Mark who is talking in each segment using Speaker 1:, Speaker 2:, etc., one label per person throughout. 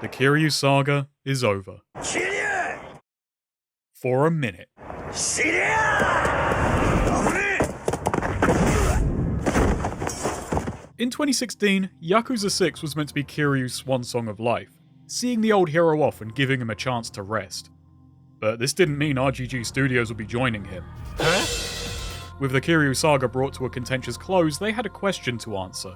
Speaker 1: The Kiryu saga is over. For a minute. In 2016, Yakuza 6 was meant to be Kiryu's swan song of life, seeing the old hero off and giving him a chance to rest. But this didn't mean RGG Studios would be joining him. With the Kiryu saga brought to a contentious close, they had a question to answer.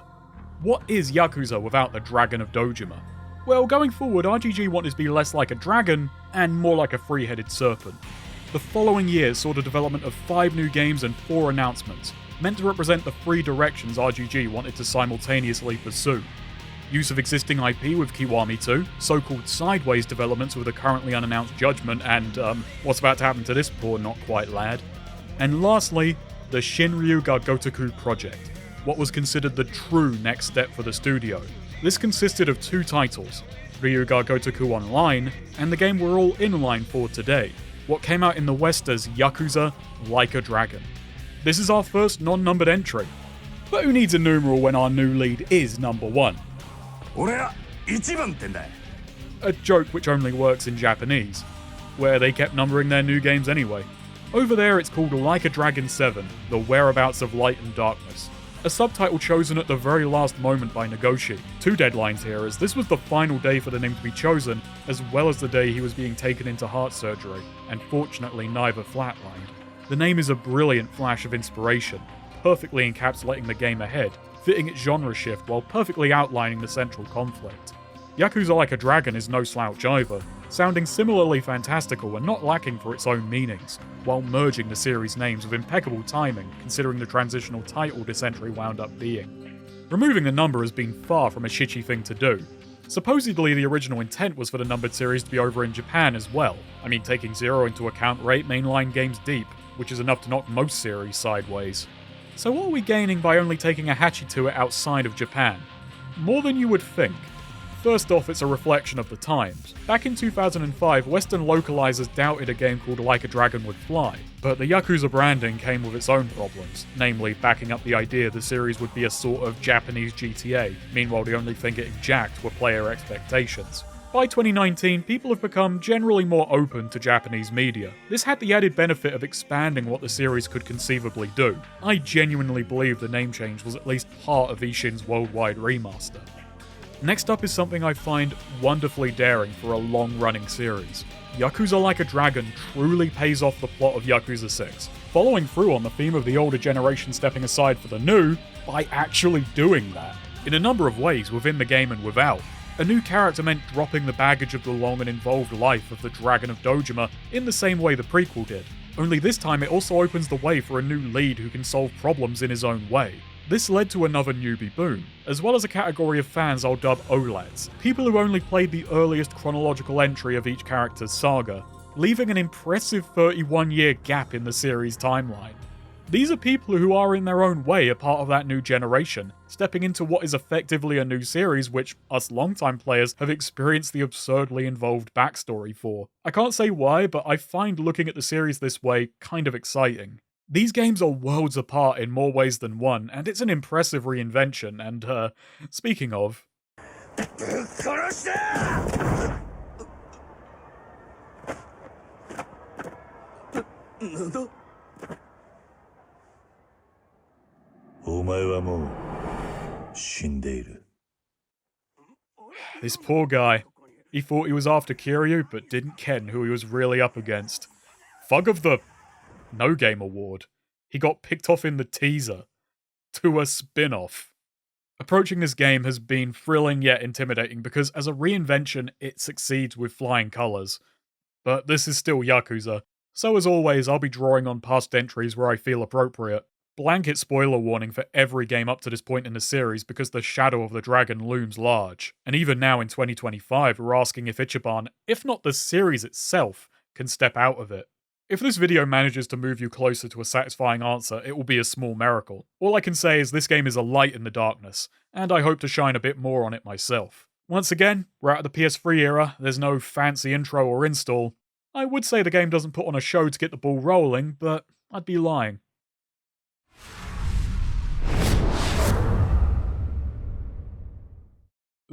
Speaker 1: What is Yakuza without the Dragon of Dojima? Well, going forward, RGG wanted to be less like a dragon and more like a three-headed serpent. The following year saw the development of 5 new games and 4 announcements, meant to represent the 3 directions RGG wanted to simultaneously pursue. Use of existing IP with Kiwami 2, so-called sideways developments with a currently unannounced Judgment and, what's about to happen to this poor not-quite lad. And lastly, the Shinryu ga Gotoku project, what was considered the true next step for the studio. This consisted of 2 titles, Ryu ga Gotoku Online, and the game we're all in line for today, what came out in the West as Yakuza Like a Dragon. This is our first non-numbered entry, but who needs a numeral when our new lead is number 1? A joke which only works in Japanese, where they kept numbering their new games anyway. Over there it's called Like a Dragon 7, The Whereabouts of Light and Darkness, a subtitle chosen at the very last moment by Nagoshi. 2 deadlines here, as this was the final day for the name to be chosen, as well as the day he was being taken into heart surgery, and fortunately neither flatlined. The name is a brilliant flash of inspiration, perfectly encapsulating the game ahead, fitting its genre shift while perfectly outlining the central conflict. Yakuza Like a Dragon is no slouch either, sounding similarly fantastical and not lacking for its own meanings, while merging the series' names with impeccable timing considering the transitional title this entry wound up being. Removing the number has been far from a shitty thing to do. Supposedly the original intent was for the numbered series to be over in Japan as well. I mean, taking 0 into account rate mainline games deep, which is enough to knock most series sideways. So what are we gaining by only taking a Hachi to it outside of Japan? More than you would think. First off, it's a reflection of the times. Back in 2005, Western localizers doubted a game called Like a Dragon would fly, but the Yakuza branding came with its own problems, namely backing up the idea the series would be a sort of Japanese GTA, meanwhile the only thing getting jacked were player expectations. By 2019, people have become generally more open to Japanese media. This had the added benefit of expanding what the series could conceivably do. I genuinely believe the name change was at least part of Ishin's worldwide remaster. Next up is something I find wonderfully daring for a long-running series. Yakuza Like a Dragon truly pays off the plot of Yakuza 6, following through on the theme of the older generation stepping aside for the new by actually doing that. In a number of ways, within the game and without. A new character meant dropping the baggage of the long and involved life of the Dragon of Dojima in the same way the prequel did. Only this time it also opens the way for a new lead who can solve problems in his own way. This led to another newbie boom, as well as a category of fans I'll dub OLADs, people who only played the earliest chronological entry of each character's saga, leaving an impressive 31-year gap in the series' timeline. These are people who are in their own way a part of that new generation, stepping into what is effectively a new series which us longtime players have experienced the absurdly involved backstory for. I can't say why, but I find looking at the series this way kind of exciting. These games are worlds apart in more ways than one, and it's an impressive reinvention, and, speaking of... This poor guy. He thought he was after Kiryu, but didn't ken who he was really up against. Thug of the... No Game Award. He got picked off in the teaser. To a spin-off. Approaching this game has been thrilling yet intimidating because as a reinvention, it succeeds with flying colours. But this is still Yakuza, so as always I'll be drawing on past entries where I feel appropriate. Blanket spoiler warning for every game up to this point in the series because the shadow of the dragon looms large. And even now in 2025 we're asking if Ichiban, if not the series itself, can step out of it. If this video manages to move you closer to a satisfying answer, it will be a small miracle. All I can say is this game is a light in the darkness, and I hope to shine a bit more on it myself. Once again, we're out of the PS3 era, there's no fancy intro or install. I would say the game doesn't put on a show to get the ball rolling, but I'd be lying.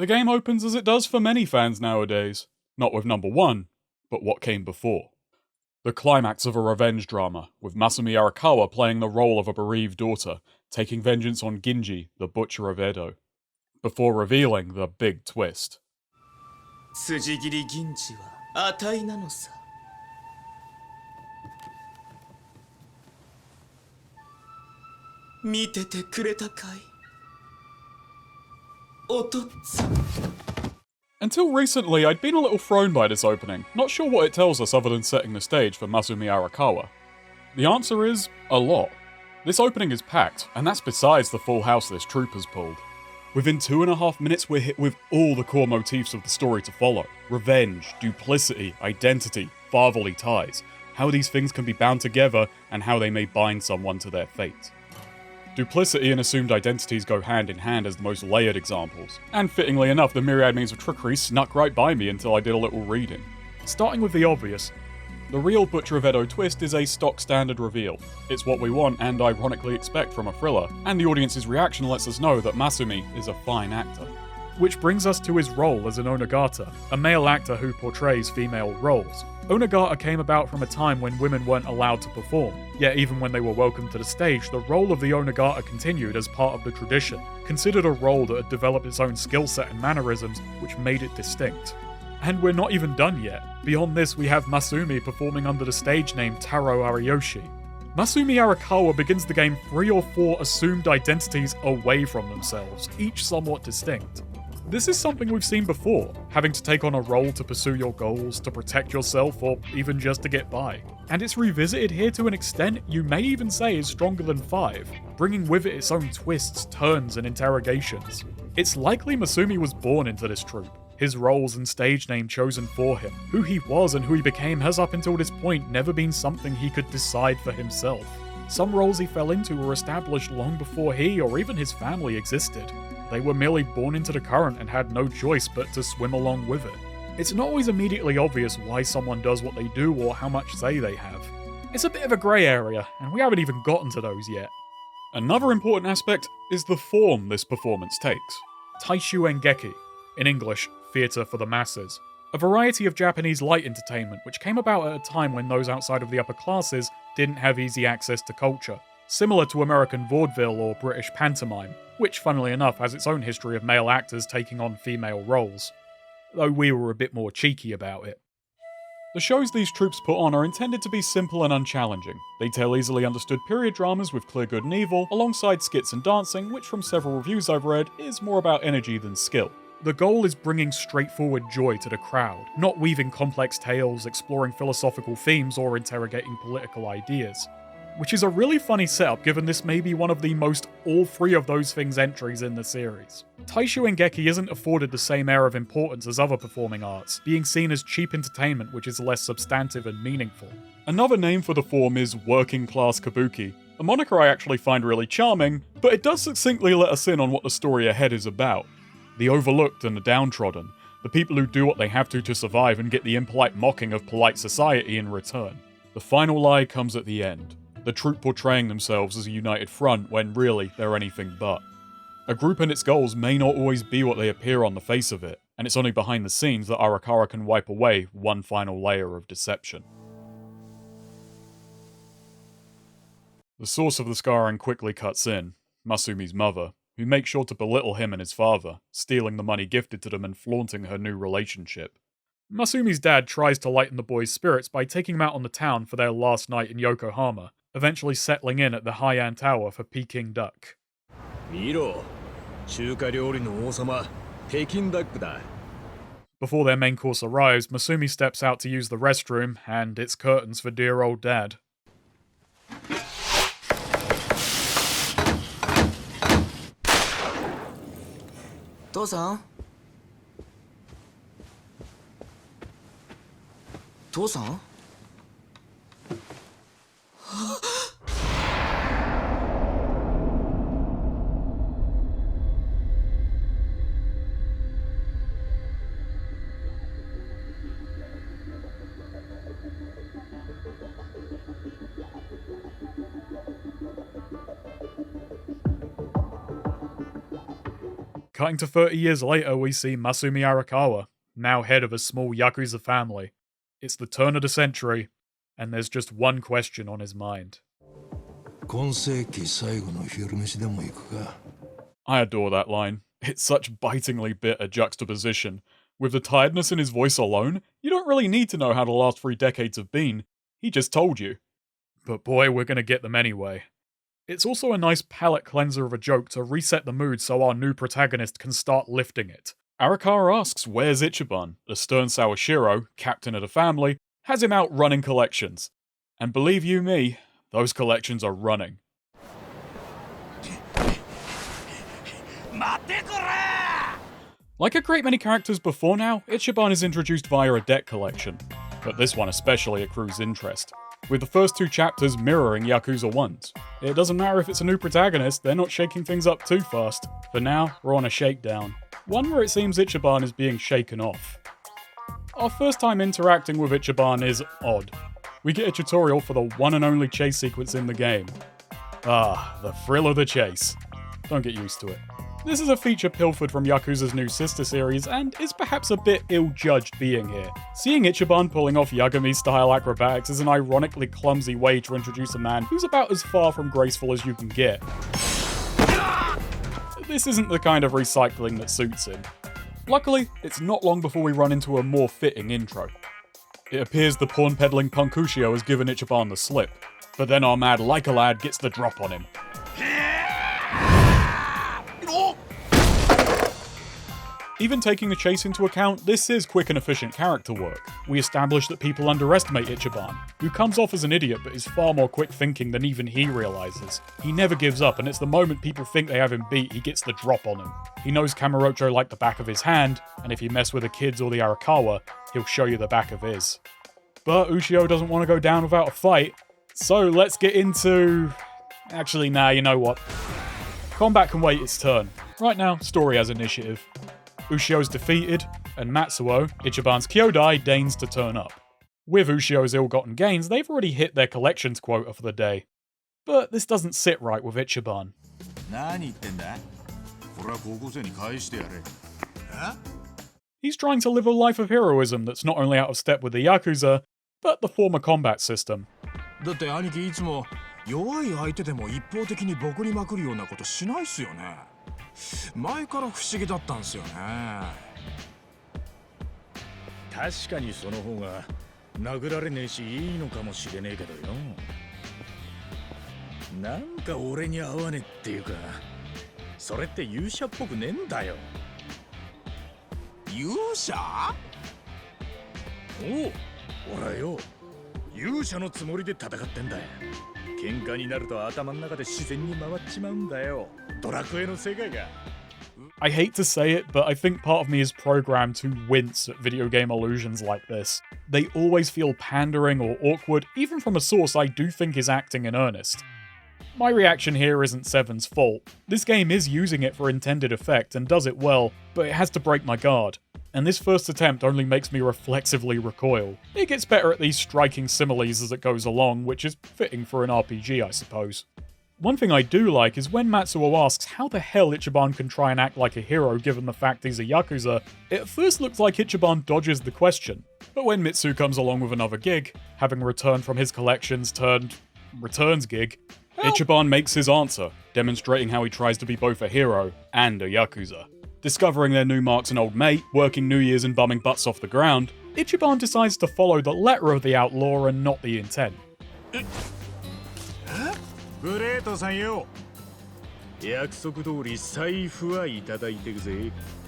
Speaker 1: The game opens as it does for many fans nowadays. Not with number 1, but what came before. The climax of a revenge drama, with Masumi Arakawa playing the role of a bereaved daughter, taking vengeance on Ginji, the butcher of Edo. Before revealing the big twist.
Speaker 2: 筋切り銀次は値なのさ。見ててくれたかい、おとっつぁん。
Speaker 1: Until recently, I'd been a little thrown by this opening, not sure what it tells us other than setting the stage for Masumi Arakawa. The answer is, a lot. This opening is packed, and that's besides the full house this troupe has pulled. Within 2.5 minutes, we're hit with all the core motifs of the story to follow. Revenge, duplicity, identity, fatherly ties, how these things can be bound together, and how they may bind someone to their fate. Duplicity and assumed identities go hand in hand as the most layered examples, and fittingly enough, the myriad means of trickery snuck right by me until I did a little reading. Starting with the obvious, the real Butcher of Edo twist is a stock standard reveal. It's what we want and ironically expect from a thriller, and the audience's reaction lets us know that Masumi is a fine actor. Which brings us to his role as an Onagata, a male actor who portrays female roles. Onagata came about from a time when women weren't allowed to perform, yet even when they were welcomed to the stage, the role of the Onagata continued as part of the tradition, considered a role that had developed its own skill set and mannerisms, which made it distinct. And we're not even done yet. Beyond this, we have Masumi performing under the stage name Taro Ariyoshi. Masumi Arakawa begins the game 3 or 4 assumed identities away from themselves, each somewhat distinct. This is something we've seen before, having to take on a role to pursue your goals, to protect yourself, or even just to get by. And it's revisited here to an extent you may even say is stronger than 5, bringing with it its own twists, turns, and interrogations. It's likely Masumi was born into this troupe, his roles and stage name chosen for him. Who he was and who he became has up until this point never been something he could decide for himself. Some roles he fell into were established long before he or even his family existed. They were merely born into the current and had no choice but to swim along with it. It's not always immediately obvious why someone does what they do or how much say they have. It's a bit of a grey area, and we haven't even gotten to those yet. Another important aspect is the form this performance takes. Taishu Engeki, in English, theatre for the masses. A variety of Japanese light entertainment which came about at a time when those outside of the upper classes didn't have easy access to culture. Similar to American vaudeville or British pantomime, which funnily enough has its own history of male actors taking on female roles. Though we were a bit more cheeky about it. The shows these troupes put on are intended to be simple and unchallenging. They tell easily understood period dramas with clear good and evil, alongside skits and dancing, which from several reviews I've read is more about energy than skill. The goal is bringing straightforward joy to the crowd, not weaving complex tales, exploring philosophical themes, or interrogating political ideas. Which is a really funny setup given this may be one of the most all 3 of those things entries in the series. Taishu Engeki isn't afforded the same air of importance as other performing arts, being seen as cheap entertainment which is less substantive and meaningful. Another name for the form is working class kabuki, a moniker I actually find really charming, but it does succinctly let us in on what the story ahead is about. The overlooked and the downtrodden, the people who do what they have to survive and get the impolite mocking of polite society in return. The final lie comes at the end. The troupe portraying themselves as a united front when really they're anything but. A group and its goals may not always be what they appear on the face of it, and it's only behind the scenes that Arakawa can wipe away one final layer of deception. The source of the scarring quickly cuts in, Masumi's mother, who makes sure to belittle him and his father, stealing the money gifted to them and flaunting her new relationship. Masumi's dad tries to lighten the boys' spirits by taking them out on the town for their last night in Yokohama, eventually settling in at the Heian Tower for Peking duck. Before their main course arrives, Masumi steps out to use the restroom, and it's curtains for dear old dad.
Speaker 2: Tosan? Tosan?
Speaker 1: Cutting to 30 years later, we see Masumi Arakawa, now head of a small Yakuza family. It's the turn of the century, and there's just one question on his mind. I adore that line. It's such bitingly bitter juxtaposition. With the tiredness in his voice alone, you don't really need to know how the last 3 decades have been. He just told you. But boy, we're gonna get them anyway. It's also a nice palate cleanser of a joke to reset the mood so our new protagonist can start lifting it. Arakawa asks where's Ichiban. The stern Sawashiro, captain of the family, has him out running collections. And believe you me, those collections are running. Like a great many characters before now, Ichiban is introduced via a debt collection, but this one especially accrues interest, with the first 2 chapters mirroring Yakuza 1's. It doesn't matter if it's a new protagonist, they're not shaking things up too fast. For now, we're on a shakedown, one where it seems Ichiban is being shaken off. Our first time interacting with Ichiban is odd. We get a tutorial for the one and only chase sequence in the game. Ah, the thrill of the chase. Don't get used to it. This is a feature pilfered from Yakuza's new sister series, and is perhaps a bit ill-judged being here. Seeing Ichiban pulling off Yagami-style acrobatics is an ironically clumsy way to introduce a man who's about as far from graceful as you can get. This isn't the kind of recycling that suits him. Luckily, it's not long before we run into a more fitting intro. It appears the porn-peddling punk Ushio has given Ichiban the slip, but then our mad like-a-lad gets the drop on him. Even taking the chase into account, this is quick and efficient character work. We establish that people underestimate Ichiban, who comes off as an idiot but is far more quick-thinking than even he realizes. He never gives up, and it's the moment people think they have him beat, he gets the drop on him. He knows Kamurocho like the back of his hand, and if you mess with the kids or the Arakawa, he'll show you the back of his. But Ushio doesn't want to go down without a fight, so let's get into... Actually, nah, you know what? Combat can wait its turn. Right now, story has initiative. Ushio's defeated, and Matsuo, Ichiban's Kyodai, deigns to turn up. With Ushio's ill-gotten gains, they've already hit their collections quota for the day. But this doesn't sit right with Ichiban. He's trying to live a life of heroism that's not only out of step with the Yakuza, but the former combat system. I hate to say it, but I think part of me is programmed to wince at video game illusions like this. They always feel pandering or awkward, even from a source I do think is acting in earnest. My reaction here isn't Seven's fault. This game is using it for intended effect and does it well, but it has to break my guard. And this first attempt only makes me reflexively recoil. It gets better at these striking similes as it goes along, which is fitting for an RPG, I suppose. One thing I do like is when Matsuo asks how the hell Ichiban can try and act like a hero given the fact he's a Yakuza, it at first looks like Ichiban dodges the question. But when Mitsu comes along with another gig, having returned from his collections turned returns gig, Ichiban makes his answer, demonstrating how he tries to be both a hero and a Yakuza. Discovering their new marks and old mate, working New Year's and bumming butts off the ground, Ichiban decides to follow the letter of the outlaw and not the intent.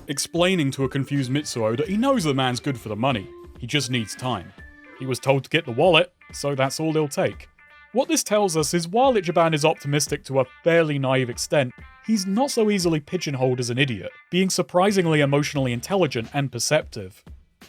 Speaker 1: Explaining to a confused Mitsuo that he knows the man's good for the money, he just needs time. He was told to get the wallet, so that's all he'll take. What this tells us is while Ichiban is optimistic to a fairly naive extent, he's not so easily pigeonholed as an idiot, being surprisingly emotionally intelligent and perceptive.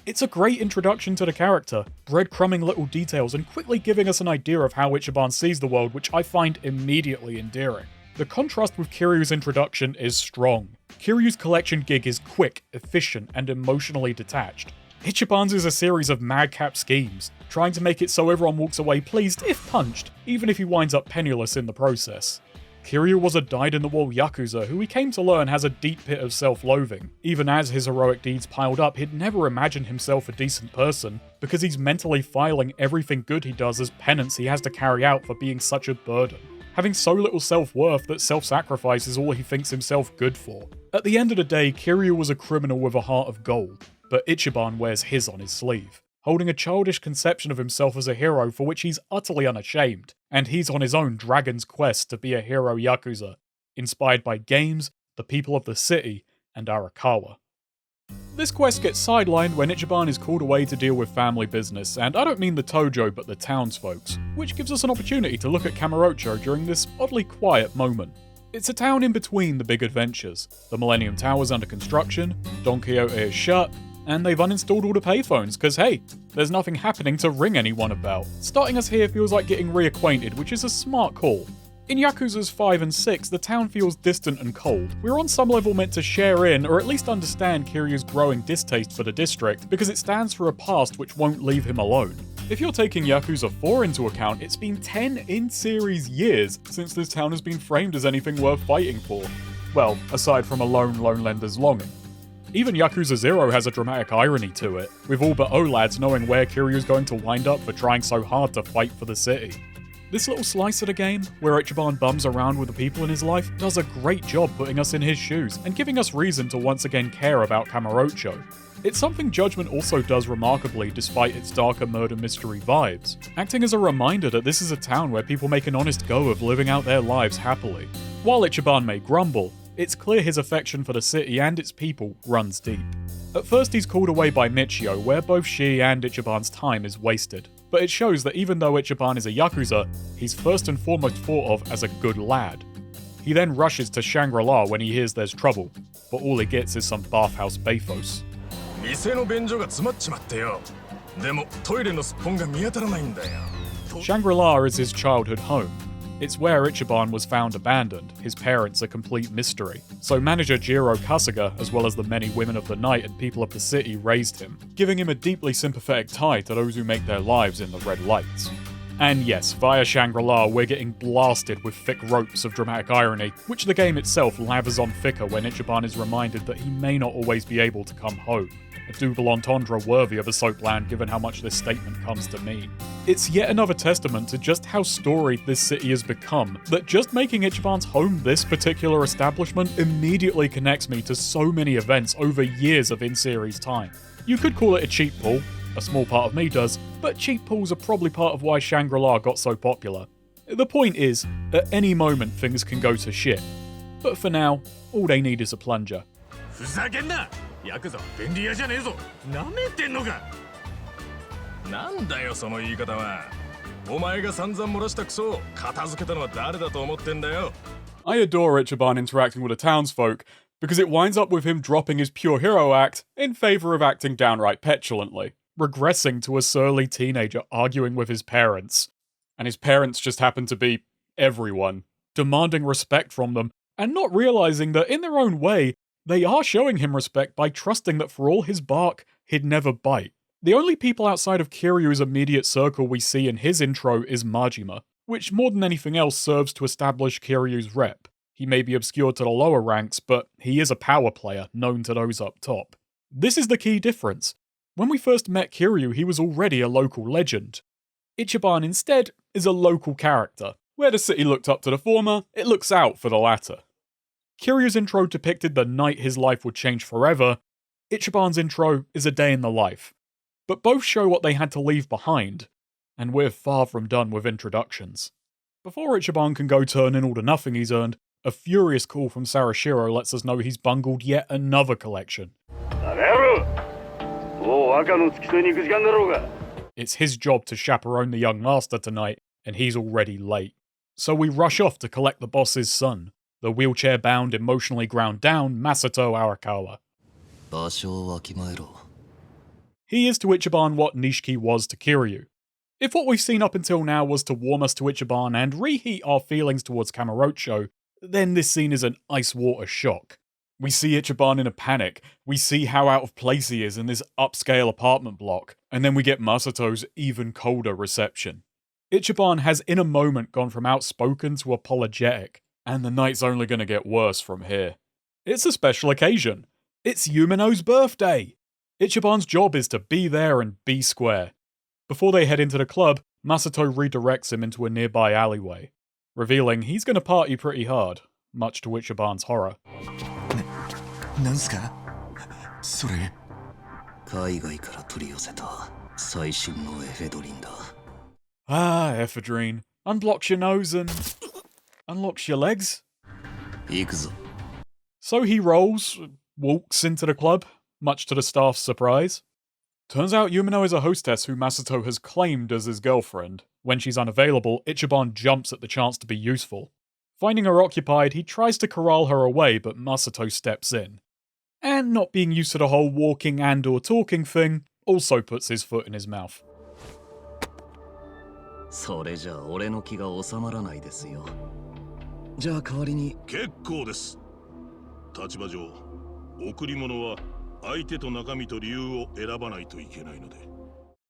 Speaker 1: It's a great introduction to the character, breadcrumbing little details and quickly giving us an idea of how Ichiban sees the world, which I find immediately endearing. The contrast with Kiryu's introduction is strong. Kiryu's collection gig is quick, efficient, and emotionally detached. Ichiban's is a series of madcap schemes, trying to make it so everyone walks away pleased if punched, even if he winds up penniless in the process. Kiryu was a dyed-in-the-wool Yakuza who we came to learn has a deep pit of self-loathing. Even as his heroic deeds piled up, he'd never imagined himself a decent person, because he's mentally filing everything good he does as penance he has to carry out for being such a burden. Having so little self-worth that self-sacrifice is all he thinks himself good for. At the end of the day, Kiryu was a criminal with a heart of gold, but Ichiban wears his on his sleeve, holding a childish conception of himself as a hero for which he's utterly unashamed, and he's on his own dragon's quest to be a hero Yakuza, inspired by games, the people of the city, and Arakawa. This quest gets sidelined when Ichiban is called away to deal with family business, and I don't mean the Tojo but the townsfolks, which gives us an opportunity to look at Kamurocho during this oddly quiet moment. It's a town in between the big adventures. The Millennium Tower's under construction, Don Quixote is shut, and they've uninstalled all the payphones, cause hey, there's nothing happening to ring anyone about. Starting us here feels like getting reacquainted, which is a smart call. In Yakuzas 5 and 6, the town feels distant and cold. We're on some level meant to share in, or at least understand Kiryu's growing distaste for the district, because it stands for a past which won't leave him alone. If you're taking Yakuza 4 into account, it's been 10 in-series years since this town has been framed as anything worth fighting for. Well, aside from a lone lender's longing. Even Yakuza 0 has a dramatic irony to it, with all but O-lads knowing where Kiryu's going to wind up for trying so hard to fight for the city. This little slice of the game, where Ichiban bums around with the people in his life, does a great job putting us in his shoes and giving us reason to once again care about Kamurocho. It's something Judgment also does remarkably despite its darker murder mystery vibes, acting as a reminder that this is a town where people make an honest go of living out their lives happily. While Ichiban may grumble, it's clear his affection for the city and its people runs deep. At first he's called away by Michio, where both she and Ichiban's time is wasted. But it shows that even though Ichiban is a Yakuza, he's first and foremost thought of as a good lad. He then rushes to Shangri-La when he hears there's trouble, but all he gets is some bathhouse bathos. Shangri-La is his childhood home. It's where Ichiban was found abandoned, his parents a complete mystery. So manager Jiro Kasuga, as well as the many women of the night and people of the city, raised him, giving him a deeply sympathetic tie to those who make their lives in the red lights. And yes, via Shangri-La, we're getting blasted with thick ropes of dramatic irony, which the game itself lathers on thicker when Ichiban is reminded that he may not always be able to come home. A double entendre worthy of a soapland given how much this statement comes to mean. It's yet another testament to just how storied this city has become, that just making Ichiban's home this particular establishment immediately connects me to so many events over years of in-series time. You could call it a cheap pull, a small part of me does, but cheap pulls are probably part of why Shangri-La got so popular. The point is, at any moment things can go to shit. But for now, all they need is a plunger.
Speaker 3: ふざけんなヤクザは便利屋じゃねえぞなめてんのかなんだよその言い方はお前が散々漏らしたクソを片付けたのは誰だと思ってんだよ
Speaker 1: I adore Ichiban interacting with the townsfolk, because it winds up with him dropping his pure hero act in favour of acting downright petulantly, regressing to a surly teenager arguing with his parents. And his parents just happen to be everyone, demanding respect from them, and not realising that in their own way, they are showing him respect by trusting that for all his bark, he'd never bite. The only people outside of Kiryu's immediate circle we see in his intro is Majima, which more than anything else serves to establish Kiryu's rep. He may be obscured to the lower ranks, but he is a power player known to those up top. This is the key difference. When we first met Kiryu, he was already a local legend. Ichiban instead is a local character. Where the city looked up to the former, it looks out for the latter. Kiryu's intro depicted the night his life would change forever. Ichiban's intro is a day in the life. But both show what they had to leave behind, and we're far from done with introductions. Before Ichiban can go turn in all the nothing he's earned, a furious call from Sawashiro lets us know he's bungled yet another collection. It's his job to chaperone the young master tonight, and he's already late. So we rush off to collect the boss's son, the wheelchair-bound, emotionally ground down Masato Arakawa. He is to Ichiban what Nishiki was to Kiryu. If what we've seen up until now was to warm us to Ichiban and reheat our feelings towards Kamurocho, then this scene is an ice water shock. We see Ichiban in a panic, we see how out of place he is in this upscale apartment block, and then we get Masato's even colder reception. Ichiban has in a moment gone from outspoken to apologetic. And the night's only going to get worse from here. It's a special occasion. It's Yumino's birthday. Ichiban's job is to be there and be square. Before they head into the club, Masato redirects him into a nearby alleyway, revealing he's going to party pretty hard, much to Ichiban's horror.
Speaker 4: なんすかそれ海外から取り寄せた最新のエフェドリンだ
Speaker 1: Ah, ephedrine. Unblocks your nose and unlocks your legs.
Speaker 4: 行くぞ
Speaker 1: So he walks into the club, much to the staff's surprise. Turns out Yumino is a hostess who Masato has claimed as his girlfriend. When she's unavailable, Ichiban jumps at the chance to be useful. Finding her occupied, he tries to corral her away, but Masato steps in. And not being used to the whole walking and or talking thing, also puts his foot in his mouth.
Speaker 4: それじゃ俺の気が収まらないですよじゃあ代わりに
Speaker 3: 結構です立場上贈り物は相手と中身と理由を選ばないといけないので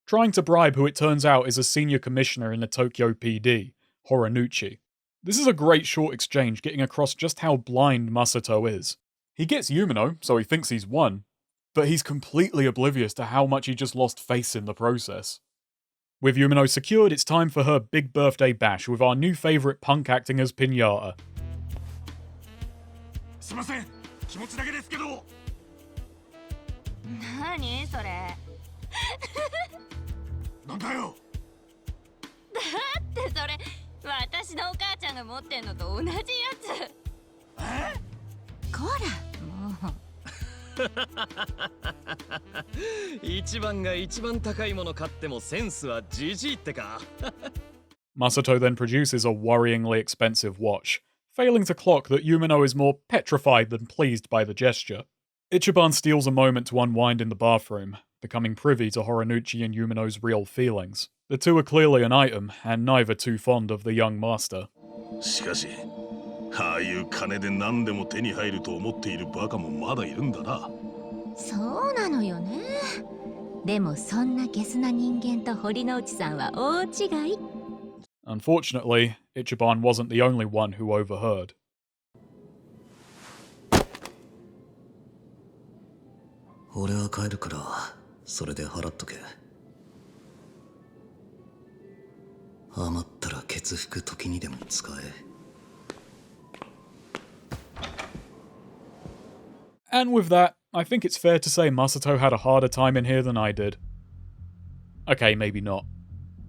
Speaker 1: Trying to bribe who it turns out is a senior commissioner in the Tokyo PD, Horanuchi. This is a great short exchange getting across just how blind Masato is. He gets Yumino, so he thinks he's won, but he's completely oblivious to how much he just lost face in the process. With Yumino secured, it's time for her big birthday bash with our new favourite punk acting as Pinata.
Speaker 3: すいません気持ちだけですけど
Speaker 5: 何それ
Speaker 3: なんだよ
Speaker 5: だってそれ私のお母ちゃんが持ってんのと同じやつこらもう
Speaker 4: 一番が一番高いもの買ってもセンスはじじいってか
Speaker 1: Masato then produces a worryingly expensive watch, failing to clock that Yumino is more petrified than pleased by the gesture. Ichiban steals a moment to unwind in the bathroom, becoming privy to Horanuchi and Yumino's real feelings. The two are clearly an item, and neither too fond of the young master.
Speaker 3: しかしああいう金で何でも手に入ると思っているバカもまだいるんだな
Speaker 5: そうなのよねでもそんなゲスな人間と堀之内さんは大違い
Speaker 1: Unfortunately, Ichiban wasn't the only one who overheard.
Speaker 4: 俺は帰るからそれで払っとけ余ったらケツ拭く時にでも使え
Speaker 1: And with that, I think it's fair to say Masato had a harder time in here than I did. Okay, maybe not.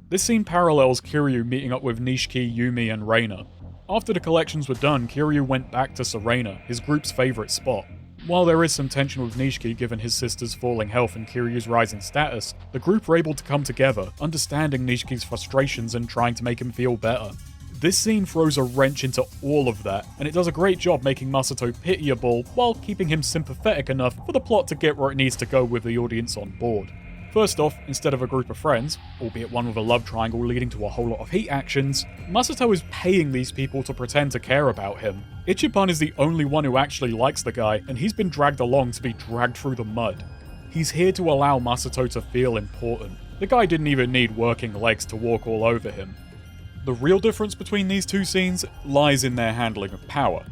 Speaker 1: This scene parallels Kiryu meeting up with Nishiki, Yumi, and Reina. After the collections were done, Kiryu went back to Serena, his group's favourite spot. While there is some tension with Nishiki given his sister's falling health and Kiryu's rising status, the group are able to come together, understanding Nishiki's frustrations and trying to make him feel better. This scene throws a wrench into all of that, and it does a great job making Masato pitiable while keeping him sympathetic enough for the plot to get where it needs to go with the audience on board. First off, instead of a group of friends, albeit one with a love triangle leading to a whole lot of heat actions, Masato is paying these people to pretend to care about him. Ichiban is the only one who actually likes the guy, and he's been dragged along to be dragged through the mud. He's here to allow Masato to feel important. The guy didn't even need working legs to walk all over him. The real difference between these two scenes lies in their handling of power.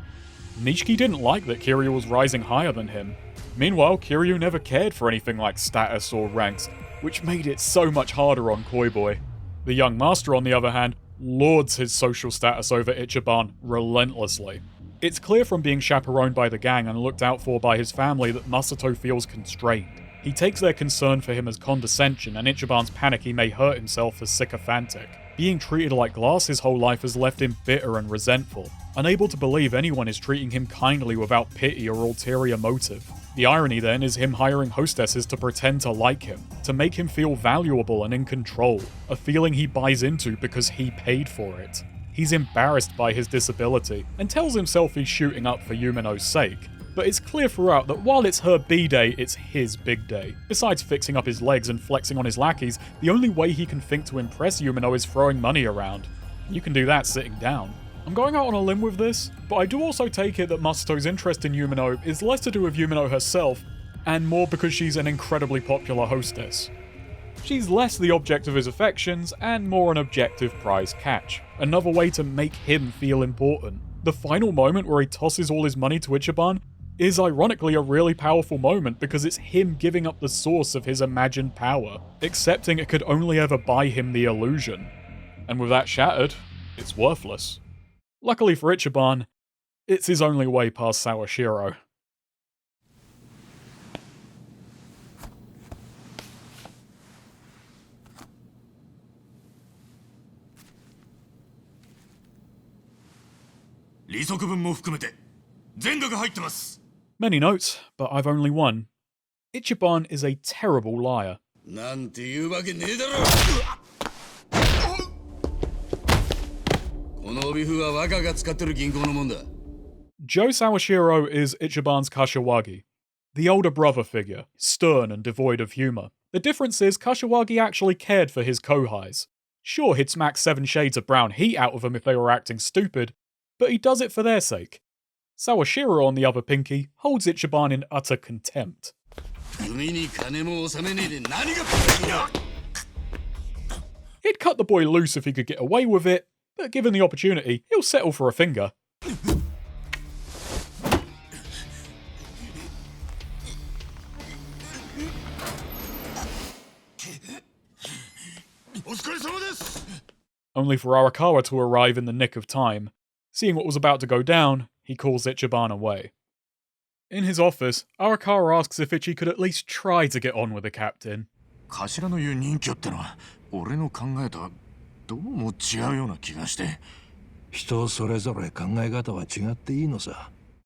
Speaker 1: Nishiki didn't like that Kiryu was rising higher than him. Meanwhile, Kiryu never cared for anything like status or ranks, which made it so much harder on Koi Boy. The young master, on the other hand, lords his social status over Ichiban relentlessly. It's clear from being chaperoned by the gang and looked out for by his family that Masato feels constrained. He takes their concern for him as condescension, and Ichiban's panic he may hurt himself as sycophantic. Being treated like glass his whole life has left him bitter and resentful, unable to believe anyone is treating him kindly without pity or ulterior motive. The irony then is him hiring hostesses to pretend to like him, to make him feel valuable and in control, a feeling he buys into because he paid for it. He's embarrassed by his disability, and tells himself he's shooting up for Yumino's sake. But it's clear throughout that while it's her B-day, it's his big day. Besides fixing up his legs and flexing on his lackeys, the only way he can think to impress Yumino is throwing money around. You can do that sitting down. I'm going out on a limb with this, but I do also take it that Masato's interest in Yumino is less to do with Yumino herself, and more because she's an incredibly popular hostess. She's less the object of his affections, and more an objective prize catch. Another way to make him feel important. The final moment where he tosses all his money to Ichiban is ironically a really powerful moment because it's him giving up the source of his imagined power, accepting it could only ever buy him the illusion. And with that shattered, it's worthless. Luckily for Ichiban, it's his only way past Sawashiro. Many notes, but I've only one. Ichiban is a terrible liar. Joe Sawashiro is Ichiban's Kashiwagi, the older brother figure, stern and devoid of humour. The difference is Kashiwagi actually cared for his kohais. Sure, he'd smack 7 shades of brown heat out of them if they were acting stupid, but he does it for their sake. Sawashiro, on the other pinky, holds Ichiban in utter contempt. He'd cut the boy loose if he could get away with it, but given the opportunity, he'll settle for a finger. Only for Arakawa to arrive in the nick of time. Seeing what was about to go down, he calls Ichiban away. In his office, Arakawa asks if Ichi could at least try to get on with the captain.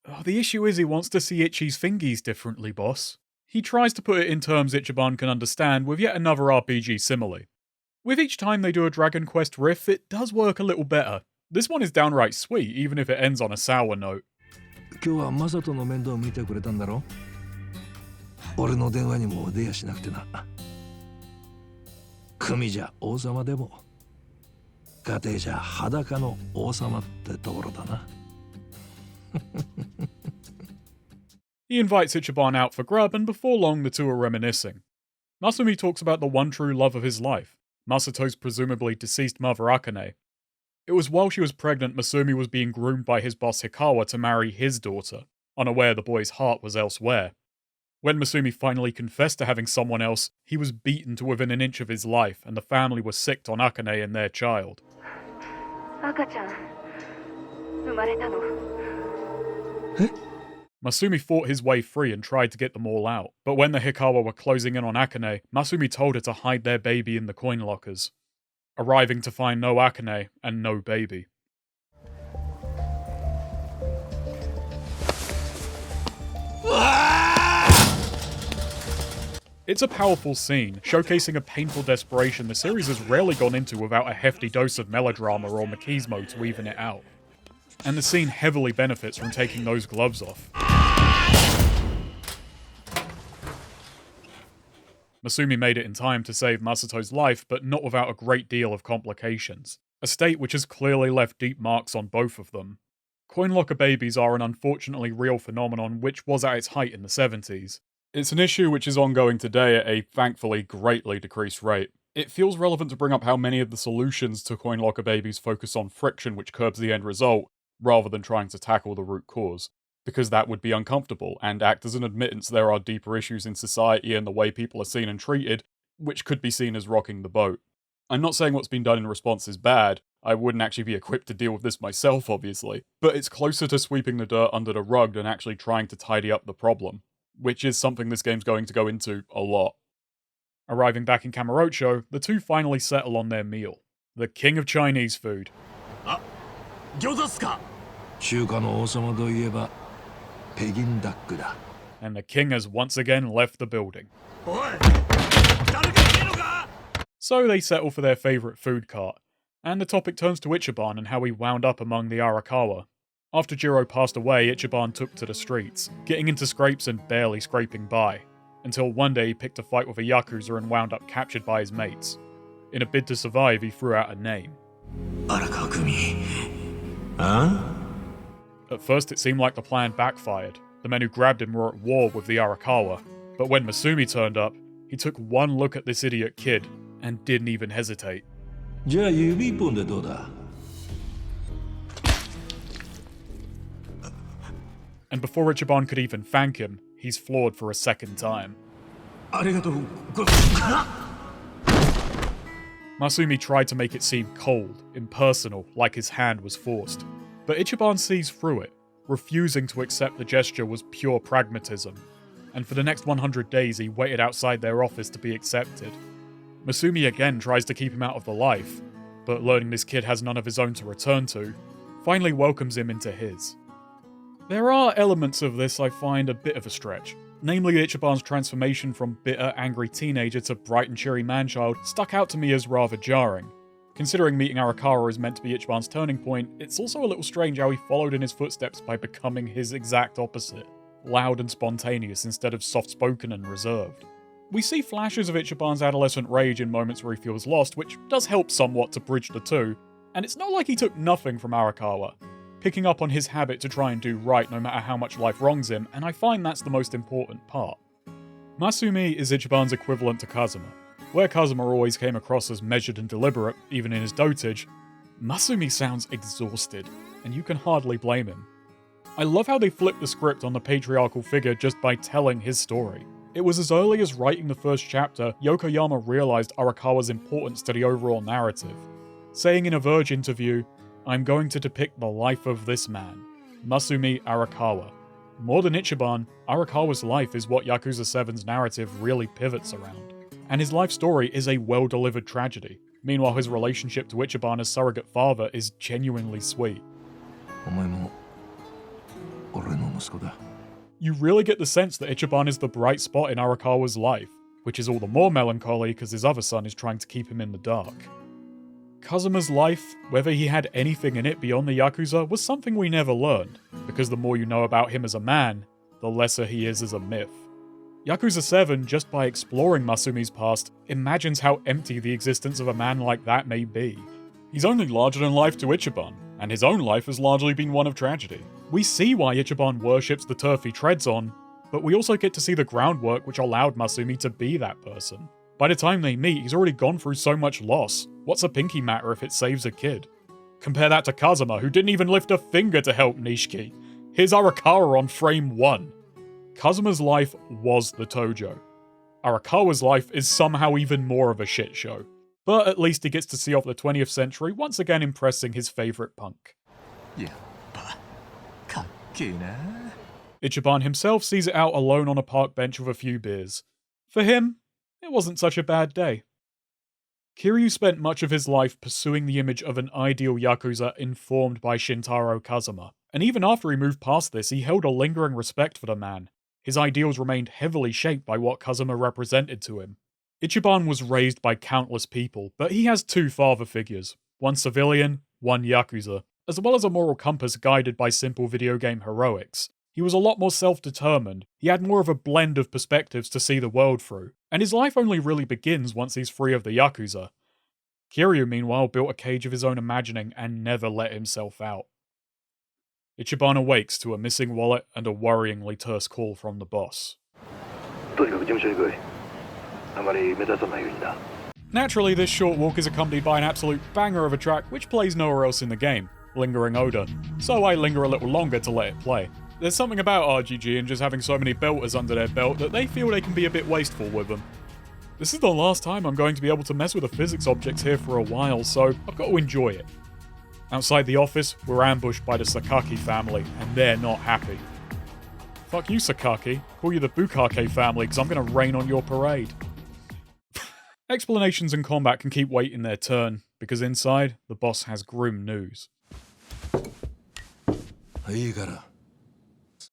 Speaker 3: Oh,
Speaker 1: the issue is he wants to see Ichi's fingies differently, boss. He tries to put it in terms Ichiban can understand with yet another RPG simile. With each time they do a Dragon Quest riff, it does work a little better. This one is downright sweet, even if it ends on a sour note. He invites Ichiban out for grub, and before long the two are reminiscing. Masumi talks about the one true love of his life, Masato's presumably deceased mother Akane. It was while she was pregnant Masumi was being groomed by his boss Hikawa to marry his daughter, unaware the boy's heart was elsewhere. When Masumi finally confessed to having someone else, he was beaten to within an inch of his life, and the family was sicked on Akane and their child. Masumi fought his way free and tried to get them all out, but when the Hikawa were closing in on Akane, Masumi told her to hide their baby in the coin lockers, arriving to find no Akane and no baby. It's a powerful scene, showcasing a painful desperation the series has rarely gone into without a hefty dose of melodrama or machismo to even it out. And the scene heavily benefits from taking those gloves off. Masumi made it in time to save Masato's life, but not without a great deal of complications. A state which has clearly left deep marks on both of them. Coin locker babies are an unfortunately real phenomenon which was at its height in the 70s. It's an issue which is ongoing today at a, thankfully, greatly decreased rate. It feels relevant to bring up how many of the solutions to coin locker babies focus on friction which curbs the end result, rather than trying to tackle the root cause, because that would be uncomfortable and act as an admittance there are deeper issues in society and the way people are seen and treated, which could be seen as rocking the boat. I'm not saying what's been done in response is bad, I wouldn't actually be equipped to deal with this myself obviously, but it's closer to sweeping the dirt under the rug than actually trying to tidy up the problem, which is something this game's going to go into a lot. Arriving back in Kamurocho, the two finally settle on their meal, the king of Chinese food. And the king has once again left the building. So they settle for their favourite food cart, and the topic turns to Ichiban and how he wound up among the Arakawa. After Jiro passed away, Ichiban took to the streets, getting into scrapes and barely scraping by, until one day he picked a fight with a Yakuza and wound up captured by his mates. In a bid to survive, he threw out a name. At first it seemed like the plan backfired. The men who grabbed him were at war with the Arakawa, but when Masumi turned up, he took one look at this idiot kid and didn't even hesitate. and before Ichiban could even thank him, he's floored for a second time. Masumi tried to make it seem cold, impersonal, like his hand was forced. But Ichiban sees through it, refusing to accept the gesture was pure pragmatism. And for the next 100 days he waited outside their office to be accepted. Masumi again tries to keep him out of the life, but learning this kid has none of his own to return to, finally welcomes him into his. There are elements of this I find a bit of a stretch. Namely, Ichiban's transformation from bitter, angry teenager to bright and cheery manchild stuck out to me as rather jarring. Considering meeting Arakawa is meant to be Ichiban's turning point, it's also a little strange how he followed in his footsteps by becoming his exact opposite. Loud and spontaneous instead of soft-spoken and reserved. We see flashes of Ichiban's adolescent rage in moments where he feels lost, which does help somewhat to bridge the two, and it's not like he took nothing from Arakawa, picking up on his habit to try and do right no matter how much life wrongs him, and I find that's the most important part. Masumi is Ichiban's equivalent to Kazuma. Where Kazuma always came across as measured and deliberate, even in his dotage, Masumi sounds exhausted, and you can hardly blame him. I love how they flipped the script on the patriarchal figure just by telling his story. It was as early as writing the first chapter, Yokoyama realized Arakawa's importance to the overall narrative, saying in a Verge interview, "I'm going to depict the life of this man, Masumi Arakawa. More than Ichiban, Arakawa's life is what Yakuza 7's narrative really pivots around. And his life story is a well-delivered tragedy. Meanwhile, his relationship to Ichiban as surrogate father is genuinely sweet." You really get the sense that Ichiban is the bright spot in Arakawa's life, which is all the more melancholy because his other son is trying to keep him in the dark. Kazuma's life, whether he had anything in it beyond the Yakuza, was something we never learned, because the more you know about him as a man, the lesser he is as a myth. Yakuza 7, just by exploring Masumi's past, imagines how empty the existence of a man like that may be. He's only larger than life to Ichiban, and his own life has largely been one of tragedy. We see why Ichiban worships the turf he treads on, but we also get to see the groundwork which allowed Masumi to be that person. By the time they meet, he's already gone through so much loss. What's a pinky matter if it saves a kid? Compare that to Kazuma, who didn't even lift a finger to help Nishiki. Here's Arakawa on frame 1. Kazuma's life was the Tojo. Arakawa's life is somehow even more of a shit show. But at least he gets to see off the 20th century, once again impressing his favourite punk. Ichiban himself sees it out alone on a park bench with a few beers. For him, it wasn't such a bad day. Kiryu spent much of his life pursuing the image of an ideal Yakuza informed by Shintaro Kazuma, and even after he moved past this, he held a lingering respect for the man. His ideals remained heavily shaped by what Kazuma represented to him. Ichiban was raised by countless people, but he has two father figures, one civilian, one Yakuza, as well as a moral compass guided by simple video game heroics. He was a lot more self-determined, he had more of a blend of perspectives to see the world through, and his life only really begins once he's free of the Yakuza. Kiryu, meanwhile, built a cage of his own imagining and never let himself out. Ichiban awakes to a missing wallet and a worryingly terse call from the boss. Naturally, this short walk is accompanied by an absolute banger of a track which plays nowhere else in the game, Lingering Oda, so I linger a little longer to let it play. There's something about RGG and just having so many belters under their belt that they feel they can be a bit wasteful with them. This is the last time I'm going to be able to mess with the physics objects here for a while, so I've got to enjoy it. Outside the office, we're ambushed by the Sakaki family, and they're not happy. Fuck you, Sakaki. Call you the Bukake family, because I'm going to rain on your parade. Explanations and combat can keep waiting their turn, because inside, the boss has grim news.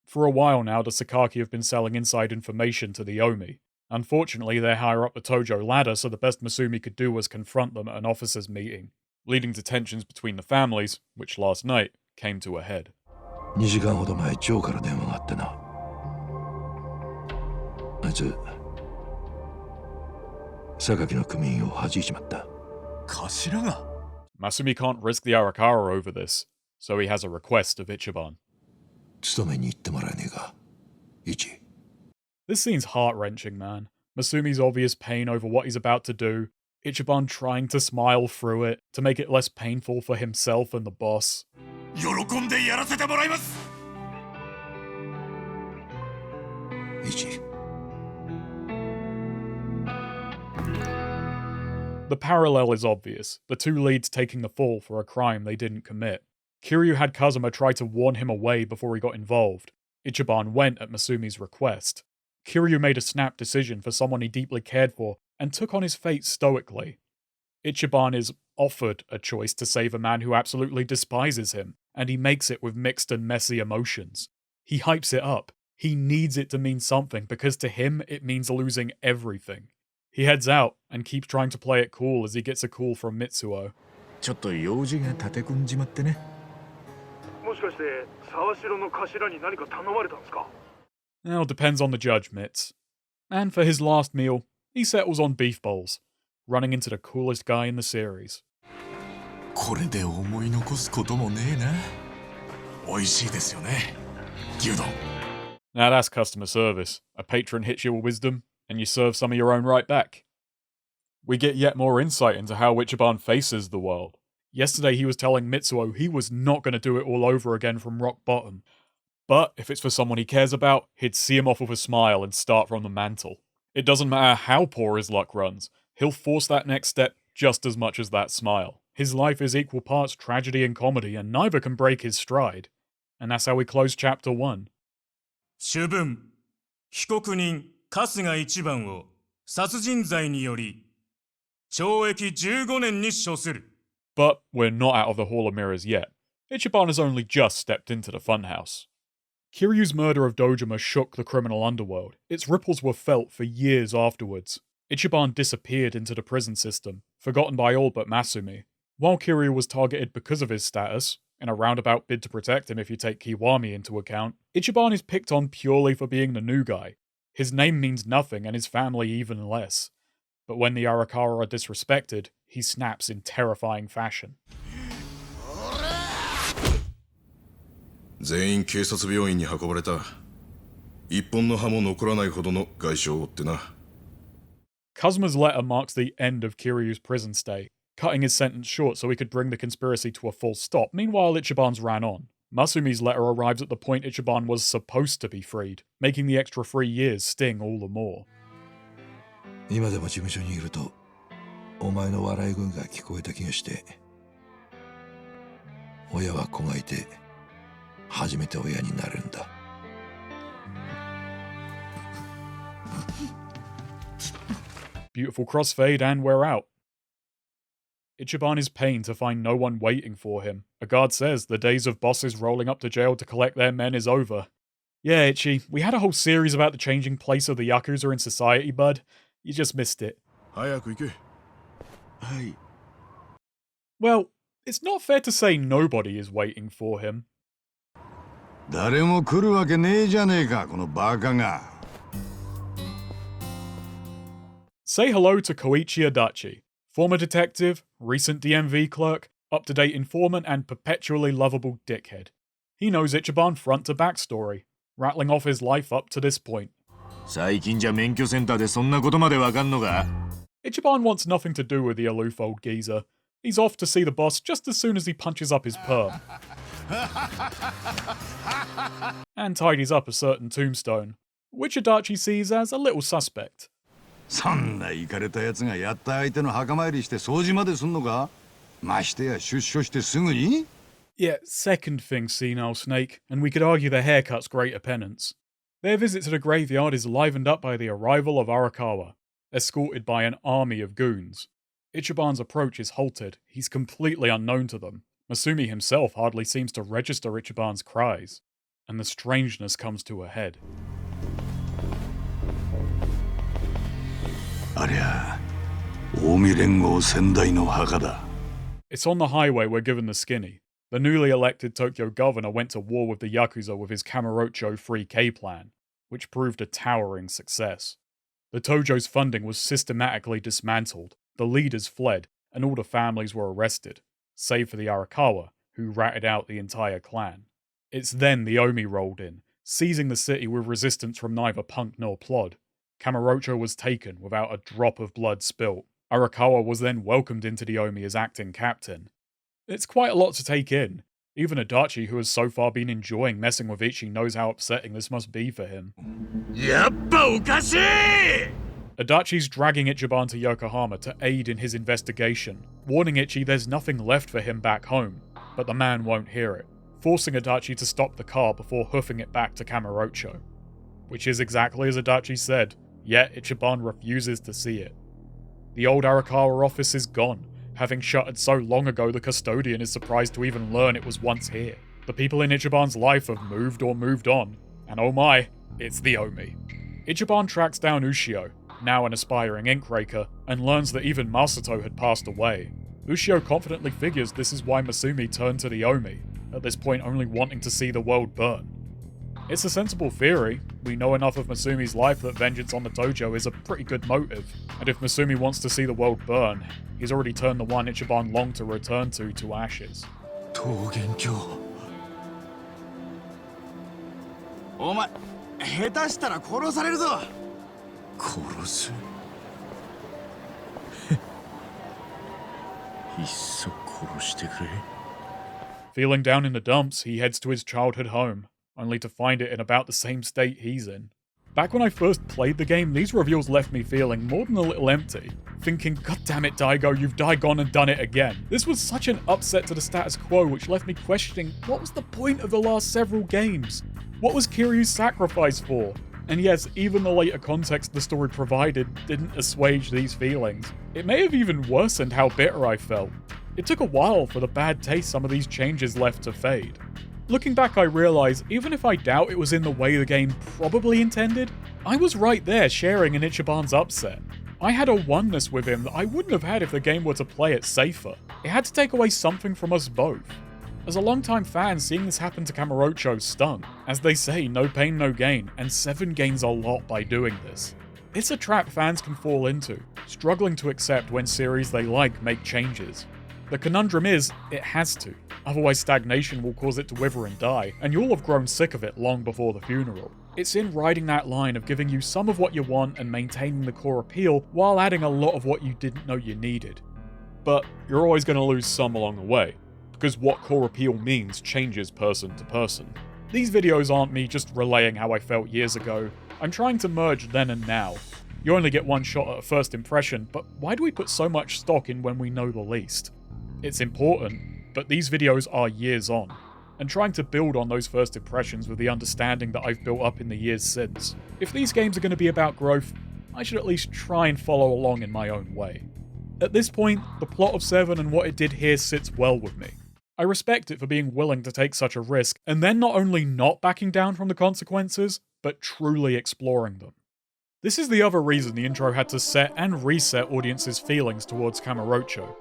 Speaker 1: For a while now, the Sakaki have been selling inside information to the Omi. Unfortunately, they're higher up the Tojo ladder, so the best Masumi could do was confront them at an officers' meeting, leading to tensions between the families, which last night came to a head.
Speaker 4: 2時間ほど前、ジョーから電話があってな。あいつ、榊の組員を弾いちまった。
Speaker 3: 頭が
Speaker 1: Masumi can't risk the Arakawa over this, so he has a request of Ichiban.
Speaker 4: 勤めに行ってもらえねえか、イチ。
Speaker 1: This scene's heart-wrenching, man. Masumi's obvious pain over what he's about to do, Ichiban trying to smile through it, to make it less painful for himself and the boss.
Speaker 3: 喜んでやらせてもらいます
Speaker 4: Ichi.
Speaker 1: The parallel is obvious, the two leads taking the fall for a crime they didn't commit. Kiryu had Kazuma try to warn him away before he got involved. Ichiban went at Masumi's request. Kiryu made a snap decision for someone he deeply cared for and took on his fate stoically. Ichiban is offered a choice to save a man who absolutely despises him, and he makes it with mixed and messy emotions. He hypes it up. He needs it to mean something because to him it means losing everything. He heads out and keeps trying to play it cool as he gets a call from Mitsuo.
Speaker 3: ちょっと用事が立て込んじまってね。
Speaker 6: もしかして沢城の頭に何か頼まれたんですか?
Speaker 1: Now, depends on the judge, Mitz. And for his last meal, he settles on beef bowls, running into the coolest guy in the series.
Speaker 4: これで思い残すこともねえな。美味しいですよね、牛丼。
Speaker 1: Now that's customer service. A patron hits you with wisdom, and you serve some of your own right back. We get yet more insight into how Ichiban faces the world. Yesterday he was telling Mitsuo he was not going to do it all over again from rock bottom. But if it's for someone he cares about, he'd see him off with a smile and start from the mantle. It doesn't matter how poor his luck runs, he'll force that next step just as much as that smile. His life is equal parts tragedy and comedy, and neither can break his stride. And that's how we close chapter 1.
Speaker 7: 主文、被告人春日一番を殺人罪により懲役15年に処する。
Speaker 1: But we're not out of the Hall of Mirrors yet. Ichiban has only just stepped into the funhouse. Kiryu's murder of Dojima shook the criminal underworld. Its ripples were felt for years afterwards. Ichiban disappeared into the prison system, forgotten by all but Masumi. While Kiryu was targeted because of his status, in a roundabout bid to protect him if you take Kiwami into account, Ichiban is picked on purely for being the new guy. His name means nothing and his family even less. But when the Arakawa are disrespected, he snaps in terrifying fashion.
Speaker 3: 全員警察病院に運ばれた。一本の歯も残らないほどの外傷を負ってな。
Speaker 1: Kazuma's letter marks the end of Kiryu's prison stay, cutting his sentence short so he could bring the conspiracy to a full stop. Meanwhile, Ichiban's ran on. Masumi's letter arrives at the point Ichiban was supposed to be freed, making the extra 3 years sting all the more.
Speaker 4: 今でも事務所にいると、お前の笑い声が聞こえた気がして。親は子がいて、初めて親になるんだ。
Speaker 1: Beautiful crossfade and we're out. Ichiban is pained to find no one waiting for him. A guard says the days of bosses rolling up to jail to collect their men is over. Yeah, Ichi, we had a whole series about the changing place of the Yakuza in society, bud. You just missed it.
Speaker 3: 早く行け。
Speaker 4: はい。
Speaker 1: Well, it's not fair to say nobody is waiting for him.
Speaker 8: 誰も来るわけねえじゃねえか、このバカが。
Speaker 1: Say hello to Koichi Adachi, former detective, recent DMV clerk, up-to-date informant, and perpetually lovable dickhead. He knows Ichiban front to back story, rattling off his life up to this point.
Speaker 8: 最近じゃ免許センターでそんなことまでわかんのか?
Speaker 1: Ichiban wants nothing to do with the aloof old geezer. He's off to see the boss just as soon as he punches up his perm. And tidies up a certain tombstone, which Adachi sees as a little suspect.
Speaker 8: そんなイカれたやつがやった相手の墓参りして掃除まですんのか? ましてや出所してすぐに?
Speaker 1: Yeah, second thing, senile snake, and we could argue the haircut's greater penance. Their visit to the graveyard is livened up by the arrival of Arakawa, escorted by an army of goons. Ichiban's approach is halted, he's completely unknown to them. Masumi himself hardly seems to register Ichiban's cries, and the strangeness comes to a head.
Speaker 8: ありゃ、近江連合先代の墓だ。
Speaker 1: It's on the highway we're given the skinny. The newly elected Tokyo governor went to war with the Yakuza with his Kamurocho 3K plan, which proved a towering success. The Tojo's funding was systematically dismantled, the leaders fled, and all the families were arrested, save for the Arakawa, who ratted out the entire clan. It's then the Omi rolled in, seizing the city with resistance from neither punk nor plod. Kamurocho was taken without a drop of blood spilt. Arakawa was then welcomed into the Omi as acting captain. It's quite a lot to take in. Even Adachi, who has so far been enjoying messing with Ichi, knows how upsetting this must be for him.
Speaker 3: やっぱおかしい!
Speaker 1: Adachi's dragging Ichiban to Yokohama to aid in his investigation, warning Ichi there's nothing left for him back home, but the man won't hear it, forcing Adachi to stop the car before hoofing it back to Kamurocho. Which is exactly as Adachi said, yet Ichiban refuses to see it. The old Arakawa office is gone, having shuttered so long ago the custodian is surprised to even learn it was once here. The people in Ichiban's life have moved or moved on, and oh my, it's the Omi. Ichiban tracks down Ushio, now an aspiring inkraker, and learns that even Masato had passed away. Ushio confidently figures this is why Masumi turned to the Omi, at this point only wanting to see the world burn. It's a sensible theory. We know enough of Masumi's life that vengeance on the Tojo is a pretty good motive, and if Masumi wants to see the world burn, he's already turned the one Ichiban longed to return to ashes.
Speaker 4: 桃源郷
Speaker 2: お前下手したら殺されるぞ
Speaker 4: 殺すいっそ殺してくれ
Speaker 1: Feeling down in the dumps, he heads to his childhood home, only to find it in about the same state he's in. Back when I first played the game, these reveals left me feeling more than a little empty, thinking, God damn it, Daigo, you've gone and done it again. This was such an upset to the status quo, which left me questioning, what was the point of the last several games? What was Kiryu's sacrifice for? And yes, even the later context the story provided didn't assuage these feelings. It may have even worsened how bitter I felt. It took a while for the bad taste some of these changes left to fade. Looking back, I realise, even if I doubt it was in the way the game probably intended, I was right there sharing in Ichiban's upset. I had a oneness with him that I wouldn't have had if the game were to play it safer. It had to take away something from us both. As a longtime fan, seeing this happen to Kamurocho stung. As they say, no pain, no gain, and 7 gains a lot by doing this. It's a trap fans can fall into, struggling to accept when series they like make changes. The conundrum is, it has to, otherwise stagnation will cause it to wither and die, and you'll have grown sick of it long before the funeral. It's in riding that line of giving you some of what you want and maintaining the core appeal, while adding a lot of what you didn't know you needed. But you're always going to lose some along the way, because what core appeal means changes person to person. These videos aren't me just relaying how I felt years ago, I'm trying to merge then and now. You only get one shot at a first impression, but why do we put so much stock in when we know the least? It's important, but these videos are years on, and trying to build on those first impressions with the understanding that I've built up in the years since. If these games are going to be about growth, I should at least try and follow along in my own way. At this point, the plot of 7 and what it did here sits well with me. I respect it for being willing to take such a risk, and then not only not backing down from the consequences, but truly exploring them. This is the other reason the intro had to set and reset audiences' feelings towards Kamurocho.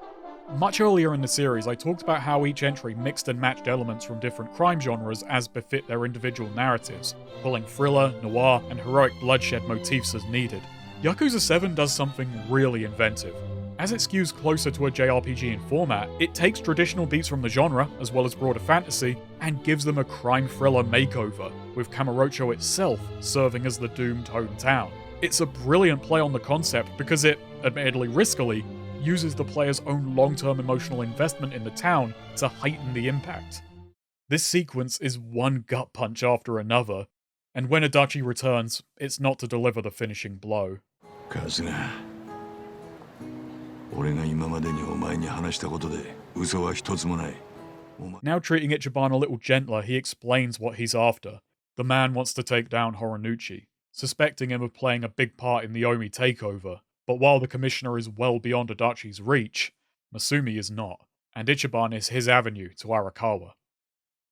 Speaker 1: Much earlier in the series, I talked about how each entry mixed and matched elements from different crime genres as befit their individual narratives, pulling thriller, noir, and heroic bloodshed motifs as needed. Yakuza 7 does something really inventive. As it skews closer to a JRPG in format, it takes traditional beats from the genre, as well as broader fantasy, and gives them a crime thriller makeover, with Kamurocho itself serving as the doomed hometown. It's a brilliant play on the concept because it, admittedly riskily, uses the player's own long-term emotional investment in the town to heighten the impact. This sequence is one gut punch after another, and when Adachi returns, it's not to deliver the finishing blow.
Speaker 8: Kasuga, 俺が今までにお前に話したことで嘘は一つもない。
Speaker 1: Now treating Ichiban a little gentler, he explains what he's after. The man wants to take down Horinouchi, suspecting him of playing a big part in the Omi takeover. But while the commissioner is well beyond Adachi's reach, Masumi is not, and Ichiban is his avenue to Arakawa.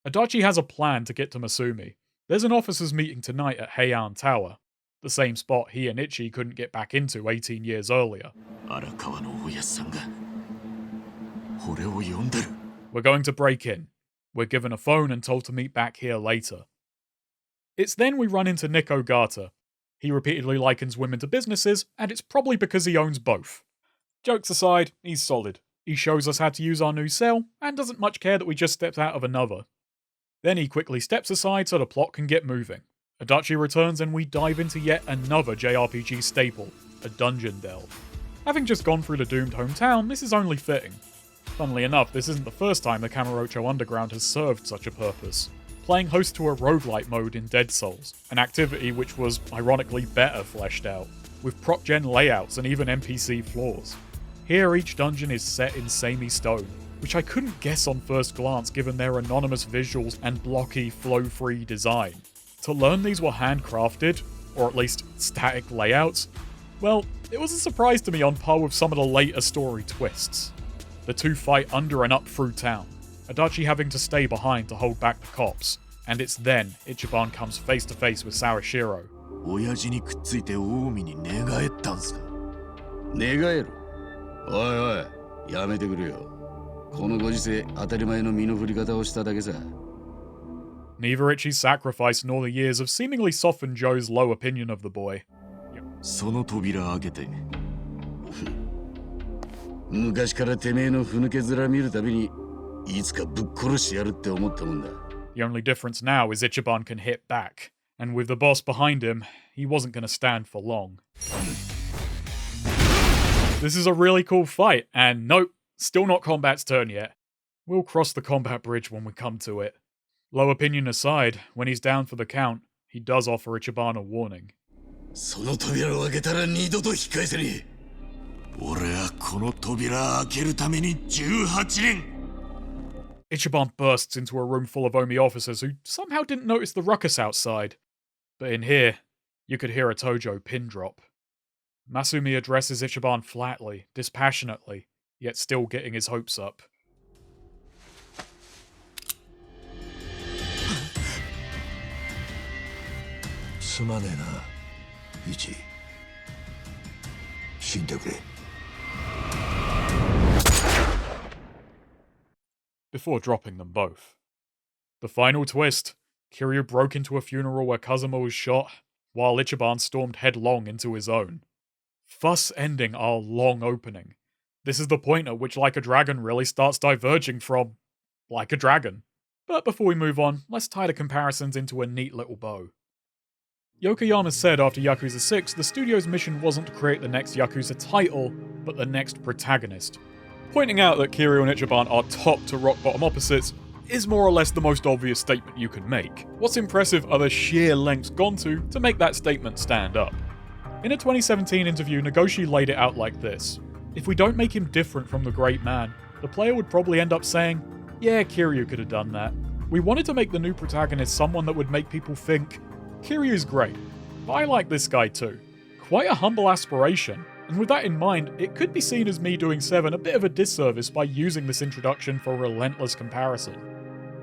Speaker 1: Adachi has a plan to get to Masumi. There's an officers' meeting tonight at Heian Tower, the same spot he and Ichi couldn't get back into 18 years earlier.
Speaker 4: 荒川のおやっさんが俺を呼んでる
Speaker 1: We're going to break in. We're given a phone and told to meet back here later. It's then we run into Nick Ogata. He repeatedly likens women to businesses, and it's probably because he owns both. Jokes aside, he's solid. He shows us how to use our new cell, and doesn't much care that we just stepped out of another. Then he quickly steps aside so the plot can get moving. Adachi returns and we dive into yet another JRPG staple, a dungeon delve. Having just gone through the doomed hometown, this is only fitting. Funnily enough, this isn't the first time the Kamurocho Underground has served such a purpose, playing host to a roguelite mode in Dead Souls, an activity which was ironically better fleshed out, with prop-gen layouts and even NPC flaws. Here each dungeon is set in samey stone, which I couldn't guess on first glance given their anonymous visuals and blocky, flow-free design. To learn these were handcrafted, or at least static layouts, well, it was a surprise to me on par with some of the later story twists. The two fight under and up through town, Adachi having to stay behind to hold back the cops, and it's then Ichiban comes face to face with Sawashiro.
Speaker 4: 親父にくっついて近江に寝返ったんすか。寝返る。おいおい、やめてくれよ。このご時世、当たり前の身の振り方をしただけさ。
Speaker 1: Neither Ichi's sacrifice nor the years have seemingly softened Joe's low opinion of the boy.
Speaker 4: その扉開けて。昔からてめえのふぬけ面見るたびに、いつかぶっ殺してやるって思ったもんだ。
Speaker 1: The only difference now is Ichiban can hit back, and with the boss behind him, he wasn't going to stand for long. This is a really cool fight, and nope, still not combat's turn yet. We'll cross the combat bridge when we come to it. Low opinion aside, when he's down for the count, he does offer Ichiban a warning.
Speaker 4: その扉を開けたら二度と引き返せねえ。俺はこの扉開けるために18年。
Speaker 1: Ichiban bursts into a room full of Omi officers who somehow didn't notice the ruckus outside. But in here, you could hear a Tojo pin drop. Masumi addresses Ichiban flatly, dispassionately, yet still getting his hopes up.
Speaker 4: すまねえな、イチ。死んでくれ。
Speaker 1: Before dropping them both. The final twist. Kiryu broke into a funeral where Kazuma was shot, while Ichiban stormed headlong into his own. Thus ending our long opening. This is the point at which Like a Dragon really starts diverging from Like a Dragon. But before we move on, let's tie the comparisons into a neat little bow. Yokoyama said after Yakuza 6, the studio's mission wasn't to create the next Yakuza title, but the next protagonist. Pointing out that Kiryu and Ichiban are top to rock bottom opposites is more or less the most obvious statement you can make. What's impressive are the sheer lengths gone to make that statement stand up. In a 2017 interview, Nagoshi laid it out like this. If we don't make him different from the great man, the player would probably end up saying, yeah, Kiryu could have done that. We wanted to make the new protagonist someone that would make people think, Kiryu's great, but I like this guy too. Quite a humble aspiration, and with that in mind, it could be seen as me doing 7 a bit of a disservice by using this introduction for relentless comparison.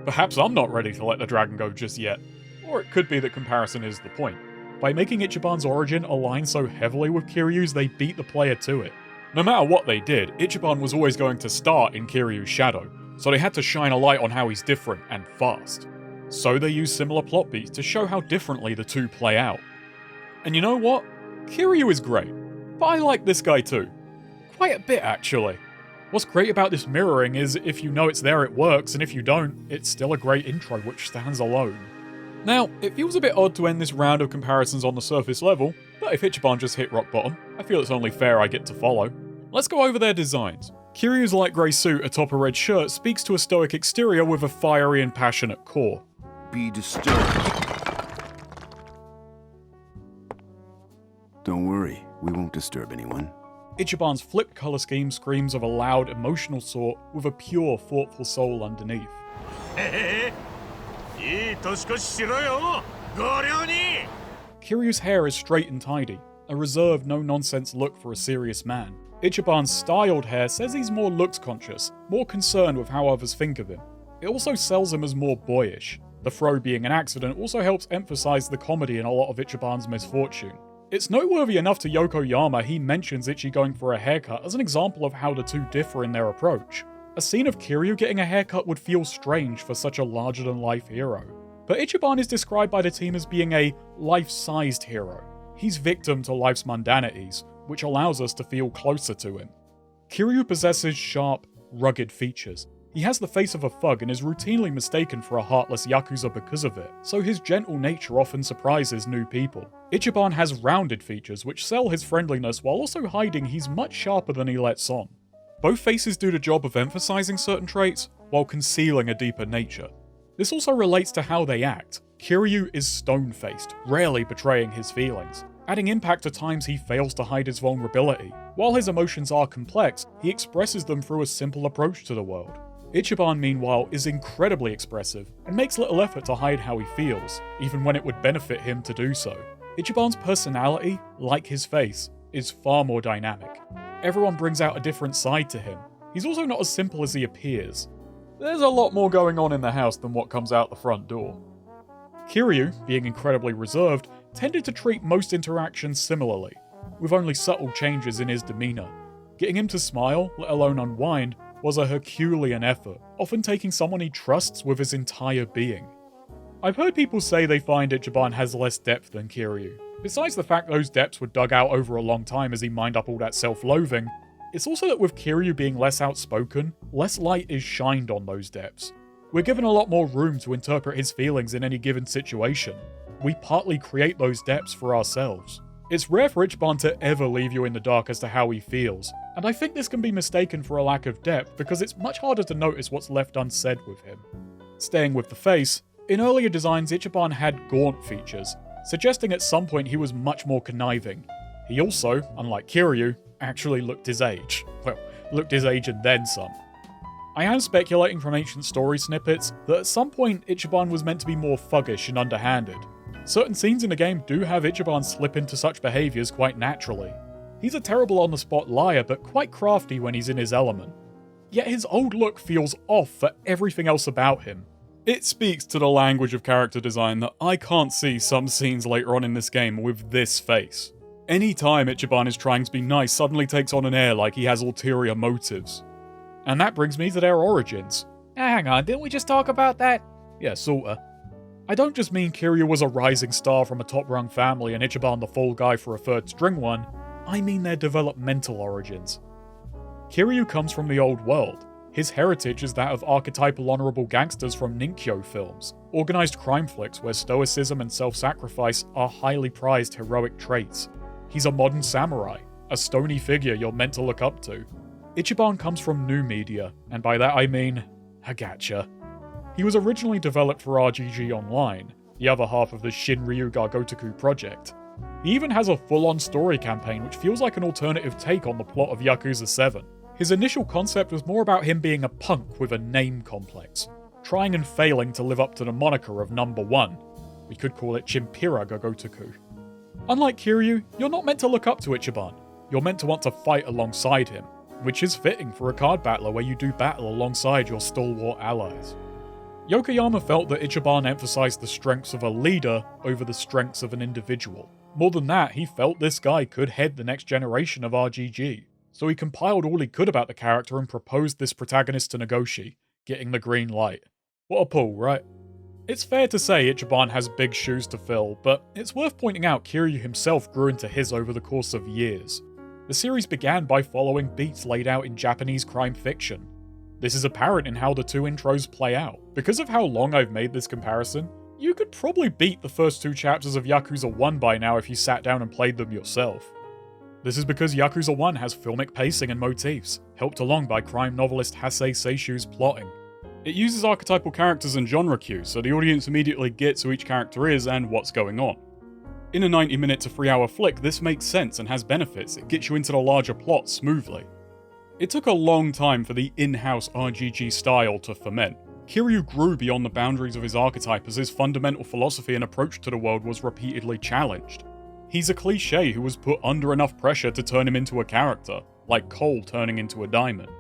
Speaker 1: Perhaps I'm not ready to let the dragon go just yet, or it could be that comparison is the point. By making Ichiban's origin align so heavily with Kiryu's, they beat the player to it. No matter what they did, Ichiban was always going to start in Kiryu's shadow, so they had to shine a light on how he's different and fast. So they used similar plot beats to show how differently the two play out. And you know what? Kiryu is great, but I like this guy too. Quite a bit actually. What's great about this mirroring is if you know it's there it works, and if you don't, it's still a great intro which stands alone. Now, it feels a bit odd to end this round of comparisons on the surface level, but if Ichiban just hit rock bottom, I feel it's only fair I get to follow. Let's go over their designs. Kiryu's light grey suit atop a red shirt speaks to a stoic exterior with a fiery and passionate core.
Speaker 4: Be disturbed. Don't worry, we won't disturb anyone.
Speaker 1: Ichiban's flipped colour scheme screams of a loud, emotional sort with a pure, thoughtful soul underneath. Kiryu's hair is straight and tidy, a reserved, no-nonsense look for a serious man. Ichiban's styled hair says he's more looks-conscious, more concerned with how others think of him. It also sells him as more boyish. The throw being an accident also helps emphasize the comedy in a lot of Ichiban's misfortune. It's noteworthy enough to Yokoyama he mentions Ichi going for a haircut as an example of how the two differ in their approach. A scene of Kiryu getting a haircut would feel strange for such a larger-than-life hero. But Ichiban is described by the team as being a life-sized hero. He's victim to life's mundanities, which allows us to feel closer to him. Kiryu possesses sharp, rugged features. He has the face of a thug and is routinely mistaken for a heartless Yakuza because of it, so his gentle nature often surprises new people. Ichiban has rounded features which sell his friendliness while also hiding he's much sharper than he lets on. Both faces do the job of emphasizing certain traits, while concealing a deeper nature. This also relates to how they act. Kiryu is stone-faced, rarely betraying his feelings, adding impact to times he fails to hide his vulnerability. While his emotions are complex, he expresses them through a simple approach to the world. Ichiban, meanwhile, is incredibly expressive, and makes little effort to hide how he feels, even when it would benefit him to do so. Ichiban's personality, like his face, is far more dynamic. Everyone brings out a different side to him. He's also not as simple as he appears. There's a lot more going on in the house than what comes out the front door. Kiryu, being incredibly reserved, tended to treat most interactions similarly, with only subtle changes in his demeanour. Getting him to smile, let alone unwind, was a Herculean effort, often taking someone he trusts with his entire being. I've heard people say they find Ichiban has less depth than Kiryu. Besides the fact those depths were dug out over a long time as he mined up all that self-loathing, it's also that with Kiryu being less outspoken, less light is shined on those depths. We're given a lot more room to interpret his feelings in any given situation. We partly create those depths for ourselves. It's rare for Ichiban to ever leave you in the dark as to how he feels, and I think this can be mistaken for a lack of depth because it's much harder to notice what's left unsaid with him. Staying with the face, in earlier designs Ichiban had gaunt features, suggesting at some point he was much more conniving. He also, unlike Kiryu, actually looked his age. Well, looked his age and then some. I am speculating from ancient story snippets that at some point Ichiban was meant to be more thuggish and underhanded. Certain scenes in the game do have Ichiban slip into such behaviours quite naturally. He's a terrible on-the-spot liar, but quite crafty when he's in his element. Yet his old look feels off for everything else about him. It speaks to the language of character design that I can't see some scenes later on in this game with this face. Any time Ichiban is trying to be nice suddenly takes on an air like he has ulterior motives. And that brings me to their origins. Hang on, didn't we just talk about that? Yeah, sorta. I don't just mean Kiryu was a rising star from a top-rung family and Ichiban the fall guy for a third-string one, I mean their developmental origins. Kiryu comes from the old world. His heritage is that of archetypal honourable gangsters from Ninkyo films, organised crime flicks where stoicism and self-sacrifice are highly prized heroic traits. He's a modern samurai, a stony figure you're meant to look up to. Ichiban comes from new media, and by that I mean a gacha. He was originally developed for RGG Online, the other half of the Shinryu ga Gotoku project. He even has a full-on story campaign which feels like an alternative take on the plot of Yakuza 7. His initial concept was more about him being a punk with a name complex, trying and failing to live up to the moniker of number one. We could call it Chimpira ga Gotoku. Unlike Kiryu, you're not meant to look up to Ichiban, you're meant to want to fight alongside him, which is fitting for a card battler where you do battle alongside your stalwart allies. Yokohama felt that Ichiban emphasized the strengths of a leader over the strengths of an individual. More than that, he felt this guy could head the next generation of RGG, so he compiled all he could about the character and proposed this protagonist to Nagoshi, getting the green light. What a pull, right? It's fair to say Ichiban has big shoes to fill, but it's worth pointing out Kiryu himself grew into his over the course of years. The series began by following beats laid out in Japanese crime fiction. This is apparent in how the two intros play out. Because of how long I've made this comparison, you could probably beat the first two chapters of Yakuza 1 by now if you sat down and played them yourself. This is because Yakuza 1 has filmic pacing and motifs, helped along by crime novelist Hasei Seishu's plotting. It uses archetypal characters and genre cues, so the audience immediately gets who each character is and what's going on. In a 90-minute to 3-hour flick, this makes sense and has benefits. It gets you into the larger plot smoothly. It took a long time for the in-house RGG style to ferment. Kiryu grew beyond the boundaries of his archetype as his fundamental philosophy and approach to the world was repeatedly challenged. He's a cliché who was put under enough pressure to turn him into a character, like coal turning into a diamond.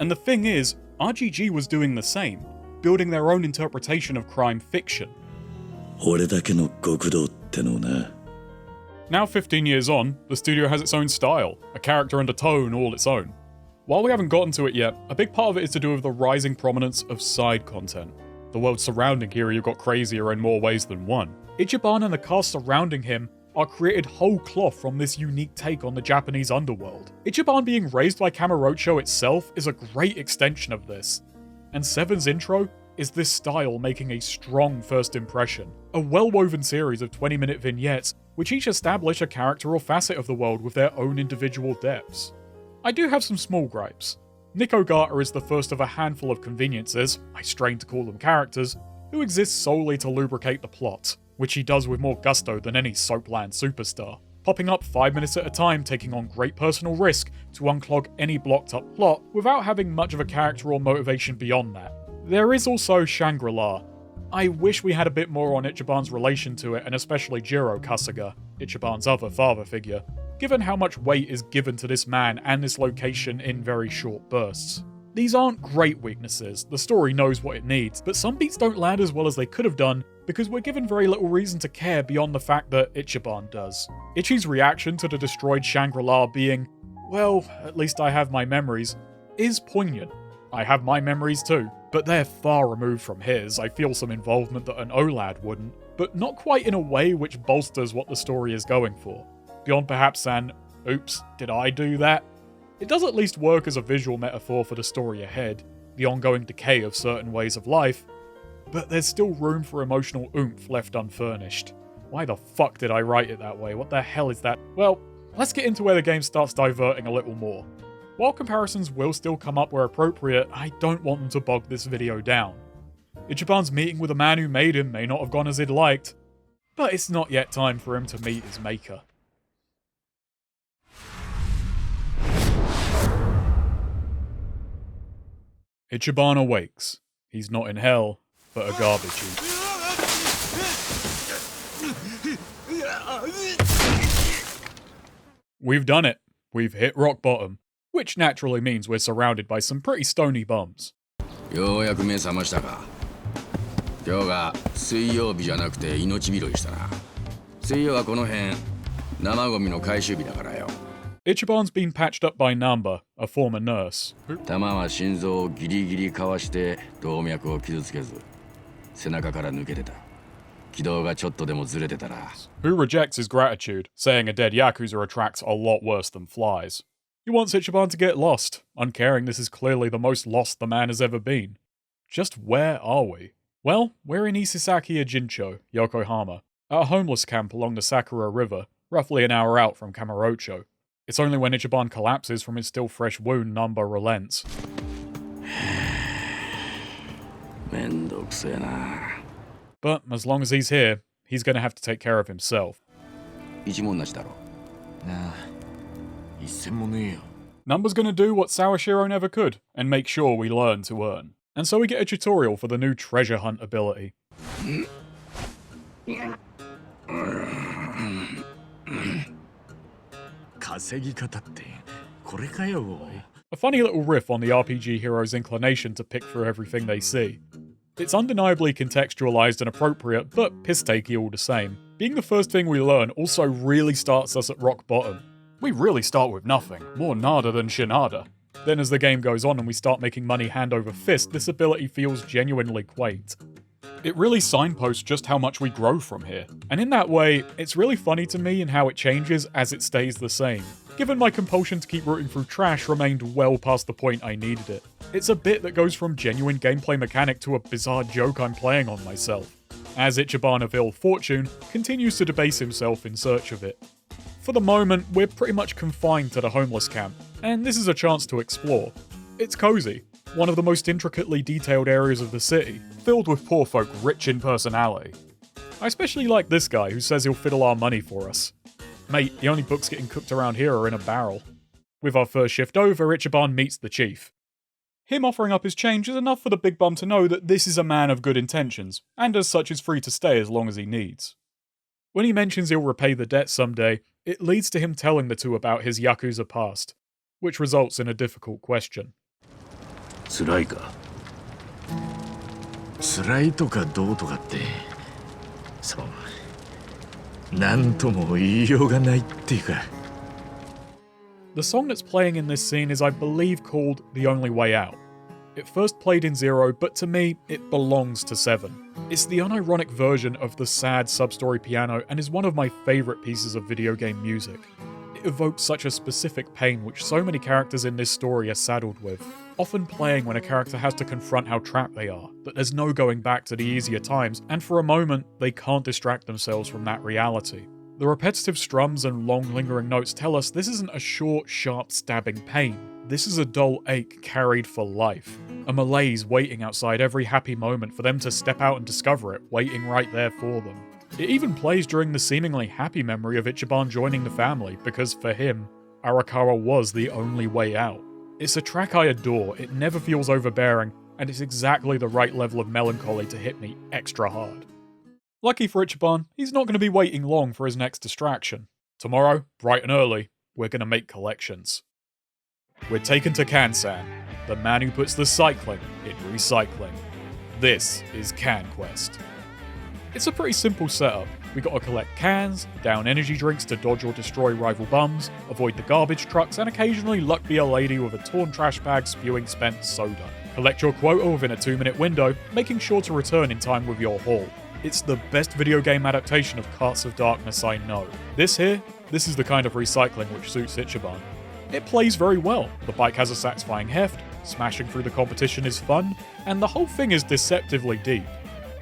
Speaker 1: And the thing is, RGG was doing the same, building their own interpretation of crime fiction. Now 15 years on, the studio has its own style, a character and a tone all its own. While we haven't gotten to it yet, a big part of it is to do with the rising prominence of side content. The world surrounding Kiryu got crazier in more ways than one. Ichiban and the cast surrounding him are created whole cloth from this unique take on the Japanese underworld. Ichiban being raised by Kamurocho itself is a great extension of this. And 7's intro is this style making a strong first impression. A well-woven series of 20-minute vignettes which each establish a character or facet of the world with their own individual depths. I do have some small gripes. Nikogata is the first of a handful of conveniences, I strain to call them characters, who exist solely to lubricate the plot, which he does with more gusto than any soapland superstar, popping up 5 minutes at a time, taking on great personal risk to unclog any blocked up plot without having much of a character or motivation beyond that. There is also Shangri-La. I wish we had a bit more on Ichiban's relation to it, and especially Jiro Kasuga, Ichiban's other father figure, given how much weight is given to this man and this location in very short bursts. These aren't great weaknesses, the story knows what it needs, but some beats don't land as well as they could have done because we're given very little reason to care beyond the fact that Ichiban does. Ichi's reaction to the destroyed Shangri-La being, well, at least I have my memories, is poignant. I have my memories too, but they're far removed from his. I feel some involvement that an OLAD wouldn't, but not quite in a way which bolsters what the story is going for. Beyond perhaps an, oops, did I do that? It does at least work as a visual metaphor for the story ahead, the ongoing decay of certain ways of life, but there's still room for emotional oomph left unfurnished. Why the fuck did I write it that way? What the hell is that? Well, let's get into where the game starts diverting a little more. While comparisons will still come up where appropriate, I don't want them to bog this video down. Ichiban's meeting with the man who made him may not have gone as he'd liked, but it's not yet time for him to meet his maker. Ichiban awakes. He's not in hell, but a garbage heap. We've done it. We've hit rock bottom, which naturally means we're surrounded by some pretty stony bums.
Speaker 4: ようやく目覚ましたか。今日が水曜日じゃなくて命拾いしたな。水曜はこの辺生ゴミの回収日だからよ。
Speaker 1: Ichiban's been patched up by Nanba, a former nurse.
Speaker 4: 弾は心臓をギリギリかわして動脈を傷つけず背中から抜けてた。軌道がちょっとでもずれてたら。
Speaker 1: Who rejects his gratitude, saying a dead Yakuza attracts a lot worse than flies. He wants Ichiban to get lost, uncaring this is clearly the most lost the man has ever been. Just where are we? Well, we're in Isesaki Ijincho, Yokohama, at a homeless camp along the Sakura River, roughly an hour out from Kamurocho. It's only when Ichiban collapses from his still fresh wound Nanba relents.
Speaker 4: めんどくせえな。
Speaker 1: But as long as he's here, he's going to have to take care of himself.
Speaker 4: 一文なしだろ。
Speaker 2: なあ、一銭もねえよ。
Speaker 1: Nanba's going to do what Sawashiro never could, and make sure we learn to earn. And so we get a tutorial for the new treasure hunt ability. A funny little riff on the RPG hero's inclination to pick through everything they see. It's undeniably contextualized and appropriate, but piss-takey all the same. Being the first thing we learn also really starts us at rock bottom. We really start with nothing, more nada than shinada. Then as the game goes on and we start making money hand over fist, this ability feels genuinely quaint. It really signposts just how much we grow from here, and in that way, it's really funny to me in how it changes as it stays the same, given my compulsion to keep rooting through trash remained well past the point I needed it. It's a bit that goes from genuine gameplay mechanic to a bizarre joke I'm playing on myself, as Ichiban of ill fortune continues to debase himself in search of it. For the moment, we're pretty much confined to the homeless camp, and this is a chance to explore. It's cozy, one of the most intricately detailed areas of the city, filled with poor folk rich in personality. I especially like this guy who says he'll fiddle our money for us. Mate, the only books getting cooked around here are in a barrel. With our first shift over, Ichiban meets the chief. Him offering up his change is enough for the big bum to know that this is a man of good intentions, and as such is free to stay as long as he needs. When he mentions he'll repay the debt someday, it leads to him telling the two about his Yakuza past, which results in a difficult question.
Speaker 2: 辛いか。辛いとかどうとかって、そう、なんとも言いようがないっていうか。
Speaker 1: The song that's playing in this scene is, I believe, called The Only Way Out. It first played in Zero, but to me, it belongs to 7. It's the unironic version of the sad sub-story piano and is one of my favourite pieces of video game music. It evokes such a specific pain which so many characters in this story are saddled with, often playing when a character has to confront how trapped they are, that there's no going back to the easier times, and for a moment, they can't distract themselves from that reality. The repetitive strums and long lingering notes tell us this isn't a short, sharp, stabbing pain. This is a dull ache carried for life. A malaise waiting outside every happy moment for them to step out and discover it, waiting right there for them. It even plays during the seemingly happy memory of Ichiban joining the family, because for him, Arakawa was the only way out. It's a track I adore, it never feels overbearing, and it's exactly the right level of melancholy to hit me extra hard. Lucky for Ichiban, he's not going to be waiting long for his next distraction. Tomorrow, bright and early, we're going to make collections. We're taken to Kansan, the man who puts the cycling in recycling. This is Can Quest. It's a pretty simple setup. We gotta collect cans, down energy drinks to dodge or destroy rival bums, avoid the garbage trucks, and occasionally luck be a lady with a torn trash bag spewing spent soda. Collect your quota within a 2-minute window, making sure to return in time with your haul. It's the best video game adaptation of Carts of Darkness I know. This is the kind of recycling which suits Ichiban. It plays very well, the bike has a satisfying heft, smashing through the competition is fun, and the whole thing is deceptively deep.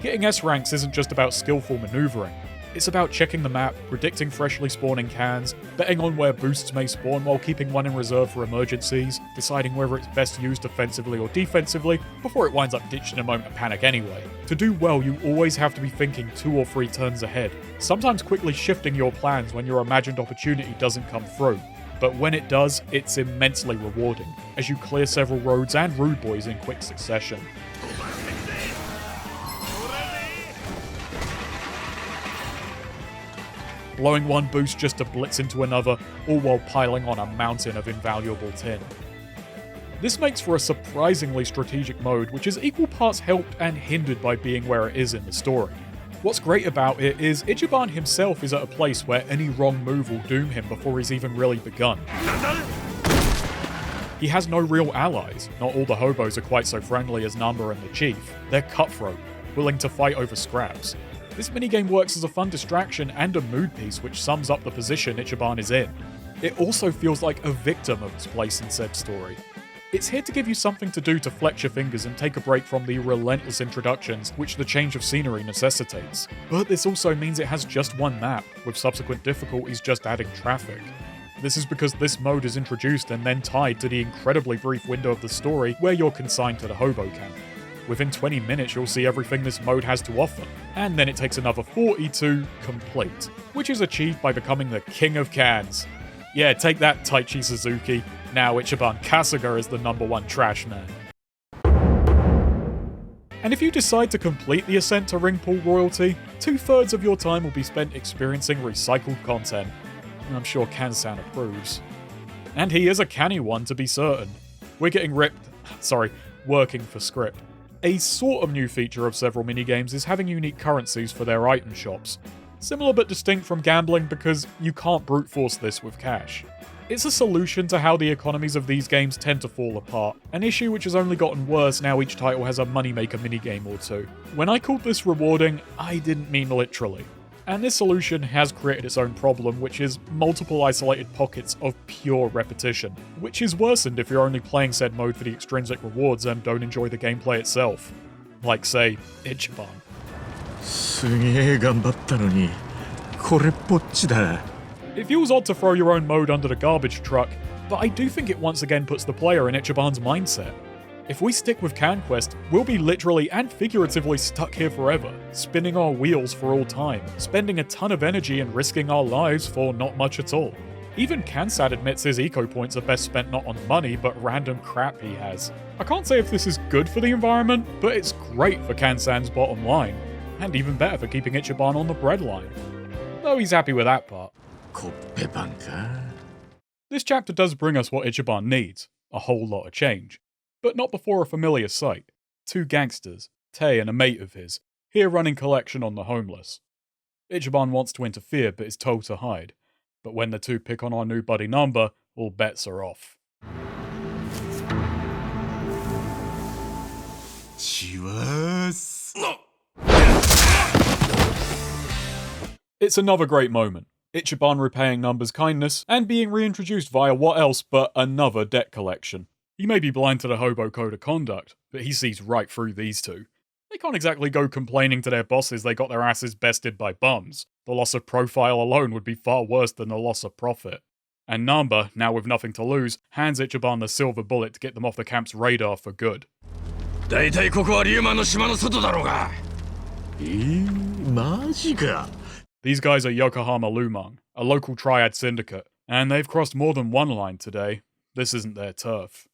Speaker 1: Hitting S ranks isn't just about skillful maneuvering, it's about checking the map, predicting freshly spawning cans, betting on where boosts may spawn while keeping one in reserve for emergencies, deciding whether it's best used offensively or defensively, before it winds up ditched in a moment of panic anyway. To do well, you always have to be thinking 2 or 3 turns ahead, sometimes quickly shifting your plans when your imagined opportunity doesn't come through. But when it does, it's immensely rewarding, as you clear several roads and rude boys in quick succession. Blowing one boost just to blitz into another, all while piling on a mountain of invaluable tin. This makes for a surprisingly strategic mode, which is equal parts helped and hindered by being where it is in the story. What's great about it is Ichiban himself is at a place where any wrong move will doom him before he's even really begun. He has no real allies. Not all the hobos are quite so friendly as Nanba and the Chief. They're cutthroat, willing to fight over scraps. This minigame works as a fun distraction and a mood piece which sums up the position Ichiban is in. It also feels like a victim of its place in said story. It's here to give you something to do to flex your fingers and take a break from the relentless introductions which the change of scenery necessitates. But this also means it has just one map, with subsequent difficulties just adding traffic. This is because this mode is introduced and then tied to the incredibly brief window of the story where you're consigned to the hobo camp. Within 20 minutes you'll see everything this mode has to offer, and then it takes another 40 to complete, which is achieved by becoming the king of cans. Yeah, take that, Taichi Suzuki. Now Ichiban Kasuga is the #1 trash man. And if you decide to complete the ascent to Ring Pool Royalty, 2/3 of your time will be spent experiencing recycled content. And I'm sure Kansan approves. And he is a canny one to be certain. We're getting working for script. A sort of new feature of several minigames is having unique currencies for their item shops. Similar but distinct from gambling because you can't brute force this with cash. It's a solution to how the economies of these games tend to fall apart, an issue which has only gotten worse now each title has a moneymaker minigame or two. When I called this rewarding, I didn't mean literally. And this solution has created its own problem, which is multiple isolated pockets of pure repetition, which is worsened if you're only playing said mode for the extrinsic rewards and don't enjoy the gameplay itself. Like, say, Ichiban.
Speaker 2: すげえ頑張ったのにこれっぽっちだ
Speaker 1: It feels odd to throw your own mode under the garbage truck, but I do think it once again puts the player in Ichiban's mindset. If we stick with CanQuest, we'll be literally and figuratively stuck here forever, spinning our wheels for all time, spending a ton of energy and risking our lives for not much at all. Even Kansad admits his eco points are best spent not on money, but random crap he has. I can't say if this is good for the environment, but it's great for Kansan's bottom line, and even better for keeping Ichiban on the breadline. Though he's happy with that part.
Speaker 2: コッペパンか
Speaker 1: This chapter does bring us what Ichiban needs, a whole lot of change. But not before a familiar sight. 2 gangsters, Tei and a mate of his, here running collection on the homeless. Ichiban wants to interfere but is told to hide. But when the two pick on our new buddy Nanba, all bets are off.
Speaker 4: します
Speaker 1: It's another great moment. Ichiban repaying Nanba's kindness and being reintroduced via what else but another debt collection. He may be blind to the hobo code of conduct, but he sees right through these two. They can't exactly go complaining to their bosses they got their asses bested by bums. The loss of profile alone would be far worse than the loss of profit. And Nanba, now with nothing to lose, hands Ichiban the silver bullet to get them off the camp's radar for good.
Speaker 3: だいたいここはリュウマンの島の外だろうが。
Speaker 2: マジか。
Speaker 1: These guys are Yokohama Lumang, a local triad syndicate, and they've crossed more than one line today. This isn't their turf.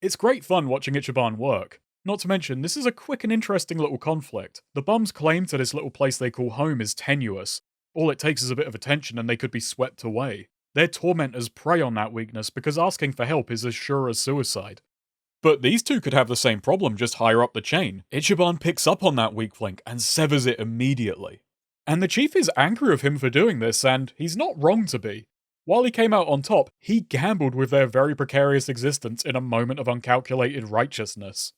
Speaker 1: It's great fun watching Ichiban work. Not to mention, this is a quick and interesting little conflict. The bums' claim to this little place they call home is tenuous. All it takes is a bit of attention and they could be swept away. Their tormentors prey on that weakness because asking for help is as sure as suicide. But these two could have the same problem just higher up the chain. Ichiban picks up on that weak link and severs it immediately. And the chief is angry with him for doing this, and he's not wrong to be. While he came out on top, he gambled with their very precarious existence in a moment of uncalculated righteousness.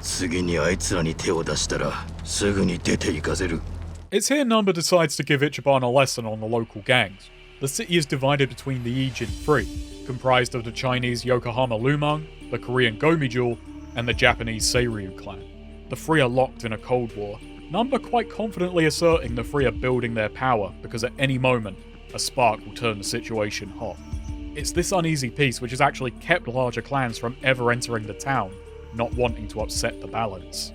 Speaker 4: 次にあいつらに手を出したらすぐに出て行かせる。
Speaker 1: It's here Nanba decides to give Ichiban a lesson on the local gangs. The city is divided between the Ijin Three, comprised of the Chinese Yokohama Lumang, the Korean Geomijul, and the Japanese Seiryu clan. The three are locked in a cold war, Nanba quite confidently asserting the three are building their power because at any moment, a spark will turn the situation hot. It's this uneasy peace which has actually kept larger clans from ever entering the town, not wanting to upset the balance.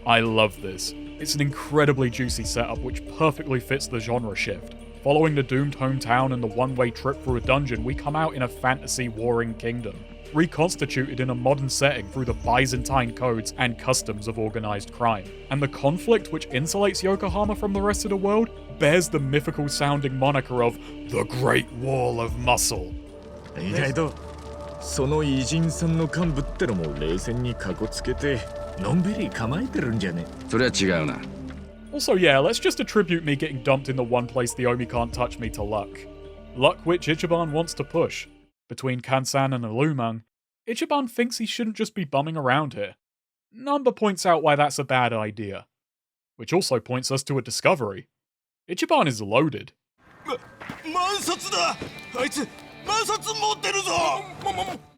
Speaker 1: I love this. It's an incredibly juicy setup which perfectly fits the genre shift. Following the doomed hometown and the one-way trip through a dungeon, we come out in a fantasy warring kingdom, reconstituted in a modern setting through the Byzantine codes and customs of organised crime. And the conflict which insulates Yokohama from the rest of the world bears the mythical-sounding moniker of the Great Wall of Muscle.
Speaker 2: 意外とその偉人さんの幹部ってのも冷戦にかこつけてのんびり構えてるんじゃね。
Speaker 4: それは違うな。
Speaker 1: Also, yeah, let's just attribute me getting dumped in the one place the Omi can't touch me to luck. Luck which Ichiban wants to push. Between Kansan and the Lumang, Ichiban thinks he shouldn't just be bumming around here. Nanba points out why that's a bad idea. Which also points us to a discovery. Ichiban is loaded.
Speaker 3: 万札だ。あいつ万札持ってるぞ。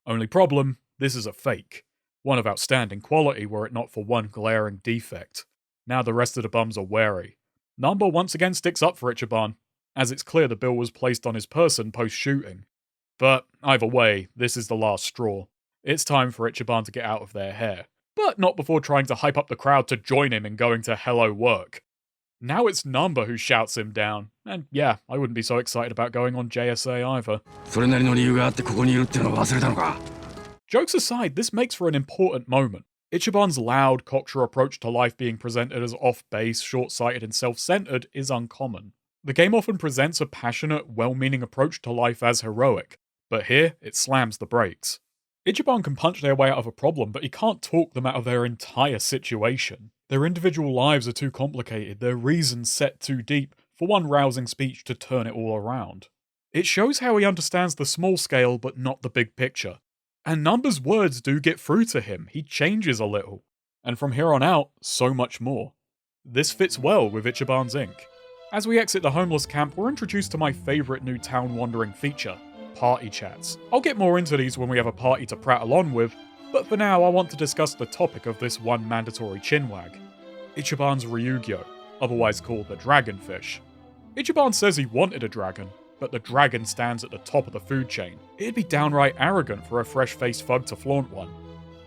Speaker 1: Only problem, this is a fake. One of outstanding quality were it not for one glaring defect. Now the rest of the bums are wary. Nanba once again sticks up for Ichiban, as it's clear the bill was placed on his person post-shooting. But either way, this is the last straw. It's time for Ichiban to get out of their hair. But not before trying to hype up the crowd to join him in going to hello work. Now it's Nanba who shouts him down. And yeah, I wouldn't be so excited about going on JSA either.
Speaker 4: それなりの理由があってここにいるってのは忘れたのか。
Speaker 1: Jokes aside, this makes for an important moment. Ichiban's loud, cocksure approach to life being presented as off-base, short-sighted and self-centered is uncommon. The game often presents a passionate, well-meaning approach to life as heroic, but here it slams the brakes. Ichiban can punch their way out of a problem, but he can't talk them out of their entire situation. Their individual lives are too complicated, their reasons set too deep, for one rousing speech to turn it all around. It shows how he understands the small scale, but not the big picture. And Nanba's words do get through to him, he changes a little. And from here on out, so much more. This fits well with Ichiban's ink. As we exit the homeless camp, we're introduced to my favourite new town-wandering feature, party chats. I'll get more into these when we have a party to prattle on with, but for now I want to discuss the topic of this one mandatory chinwag. Ichiban's Ryuugyo, otherwise called the dragonfish. Ichiban says he wanted a dragon, but the dragon stands at the top of the food chain. It'd be downright arrogant for a fresh-faced thug to flaunt one.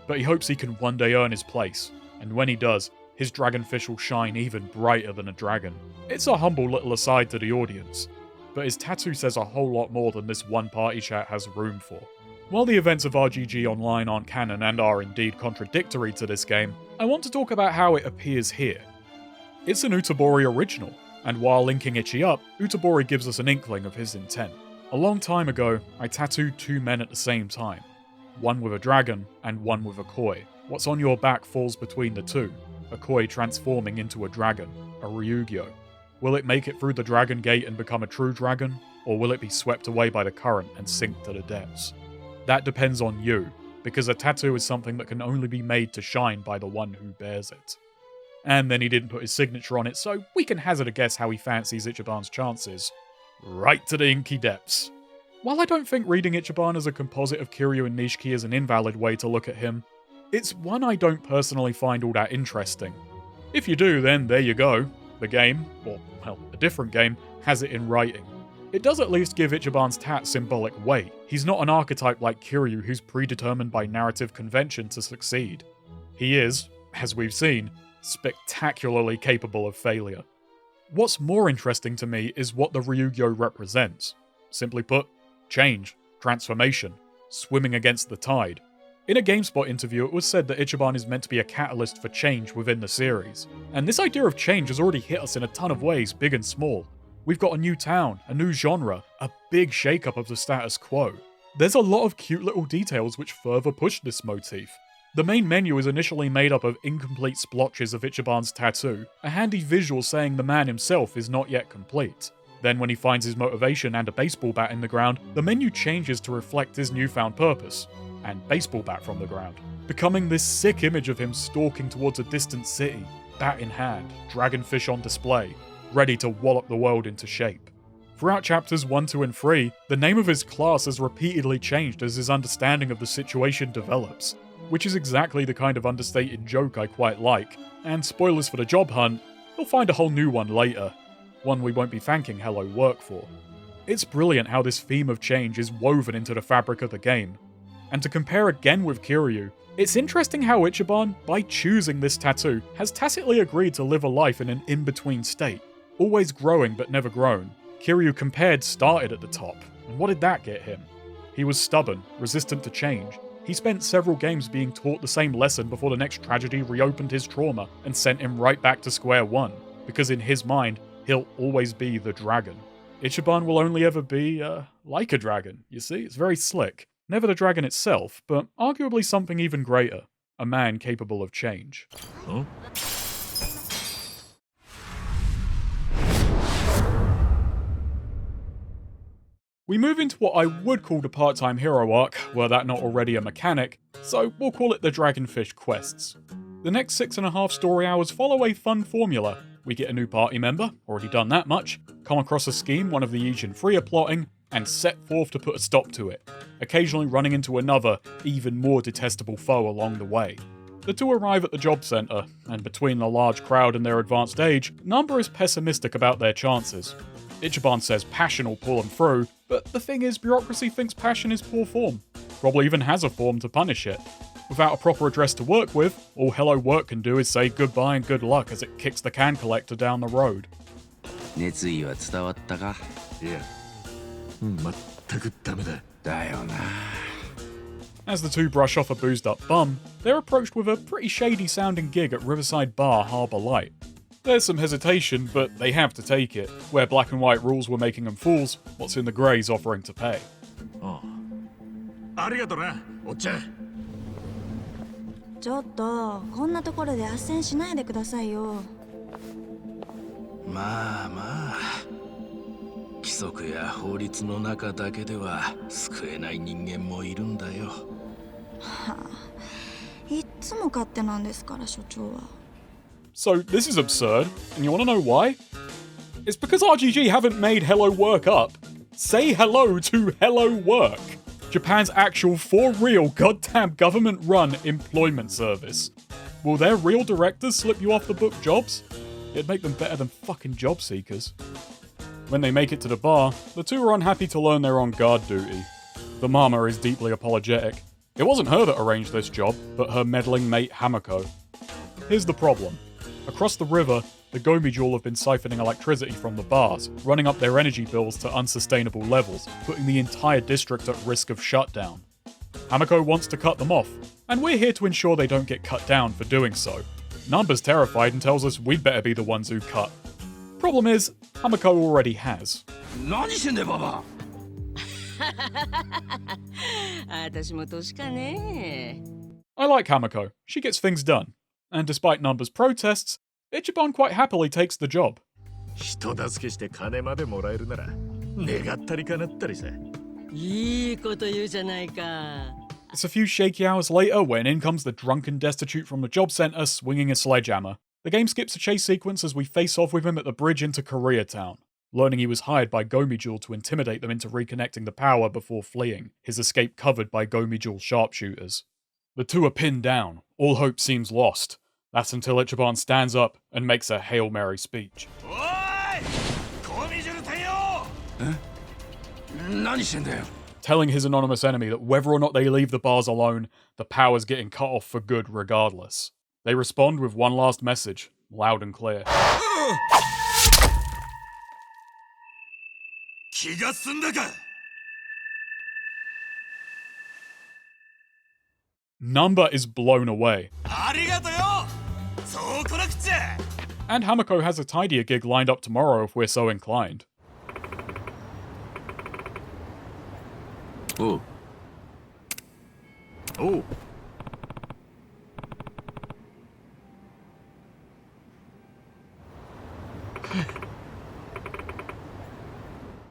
Speaker 1: But he hopes he can one day earn his place, and when he does, his dragonfish will shine even brighter than a dragon. It's a humble little aside to the audience, but his tattoo says a whole lot more than this one party chat has room for. While the events of RGG Online aren't canon and are indeed contradictory to this game, I want to talk about how it appears here. It's an Utabori original, and while linking Ichi up, Utabori gives us an inkling of his intent. A long time ago, I tattooed two men at the same time. One with a dragon, and one with a koi. What's on your back falls between the two, a koi transforming into a dragon, a Ryuugyo. Will it make it through the dragon gate and become a true dragon, or will it be swept away by the current and sink to the depths? That depends on you, because a tattoo is something that can only be made to shine by the one who bears it. And then he didn't put his signature on it, so we can hazard a guess how he fancies Ichiban's chances. Right to the inky depths. While I don't think reading Ichiban as a composite of Kiryu and Nishiki is an invalid way to look at him, it's one I don't personally find all that interesting. If you do, then there you go. The game, or, well, a different game, has it in writing. It does at least give Ichiban's tat symbolic weight. He's not an archetype like Kiryu who's predetermined by narrative convention to succeed. He is, as we've seen, spectacularly capable of failure. What's more interesting to me is what the Ryuugyo represents. Simply put, change, transformation, swimming against the tide. In a GameSpot interview, it was said that Ichiban is meant to be a catalyst for change within the series. And this idea of change has already hit us in a ton of ways, big and small. We've got a new town, a new genre, a big shake-up of the status quo. There's a lot of cute little details which further push this motif. The main menu is initially made up of incomplete splotches of Ichiban's tattoo, a handy visual saying the man himself is not yet complete. Then when he finds his motivation and a baseball bat in the ground, the menu changes to reflect his newfound purpose, and baseball bat from the ground, becoming this sick image of him stalking towards a distant city, bat in hand, dragonfish on display, ready to wallop the world into shape. Throughout chapters 1, 2, and 3, the name of his class has repeatedly changed as his understanding of the situation develops, which is exactly the kind of understated joke I quite like, and spoilers for the job hunt, he'll find a whole new one later, one we won't be thanking Hello Work for. It's brilliant how this theme of change is woven into the fabric of the game. And to compare again with Kiryu, it's interesting how Ichiban, by choosing this tattoo, has tacitly agreed to live a life in an in-between state, always growing but never grown. Kiryu compared started at the top, and what did that get him? He was stubborn, resistant to change. He spent several games being taught the same lesson before the next tragedy reopened his trauma and sent him right back to square one, because in his mind, he'll always be the dragon. Ichiban will only ever be, like a dragon, you see? It's very slick. Never the dragon itself, but arguably something even greater. A man capable of change.
Speaker 2: Huh?
Speaker 1: We move into what I would call the part-time hero arc, were that not already a mechanic, so we'll call it the Dragonfish quests. The next 6.5 story hours follow a fun formula. We get a new party member, already done that much, come across a scheme one of the Ijin are plotting, and set forth to put a stop to it, occasionally running into another, even more detestable foe along the way. The two arrive at the job centre, and between the large crowd and their advanced age, Nanba is pessimistic about their chances. Ichiban says passion will pull them through, but the thing is, bureaucracy thinks passion is poor form. Probably even has a form to punish it. Without a proper address to work with, all Hello Work can do is say goodbye and good luck as it kicks the can collector down the road.
Speaker 4: 熱意は伝わったか?
Speaker 2: いや、全くダメだ。
Speaker 4: だよな。
Speaker 1: As the two brush off a boozed up bum, they're approached with a pretty shady sounding gig at Riverside Bar Harbour Light. There's some hesitation, but they have to take it. Where black and white rules were making them fools, what's in the grey's offering to pay.
Speaker 3: ありがとな、おっちゃん。
Speaker 9: ちょっとこんなところで斡旋しないでくださいよ。
Speaker 4: まあまあ、規則や法律の中だけでは救えない人間もいるんだよ。
Speaker 9: はあ、いっつも勝手なんですから所長は。
Speaker 1: So this is absurd, and you wanna know why? It's because RGG haven't made Hello Work up. Say hello to Hello Work. Japan's actual for-real goddamn government-run employment service. Will their real directors slip you off the book jobs? It'd make them better than fucking job seekers. When they make it to the bar, the two are unhappy to learn they're on guard duty. The mama is deeply apologetic. It wasn't her that arranged this job, but her meddling mate Hamako. Here's the problem. Across the river, the Geomijul have been siphoning electricity from the bars, running up their energy bills to unsustainable levels, putting the entire district at risk of shutdown. Hamako wants to cut them off, and we're here to ensure they don't get cut down for doing so. Nanba's terrified and tells us we'd better be the ones who cut. Problem is, Hamako already has.
Speaker 4: 何してんだよ、ババ。
Speaker 10: 私も年かね。
Speaker 1: I like Hamako. She gets things done. And despite Nanba's protests, Ichiban quite happily takes the job.
Speaker 3: 人助けして金までもらえるなら、願ったり叶ったりさ。
Speaker 10: いいこと言うじゃないか。
Speaker 1: It's a few shaky hours later when in comes the drunken destitute from the job centre swinging a sledgehammer. The game skips a chase sequence as we face off with him at the bridge into Koreatown, learning he was hired by Geomijul to intimidate them into reconnecting the power before fleeing, his escape covered by Geomijul sharpshooters. The two are pinned down, all hope seems lost. That's until Ichiban stands up and makes a Hail Mary speech.
Speaker 4: 何してんだよ。
Speaker 1: telling his anonymous enemy that whether or not they leave the bars alone, the power's getting cut off for good regardless. They respond with one last message, loud and clear.
Speaker 4: 気が済んだか。
Speaker 1: Nanba is blown away.
Speaker 4: ありがとよ。そう来なくちゃ。
Speaker 1: And Hamako has a tidier gig lined up tomorrow if we're so inclined.
Speaker 4: おう。おう。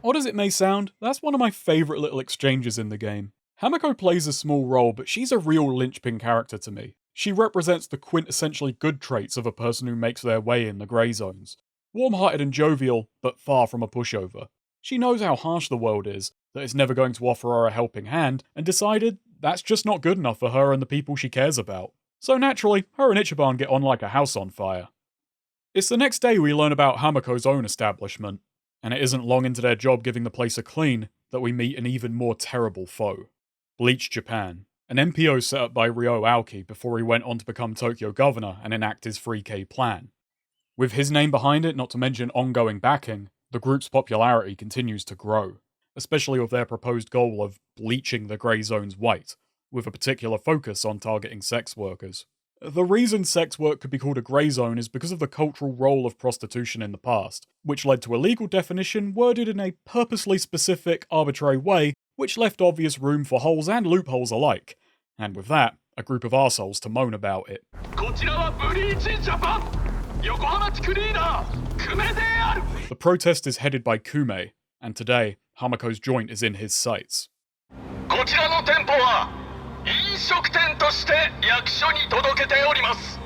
Speaker 1: Odd as it may sound, that's one of my favourite little exchanges in the game. Hamako plays a small role, but she's a real linchpin character to me. She represents the quintessentially good traits of a person who makes their way in the grey zones. Warm-hearted and jovial, but far from a pushover. She knows how harsh the world is, that it's never going to offer her a helping hand, and decided that's just not good enough for her and the people she cares about. So naturally, her and Ichiban get on like a house on fire. It's the next day we learn about Hamako's own establishment, and it isn't long into their job giving the place a clean that we meet an even more terrible foe. Bleach Japan, an MPO set up by Ryo Aoki before he went on to become Tokyo governor and enact his 3K plan. With his name behind it, not to mention ongoing backing, the group's popularity continues to grow, especially with their proposed goal of bleaching the grey zones white, with a particular focus on targeting sex workers. The reason sex work could be called a grey zone is because of the cultural role of prostitution in the past, which led to a legal definition worded in a purposely specific, arbitrary way, which left obvious room for holes and loopholes alike. And with that, a group of arseholes to moan about it. The protest is headed by Kume, and today, Hamako's joint is in his sights.
Speaker 3: 飲食店として役所に届けております。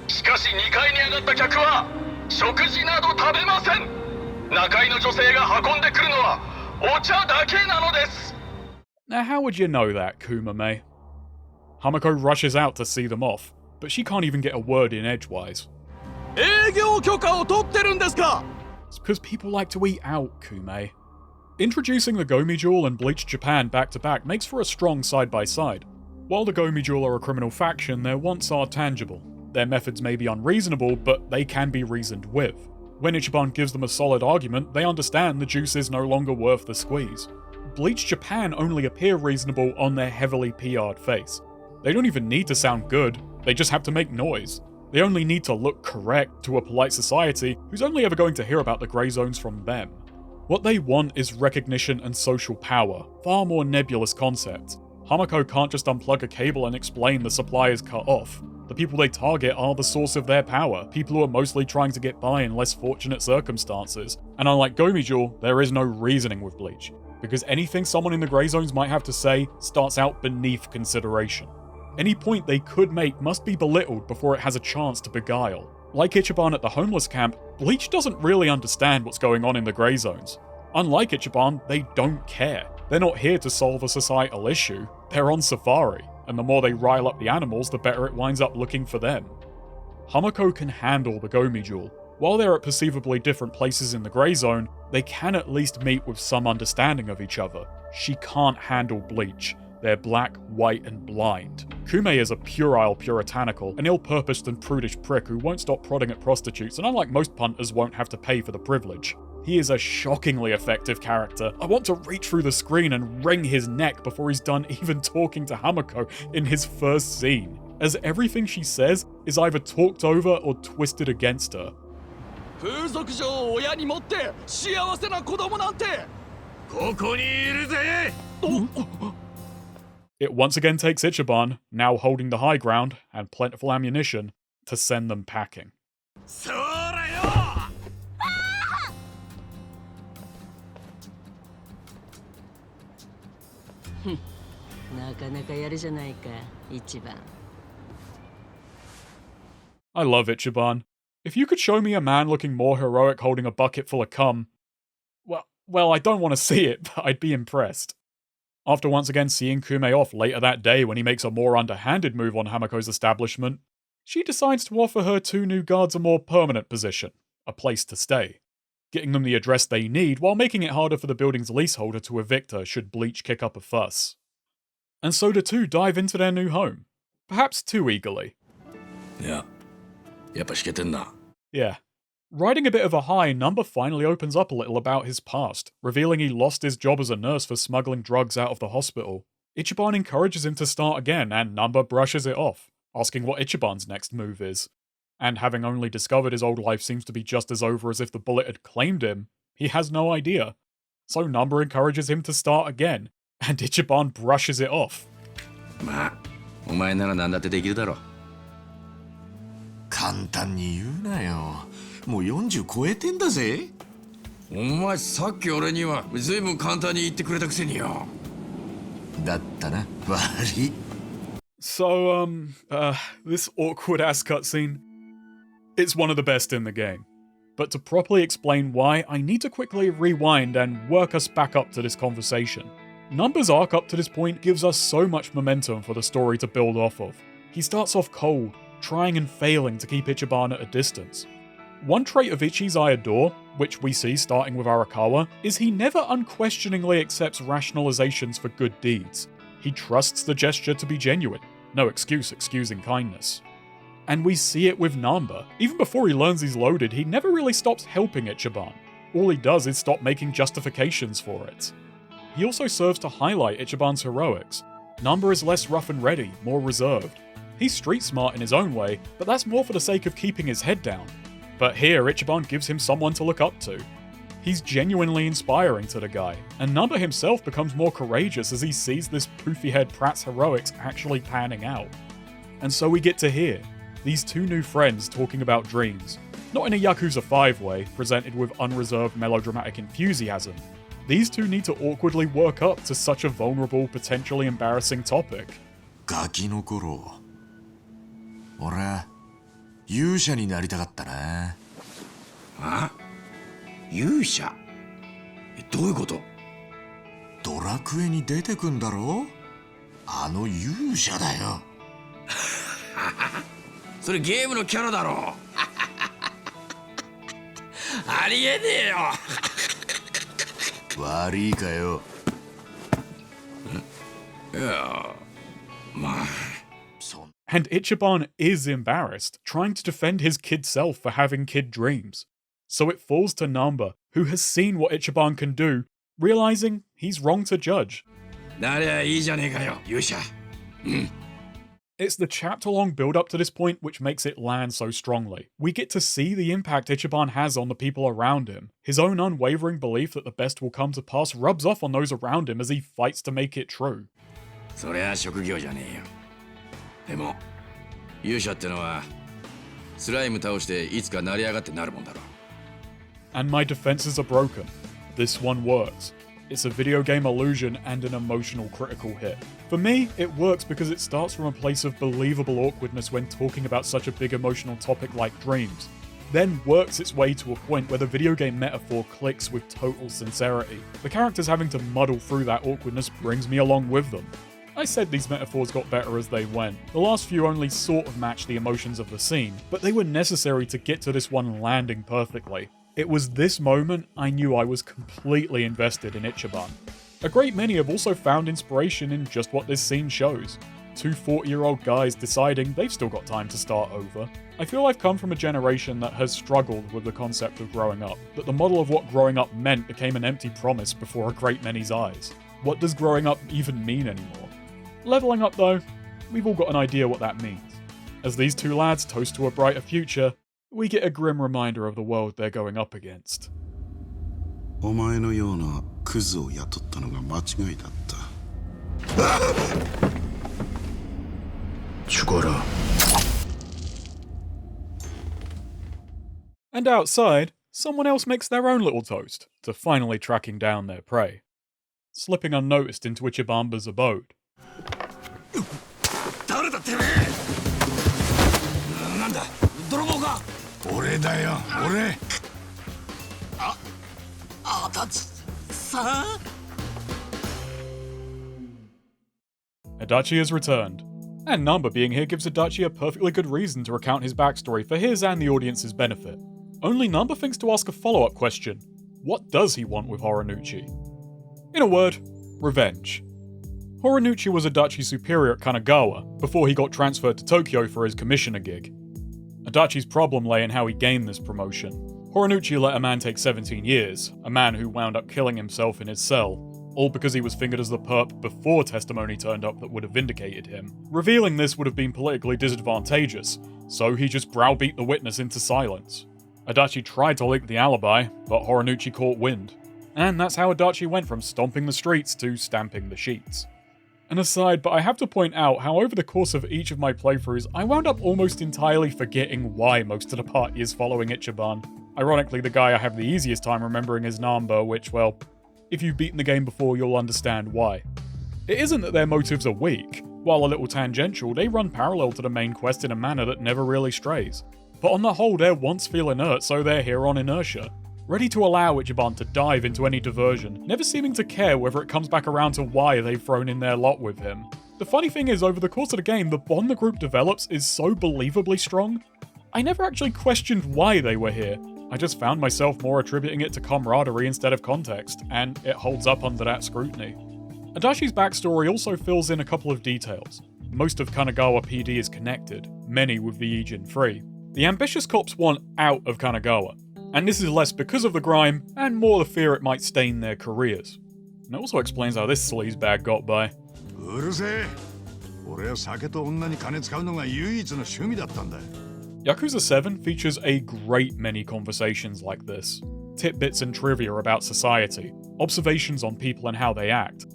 Speaker 3: しかし2階に上がった客は食事など食べません。中居の女性が運んでくるのはお茶だけなのです。
Speaker 1: Now how would you know that, Kumame? Hamako rushes out to see them off, but she can't even get a word in edgewise.
Speaker 3: 営業許可を取ってるんですか?
Speaker 1: It's because people like to eat out, Kume. Introducing the Geomijul and Bleach Japan back to back makes for a strong side-by-side. While the Geomijul are a criminal faction, their wants are tangible. Their methods may be unreasonable, but they can be reasoned with. When Ichiban gives them a solid argument, they understand the juice is no longer worth the squeeze. Bleach Japan only appear reasonable on their heavily PR'd face. They don't even need to sound good, they just have to make noise. They only need to look correct to a polite society who's only ever going to hear about the grey zones from them. What they want is recognition and social power, far more nebulous concepts. Hamako can't just unplug a cable and explain the supply is cut off. The people they target are the source of their power, people who are mostly trying to get by in less fortunate circumstances. And unlike Geomijul, there is no reasoning with Bleach, because anything someone in the grey zones might have to say starts out beneath consideration. Any point they could make must be belittled before it has a chance to beguile. Like Ichiban at the homeless camp, Bleach doesn't really understand what's going on in the grey zones. Unlike Ichiban, they don't care. They're not here to solve a societal issue, they're on safari, and the more they rile up the animals, the better it winds up looking for them. Hamako can handle the Geomijul. While they're at perceivably different places in the grey zone, they can at least meet with some understanding of each other. She can't handle Bleach. They're black, white, and blind. Kume is a puerile puritanical, an ill-purposed and prudish prick who won't stop prodding at prostitutes, and unlike most punters, won't have to pay for the privilege. He is a shockingly effective character. I want to reach through the screen and wring his neck before he's done even talking to Hamako in his first scene, as everything she says is either talked over or twisted against her.
Speaker 3: 風俗嬢を親に持って幸せな子供なんてここにいるぜ。
Speaker 1: It once again takes Ichiban, now holding the high ground and plentiful ammunition, to send them packing.
Speaker 3: そらよ。
Speaker 10: なかなかやるじゃないか、一番。
Speaker 1: I love Ichiban. If you could show me a man looking more heroic holding a bucket full of cum, well, I don't want to see it, but I'd be impressed. After once again seeing Kume off later that day when he makes a more underhanded move on Hamako's establishment, she decides to offer her two new guards a more permanent position, a place to stay. getting them the address they need while making it harder for the building's leaseholder to evict her should Bleach kick up a fuss. And so the two dive into their new home. Perhaps too eagerly.
Speaker 4: Yeah. やっぱしけてんな。
Speaker 1: Yeah. Riding a bit of a high, Nanba finally opens up a little about his past, revealing he lost his job as a nurse for smuggling drugs out of the hospital. Ichiban encourages him to start again, and Nanba brushes it off, asking what Ichiban's next move is. And having only discovered his old life seems to be just as over as if the bullet had claimed him, he has no idea. So Nanba encourages him to start again, and Ichiban brushes it off.
Speaker 4: まあ、お前なら何だってできるだろう。
Speaker 2: 簡単に言うなよ。もう40超えてんだぜ。
Speaker 4: お前さっき俺には随分簡単に言ってくれたくせによ。
Speaker 2: だったな。悪い。
Speaker 1: So, this awkward-ass cutscene, it's one of the best in the game. But to properly explain why, I need to quickly rewind and work us back up to this conversation. Nanba's arc up to this point gives us so much momentum for the story to build off of. He starts off cold, trying and failing to keep Ichiban at a distance. One trait of Ichi's I adore, which we see starting with Arakawa, is he never unquestioningly accepts rationalizations for good deeds. He trusts the gesture to be genuine, no excuse excusing kindness. And we see it with Nanba. Even before he learns he's loaded, he never really stops helping Ichiban. All he does is stop making justifications for it. He also serves to highlight Ichiban's heroics. Nanba is less rough and ready, more reserved. He's street smart in his own way, but that's more for the sake of keeping his head down. But here, Ichiban gives him someone to look up to. He's genuinely inspiring to the guy, and Nanba himself becomes more courageous as he sees this poofy-head prat's heroics actually panning out. And so we get to hear these two new friends talking about dreams, not in a Yakuza 5 way, presented with unreserved melodramatic enthusiasm. These two need to awkwardly work up to such a vulnerable, potentially embarrassing topic.
Speaker 2: ガキの頃、俺は勇者になりたかったな。
Speaker 4: あ？勇者？どういうこと？
Speaker 2: ドラクエに出てくんだろ？あの勇者だよ。
Speaker 4: それゲームのキャラだろ。ありえねえよ。
Speaker 2: 悪いかよ。
Speaker 4: いや、まあ。
Speaker 1: And Ichiban is embarrassed, trying to defend his kid self for having kid dreams. So it falls to Nanba, who has seen what Ichiban can do, realizing he's wrong to judge.
Speaker 4: なりゃいいじゃねえかよ、勇者。
Speaker 1: It's the chapter-long build-up to this point which makes it land so strongly. We get to see the impact Ichiban has on the people around him. His own unwavering belief that the best will come to pass rubs off on those around him as he fights to make it true.
Speaker 4: そりゃ職業じゃねえよ。でも、勇者ってのはスライム倒していつか成り上がってなるもんだろ。
Speaker 1: And my defenses are broken. This one works. It's a video game illusion and an emotional critical hit. For me, it works because it starts from a place of believable awkwardness when talking about such a big emotional topic like dreams, then works its way to a point where the video game metaphor clicks with total sincerity. The characters having to muddle through that awkwardness brings me along with them. I said these metaphors got better as they went. The last few only sort of matched the emotions of the scene, but they were necessary to get to this one landing perfectly. It was this moment I knew I was completely invested in Ichiban. A great many have also found inspiration in just what this scene shows. Two 40-year-old guys deciding they've still got time to start over. I feel I've come from a generation that has struggled with the concept of growing up, that the model of what growing up meant became an empty promise before a great many's eyes. What does growing up even mean anymore? Leveling up though, we've all got an idea what that means. As these two lads toast to a brighter future, we get a grim reminder of the world they're going up against.
Speaker 11: お前のようなクズを雇ったのが間違いだった。
Speaker 2: 力。
Speaker 1: And outside, someone else makes their own little toast to finally tracking down their prey. Slipping unnoticed into Ichiban's abode.
Speaker 4: 誰だてめえ。なんだ、泥棒か。
Speaker 8: 俺だよ、俺。
Speaker 1: Adachi has returned, and Nanba being here gives Adachi a perfectly good reason to recount his backstory for his and the audience's benefit. Only Nanba thinks to ask a follow-up question. What does he want with Horinouchi? In a word, revenge. Horinouchi was Adachi's superior at Kanagawa before he got transferred to Tokyo for his commissioner gig. Adachi's problem lay in how he gained this promotion. Horinouchi let a man take 17 years, a man who wound up killing himself in his cell, all because he was fingered as the perp before testimony turned up that would have vindicated him. Revealing this would have been politically disadvantageous, so he just browbeat the witness into silence. Adachi tried to link the alibi, but Horinouchi caught wind. And that's how Adachi went from stomping the streets to stamping the sheets. An aside, but I have to point out how over the course of each of my playthroughs, I wound up almost entirely forgetting why most of the party is following Ichiban. Ironically, the guy I have the easiest time remembering is Nanba, which, well, if you've beaten the game before, you'll understand why. It isn't that their motives are weak. While a little tangential, they run parallel to the main quest in a manner that never really strays. But on the whole, their wants feel inert, so they're here on inertia. Ready to allow Ichiban to dive into any diversion, never seeming to care whether it comes back around to why they've thrown in their lot with him. The funny thing is, over the course of the game, the bond the group develops is so believably strong. I never actually questioned why they were here. I just found myself more attributing it to camaraderie instead of context, and it holds up under that scrutiny. Adachi's backstory also fills in a couple of details. Most of Kanagawa PD is connected, many with the Ijin Free. The ambitious cops want out of Kanagawa, and this is less because of the grime, and more the fear it might stain their careers. And it also explains how this sleazebag got by.
Speaker 8: うるせえ。俺は酒と女に金使うのが唯一の趣味だったんだ。
Speaker 1: Yakuza 7 features a great many conversations like this. Tidbits and trivia about society, observations on people and how they act,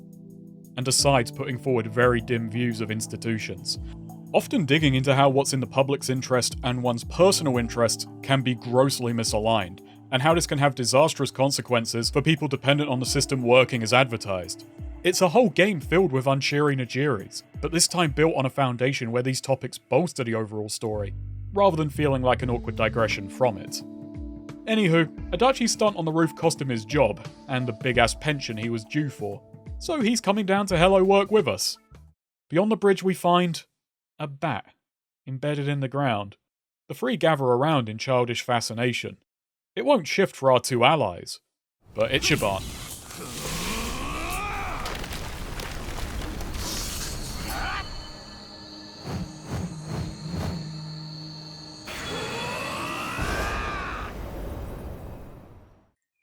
Speaker 1: and asides putting forward very dim views of institutions. Often digging into how what's in the public's interest and one's personal interest can be grossly misaligned, and how this can have disastrous consequences for people dependent on the system working as advertised. It's a whole game filled with uncheery nigiris, but this time built on a foundation where these topics bolster the overall story, rather than feeling like an awkward digression from it. Anywho, Adachi's stunt on the roof cost him his job, and the big-ass pension he was due for, so he's coming down to Hello Work with us. Beyond the bridge we find a bat, embedded in the ground. The three gather around in childish fascination. It won't shift for our two allies, but Ichiban.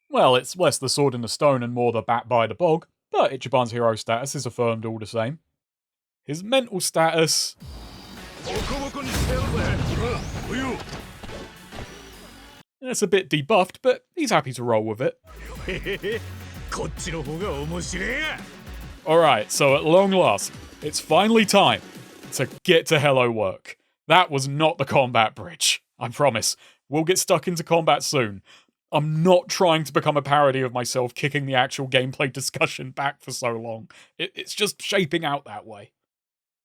Speaker 1: Well, it's less the sword in the stone and more the bat by the bog, but Ichiban's hero status is affirmed all the same. His mental status... It's a bit debuffed, but he's happy to roll with it. Alright, so at long last, it's finally time to get to Hello Work. That was not the combat bridge, I promise. We'll get stuck into combat soon. I'm not trying to become a parody of myself kicking the actual gameplay discussion back for so long. It's just shaping out that way.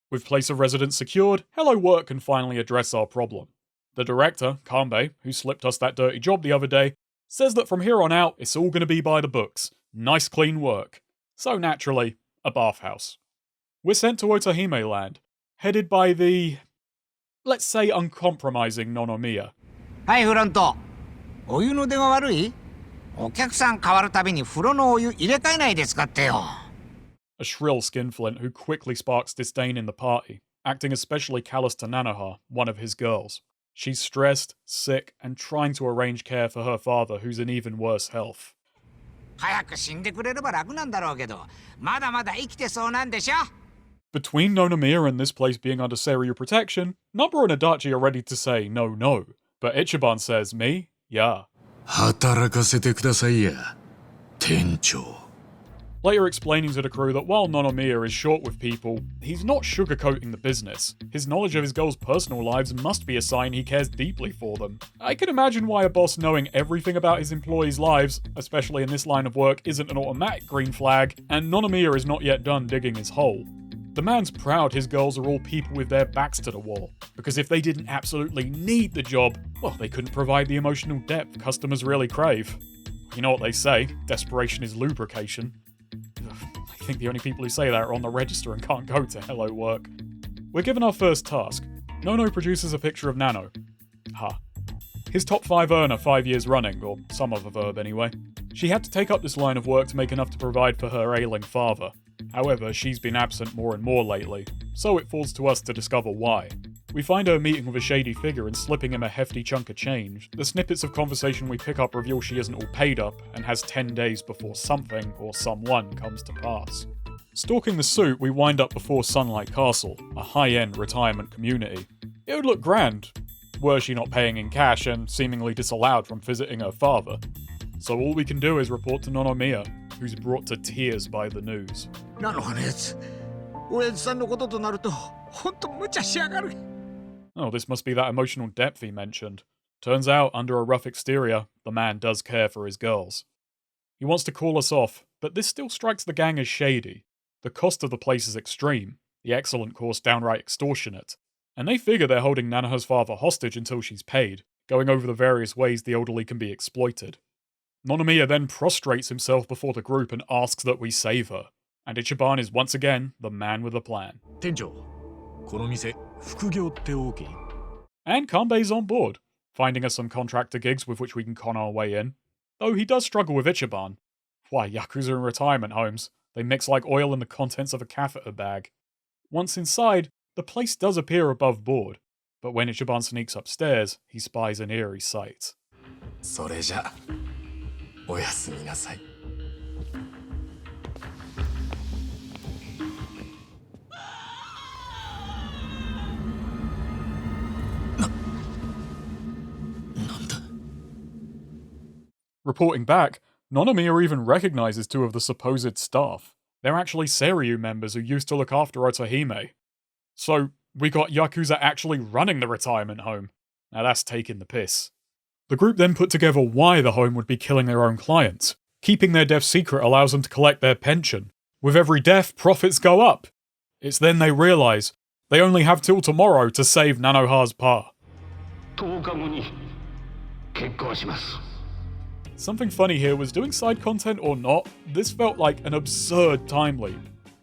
Speaker 1: With place of residence secured, Hello Work can finally address our problem. The director, Kanbei, who slipped us that dirty job the other day, says that from here on out, it's all going to be by the books. Nice clean work. So naturally, a bathhouse. We're sent to Otohime land, headed by the... let's say uncompromising Nonomiya.
Speaker 12: Hi, Fronto. お湯の出が悪い？お客さん変わるたびに風呂のお湯入れ替えないで使ってよ。
Speaker 1: A shrill skinflint who quickly sparks disdain in the party, acting especially callous to Nanoha, one of his girls. She's stressed, sick, and trying to arrange care for her father, who's in even worse health.
Speaker 12: 早く死んでくれれば楽なんだろうけど、まだまだ生きてそうなんでしょ?
Speaker 1: Between Nonomiya and this place being under Seiryu protection, Nanba and Adachi are ready to say no, but Ichiban says me, yeah.
Speaker 2: 働かせてくださいや、店長。
Speaker 1: Later explaining to the crew that while Nonomiya is short with people, he's not sugarcoating the business. His knowledge of his girls' personal lives must be a sign he cares deeply for them. I can imagine why a boss knowing everything about his employees' lives, especially in this line of work, isn't an automatic green flag, and Nonomiya is not yet done digging his hole. The man's proud his girls are all people with their backs to the wall, because if they didn't absolutely need the job, well, they couldn't provide the emotional depth customers really crave. You know what they say, desperation is lubrication. I think the only people who say that are on the register and can't go to Hello Work. We're given our first task. Nono produces a picture of Nano. his top 5 earner 5 years running, or some other verb anyway. She had to take up this line of work to make enough to provide for her ailing father. However, she's been absent more and more lately, so it falls to us to discover why. We find her meeting with a shady figure and slipping him a hefty chunk of change. The snippets of conversation we pick up reveal she isn't all paid up, and has 10 days before something or someone comes to pass. Stalking the suit, we wind up before Sunlight Castle, a high-end retirement community. It would look grand, were she not paying in cash and seemingly disallowed from visiting her father. So all we can do is report to Nonomiya, who's brought to tears by the news.
Speaker 12: なのねつ、親父さんのこととなると、ほんと無茶しやがる。
Speaker 1: Oh, this must be that emotional depth he mentioned. Turns out, under a rough exterior, the man does care for his girls. He wants to call us off, but this still strikes the gang as shady. The cost of the place is extreme, the excellent course downright extortionate, and they figure they're holding Nanoha's father hostage until she's paid, going over the various ways the elderly can be exploited. Nonomiya then prostrates himself before the group and asks that we save her, and Ichiban is once again the man with a plan.
Speaker 3: 店長、この店、副業って OK?
Speaker 1: And Kanbei's on board, finding us some contractor gigs with which we can con our way in. Though he does struggle with Ichiban. Why, Yakuza in retirement homes, they mix like oil in the contents of a catheter bag. Once inside, the place does appear above board, but when Ichiban sneaks upstairs, he spies an eerie sight.
Speaker 3: それじゃ、おやすみなさい。
Speaker 1: Reporting back, Nonomiya even recognizes 2 of the supposed staff. They're actually Seiryu members who used to look after Otohime. So, we got Yakuza actually running the retirement home. Now that's taking the piss. The group then put together why the home would be killing their own clients. Keeping their death secret allows them to collect their pension. With every death, profits go up. It's then they realize they only have till tomorrow to save Nanoha's pa.
Speaker 6: 10日後に結婚します。
Speaker 1: Something funny here was, doing side content or not, this felt like an absurd time leap.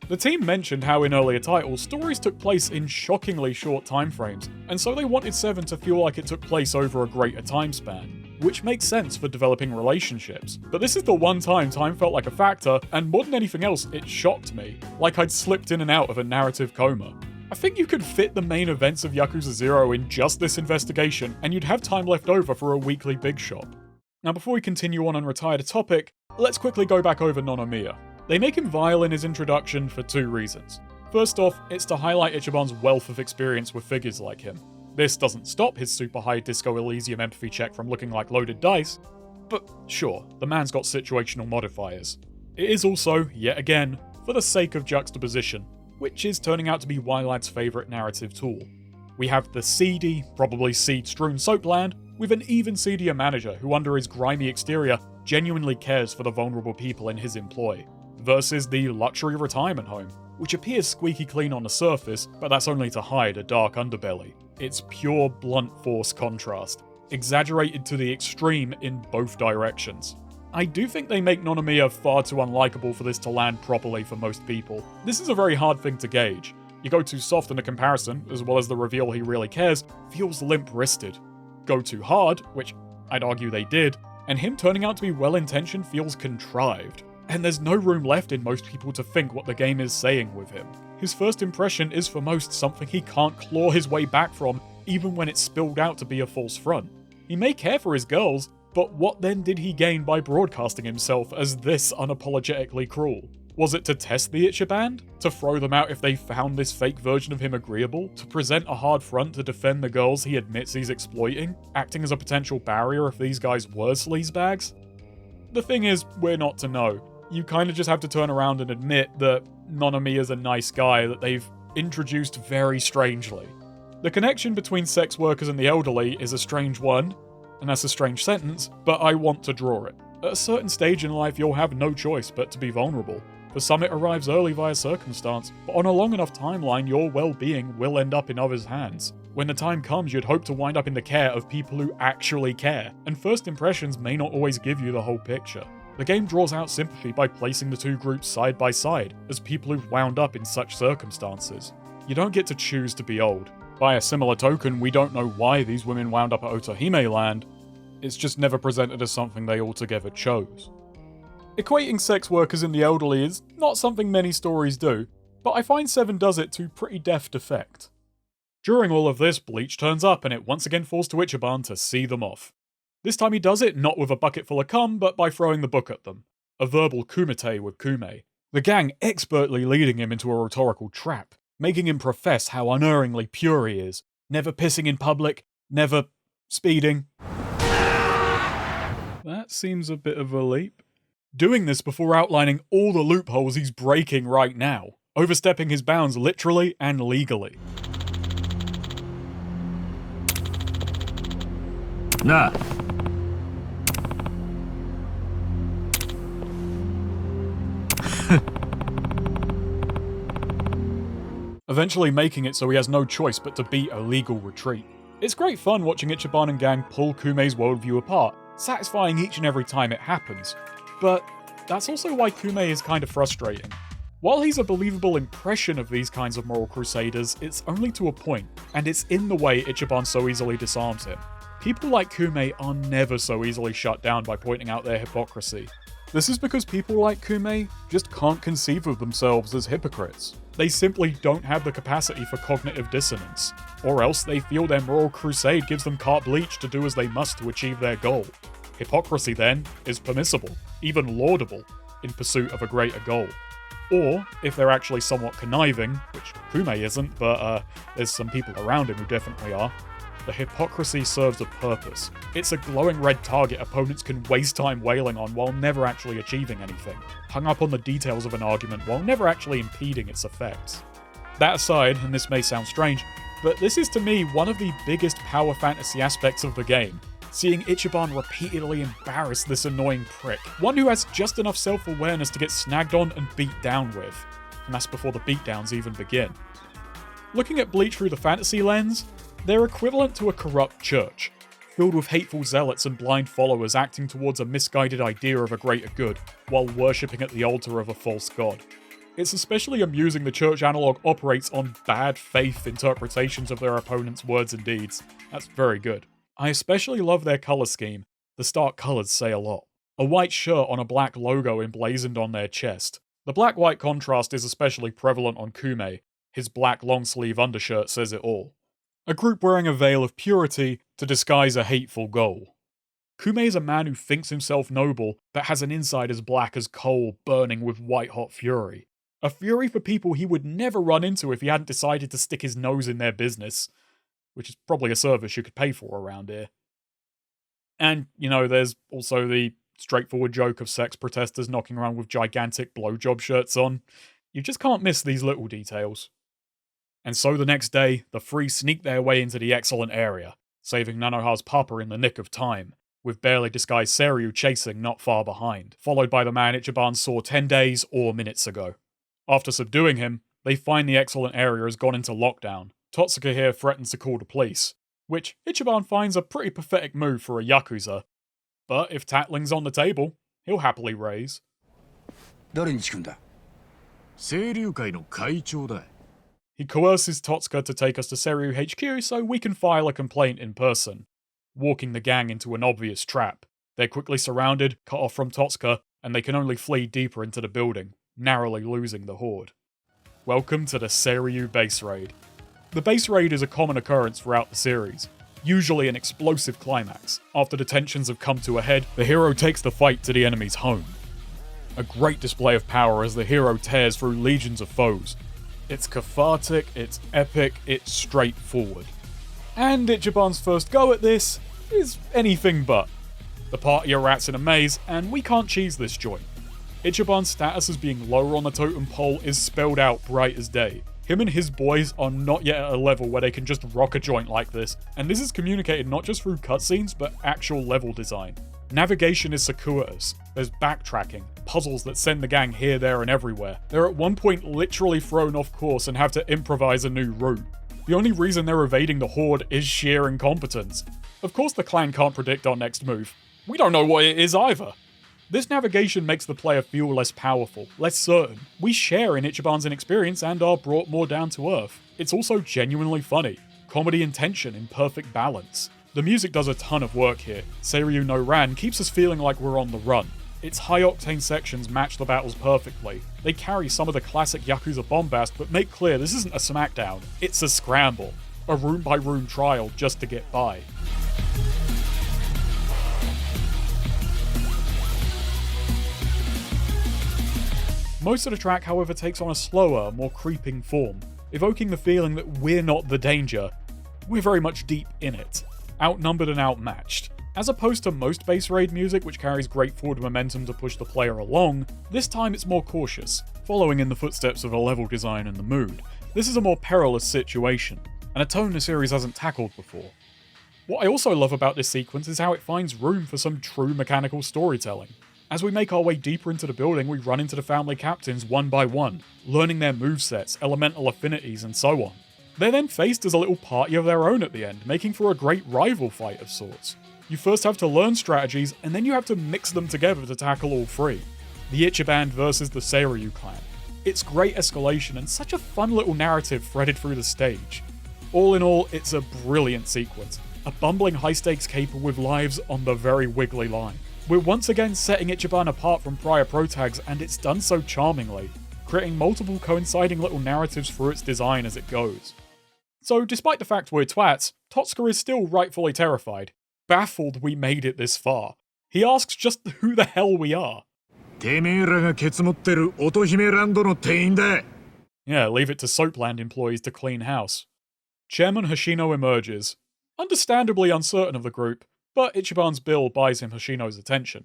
Speaker 1: The team mentioned how in earlier titles, stories took place in shockingly short time frames, and so they wanted 7 to feel like it took place over a greater time span, which makes sense for developing relationships. But this is the one time felt like a factor, and more than anything else, it shocked me, like I'd slipped in and out of a narrative coma. I think you could fit the main events of Yakuza 0 in just this investigation, and you'd have time left over for a weekly big shop. Now before we continue on and retire the topic, let's quickly go back over Nonomiya. They make him vile in his introduction for 2 reasons. First off, it's to highlight Ichiban's wealth of experience with figures like him. This doesn't stop his super high Disco Elysium empathy check from looking like loaded dice, but sure, the man's got situational modifiers. It is also, yet again, for the sake of juxtaposition, which is turning out to be Wylad's favourite narrative tool. We have the seedy, probably seed-strewn soapland, with an even seedier manager who under his grimy exterior genuinely cares for the vulnerable people in his employ, versus the luxury retirement home, which appears squeaky clean on the surface, but that's only to hide a dark underbelly. It's pure blunt force contrast, exaggerated to the extreme in both directions. I do think they make Nonomiya far too unlikable for this to land properly for most people. This is a very hard thing to gauge. You go too soft in the comparison, as well as the reveal he really cares, feels limp-wristed. Go too hard, which I'd argue they did, and him turning out to be well-intentioned feels contrived. And there's no room left in most people to think what the game is saying with him. His first impression is for most something he can't claw his way back from, even when it's spilled out to be a false front. He may care for his girls, but what then did he gain by broadcasting himself as this unapologetically cruel? Was it to test the Ichiban? To throw them out if they found this fake version of him agreeable? To present a hard front to defend the girls he admits he's exploiting? Acting as a potential barrier if these guys were sleazebags? The thing is, we're not to know. You kinda just have to turn around and admit that Nonomiya's a nice guy that they've introduced very strangely. The connection between sex workers and the elderly is a strange one, and that's a strange sentence, but I want to draw it. At a certain stage in life, you'll have no choice but to be vulnerable. For some, it arrives early via circumstance, but on a long enough timeline, your well-being will end up in others' hands. When the time comes, you'd hope to wind up in the care of people who actually care, and first impressions may not always give you the whole picture. The game draws out sympathy by placing the 2 groups side by side, as people who've wound up in such circumstances. You don't get to choose to be old. By a similar token, we don't know why these women wound up at Otohime land, It's just never presented as something they altogether chose. Equating sex workers and the elderly is not something many stories do, but I find 7 does it to pretty deft effect. During all of this, Bleach turns up and it once again falls to Ichiban to see them off. This time he does it not with a bucket full of cum, but by throwing the book at them. A verbal kumite with Kume. The gang expertly leading him into a rhetorical trap, making him profess how unerringly pure he is, never pissing in public, never speeding. That seems a bit of a leap. Doing this before outlining all the loopholes he's breaking right now, overstepping his bounds literally and legally.
Speaker 2: Nah.
Speaker 1: Eventually making it so he has no choice but to beat a legal retreat. It's great fun watching Ichiban and gang pull Kume's worldview apart, satisfying each and every time it happens. But that's also why Kume is kind of frustrating. While he's a believable impression of these kinds of moral crusaders, it's only to a point, and it's in the way Ichiban so easily disarms him. People like Kume are never so easily shut down by pointing out their hypocrisy. This is because people like Kume just can't conceive of themselves as hypocrites. They simply don't have the capacity for cognitive dissonance, or else they feel their moral crusade gives them carte blanche to do as they must to achieve their goal. Hypocrisy, then, is permissible, even laudable, in pursuit of a greater goal. Or, if they're actually somewhat conniving, which Kume isn't, but there's some people around him who definitely are, the hypocrisy serves a purpose. It's a glowing red target opponents can waste time wailing on while never actually achieving anything, hung up on the details of an argument while never actually impeding its effects. That aside, and this may sound strange, but this is to me one of the biggest power fantasy aspects of the game, seeing Ichiban repeatedly embarrass this annoying prick, one who has just enough self-awareness to get snagged on and beat down with, and that's before the beatdowns even begin. Looking at Bleach through the fantasy lens, they're equivalent to a corrupt church, filled with hateful zealots and blind followers acting towards a misguided idea of a greater good, while worshipping at the altar of a false god. It's especially amusing the church analogue operates on bad faith interpretations of their opponent's words and deeds. That's very good. I especially love their colour scheme. The stark colours say a lot. A white shirt on a black logo emblazoned on their chest. The black-white contrast is especially prevalent on Kume. His black long-sleeve undershirt says it all. A group wearing a veil of purity to disguise a hateful goal. Kume is a man who thinks himself noble, but has an inside as black as coal burning with white-hot fury. A fury for people he would never run into if he hadn't decided to stick his nose in their business, which is probably a service you could pay for around here. And, there's also the straightforward joke of sex protesters knocking around with gigantic blowjob shirts on. You just can't miss these little details. And so the next day, the three sneak their way into the excellent area, saving Nanoha's papa in the nick of time, with barely disguised Seiryu chasing not far behind, followed by the man Ichiban saw 10 days or minutes ago. After subduing him, they find the excellent area has gone into lockdown. Totsuka here threatens to call the police, which Ichiban finds a pretty pathetic move for a Yakuza. But if tattling's on the table, he'll happily raise.
Speaker 3: 誰に聞くんだ? 清流会の会長だ.
Speaker 1: He coerces Totsuka to take us to Seiryu HQ so we can file a complaint in person, walking the gang into an obvious trap. They're quickly surrounded, cut off from Totsuka, and they can only flee deeper into the building, narrowly losing the horde. Welcome to the Seiryu base raid. The base raid is a common occurrence throughout the series, usually an explosive climax. After the tensions have come to a head, the hero takes the fight to the enemy's home. A great display of power as the hero tears through legions of foes. It's cathartic, it's epic, it's straightforward. And Ichiban's first go at this is anything but. The party are rats in a maze, and we can't cheese this joint. Ichiban's status as being lower on the totem pole is spelled out bright as day. Him and his boys are not yet at a level where they can just rock a joint like this, and this is communicated not just through cutscenes, but actual level design. Navigation is circuitous, there's backtracking, puzzles that send the gang here, there, and everywhere. They're at one point literally thrown off course and have to improvise a new route. The only reason they're evading the horde is sheer incompetence. Of course the clan can't predict our next move. We don't know what it is either. This navigation makes the player feel less powerful, less certain. We share in Ichiban's inexperience and are brought more down to earth. It's also genuinely funny. Comedy and tension in perfect balance. The music does a ton of work here. Seiryu no Ran keeps us feeling like we're on the run. Its high-octane sections match the battles perfectly. They carry some of the classic Yakuza bombast, but make clear this isn't a smackdown, it's a scramble. A room-by-room trial just to get by. Most of the track, however, takes on a slower, more creeping form, evoking the feeling that we're not the danger. We're very much deep in it, outnumbered and outmatched. As opposed to most base raid music, which carries great forward momentum to push the player along, this time it's more cautious, following in the footsteps of a level design and the mood. This is a more perilous situation, and a tone the series hasn't tackled before. What I also love about this sequence is how it finds room for some true mechanical storytelling. As we make our way deeper into the building, we run into the family captains one by one, learning their movesets, elemental affinities, and so on. They're then faced as a little party of their own at the end, making for a great rival fight of sorts. You first have to learn strategies, and then you have to mix them together to tackle all three. The Ichiban versus the Seiryu clan. It's great escalation and such a fun little narrative threaded through the stage. All in all, it's a brilliant sequence. A bumbling high-stakes caper with lives on the very wiggly line. We're once again setting Ichiban apart from prior protags, and it's done so charmingly, creating multiple coinciding little narratives through its design as it goes. So despite the fact we're twats, Totsuka is still rightfully terrified. Baffled we made it this far. He asks just who the hell we are. Yeah, leave it to Soapland employees to clean house. Chairman Hoshino emerges, understandably uncertain of the group, but Ichiban's bill buys him Hoshino's attention.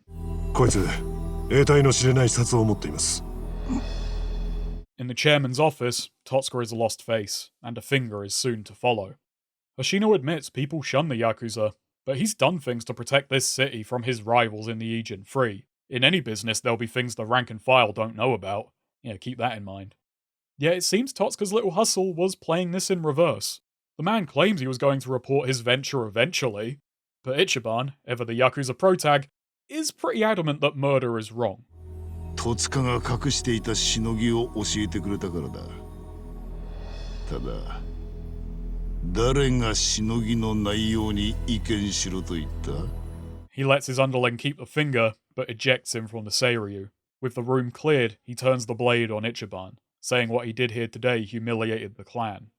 Speaker 1: In the chairman's office, Totsuka is a lost face, and a finger is soon to follow. Hoshino admits people shun the Yakuza, but he's done things to protect this city from his rivals in the Ijin Free. In any business, there'll be things the rank and file don't know about. Yeah, keep that in mind. Yet it seems Totsuka's little hustle was playing this in reverse. The man claims he was going to report his venture eventually, but Ichiban, ever the Yakuza protag, is pretty adamant that murder is wrong.
Speaker 4: 戸塚が隠していたしのぎを教えてくれたからだ。ただ、誰がしのぎの内容に意見しろと言った？
Speaker 1: He lets his underling keep the finger, but ejects him from the Seiryu. With the room cleared, he turns the blade on Ichiban, saying what he did here today humiliated the clan.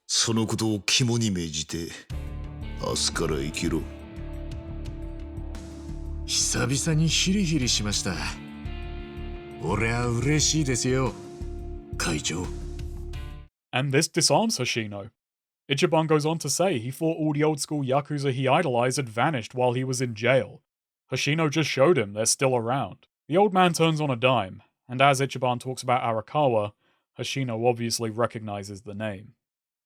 Speaker 4: そのことを肝に銘じて、明日から生きろ。
Speaker 2: 久々にヒリヒリしました。俺は嬉しいですよ、会長。
Speaker 1: And this disarms Hoshino. Ichiban goes on to say he thought all the old-school Yakuza he idolized had vanished while he was in jail. Hoshino just showed him they're still around. The old man turns on a dime, and as Ichiban talks about Arakawa, Hoshino obviously recognizes the name.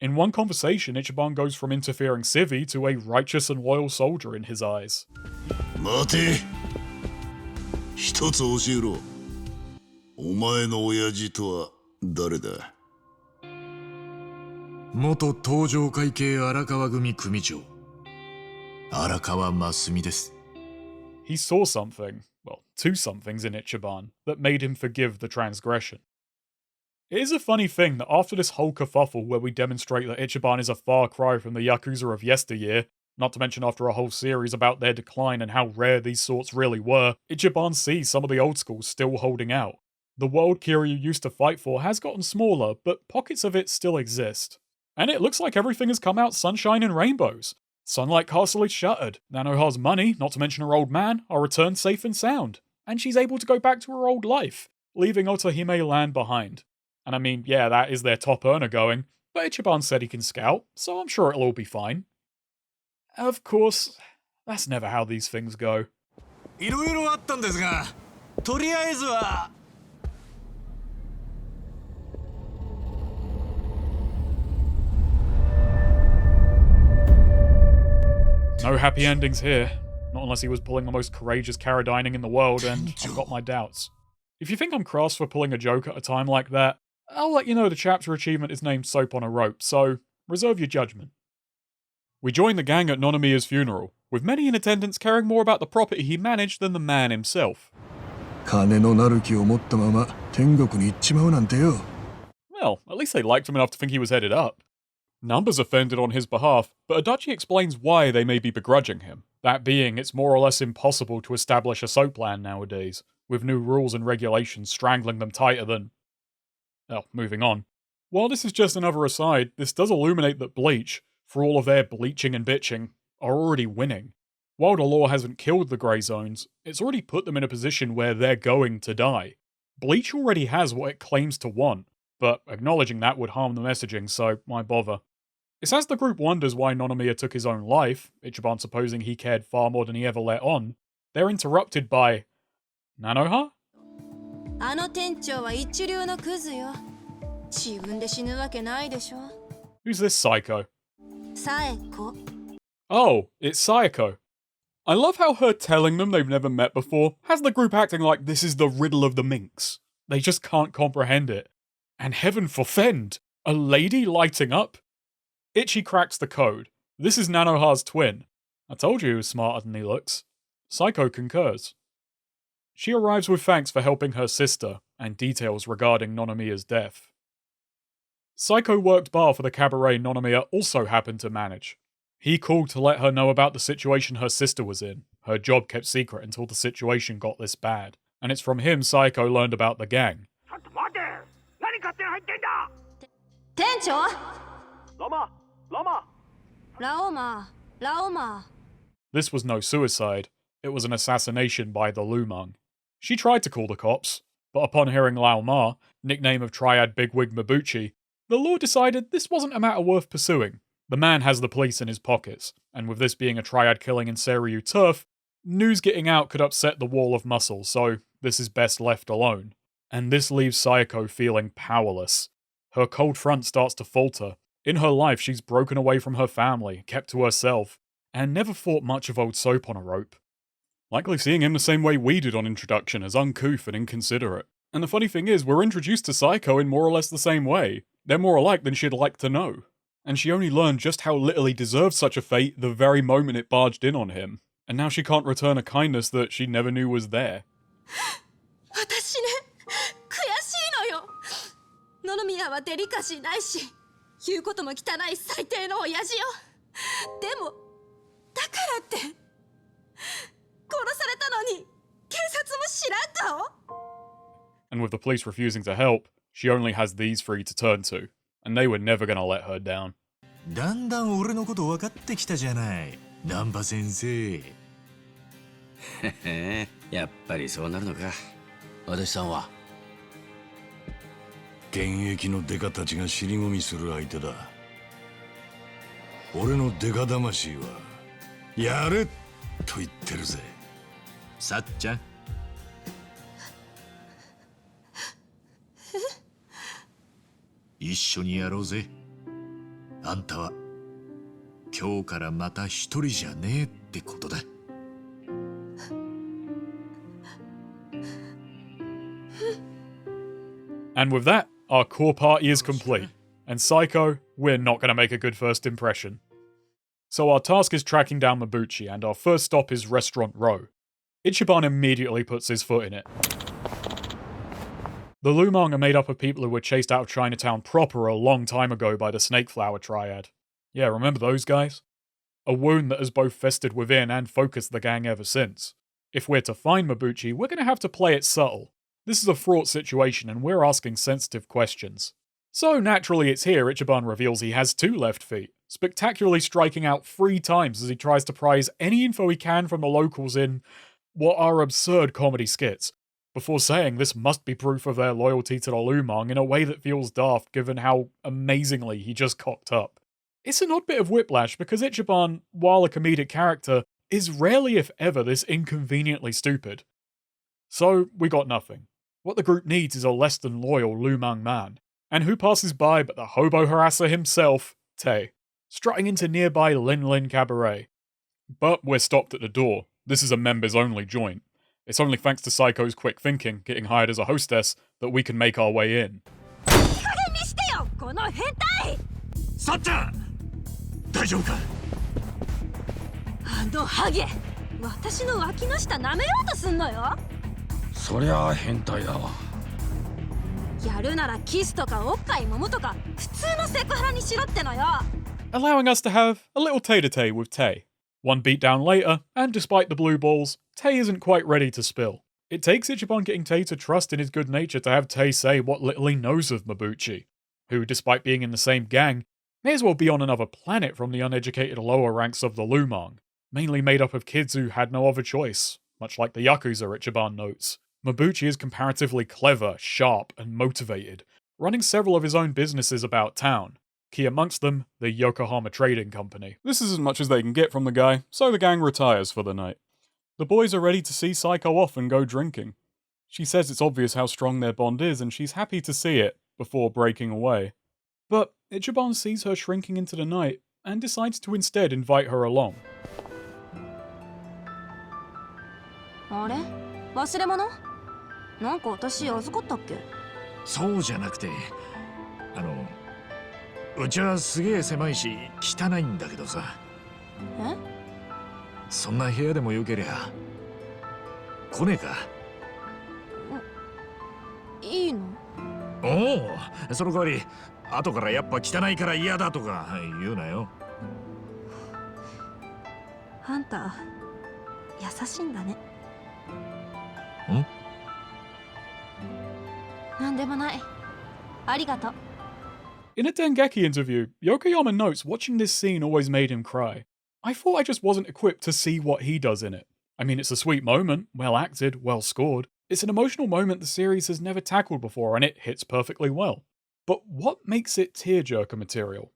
Speaker 1: In one conversation, Ichiban goes from interfering civvy to a righteous and loyal soldier in his eyes.
Speaker 4: 待て！一つ教えろ。お前の親父とは誰だ？
Speaker 2: 元東条会系荒川組組長、荒川真澄です。
Speaker 1: He saw something, well, two somethings in Ichiban, that made him forgive the transgression. It is a funny thing that after this whole kerfuffle where we demonstrate that Ichiban is a far cry from the Yakuza of yesteryear, not to mention after a whole series about their decline and how rare these sorts really were, Ichiban sees some of the old schools still holding out. The world Kiryu used to fight for has gotten smaller, but pockets of it still exist. And it looks like everything has come out sunshine and rainbows. Sunlight Castle is shuttered, Nanoha's money, not to mention her old man, are returned safe and sound, and she's able to go back to her old life, leaving Otohime land behind. And I mean, yeah, that is their top earner going, but Ichiban said he can scout, so I'm sure it'll all be fine. Of course, that's never how these things go.
Speaker 3: いろいろあったんですが、とりあえずは。
Speaker 1: No happy endings here. Not unless he was pulling the most courageous Caradining in the world, and I've got my doubts. If you think I'm crass for pulling a joke at a time like that, I'll let you know the chapter achievement is named Soap on a Rope, so reserve your judgment. We join the gang at Nonomiya's funeral, with many in attendance caring more about the property he managed than the man himself.
Speaker 2: 金のなる木を持ったまま天国に行っちまうなんてよ。
Speaker 1: Well, at least they liked him enough to think he was headed up. Nanba's offended on his behalf, but Adachi explains why they may be begrudging him. That being, it's more or less impossible to establish a soap plan nowadays, with new rules and regulations strangling them tighter than... Well, moving on. While this is just another aside, this does illuminate that Bleach, for all of their bleaching and bitching, are already winning. While the law hasn't killed the Grey Zones, it's already put them in a position where they're going to die. Bleach already has what it claims to want, but acknowledging that would harm the messaging, so why bother? It's as the group wonders why Nonomiya took his own life, Ichiban supposing he cared far more than he ever let on, they're interrupted by... Nanoha?
Speaker 9: あの店長は一流のクズよ。自分で死ぬわけないでしょ。
Speaker 1: Who's this Saeko?
Speaker 9: Saeko.
Speaker 1: Oh, it's Saeko. I love how her telling them they've never met before has the group acting like this is the riddle of the minx. They just can't comprehend it. And heaven forfend, a lady lighting up? Ichi cracks the code. This is Nanoha's twin. I told you he was smarter than he looks. Saeko concurs. She arrives with thanks for helping her sister, and details regarding Nonomiya's death. Saeko worked bar for the cabaret Nonomiya also happened to manage. He called to let her know about the situation her sister was in. Her job kept secret until the situation got this bad. And it's from him Saeko learned about the gang.
Speaker 9: 店長ラオマ
Speaker 1: This was no suicide. It was an assassination by the Lumang. She tried to call the cops, but upon hearing Lao Ma, nickname of Triad Bigwig Mabuchi, the law decided this wasn't a matter worth pursuing. The man has the police in his pockets, and with this being a Triad killing in Seiryu turf, news getting out could upset the wall of muscle, so this is best left alone. And this leaves Saeko feeling powerless. Her cold front starts to falter. In her life, she's broken away from her family, kept to herself, and never thought much of old Soap on a rope. Likely seeing him the same way we did on introduction, as uncouth and inconsiderate. And the funny thing is, we're introduced to Saeko in more or less the same way. They're more alike than she'd like to know. And she only learned just how little he deserved such a fate the very moment it barged in on him. And now she can't return a kindness that she never knew was there.
Speaker 9: 私ね、悔しいのよ。野々宮はデリカシーないし、言うことも汚い最低の親父よ。でも、だからって、殺されたのに、警察も知らん顔?
Speaker 1: And with the police refusing to help, she only has these three to turn to. And they were never gonna let her down.
Speaker 2: だんだん俺のこと分かってきたじゃない、難波先生。やっぱりそうなるのか。足立さんは現役のデカたちが尻込みする相手だ。俺のデカ魂はやれと言ってるぜ。さっちゃん。一緒にやろうぜ。あんたは今日からまた一人じゃねえってことだ。
Speaker 1: And with that, our core party is complete. And Saeko, we're not going to make a good first impression. So our task is tracking down Mabuchi, and our first stop is Restaurant Row. Ichiban immediately puts his foot in it. The Lumang are made up of people who were chased out of Chinatown proper a long time ago by the Snake Flower Triad. Yeah, remember those guys? A wound that has both festered within and focused the gang ever since. If we're to find Mabuchi, we're going to have to play it subtle. This is a fraught situation and we're asking sensitive questions. So naturally it's here Ichiban reveals he has 2 left feet, spectacularly striking out 3 times as he tries to prise any info he can from the locals in what are absurd comedy skits, before saying this must be proof of their loyalty to the Lumang in a way that feels daft given how amazingly he just cocked up. It's an odd bit of whiplash because Ichiban, while a comedic character, is rarely if ever this inconveniently stupid. So, we got nothing. What the group needs is a less than loyal Lumang man. And who passes by but the hobo harasser himself, Tae, strutting into nearby Lin Lin Cabaret. But we're stopped at the door. This is a members-only joint. It's only thanks to Saeko's quick thinking, getting hired as a hostess, that we can make our way in.
Speaker 2: さっちゃん、大丈夫か？
Speaker 9: あのハゲ、私の脇の下舐めようとすんのよ。
Speaker 2: そりゃあ変態だわ。
Speaker 9: やるならキスとかおっぱい揉むとか普通のセクハラにしろってのよ。
Speaker 1: Allowing us to have a little tete-a-tete with Tay. One beatdown later, and despite the blue balls, Tay isn't quite ready to spill. It takes Ichiban getting Tay to trust in his good nature to have Tay say what little he knows of Mabuchi, who, despite being in the same gang, may as well be on another planet from the uneducated lower ranks of the Lumang, mainly made up of kids who had no other choice, much like the Yakuza Ichiban notes. Mabuchi is comparatively clever, sharp, and motivated, running several of his own businesses about town, key amongst them the Yokohama Trading Company. This is as much as they can get from the guy, so the gang retires for the night. The boys are ready to see Saeko off and go drinking. She says it's obvious how strong their bond is and she's happy to see it, before breaking away. But Ichiban sees her shrinking into the night and decides to instead invite her along.
Speaker 9: あれ忘れ物なんか私預かったっけ。
Speaker 2: そうじゃなくて、うちはすげえ狭いし汚いんだけどさ。
Speaker 9: え？
Speaker 2: そんな部屋でもよけりゃ来ねえか。
Speaker 9: いいの？
Speaker 2: おお、その代わり後からやっぱ汚いから嫌だとか言うなよ。
Speaker 9: あんた優しいんだね。
Speaker 2: ん？
Speaker 9: なんでもない。ありがとう。
Speaker 1: In a Dengeki interview, Yokoyama notes watching this scene always made him cry. I thought I just wasn't equipped to see what he does in it. I mean, it's a sweet moment, well acted, well scored. It's an emotional moment the series has never tackled before, and it hits perfectly well. But what makes it tearjerker material?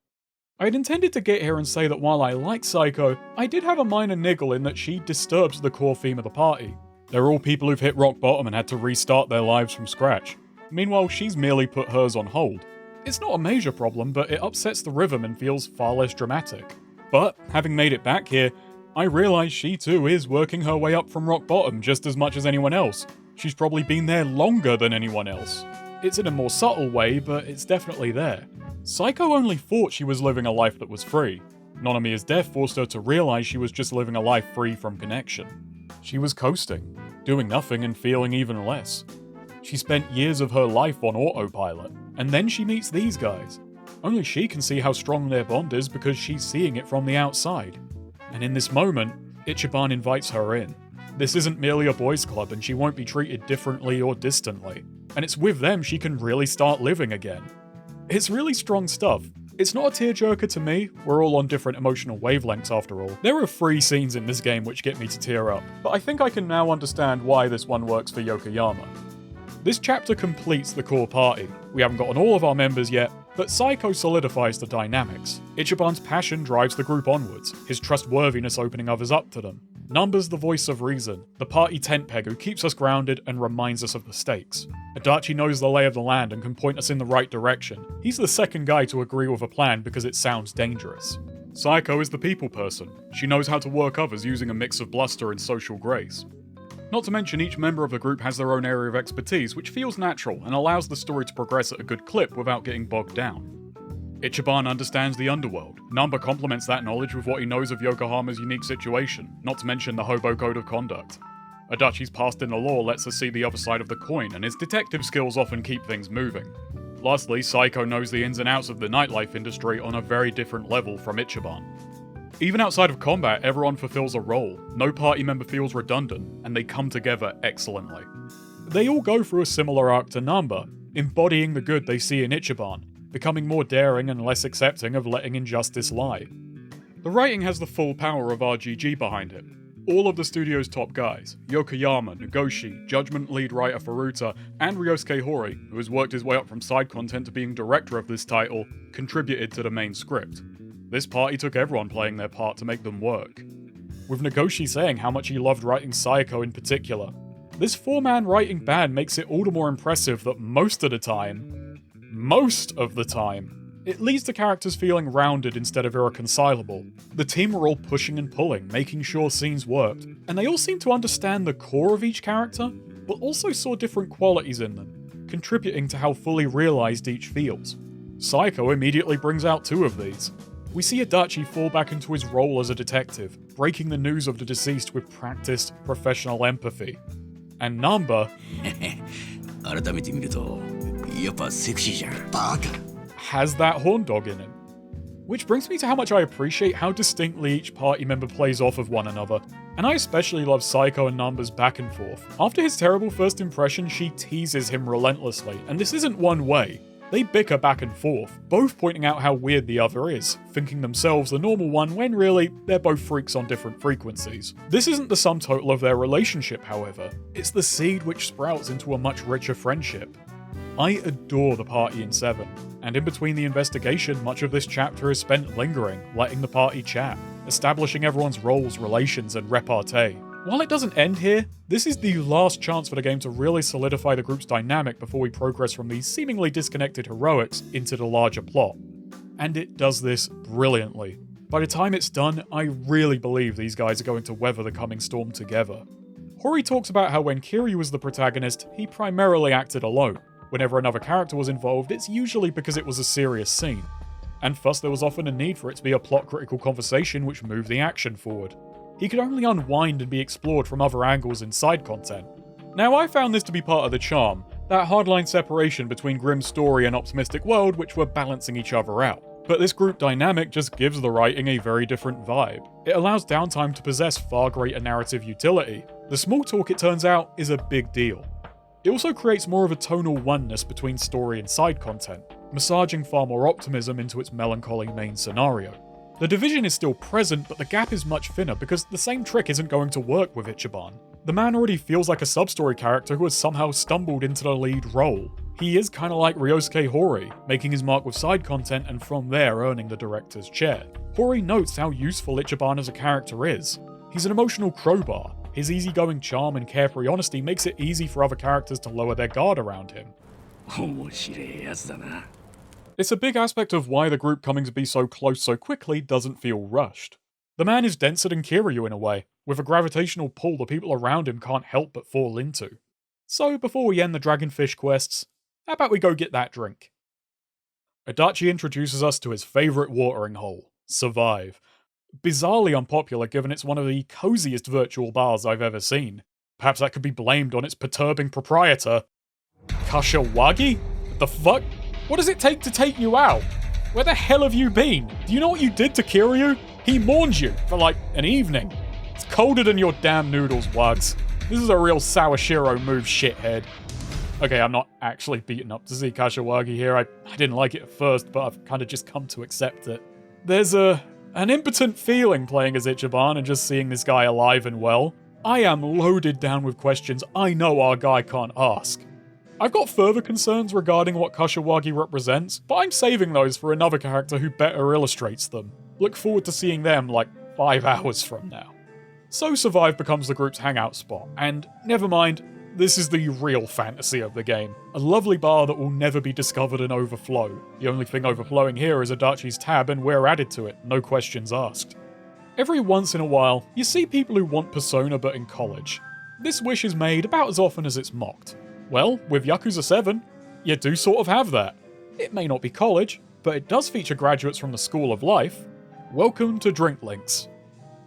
Speaker 1: I had intended to get here and say that while I like Saeko, I did have a minor niggle in that she disturbs the core theme of the party. They're all people who've hit rock bottom and had to restart their lives from scratch. Meanwhile, she's merely put hers on hold. It's not a major problem, but it upsets the rhythm and feels far less dramatic. But, having made it back here, I realise she too is working her way up from rock bottom just as much as anyone else. She's probably been there longer than anyone else. It's in a more subtle way, but it's definitely there. Saeko only thought she was living a life that was free. Nonomiya's death forced her to realise she was just living a life free from connection. She was coasting, doing nothing and feeling even less. She spent years of her life on autopilot, and then she meets these guys. Only she can see how strong their bond is because she's seeing it from the outside. And in this moment, Ichiban invites her in. This isn't merely a boys' club and she won't be treated differently or distantly. And it's with them she can really start living again. It's really strong stuff. It's not a tearjerker to me, we're all on different emotional wavelengths after all. There are 3 scenes in this game which get me to tear up, but I think I can now understand why this one works for Yokoyama. This chapter completes the core party. We haven't gotten all of our members yet, but Saeko solidifies the dynamics. Ichiban's passion drives the group onwards, his trustworthiness opening others up to them. Nanba's the voice of reason, the party tent peg who keeps us grounded and reminds us of the stakes. Adachi knows the lay of the land and can point us in the right direction. He's the second guy to agree with a plan because it sounds dangerous. Saeko is the people person. She knows how to work others using a mix of bluster and social grace. Not to mention each member of the group has their own area of expertise, which feels natural and allows the story to progress at a good clip without getting bogged down. Ichiban understands the underworld. Nanba complements that knowledge with what he knows of Yokohama's unique situation, not to mention the hobo code of conduct. Adachi's past in the law lets us see the other side of the coin, and his detective skills often keep things moving. Lastly, Saeko knows the ins and outs of the nightlife industry on a very different level from Ichiban. Even outside of combat, everyone fulfills a role, no party member feels redundant, and they come together excellently. They all go through a similar arc to Nanba, embodying the good they see in Ichiban, becoming more daring and less accepting of letting injustice lie. The writing has the full power of RGG behind it. All of the studio's top guys, Yokoyama, Nagoshi, Judgment lead writer Furuta, and Ryosuke Hori, who has worked his way up from side content to being director of this title, contributed to the main script. This party took everyone playing their part to make them work. With Nagoshi saying how much he loved writing Saeko in particular. This 4-man writing band makes it all the more impressive that most of the time, it leaves the characters feeling rounded instead of irreconcilable. The team were all pushing and pulling, making sure scenes worked, and they all seemed to understand the core of each character, but also saw different qualities in them, contributing to how fully realised each feels. Saeko immediately brings out 2 of these. We see Adachi fall back into his role as a detective, breaking the news of the deceased with practiced, professional empathy. And Nanba...
Speaker 13: 改めて見ると
Speaker 2: やっぱセクシーじゃん。バカ。
Speaker 1: has that horn dog in him. Which brings me to how much I appreciate how distinctly each party member plays off of one another, and I especially love Saeko and Nanba's back and forth. After his terrible first impression, she teases him relentlessly, and this isn't one way. They bicker back and forth, both pointing out how weird the other is, thinking themselves the normal one when really, they're both freaks on different frequencies. This isn't the sum total of their relationship, however. It's the seed which sprouts into a much richer friendship. I adore the party in 7, and in between the investigation, much of this chapter is spent lingering, letting the party chat, establishing everyone's roles, relations, and repartee. While it doesn't end here, this is the last chance for the game to really solidify the group's dynamic before we progress from these seemingly disconnected heroics into the larger plot. And it does this brilliantly. By the time it's done, I really believe these guys are going to weather the coming storm together. Hori talks about how when Kiryu was the protagonist, he primarily acted alone. Whenever another character was involved, it's usually because it was a serious scene. And thus there was often a need for it to be a plot-critical conversation which moved the action forward. He could only unwind and be explored from other angles in side content. Now I found this to be part of the charm, that hardline separation between grim story and optimistic world which were balancing each other out. But this group dynamic just gives the writing a very different vibe. It allows downtime to possess far greater narrative utility. The small talk, it turns out, is a big deal. It also creates more of a tonal oneness between story and side content, massaging far more optimism into its melancholy main scenario. The division is still present, but the gap is much thinner because the same trick isn't going to work with Ichiban. The man already feels like a sub-story character who has somehow stumbled into the lead role. He is kinda like Ryosuke Hori, making his mark with side content and from there earning the director's chair. Hori notes how useful Ichiban as a character is. He's an emotional crowbar. His easygoing charm and carefree honesty makes it easy for other characters to lower their guard around him. It's a big aspect of why the group coming to be so close so quickly doesn't feel rushed. The man is denser than Kiryu in a way, with a gravitational pull the people around him can't help but fall into. So before we end the Dragonfish quests, how about we go get that drink? Adachi introduces us to his favourite watering hole, Survive. Bizarrely unpopular given it's one of the coziest virtual bars I've ever seen. Perhaps that could be blamed on its perturbing proprietor. Kashawagi? The fuck? What does it take to take you out? Where the hell have you been? Do you know what you did to Kiryu? He mourned you for like an evening. It's colder than your damn noodles, Wugs. This is a real Sawashiro move, shithead. Okay, I'm not actually beaten up to see Kashawagi here. I didn't like it at first, but I've kind of just come to accept it. There's an impotent feeling playing as Ichiban and just seeing this guy alive and well. I am loaded down with questions I know our guy can't ask. I've got further concerns regarding what Kashawagi represents, but I'm saving those for another character who better illustrates them. Look forward to seeing them like 5 hours from now. So Survive becomes the group's hangout spot, and never mind, this is the real fantasy of the game. A lovely bar that will never be discovered and overflow. The only thing overflowing here is Adachi's tab and we're added to it, no questions asked. Every once in a while, you see people who want Persona but in college. This wish is made about as often as it's mocked. Well, with Yakuza 7, you do sort of have that. It may not be college, but it does feature graduates from the School of Life. Welcome to Drink Links.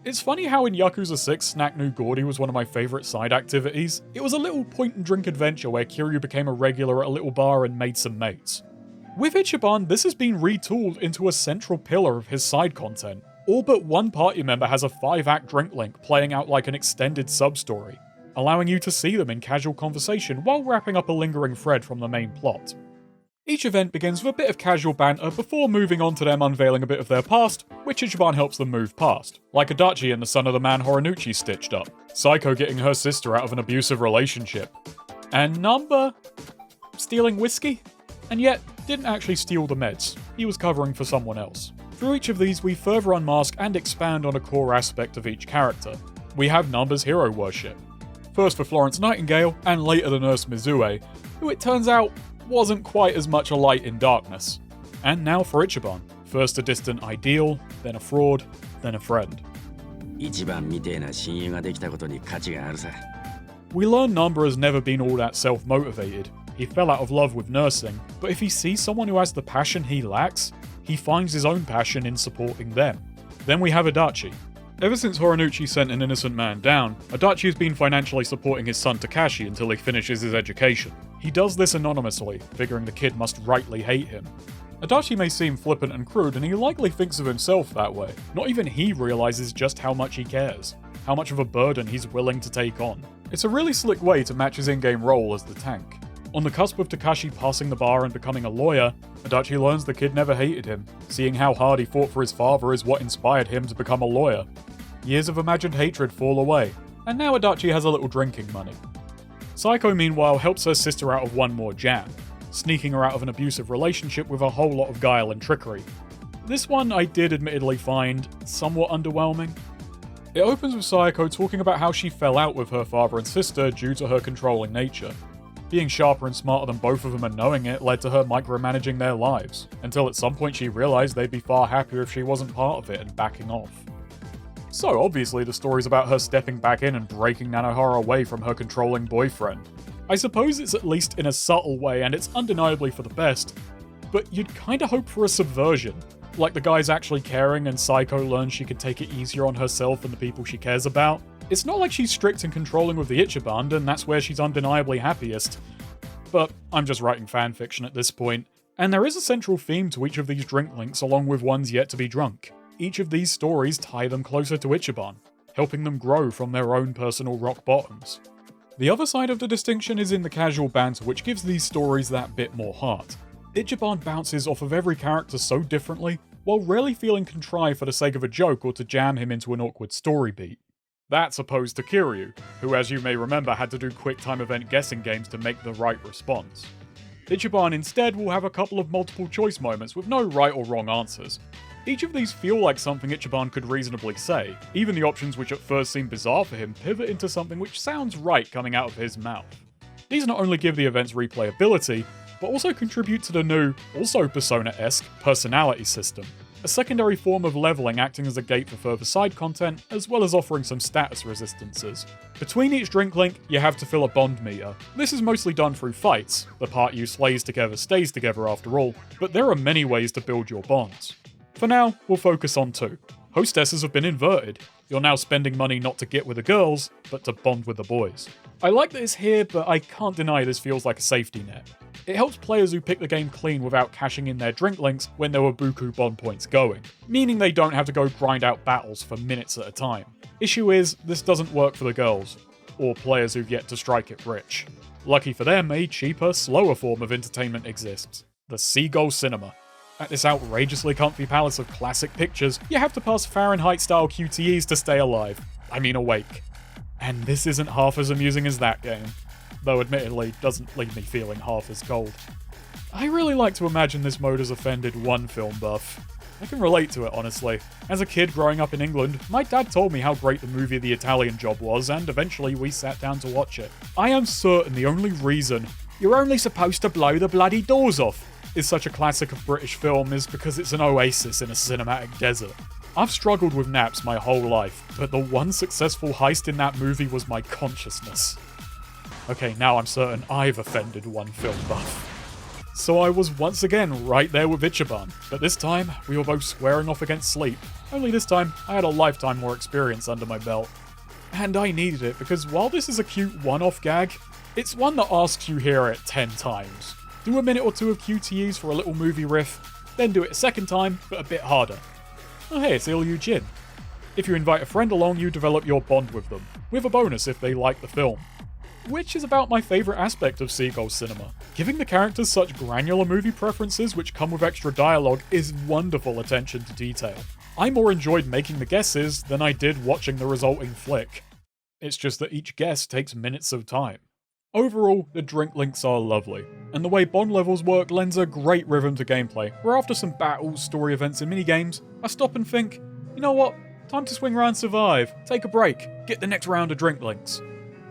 Speaker 1: It's funny how in Yakuza 6, Snack New Gordy was one of my favourite side activities. It was a little point-and-drink adventure where Kiryu became a regular at a little bar and made some mates. With Ichiban, this has been retooled into a central pillar of his side content. All but one party member has a 5-act drink link playing out like an extended sub-story, allowing you to see them in casual conversation while wrapping up a lingering thread from the main plot. Each event begins with a bit of casual banter before moving on to them unveiling a bit of their past, which Ichiban helps them move past, like Adachi and the son of the man Horinuchi stitched up, Saeko getting her sister out of an abusive relationship, and Nanba stealing whiskey, and yet didn't actually steal the meds, he was covering for someone else. Through each of these we further unmask and expand on a core aspect of each character. We have Nanba's hero worship, first for Florence Nightingale, and later the nurse Mizue, who it turns out wasn't quite as much a light in darkness. And now for Ichiban, first a distant ideal, then a fraud, then a friend. We learn Nanba has never been all that self-motivated. He fell out of love with nursing, but if he sees someone who has the passion he lacks, he finds his own passion in supporting them. Then we have Adachi. Ever since Horinuchi sent an innocent man down, Adachi has been financially supporting his son Takashi until he finishes his education. He does this anonymously, figuring the kid must rightly hate him. Adachi may seem flippant and crude, and he likely thinks of himself that way. Not even he realizes just how much he cares, how much of a burden he's willing to take on. It's a really slick way to match his in-game role as the tank. On the cusp of Takashi passing the bar and becoming a lawyer, Adachi learns the kid never hated him. Seeing how hard he fought for his father is what inspired him to become a lawyer. Years of imagined hatred fall away, and now Adachi has a little drinking money. Saeko, meanwhile, helps her sister out of one more jam, sneaking her out of an abusive relationship with a whole lot of guile and trickery. This one I did admittedly find somewhat underwhelming. It opens with Saeko talking about how she fell out with her father and sister due to her controlling nature. Being sharper and smarter than both of them and knowing it led to her micromanaging their lives, until at some point she realized they'd be far happier if she wasn't part of it and backing off. So obviously the story's about her stepping back in and breaking Nanohara away from her controlling boyfriend. I suppose it's at least in a subtle way and it's undeniably for the best, but you'd kinda hope for a subversion. Like the guy's actually caring and Saeko learns she can take it easier on herself and the people she cares about. It's not like she's strict and controlling with the Ichiban, and that's where she's undeniably happiest. But I'm just writing fanfiction at this point, and there is a central theme to each of these drink links along with ones yet to be drunk. Each of these stories tie them closer to Ichiban, helping them grow from their own personal rock bottoms. The other side of the distinction is in the casual banter, which gives these stories that bit more heart. Ichiban bounces off of every character so differently, while rarely feeling contrived for the sake of a joke or to jam him into an awkward story beat. That's opposed to Kiryu, who as you may remember had to do quick time event guessing games to make the right response. Ichiban instead will have a couple of multiple choice moments with no right or wrong answers. Each of these feel like something Ichiban could reasonably say. Even the options which at first seem bizarre for him pivot into something which sounds right coming out of his mouth. These not only give the events replayability, but also contribute to the new, also Persona-esque, personality system. A secondary form of leveling acting as a gate for further side content, as well as offering some status resistances. Between each drink link, you have to fill a bond meter. This is mostly done through fights. The part you slays together stays together after all, but there are many ways to build your bonds. For now, we'll focus on two. Hostesses have been inverted. You're now spending money not to get with the girls, but to bond with the boys. I like that it's here, but I can't deny this feels like a safety net. It helps players who pick the game clean without cashing in their drink links when there were buku bond points going, meaning they don't have to go grind out battles for minutes at a time. Issue is, this doesn't work for the girls, or players who've yet to strike it rich. Lucky for them, a cheaper, slower form of entertainment exists. The Seagull Cinema. At this outrageously comfy palace of classic pictures, you have to pass Fahrenheit-style QTEs to stay alive. I mean awake. And this isn't half as amusing as that game, though admittedly doesn't leave me feeling half as cold. I really like to imagine this mode has offended one film buff. I can relate to it, honestly. As a kid growing up in England, my dad told me how great the movie The Italian Job was, and eventually we sat down to watch it. I am certain the only reason "you're only supposed to blow the bloody doors off" is such a classic of British film is because it's an oasis in a cinematic desert. I've struggled with naps my whole life, but the one successful heist in that movie was my consciousness. Okay, now I'm certain I've offended one film buff. So I was once again right there with Ichiban, but this time we were both squaring off against sleep. Only this time I had a lifetime more experience under my belt. And I needed it because while this is a cute one-off gag, it's one that asks you hear it 10 times. Do a minute or two of QTEs for a little movie riff, then do it a second time, but a bit harder. Oh hey, it's Iryu Jin. If you invite a friend along, you develop your bond with them, with a bonus if they like the film. Which is about my favourite aspect of Seagull Cinema. Giving the characters such granular movie preferences which come with extra dialogue is wonderful attention to detail. I more enjoyed making the guesses than I did watching the resulting flick. It's just that each guess takes minutes of time. Overall, the drink links are lovely, and the way bond levels work lends a great rhythm to gameplay, where after some battles, story events and minigames, I stop and think, you know what, time to swing around Survive, take a break, get the next round of drink links.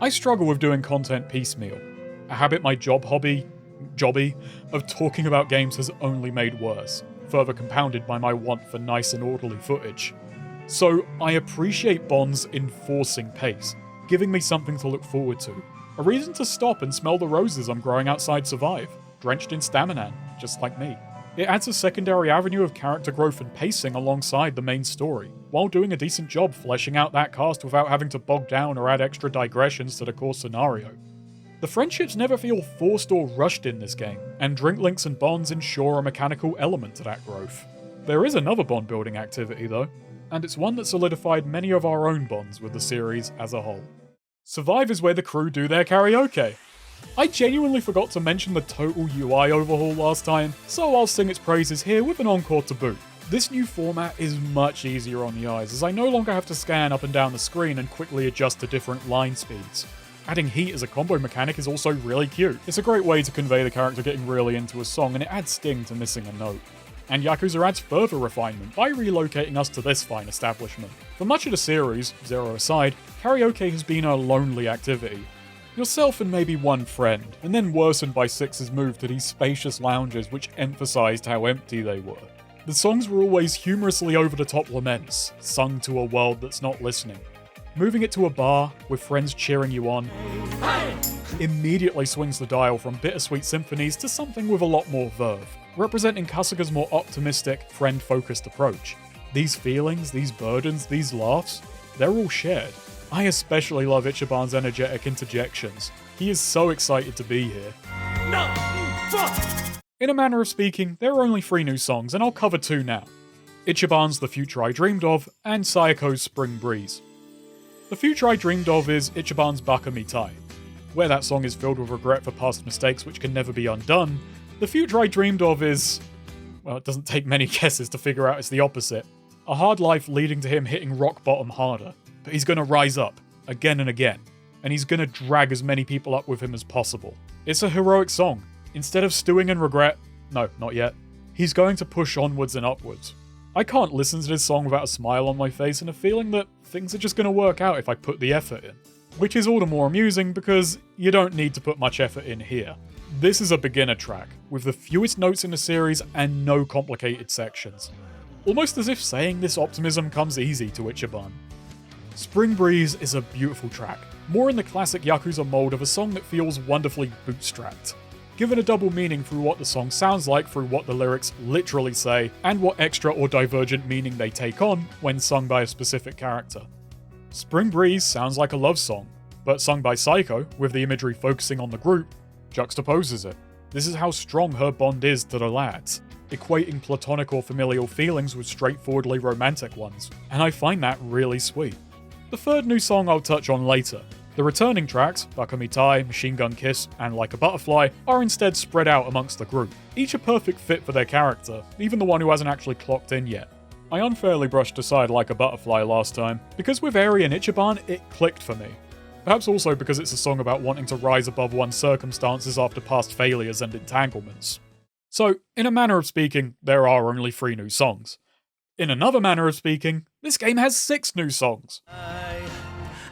Speaker 1: I struggle with doing content piecemeal. A habit my jobby, of talking about games has only made worse, further compounded by my want for nice and orderly footage. So I appreciate bonds enforcing pace, giving me something to look forward to. A reason to stop and smell the roses I'm growing outside Survive, drenched in staminan, just like me. It adds a secondary avenue of character growth and pacing alongside the main story. while doing a decent job fleshing out that cast without having to bog down or add extra digressions to the core scenario. The friendships never feel forced or rushed in this game, and drink links and bonds ensure a mechanical element to that growth. There is another bond building activity though, and it's one that solidified many of our own bonds with the series as a whole. Survive is where the crew do their karaoke. I genuinely forgot to mention the total UI overhaul last time, so I'll sing its praises here with an encore to boot. This new format is much easier on the eyes, as I no longer have to scan up and down the screen and quickly adjust to different line speeds. Adding heat as a combo mechanic is also really cute. It's a great way to convey the character getting really into a song, and it adds sting to missing a note. And Yakuza adds further refinement by relocating us to this fine establishment. For much of the series, Zero aside, karaoke has been a lonely activity. Yourself and maybe one friend, and then worsened by Six's move to these spacious lounges which emphasised how empty they were. The songs were always humorously over-the-top laments, sung to a world that's not listening. Moving it to a bar, with friends cheering you on, immediately swings the dial from bittersweet symphonies to something with a lot more verve, representing Kasuga's more optimistic, friend-focused approach. These feelings, these burdens, these laughs, they're all shared. I especially love Ichiban's energetic interjections. He is so excited to be here. In a manner of speaking, there are only 3 new songs, and I'll cover 2 now. Ichiban's The Future I Dreamed Of, and Saeko's Spring Breeze. The Future I Dreamed Of is Ichiban's Baka Mitai. Where that song is filled with regret for past mistakes which can never be undone, The Future I Dreamed Of is... well, it doesn't take many guesses to figure out it's the opposite. A hard life leading to him hitting rock bottom harder, but he's gonna rise up, again and again, and he's gonna drag as many people up with him as possible. It's a heroic song. Instead of stewing in regret, no, not yet, he's going to push onwards and upwards. I can't listen to this song without a smile on my face and a feeling that things are just going to work out if I put the effort in. Which is all the more amusing because you don't need to put much effort in here. This is a beginner track, with the fewest notes in the series and no complicated sections. Almost as if saying this optimism comes easy to Ichiban. Spring Breeze is a beautiful track, more in the classic Yakuza mold of a song that feels wonderfully bootstrapped. Given a double meaning through what the song sounds like through what the lyrics literally say, and what extra or divergent meaning they take on when sung by a specific character. Spring Breeze sounds like a love song, but sung by Saeko, with the imagery focusing on the group, juxtaposes it. This is how strong her bond is to the lads, equating platonic or familial feelings with straightforwardly romantic ones, and I find that really sweet. The third new song I'll touch on later. The returning tracks, Baka Mitai, Machine Gun Kiss, and Like a Butterfly, are instead spread out amongst the group, each a perfect fit for their character, even the one who hasn't actually clocked in yet. I unfairly brushed aside Like a Butterfly last time, because with Eri and Ichiban, it clicked for me. Perhaps also because it's a song about wanting to rise above one's circumstances after past failures and entanglements. So, in a manner of speaking, there are only 3 new songs. In another manner of speaking, this game has 6 new songs.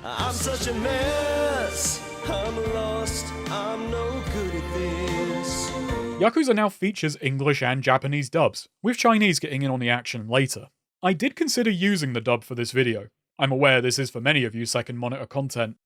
Speaker 13: I'm such a mess, I'm lost, I'm no good at this.
Speaker 1: Yakuza now features English and Japanese dubs, with Chinese getting in on the action later. I did consider using the dub for this video. I'm aware this is for many of you second monitor content.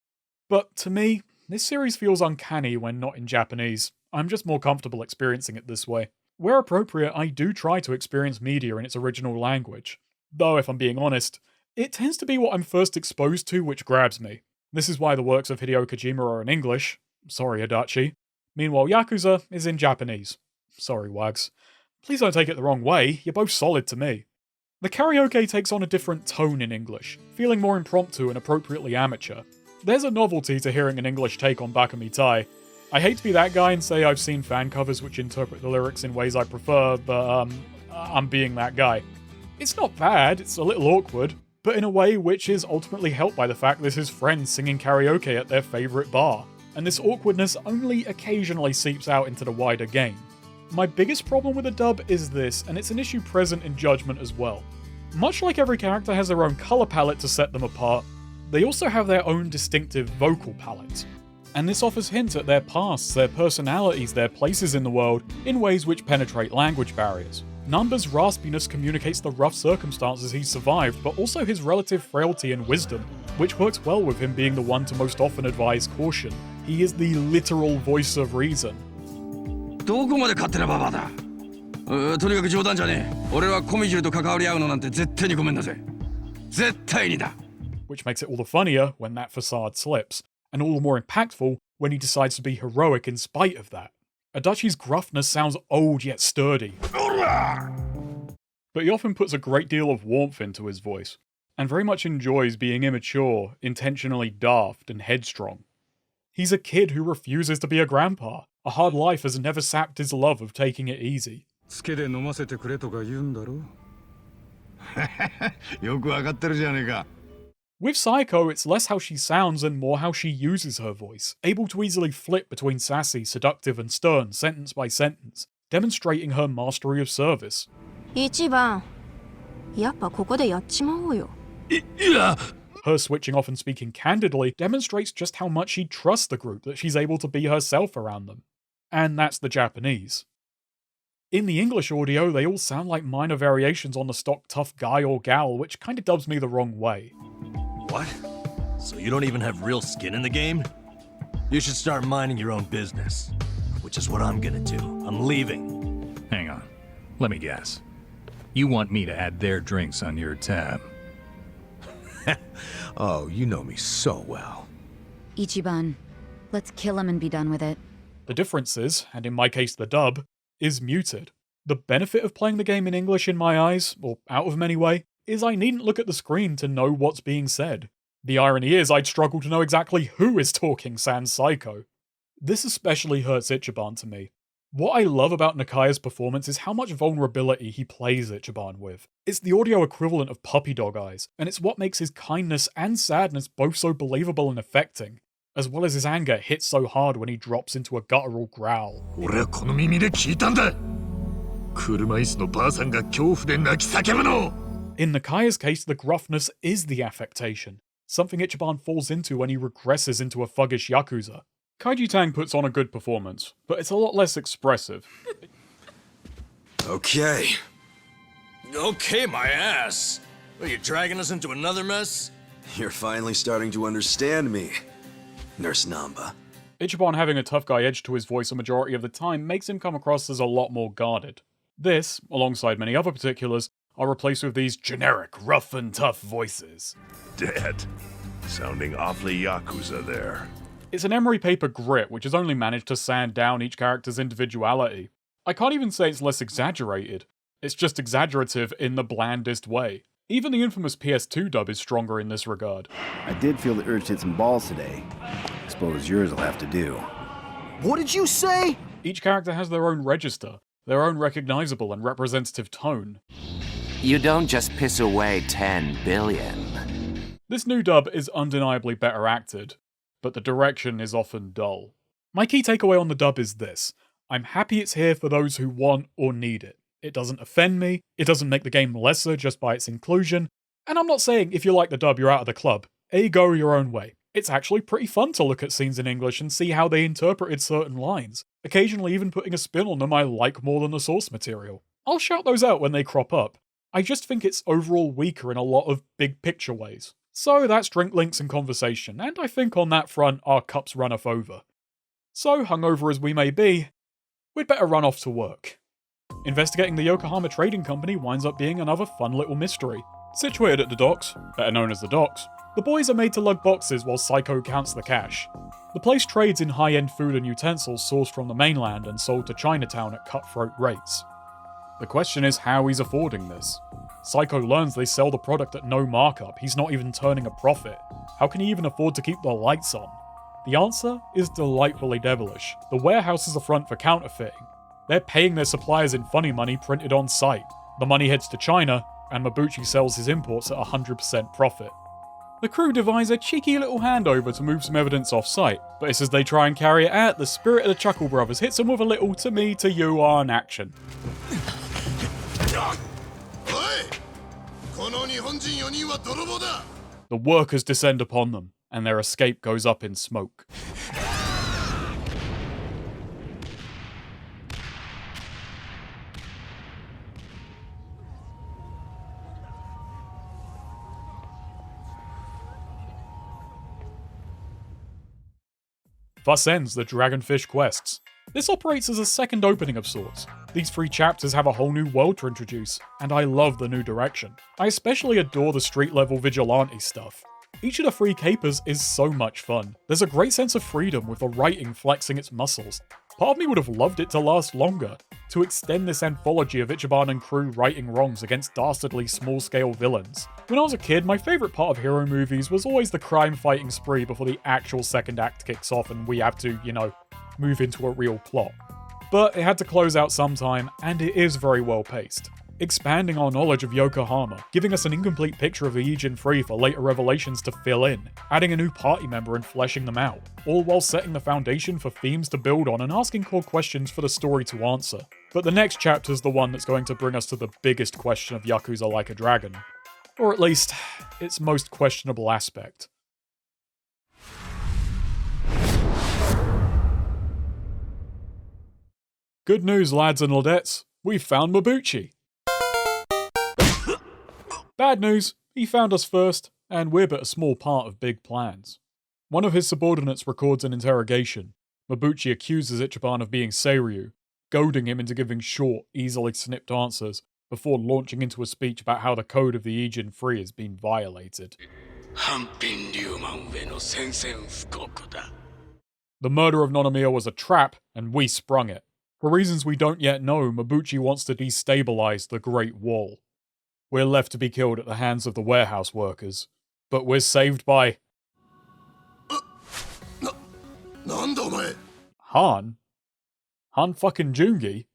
Speaker 1: But to me, this series feels uncanny when not in Japanese. I'm just more comfortable experiencing it this way. Where appropriate, I do try to experience media in its original language. Though, if I'm being honest, it tends to be what I'm first exposed to which grabs me. This is why the works of Hideo Kojima are in English. Sorry, Adachi. Meanwhile, Yakuza is in Japanese. Sorry, Wags. Please don't take it the wrong way, you're both solid to me. The karaoke takes on a different tone in English, feeling more impromptu and appropriately amateur. There's a novelty to hearing an English take on Baka Mitai. I hate to be that guy and say I've seen fan covers which interpret the lyrics in ways I prefer, but I'm being that guy. It's not bad, it's a little awkward, but in a way which is ultimately helped by the fact this is friends singing karaoke at their favourite bar, and this awkwardness only occasionally seeps out into the wider game. My biggest problem with the dub is this, and it's an issue present in Judgment as well. Much like every character has their own colour palette to set them apart, they also have their own distinctive vocal palette. And this offers hints at their pasts, their personalities, their places in the world, in ways which penetrate language barriers. Nanba's raspiness communicates the rough circumstances he survived, but also his relative frailty and wisdom, which works well with him being the one to most often advise caution. He is the literal voice of reason.
Speaker 14: どこまで勝手なババアだ。とにかく冗談じゃねえ。俺はコミジュルと関わり合うのなんて絶対にごめんなぜ。
Speaker 8: 絶対にだ。
Speaker 1: which makes it all the funnier when that facade slips, and all the more impactful when he decides to be heroic in spite of that. Adachi's gruffness sounds old yet sturdy, but he often puts a great deal of warmth into his voice, and very much enjoys being immature, intentionally daft, and headstrong. He's a kid who refuses to be a grandpa. A hard life has never sapped his love of taking it easy.
Speaker 8: つけで飲ませてくれとか言うんだろ。よくわかってるじゃねえか。
Speaker 1: With Saeko, it's less how she sounds and more how she uses her voice, able to easily flip between sassy, seductive, and stern sentence by sentence, demonstrating her mastery of service.
Speaker 9: 一番やっぱここでやっちまおうよ。
Speaker 1: Her switching off and speaking candidly demonstrates just how much she trusts the group that she's able to be herself around them. And that's the Japanese. In the English audio, they all sound like minor variations on the stock tough guy or gal, which kinda dubs me the wrong way.
Speaker 3: What? So you don't even have real skin in the game? You should start minding your own business. Which is what I'm gonna do. I'm leaving.
Speaker 15: Hang on. Let me guess. You want me to add their drinks on your tab?
Speaker 3: Oh, you know me so well.
Speaker 16: Ichiban, let's kill him and be done with it.
Speaker 1: The difference is, and in my case the dub, is muted. The benefit of playing the game in English in my eyes, or out of them anyway, is I needn't look at the screen to know what's being said. The irony is I'd struggle to know exactly who is talking sans Saeko. This especially hurts Ichiban to me. What I love about Nakaya's performance is how much vulnerability he plays Ichiban with. It's the audio equivalent of puppy dog eyes, and it's what makes his kindness and sadness both so believable and affecting, as well as his anger hits so hard when he drops into a guttural growl.
Speaker 2: 俺はこの耳で聞いたんだ。車椅子のばあさんが恐怖で泣き叫ぶの。
Speaker 1: In Nakaya's case, the gruffness is the affectation, something Ichiban falls into when he regresses into a thuggish Yakuza. Kaiji Tang puts on a good performance, but it's a lot less expressive.
Speaker 3: Okay. Okay, my ass. Are you dragging us into another mess?
Speaker 17: You're finally starting to understand me, Nurse Nanba.
Speaker 1: Ichiban having a tough guy edge to his voice a majority of the time makes him come across as a lot more guarded. This, alongside many other particulars, are replaced with these generic, rough and tough voices.
Speaker 18: Dead. Sounding awfully Yakuza there.
Speaker 1: It's an emery paper grit which has only managed to sand down each character's individuality. I can't even say it's less exaggerated, it's just exaggerative in the blandest way. Even the infamous PS2 dub is stronger in this regard.
Speaker 19: I did feel the urge to hit some balls today. Suppose yours will have to do.
Speaker 17: What did you say?
Speaker 1: Each character has their own register, their own recognizable and representative tone.
Speaker 20: You don't just piss away 10 billion.
Speaker 1: This new dub is undeniably better acted, but the direction is often dull. My key takeaway on the dub is this: I'm happy it's here for those who want or need it. It doesn't offend me, it doesn't make the game lesser just by its inclusion, and I'm not saying if you like the dub you're out of the club. Go your own way. It's actually pretty fun to look at scenes in English and see how they interpreted certain lines, occasionally even putting a spin on them I like more than the source material. I'll shout those out when they crop up. I just think it's overall weaker in a lot of big picture ways. So that's drink links and conversation, and I think on that front our cups runneth over. So, hungover as we may be, we'd better run off to work. Investigating the Yokohama Trading Company winds up being another fun little mystery. Situated at the docks, better known as the docks, the boys are made to lug boxes while Saeko counts the cash. The place trades in high-end food and utensils sourced from the mainland and sold to Chinatown at cutthroat rates. The question is how he's affording this. Saeko learns they sell the product at no markup, he's not even turning a profit. How can he even afford to keep the lights on? The answer is delightfully devilish. The warehouse is a front for counterfeiting. They're paying their suppliers in funny money printed on site. The money heads to China, and Mabuchi sells his imports at 100% profit. The crew devise a cheeky little handover to move some evidence off-site, but it's as they try and carry it out, the spirit of the Chuckle Brothers hits them with a little to me to you on action. The workers descend upon them, and their escape goes up in smoke. Thus ends the Dragonfish quests. This operates as a second opening of sorts. These 3 chapters have a whole new world to introduce, and I love the new direction. I especially adore the street-level vigilante stuff. Each of the 3 capers is so much fun. There's a great sense of freedom with the writing flexing its muscles. Part of me would have loved it to last longer, to extend this anthology of Ichiban and crew righting wrongs against dastardly small-scale villains. When I was a kid, my favourite part of hero movies was always the crime-fighting spree before the actual second act kicks off and we have to, move into a real plot. But it had to close out sometime, and it is very well paced. Expanding our knowledge of Yokohama, giving us an incomplete picture of the Ijincho for later revelations to fill in, adding a new party member and fleshing them out, all while setting the foundation for themes to build on and asking core questions for the story to answer. But the next chapter's the one that's going to bring us to the biggest question of Yakuza Like a Dragon. Or at least, its most questionable aspect. Good news, lads and ladettes. We found Mabuchi. Bad news, he found us first, and we're but a small part of big plans. One of his subordinates records an interrogation. Mabuchi accuses Ichiban of being Seiryu, goading him into giving short, easily snipped answers, before launching into a speech about how the code of the Ijin-3 has been violated. The murder of Nanamiya was a trap, and we sprung it. For reasons we don't yet know, Mabuchi wants to destabilize the Great Wall. We're left to be killed at the hands of the warehouse workers, but we're saved by... Han? Han fucking Joon-Gi?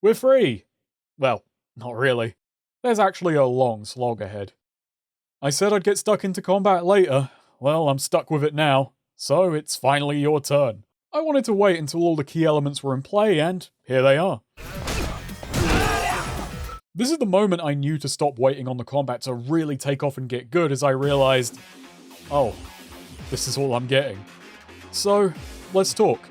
Speaker 1: We're free! Well, not really. There's actually a long slog ahead. I said I'd get stuck into combat later. Well, I'm stuck with it now. So it's finally your turn. I wanted to wait until all the key elements were in play, and here they are. This is the moment I knew to stop waiting on the combat to really take off and get good, as I realized, oh, this is all I'm getting. So, let's talk.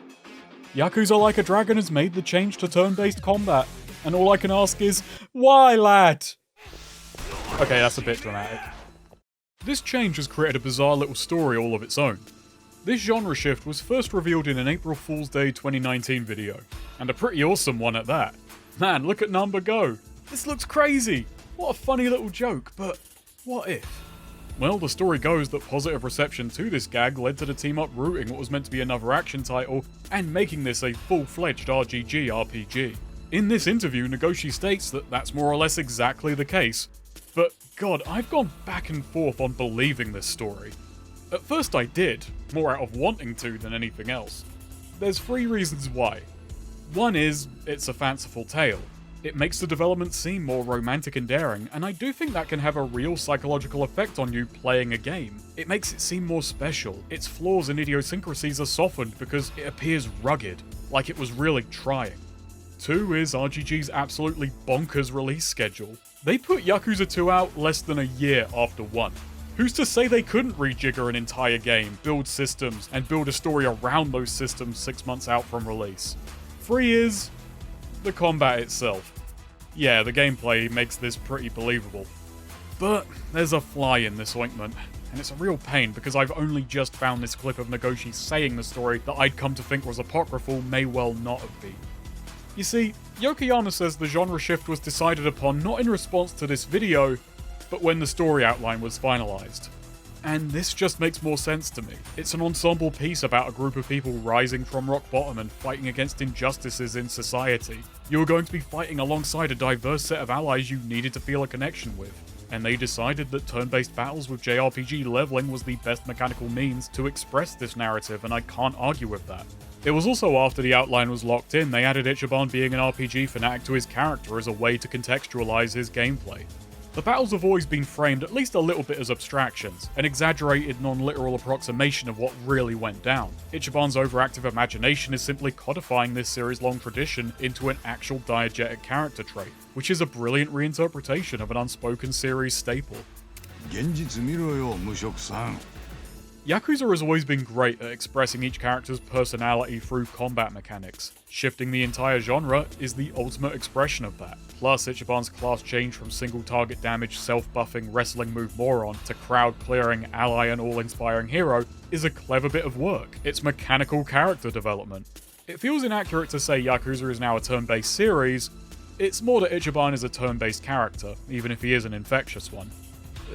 Speaker 1: Yakuza Like a Dragon has made the change to turn-based combat, and all I can ask is, why, lad? Okay, that's a bit dramatic. This change has created a bizarre little story all of its own. This genre shift was first revealed in an April Fool's Day 2019 video, and a pretty awesome one at that. Man, look at Nanba go. This looks crazy. What a funny little joke, but what if? Well, the story goes that positive reception to this gag led to the team uprooting what was meant to be another action title and making this a full-fledged RGG RPG. In this interview, Nagoshi states that that's more or less exactly the case, but God, I've gone back and forth on believing this story. At first I did, more out of wanting to than anything else. There's 3 reasons why. One is, it's a fanciful tale. It makes the development seem more romantic and daring, and I do think that can have a real psychological effect on you playing a game. It makes it seem more special. Its flaws and idiosyncrasies are softened because it appears rugged, like it was really trying. 2 is RGG's absolutely bonkers release schedule. They put Yakuza 2 out less than a year after 1. Who's to say they couldn't rejigger an entire game, build systems, and build a story around those systems 6 months out from release? 3 is the combat itself. Yeah, the gameplay makes this pretty believable. But there's a fly in this ointment, and it's a real pain because I've only just found this clip of Nagoshi saying the story that I'd come to think was apocryphal may well not have been. You see, Yokoyama says the genre shift was decided upon not in response to this video, but when the story outline was finalized. And this just makes more sense to me. It's an ensemble piece about a group of people rising from rock bottom and fighting against injustices in society. You were going to be fighting alongside a diverse set of allies you needed to feel a connection with. And they decided that turn-based battles with JRPG leveling was the best mechanical means to express this narrative, and I can't argue with that. It was also after the outline was locked in, they added Ichiban being an RPG fanatic to his character as a way to contextualize his gameplay. The battles have always been framed at least a little bit as abstractions, an exaggerated non-literal approximation of what really went down. Ichiban's overactive imagination is simply codifying this series-long tradition into an actual diegetic character trait, which is a brilliant reinterpretation of an unspoken series staple. Yakuza has always been great at expressing each character's personality through combat mechanics. Shifting the entire genre is the ultimate expression of that. Plus, Ichiban's class change from single target damage, self-buffing wrestling move moron to crowd clearing ally and all-inspiring hero is a clever bit of work. It's mechanical character development. It feels inaccurate to say Yakuza is now a turn-based series. It's more that Ichiban is a turn-based character, even if he is an infectious one.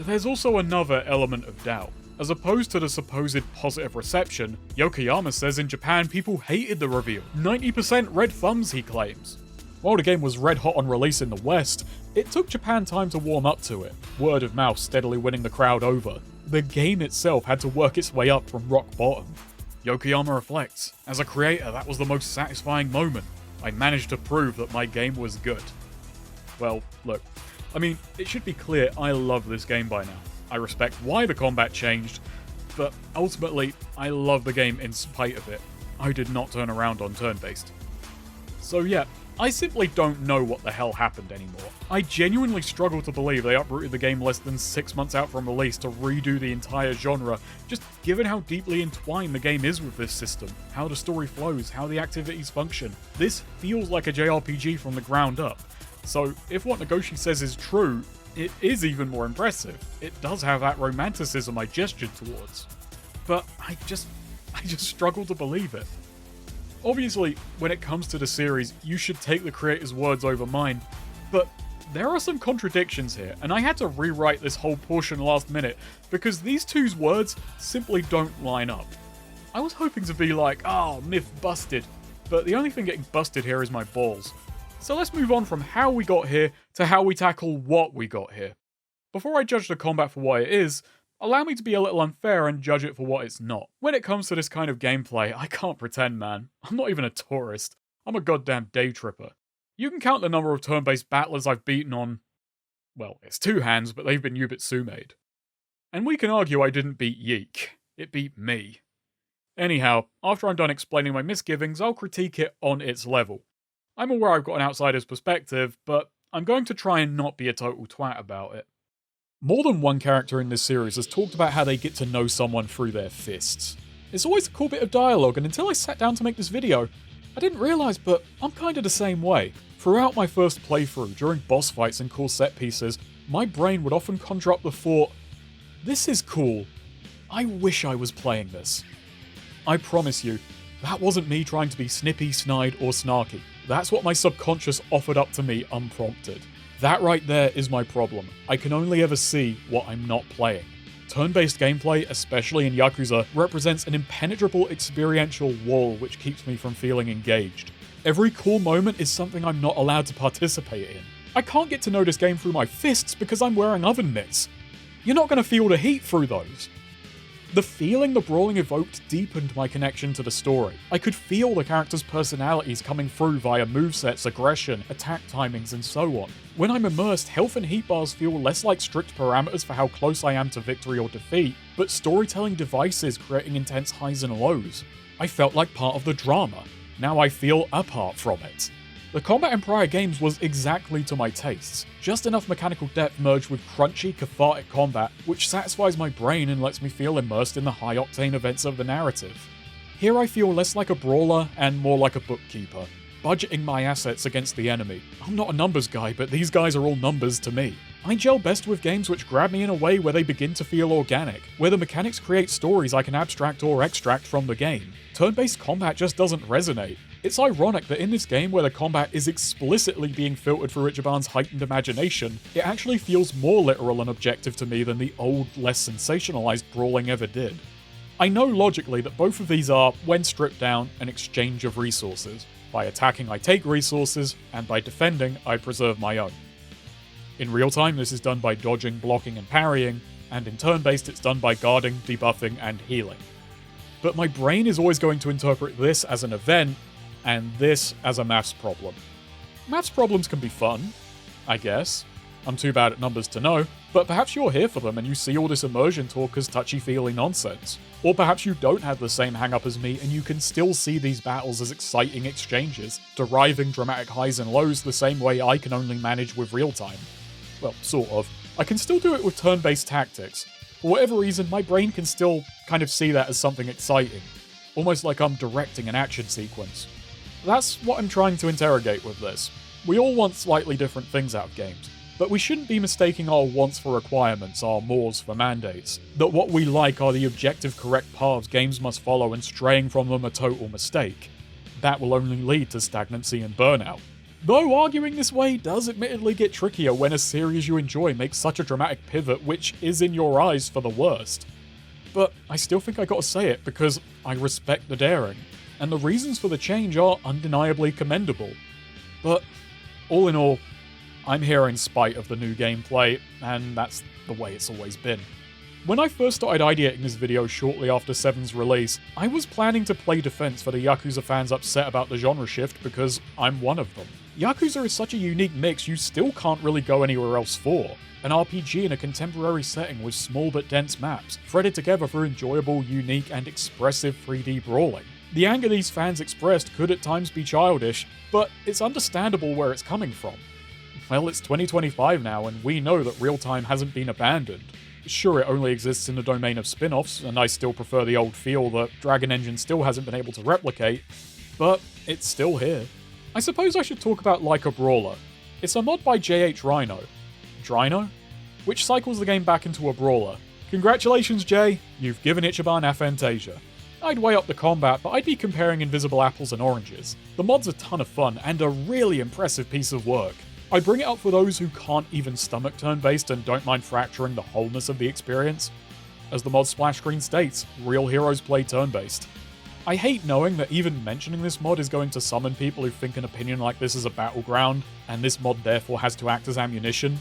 Speaker 1: There's also another element of doubt. As opposed to the supposed positive reception, Yokohama says in Japan people hated the reveal. 90% red thumbs, he claims. While the game was red hot on release in the West, it took Japan time to warm up to it, word of mouth steadily winning the crowd over. The game itself had to work its way up from rock bottom. Yokohama reflects, as a creator that was the most satisfying moment. I managed to prove that my game was good. Well, look, I mean, it should be clear I love this game by now. I respect why the combat changed, but ultimately, I love the game in spite of it. I did not turn around on turn-based. So yeah, I simply don't know what the hell happened anymore. I genuinely struggle to believe they uprooted the game less than 6 months out from release to redo the entire genre, just given how deeply entwined the game is with this system, how the story flows, how the activities function. This feels like a JRPG from the ground up. So if what Nagoshi says is true, it is even more impressive. It does have that romanticism I gestured towards. But I just struggle to believe it. Obviously, when it comes to the series, you should take the creator's words over mine, but there are some contradictions here, and I had to rewrite this whole portion last minute because these two's words simply don't line up. I was hoping to be like, oh, myth busted, but the only thing getting busted here is my balls. So let's move on from how we got here to how we tackle what we got here. Before I judge the combat for what it is, allow me to be a little unfair and judge it for what it's not. When it comes to this kind of gameplay, I can't pretend, man. I'm not even a tourist. I'm a goddamn day tripper. You can count the number of turn-based battlers I've beaten on... well, it's 2 hands, but they've been Yubitsu-made. And we can argue I didn't beat Yeek. It beat me. Anyhow, after I'm done explaining my misgivings, I'll critique it on its level. I'm aware I've got an outsider's perspective, but I'm going to try and not be a total twat about it. More than one character in this series has talked about how they get to know someone through their fists. It's always a cool bit of dialogue, and until I sat down to make this video, I didn't realise, but I'm kinda the same way. Throughout my first playthrough, during boss fights and cool set pieces, my brain would often conjure up the thought, this is cool. I wish I was playing this. I promise you, that wasn't me trying to be snippy, snide, or snarky. That's what my subconscious offered up to me unprompted. That right there is my problem. I can only ever see what I'm not playing. Turn-based gameplay, especially in Yakuza, represents an impenetrable experiential wall which keeps me from feeling engaged. Every cool moment is something I'm not allowed to participate in. I can't get to know this game through my fists because I'm wearing oven mitts. You're not going to feel the heat through those. The feeling the brawling evoked deepened my connection to the story. I could feel the characters' personalities coming through via movesets, aggression, attack timings, and so on. When I'm immersed, health and heat bars feel less like strict parameters for how close I am to victory or defeat, but storytelling devices creating intense highs and lows. I felt like part of the drama. Now I feel apart from it. The combat in prior games was exactly to my tastes. Just enough mechanical depth merged with crunchy, cathartic combat, which satisfies my brain and lets me feel immersed in the high-octane events of the narrative. Here I feel less like a brawler and more like a bookkeeper, budgeting my assets against the enemy. I'm not a numbers guy, but these guys are all numbers to me. I gel best with games which grab me in a way where they begin to feel organic, where the mechanics create stories I can abstract or extract from the game. Turn-based combat just doesn't resonate. It's ironic that in this game where the combat is explicitly being filtered through Ichiban's heightened imagination, it actually feels more literal and objective to me than the old, less sensationalized brawling ever did. I know logically that both of these are, when stripped down, an exchange of resources. By attacking I take resources, and by defending I preserve my own. In real time this is done by dodging, blocking, and parrying, and in turn-based it's done by guarding, debuffing, and healing. But my brain is always going to interpret this as an event, and this as a maths problem. Maths problems can be fun, I guess. I'm too bad at numbers to know, but perhaps you're here for them and you see all this immersion talk as touchy-feely nonsense. Or perhaps you don't have the same hang-up as me and you can still see these battles as exciting exchanges, deriving dramatic highs and lows the same way I can only manage with real-time. Well, sort of. I can still do it with turn-based tactics, For whatever reason, my brain can still kind of see that as something exciting, almost like I'm directing an action sequence. That's what I'm trying to interrogate with this. We all want slightly different things out of games, but we shouldn't be mistaking our wants for requirements, our mores for mandates. That what we like are the objective correct paths games must follow, and straying from them a total mistake. That will only lead to stagnancy and burnout. Though arguing this way does admittedly get trickier when a series you enjoy makes such a dramatic pivot which is in your eyes for the worst. But I still think I gotta say it because I respect the daring, and the reasons for the change are undeniably commendable. But all in all, I'm here in spite of the new gameplay, and that's the way it's always been. When I first started ideating this video shortly after 7's release, I was planning to play defense for the Yakuza fans upset about the genre shift because I'm one of them. Yakuza is such a unique mix you still can't really go anywhere else for. An RPG in a contemporary setting with small but dense maps, threaded together for enjoyable, unique, and expressive 3D brawling. The anger these fans expressed could at times be childish, but it's understandable where it's coming from. Well, it's 2025 now, and we know that real-time hasn't been abandoned. Sure, it only exists in the domain of spin-offs, and I still prefer the old feel that Dragon Engine still hasn't been able to replicate, but it's still here. I suppose I should talk about Like a Brawler. It's a mod by JH Rhino. Drino? Which cycles the game back into a brawler. Congratulations, Jay, you've given Ichiban aphantasia. I'd weigh up the combat, but I'd be comparing invisible apples and oranges. The mod's a ton of fun, and a really impressive piece of work. I bring it up for those who can't even stomach turn-based and don't mind fracturing the wholeness of the experience. As the mod's splash screen states, real heroes play turn-based. I hate knowing that even mentioning this mod is going to summon people who think an opinion like this is a battleground, and this mod therefore has to act as ammunition.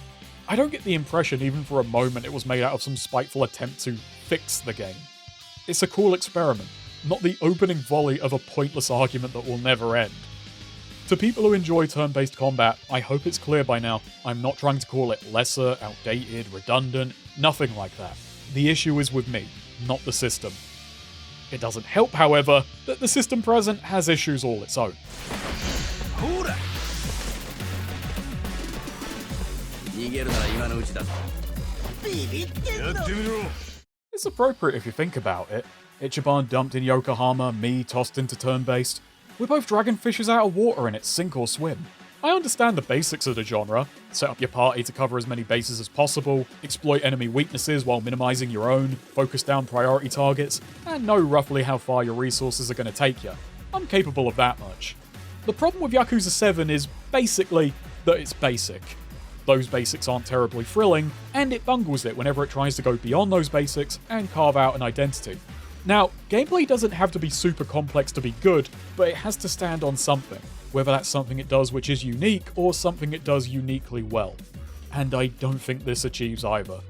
Speaker 1: I don't get the impression even for a moment it was made out of some spiteful attempt to fix the game. It's a cool experiment, not the opening volley of a pointless argument that will never end. To people who enjoy turn-based combat, I hope it's clear by now, I'm not trying to call it lesser, outdated, redundant, nothing like that. The issue is with me, not the system. It doesn't help, however, that the system present has issues all its own. It's appropriate if you think about it. Ichiban dumped in Yokohama, me tossed into turn-based. We're both dragon fishes out of water and it's sink or swim. I understand the basics of the genre. Set up your party to cover as many bases as possible, exploit enemy weaknesses while minimizing your own, focus down priority targets, and know roughly how far your resources are going to take you. I'm capable of that much. The problem with Yakuza 7 is basically that it's basic. Those basics aren't terribly thrilling, and it bungles it whenever it tries to go beyond those basics and carve out an identity. Now, gameplay doesn't have to be super complex to be good, but it has to stand on something, whether that's something it does which is unique or something it does uniquely well. And I don't think this achieves either.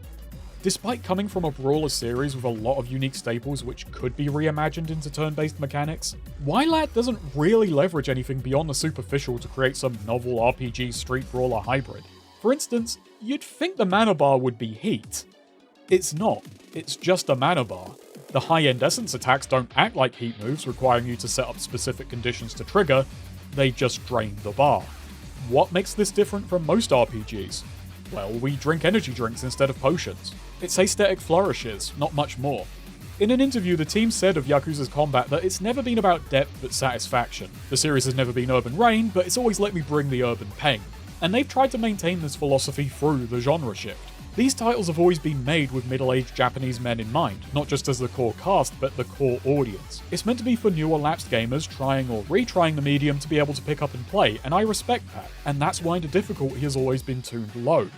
Speaker 1: Despite coming from a brawler series with a lot of unique staples which could be reimagined into turn-based mechanics, Wylat doesn't really leverage anything beyond the superficial to create some novel RPG street brawler hybrid. For instance, you'd think the mana bar would be heat. It's not, it's just a mana bar. The high-end essence attacks don't act like heat moves requiring you to set up specific conditions to trigger, they just drain the bar. What makes this different from most RPGs? Well, we drink energy drinks instead of potions. Its aesthetic flourishes, not much more. In an interview, the team said of Yakuza's combat that it's never been about depth but satisfaction. The series has never been urban rain, but it's always let me bring the urban pain. And they've tried to maintain this philosophy through the genre shift. These titles have always been made with middle-aged Japanese men in mind, not just as the core cast, but the core audience. It's meant to be for newer lapsed gamers trying or retrying the medium to be able to pick up and play, and I respect that, and that's why the difficulty has always been tuned low.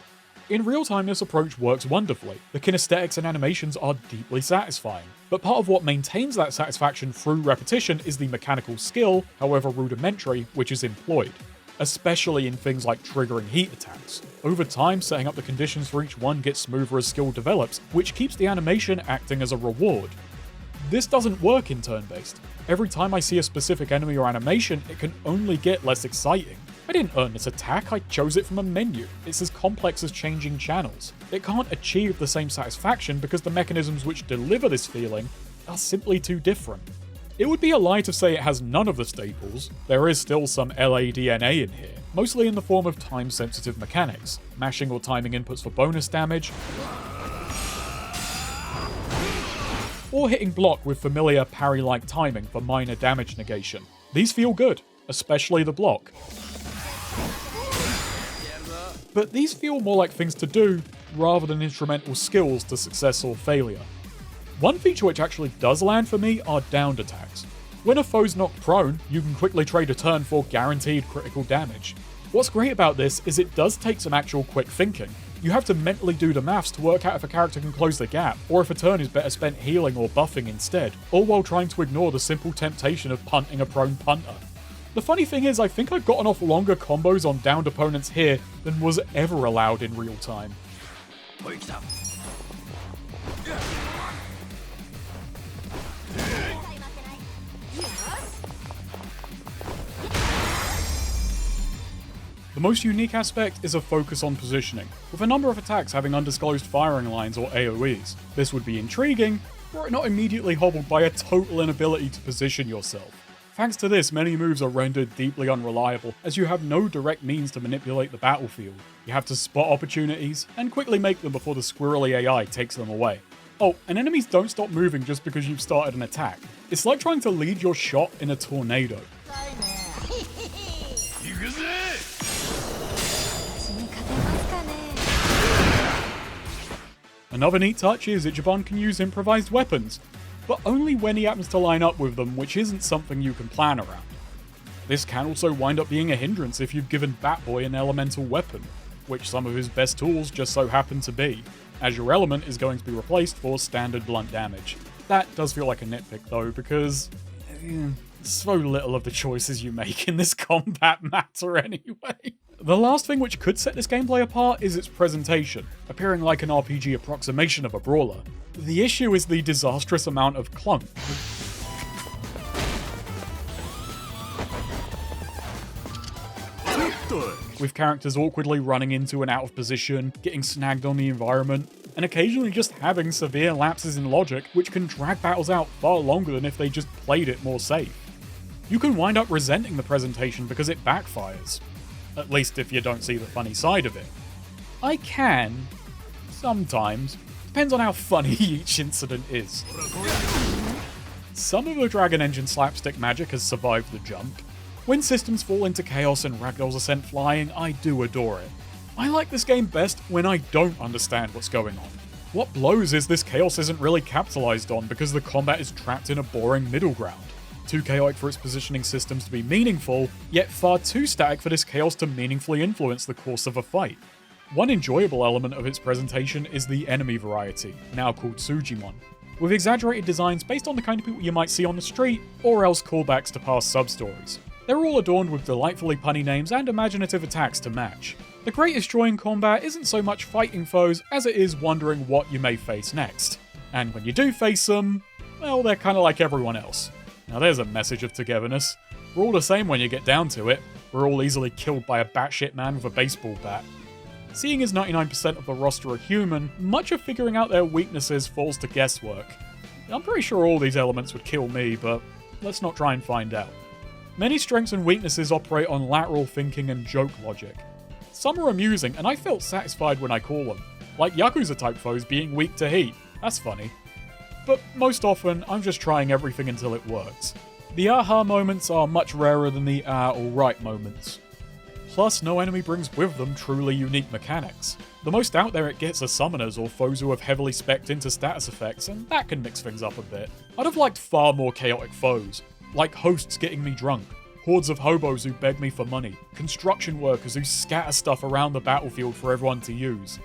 Speaker 1: In real time, this approach works wonderfully. The kinesthetics and animations are deeply satisfying, but part of what maintains that satisfaction through repetition is the mechanical skill, however rudimentary, which is employed. Especially in things like triggering heat attacks. Over time, setting up the conditions for each one gets smoother as skill develops, which keeps the animation acting as a reward. This doesn't work in turn-based. Every time I see a specific enemy or animation, it can only get less exciting. I didn't earn this attack, I chose it from a menu. It's as complex as changing channels. It can't achieve the same satisfaction because the mechanisms which deliver this feeling are simply too different. It would be a lie to say it has none of the staples. There is still some LADNA in here, mostly in the form of time-sensitive mechanics, mashing or timing inputs for bonus damage, or hitting block with familiar parry-like timing for minor damage negation. These feel good, especially the block. But these feel more like things to do, rather than instrumental skills to success or failure. One feature which actually does land for me are downed attacks. When a foe's knocked prone, you can quickly trade a turn for guaranteed critical damage. What's great about this is it does take some actual quick thinking. You have to mentally do the maths to work out if a character can close the gap, or if a turn is better spent healing or buffing instead, all while trying to ignore the simple temptation of punting a prone punter. The funny thing is, I think I've gotten off longer combos on downed opponents here than was ever allowed in real time. The most unique aspect is a focus on positioning, with a number of attacks having undisclosed firing lines or AoEs. This would be intriguing, were it not immediately hobbled by a total inability to position yourself. Thanks to this, many moves are rendered deeply unreliable, as you have no direct means to manipulate the battlefield. You have to spot opportunities, and quickly make them before the squirrely AI takes them away. Oh, and enemies don't stop moving just because you've started an attack. It's like trying to lead your shot in a tornado. Another neat touch is Ichiban can use improvised weapons, but only when he happens to line up with them, which isn't something you can plan around. This can also wind up being a hindrance if you've given Batboy an elemental weapon, which some of his best tools just so happen to be, as your element is going to be replaced for standard blunt damage. That does feel like a nitpick though, because so little of the choices you make in this combat matter anyway. The last thing which could set this gameplay apart is its presentation, appearing like an RPG approximation of a brawler. The issue is the disastrous amount of clunk. With characters awkwardly running into and out of position, getting snagged on the environment, and occasionally just having severe lapses in logic which can drag battles out far longer than if they just played it more safe. You can wind up resenting the presentation because it backfires. At least if you don't see the funny side of it. I can, sometimes. Depends on how funny each incident is. Some of the Dragon Engine slapstick magic has survived the jump. When systems fall into chaos and ragdolls are sent flying, I do adore it. I like this game best when I don't understand what's going on. What blows is this chaos isn't really capitalized on because the combat is trapped in a boring middle ground. Too chaotic for its positioning systems to be meaningful, yet far too static for this chaos to meaningfully influence the course of a fight. One enjoyable element of its presentation is the enemy variety, now called Sujimon, with exaggerated designs based on the kind of people you might see on the street, or else callbacks to past substories. They're all adorned with delightfully punny names and imaginative attacks to match. The greatest joy in combat isn't so much fighting foes as it is wondering what you may face next. And when you do face them, well, they're kinda like everyone else. Now there's a message of togetherness. We're all the same when you get down to it. We're all easily killed by a batshit man with a baseball bat. Seeing as 99% of the roster are human, much of figuring out their weaknesses falls to guesswork. I'm pretty sure all these elements would kill me, but let's not try and find out. Many strengths and weaknesses operate on lateral thinking and joke logic. Some are amusing, and I felt satisfied when I call them, like Yakuza-type foes being weak to heat. That's funny. But most often, I'm just trying everything until it works. The aha moments are much rarer than the alright moments. Plus, no enemy brings with them truly unique mechanics. The most out there it gets are summoners or foes who have heavily specced into status effects, and that can mix things up a bit. I'd have liked far more chaotic foes, like hosts getting me drunk, hordes of hobos who beg me for money, construction workers who scatter stuff around the battlefield for everyone to use.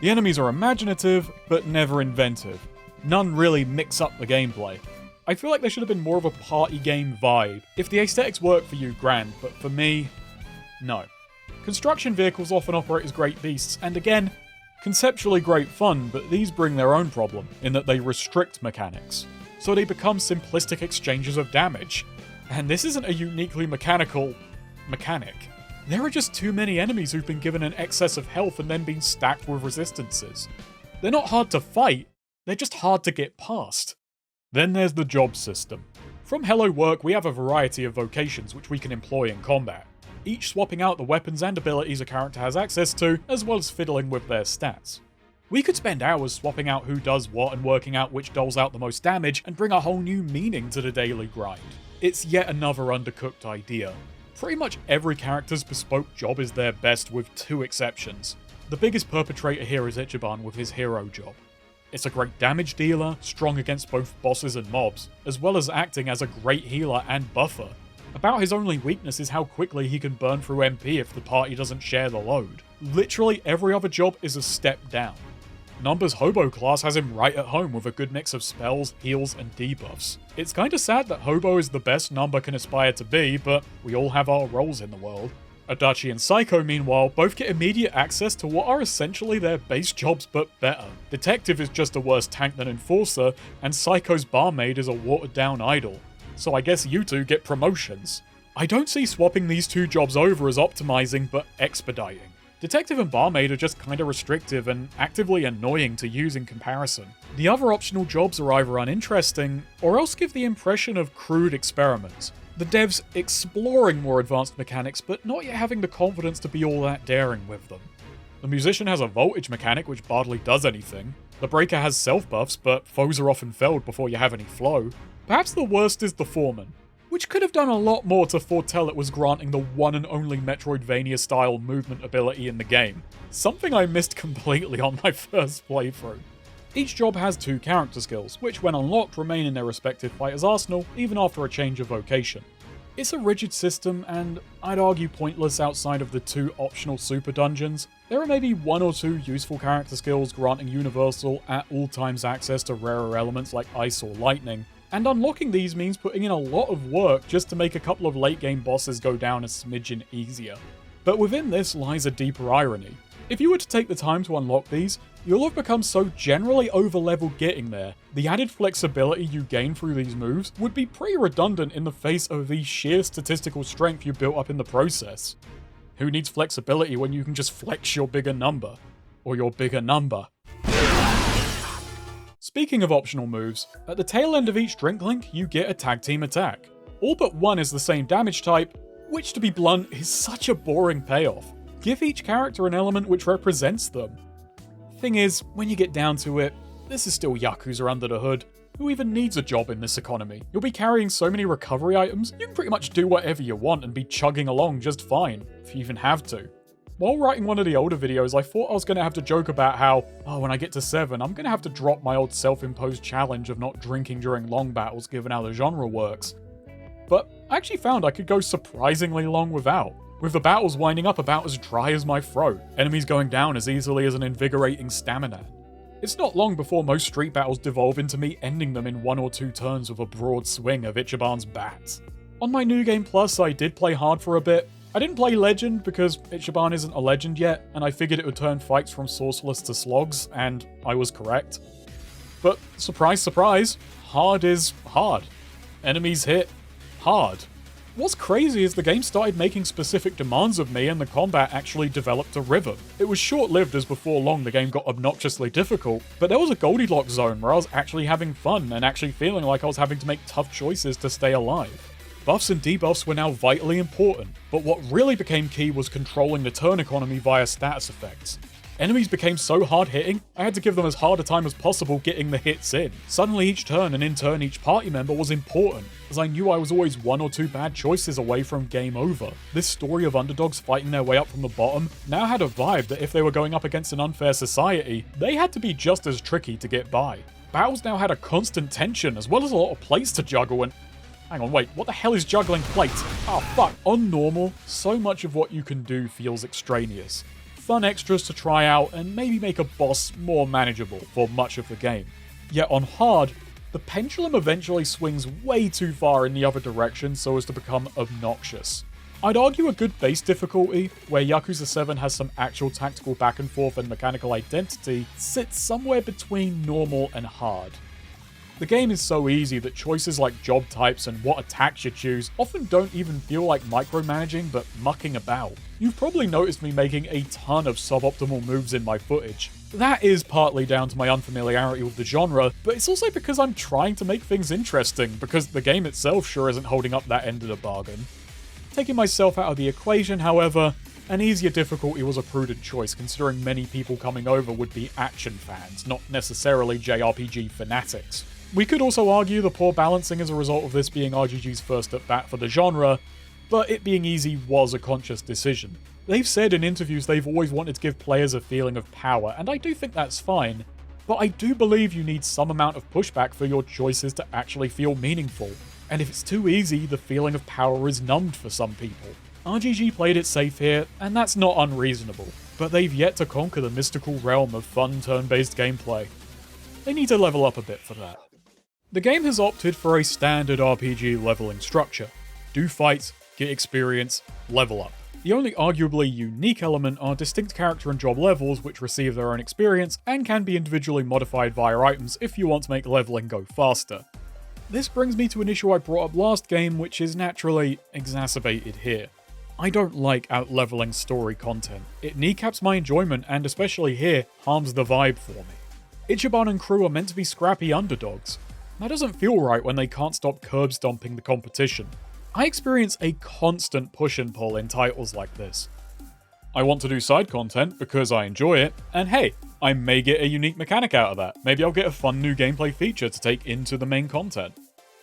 Speaker 1: The enemies are imaginative, but never inventive. None really mix up the gameplay. I feel like there should have been more of a party game vibe. If the aesthetics work for you, grand, but for me, no. Construction vehicles often operate as great beasts, and again, conceptually great fun, but these bring their own problem, in that they restrict mechanics. So they become simplistic exchanges of damage. And this isn't a uniquely mechanical mechanic. There are just too many enemies who've been given an excess of health and then been stacked with resistances. They're not hard to fight, they're just hard to get past. Then there's the job system. From Hello Work, we have a variety of vocations which we can employ in combat, each swapping out the weapons and abilities a character has access to, as well as fiddling with their stats. We could spend hours swapping out who does what and working out which doles out the most damage and bring a whole new meaning to the daily grind. It's yet another undercooked idea. Pretty much every character's bespoke job is their best with two exceptions. The biggest perpetrator here is Ichiban with his hero job. It's a great damage dealer, strong against both bosses and mobs, as well as acting as a great healer and buffer. About his only weakness is how quickly he can burn through MP if the party doesn't share the load. Literally every other job is a step down. Nanba's Hobo class has him right at home with a good mix of spells, heals, and debuffs. It's kinda sad that Hobo is the best Nanba can aspire to be, but we all have our roles in the world. Adachi and Saeko, meanwhile, both get immediate access to what are essentially their base jobs but better. Detective is just a worse tank than Enforcer, and Saiko's barmaid is a watered-down idol. So I guess you two get promotions. I don't see swapping these two jobs over as optimizing, but expediting. Detective and barmaid are just kinda restrictive and actively annoying to use in comparison. The other optional jobs are either uninteresting, or else give the impression of crude experiments. The devs exploring more advanced mechanics, but not yet having the confidence to be all that daring with them. The musician has a voltage mechanic which hardly does anything. The breaker has self-buffs, but foes are often felled before you have any flow. Perhaps the worst is the foreman, which could have done a lot more to foretell it was granting the one and only Metroidvania-style movement ability in the game. Something I missed completely on my first playthrough. Each job has two character skills, which when unlocked remain in their respective fighter's arsenal even after a change of vocation. It's a rigid system and I'd argue pointless outside of the two optional super dungeons. There are maybe one or two useful character skills granting universal at all times access to rarer elements like ice or lightning, and unlocking these means putting in a lot of work just to make a couple of late game bosses go down a smidgen easier. But within this lies a deeper irony. If you were to take the time to unlock these, you'll have become so generally over-leveled getting there, the added flexibility you gain through these moves would be pretty redundant in the face of the sheer statistical strength you built up in the process. Who needs flexibility when you can just flex your bigger number? Or your bigger number? Speaking of optional moves, at the tail end of each drink link, you get a tag team attack. All but one is the same damage type, which to be blunt is such a boring payoff. Give each character an element which represents them. Thing is, when you get down to it, this is still Yakuza under the hood. Who even needs a job in this economy? You'll be carrying so many recovery items, you can pretty much do whatever you want and be chugging along just fine, if you even have to. While writing one of the older videos, I thought I was going to have to joke about how, when I get to 7, I'm going to have to drop my old self-imposed challenge of not drinking during long battles given how the genre works. But I actually found I could go surprisingly long without, with the battles winding up about as dry as my throat, enemies going down as easily as an invigorating stamina. It's not long before most street battles devolve into me ending them in 1 or 2 turns with a broad swing of Ichiban's bats. On my New Game Plus, I did play hard for a bit. I didn't play Legend because Ichiban isn't a legend yet, and I figured it would turn fights from sorcereless to slogs, and I was correct. But surprise, surprise, hard is hard. Enemies hit hard. What's crazy is the game started making specific demands of me and the combat actually developed a rhythm. It was short-lived as before long the game got obnoxiously difficult, but there was a Goldilocks zone where I was actually having fun and actually feeling like I was having to make tough choices to stay alive. Buffs and debuffs were now vitally important, but what really became key was controlling the turn economy via status effects. Enemies became so hard-hitting, I had to give them as hard a time as possible getting the hits in. Suddenly each turn and in turn each party member was important, as I knew I was always 1 or 2 bad choices away from game over. This story of underdogs fighting their way up from the bottom now had a vibe that if they were going up against an unfair society, they had to be just as tricky to get by. Battles now had a constant tension as well as a lot of plates to juggle and... Hang on, wait, what the hell is juggling plates? Oh fuck. On normal, so much of what you can do feels extraneous. Fun extras to try out and maybe make a boss more manageable for much of the game. Yet on hard, the pendulum eventually swings way too far in the other direction so as to become obnoxious. I'd argue a good base difficulty, where Yakuza 7 has some actual tactical back and forth and mechanical identity, sits somewhere between normal and hard. The game is so easy that choices like job types and what attacks you choose often don't even feel like micromanaging but mucking about. You've probably noticed me making a ton of suboptimal moves in my footage. That is partly down to my unfamiliarity with the genre, but it's also because I'm trying to make things interesting, because the game itself sure isn't holding up that end of the bargain. Taking myself out of the equation, however, An easier difficulty was a prudent choice, considering many people coming over would be action fans, not necessarily JRPG fanatics. We could also argue the poor balancing as a result of this being RGG's first at bat for the genre, but it being easy was a conscious decision. They've said in interviews they've always wanted to give players a feeling of power, and I do think that's fine, but I do believe you need some amount of pushback for your choices to actually feel meaningful. And if it's too easy, the feeling of power is numbed for some people. RGG played it safe here, and that's not unreasonable, but they've yet to conquer the mystical realm of fun turn-based gameplay. They need to level up a bit for that. The game has opted for a standard RPG leveling structure. Do fights, get experience, level up. The only arguably unique element are distinct character and job levels which receive their own experience and can be individually modified via items if you want to make leveling go faster. This brings me to an issue I brought up last game, which is naturally exacerbated here. I don't like out-leveling story content. It kneecaps my enjoyment and, especially here, harms the vibe for me. Ichiban and crew are meant to be scrappy underdogs. That doesn't feel right when they can't stop curb-stomping the competition. I experience a constant push and pull in titles like this. I want to do side content because I enjoy it, and hey, I may get a unique mechanic out of that. Maybe I'll get a fun new gameplay feature to take into the main content.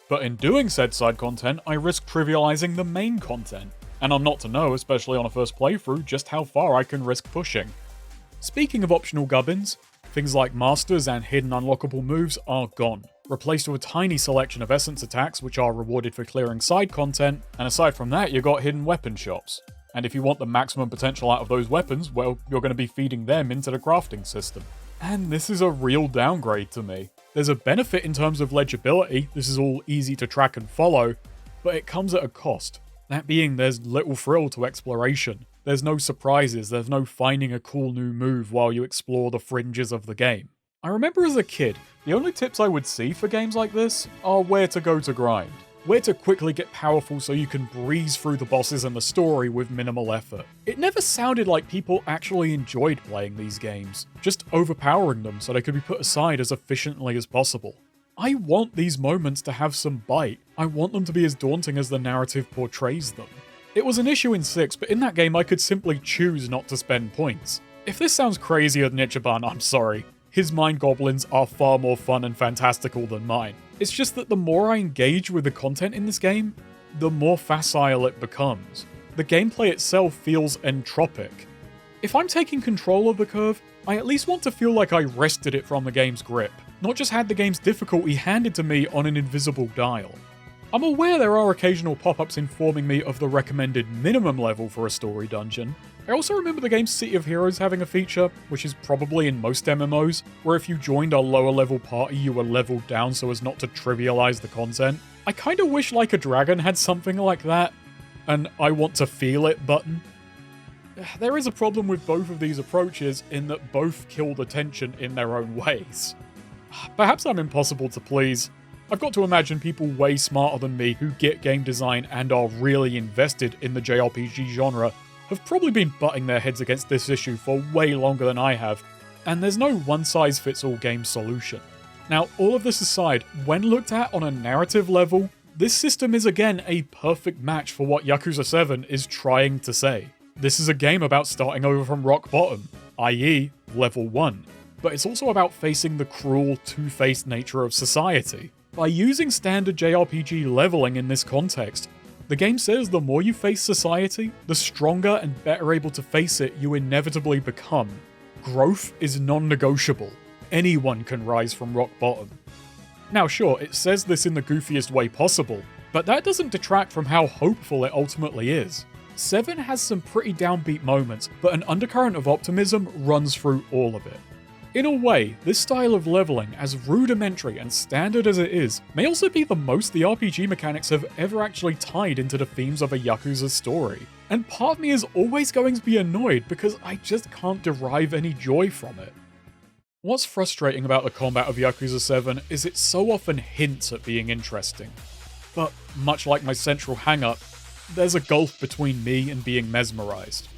Speaker 1: But in doing said side content, I risk trivializing the main content. And I'm not to know, especially on a first playthrough, just how far I can risk pushing. Speaking of optional gubbins, things like masters and hidden unlockable moves are gone, replaced with a tiny selection of essence attacks which are rewarded for clearing side content, and aside from that you got hidden weapon shops. And if you want the maximum potential out of those weapons, well, you're going to be feeding them into the crafting system. And this is a real downgrade to me. There's a benefit in terms of legibility, this is all easy to track and follow, but it comes at a cost. That being, there's little thrill to exploration. There's no surprises, there's no finding a cool new move while you explore the fringes of the game. I remember as a kid, the only tips I would see for games like this are where to go to grind. Where to quickly get powerful so you can breeze through the bosses and the story with minimal effort. It never sounded like people actually enjoyed playing these games, just overpowering them so they could be put aside as efficiently as possible. I want these moments to have some bite. I want them to be as daunting as the narrative portrays them. It was an issue in 6, but in that game I could simply choose not to spend points. If this sounds crazier than Ichiban, I'm sorry. His mind goblins are far more fun and fantastical than mine. It's just that the more I engage with the content in this game, the more facile it becomes. The gameplay itself feels entropic. If I'm taking control of the curve, I at least want to feel like I wrested it from the game's grip, not just had the game's difficulty handed to me on an invisible dial. I'm aware there are occasional pop-ups informing me of the recommended minimum level for a story dungeon. I also remember the game's City of Heroes having a feature, which is probably in most MMOs, where if you joined a lower level party you were leveled down so as not to trivialize the content. I kinda wish Like a Dragon had something like that, an I want to feel it button. There is a problem with both of these approaches in that both kill the tension in their own ways. Perhaps I'm impossible to please. I've got to imagine people way smarter than me who get game design and are really invested in the JRPG genre have probably been butting their heads against this issue for way longer than I have, and there's no one-size-fits-all game solution. Now, all of this aside, when looked at on a narrative level, this system is again a perfect match for what Yakuza 7 is trying to say. This is a game about starting over from rock bottom, i.e. level 1. But it's also about facing the cruel, two-faced nature of society. By using standard JRPG leveling in this context, the game says the more you face society, the stronger and better able to face it you inevitably become. Growth is non-negotiable. Anyone can rise from rock bottom. Now sure, it says this in the goofiest way possible, but that doesn't detract from how hopeful it ultimately is. 7 has some pretty downbeat moments, but an undercurrent of optimism runs through all of it. In a way, this style of leveling, as rudimentary and standard as it is, may also be the most the RPG mechanics have ever actually tied into the themes of a Yakuza story. And part of me is always going to be annoyed because I just can't derive any joy from it. What's frustrating about the combat of Yakuza 7 is it so often hints at being interesting. But much like my central hang-up, there's a gulf between me and being mesmerized.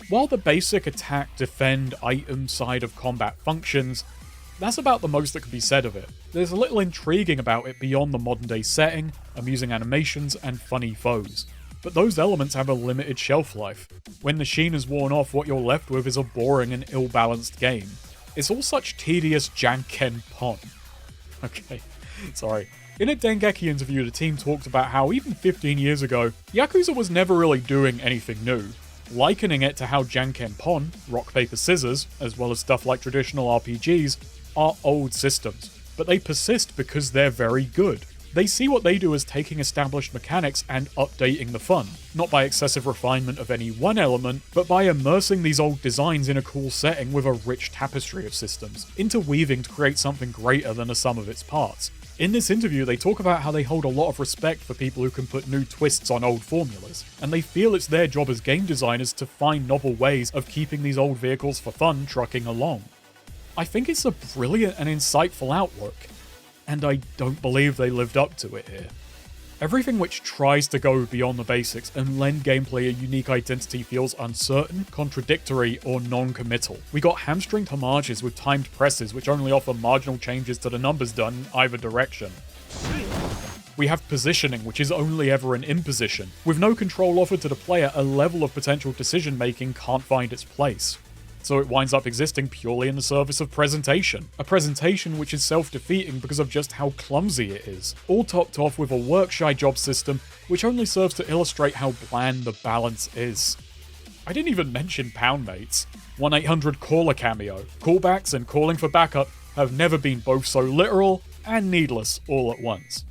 Speaker 1: While the basic attack, defend, item side of combat functions, that's about the most that can be said of it. There's a little intriguing about it beyond the modern day setting, amusing animations, and funny foes. but those elements have a limited shelf life. When the sheen is worn off, what you're left with is a boring and ill-balanced game. It's all such tedious janken-pon. Okay, sorry. In a Dengeki interview, the team talked about how even 15 years ago, Yakuza was never really doing anything new, likening it to how janken-pon, rock, paper, scissors, as well as stuff like traditional RPGs, are old systems, but they persist because they're very good. They see what they do as taking established mechanics and updating the fun, not by excessive refinement of any one element, but by immersing these old designs in a cool setting with a rich tapestry of systems, interweaving to create something greater than the sum of its parts. In this interview, they talk about how they hold a lot of respect for people who can put new twists on old formulas, and they feel it's their job as game designers to find novel ways of keeping these old vehicles for fun trucking along. I think it's a brilliant and insightful outlook, and I don't believe they lived up to it here. Everything which tries to go beyond the basics and lend gameplay a unique identity feels uncertain, contradictory, or non-committal. We got hamstringed homages with timed presses which only offer marginal changes to the numbers done in either direction. We have positioning which is only ever an imposition. With no control offered to the player, a level of potential decision making can't find its place. So it winds up existing purely in the service of presentation. A presentation which is self-defeating because of just how clumsy it is. All topped off with a work-shy job system which only serves to illustrate how bland the balance is. I didn't even mention Pound Mates. 1-800 caller cameo. Callbacks and calling for backup have never been both so literal and needless all at once.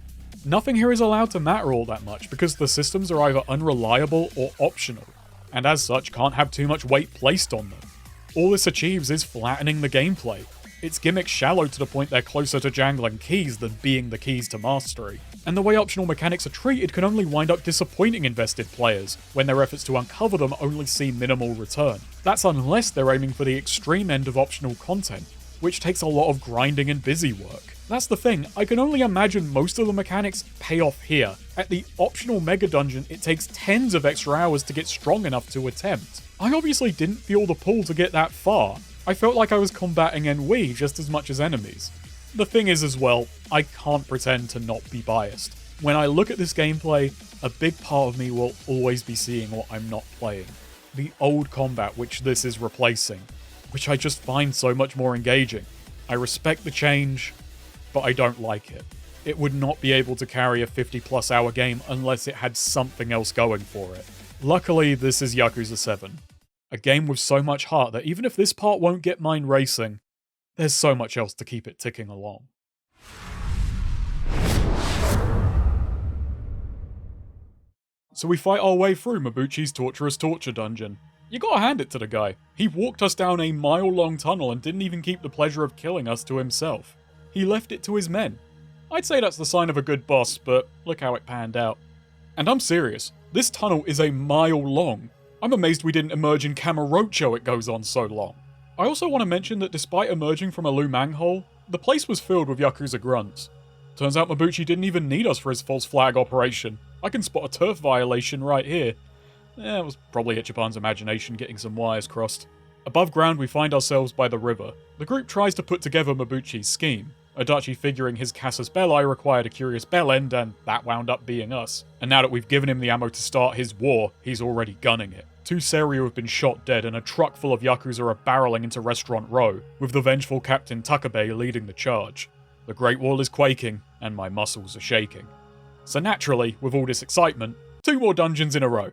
Speaker 1: Nothing here is allowed to matter all that much because the systems are either unreliable or optional, and as such can't have too much weight placed on them. All this achieves is flattening the gameplay. Its gimmicks shallow to the point they're closer to jangling keys than being the keys to mastery. And the way optional mechanics are treated can only wind up disappointing invested players, when their efforts to uncover them only see minimal return. That's unless they're aiming for the extreme end of optional content, which takes a lot of grinding and busy work. That's the thing, I can only imagine most of the mechanics pay off here. At the optional mega dungeon, it takes tens of extra hours to get strong enough to attempt. I obviously didn't feel the pull to get that far. I felt like I was combating ennui just as much as enemies. The thing is as well, I can't pretend to not be biased. When I look at this gameplay, a big part of me will always be seeing what I'm not playing. The old combat which this is replacing, which I just find so much more engaging. I respect the change, but I don't like it. It would not be able to carry a 50+ hour game unless it had something else going for it. Luckily, this is Yakuza 7. A game with so much heart that even if this part won't get mind racing, there's so much else to keep it ticking along. So we fight our way through Mabuchi's torturous torture dungeon. You gotta hand it to the guy. He walked us down a mile-long tunnel and didn't even keep the pleasure of killing us to himself. He left it to his men. I'd say that's the sign of a good boss, but look how it panned out. And I'm serious, this tunnel is a mile long. I'm amazed we didn't emerge in Kamurocho it goes on so long. I also want to mention that despite emerging from a Lumang hole, the place was filled with Yakuza grunts. Turns out Mabuchi didn't even need us for his false flag operation. I can spot a turf violation right here. It was probably Ichiban's imagination getting some wires crossed. Above ground we find ourselves by the river. The group tries to put together Mabuchi's scheme. Adachi figuring his casus belli required a curious bellend, and that wound up being us. And now that we've given him the ammo to start his war, he's already gunning it. 2 Seiryu have been shot dead and a truck full of Yakuza are barreling into Restaurant Row, with the vengeful Captain Takabe leading the charge. The Great Wall is quaking, and my muscles are shaking. So naturally, with all this excitement, 2 more dungeons in a row.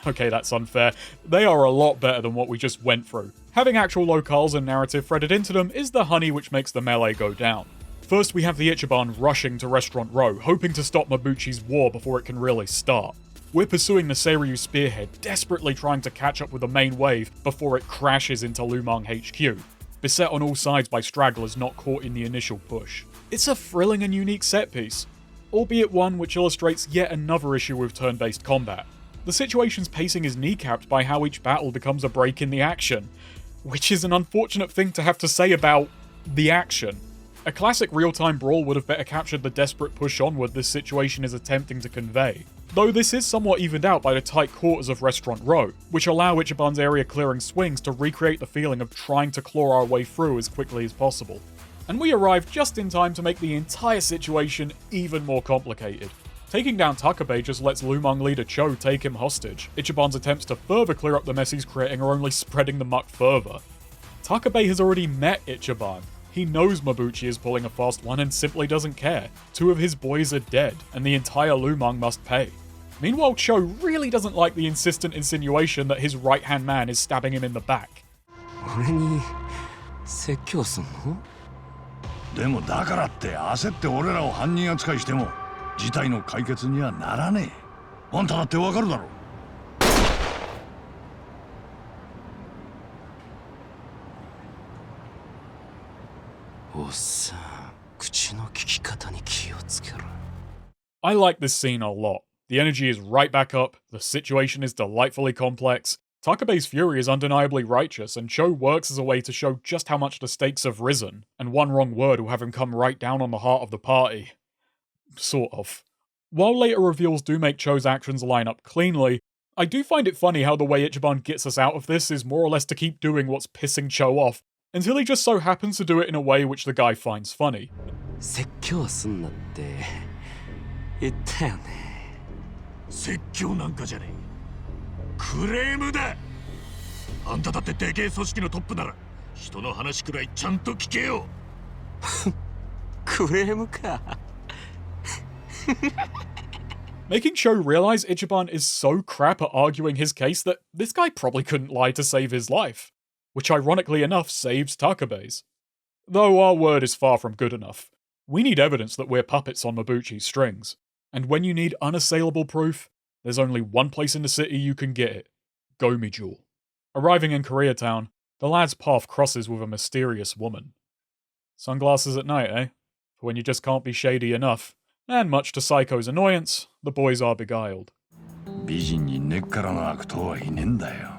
Speaker 1: Okay, that's unfair. They are a lot better than what we just went through. Having actual locales and narrative threaded into them is the honey which makes the melee go down. First, we have the Ichiban rushing to Restaurant Row, hoping to stop Mabuchi's war before it can really start. We're pursuing the Seiryu spearhead, desperately trying to catch up with the main wave before it crashes into Lumang HQ, beset on all sides by stragglers not caught in the initial push. It's a thrilling and unique set piece, albeit one which illustrates yet another issue with turn-based combat. The situation's pacing is kneecapped by how each battle becomes a break in the action, which is an unfortunate thing to have to say about the action. A classic real-time brawl would have better captured the desperate push onward this situation is attempting to convey. Though this is somewhat evened out by the tight quarters of Restaurant Row, which allow Ichiban's area-clearing swings to recreate the feeling of trying to claw our way through as quickly as possible. and we arrive just in time to make the entire situation even more complicated. Taking down Takabe just lets Lumang leader Cho take him hostage. Ichiban's attempts to further clear up the mess he's creating are only spreading the muck further. Takabe has already met Ichiban. He knows Mabuchi is pulling a fast one and simply doesn't care. 2 of his boys are dead, and the entire Lumang must pay. Meanwhile, Cho really doesn't like the insistent insinuation that his right-hand man is stabbing him in the back.
Speaker 14: 俺に説教すんの？
Speaker 8: でもだからって焦って俺らを犯人扱いしても事態の解決にはならねえ。あんただってわかるだろ。
Speaker 14: おっさん、口の利き方に気をつけろ。
Speaker 1: I like this scene a lot. The energy is right back up, the situation is delightfully complex, Takabe's fury is undeniably righteous, and Cho works as a way to show just how much the stakes have risen, and one wrong word will have him come right down on the heart of the party. Sort of. While later reveals do make Cho's actions line up cleanly, I do find it funny how the way Ichiban gets us out of this is more or less to keep doing what's pissing Cho off, until he just so happens to do it in a way which the guy finds funny.
Speaker 14: 説教すんなって言ったよね。
Speaker 2: 説教なんかじゃねえ。クレームだ。あんただってでけえ組織のトップなら人の話くらいちゃんと聞けよ。
Speaker 14: クレームか。
Speaker 1: Making Cho realize Ichiban is so crap at arguing his case that this guy probably couldn't lie to save his life, which ironically enough saves Takabe's. Though our word is far from good enough. We need evidence that we're puppets on Mabuchi's strings, and when you need unassailable proof, there's only one place in the city you can get it: Geomijul. Arriving in Koreatown, the lad's path crosses with a mysterious woman. Sunglasses at night, eh? For when you just can't be shady enough. And much to Saeko's annoyance, the boys are beguiled.
Speaker 8: 美人に根っからの悪党はいねえんだよ。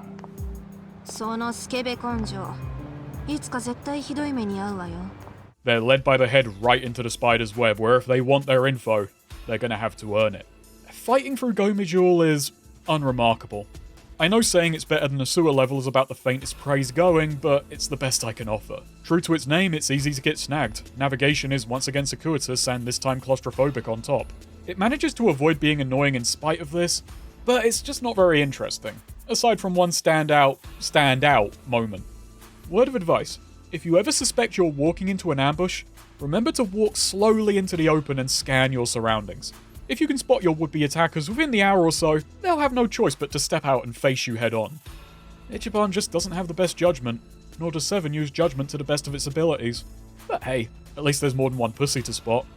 Speaker 9: そのスケベ根性、いつか絶対ひどい目に遭うわよ。
Speaker 1: They're led by the head right into the spider's web, where if they want their info, they're gonna have to earn it. Fighting through Geomijul is unremarkable. I know saying it's better than the sewer level is about the faintest praise going, but it's the best I can offer. True to its name, it's easy to get snagged. Navigation is once again circuitous and this time claustrophobic on top. It manages to avoid being annoying in spite of this, but it's just not very interesting, aside from one standout moment. Word of advice: if you ever suspect you're walking into an ambush, remember to walk slowly into the open and scan your surroundings. If you can spot your would-be attackers within the hour or so, they'll have no choice but to step out and face you head-on. Ichiban just doesn't have the best judgment, nor does 7 use judgment to the best of its abilities. But hey, at least there's more than one pussy to spot.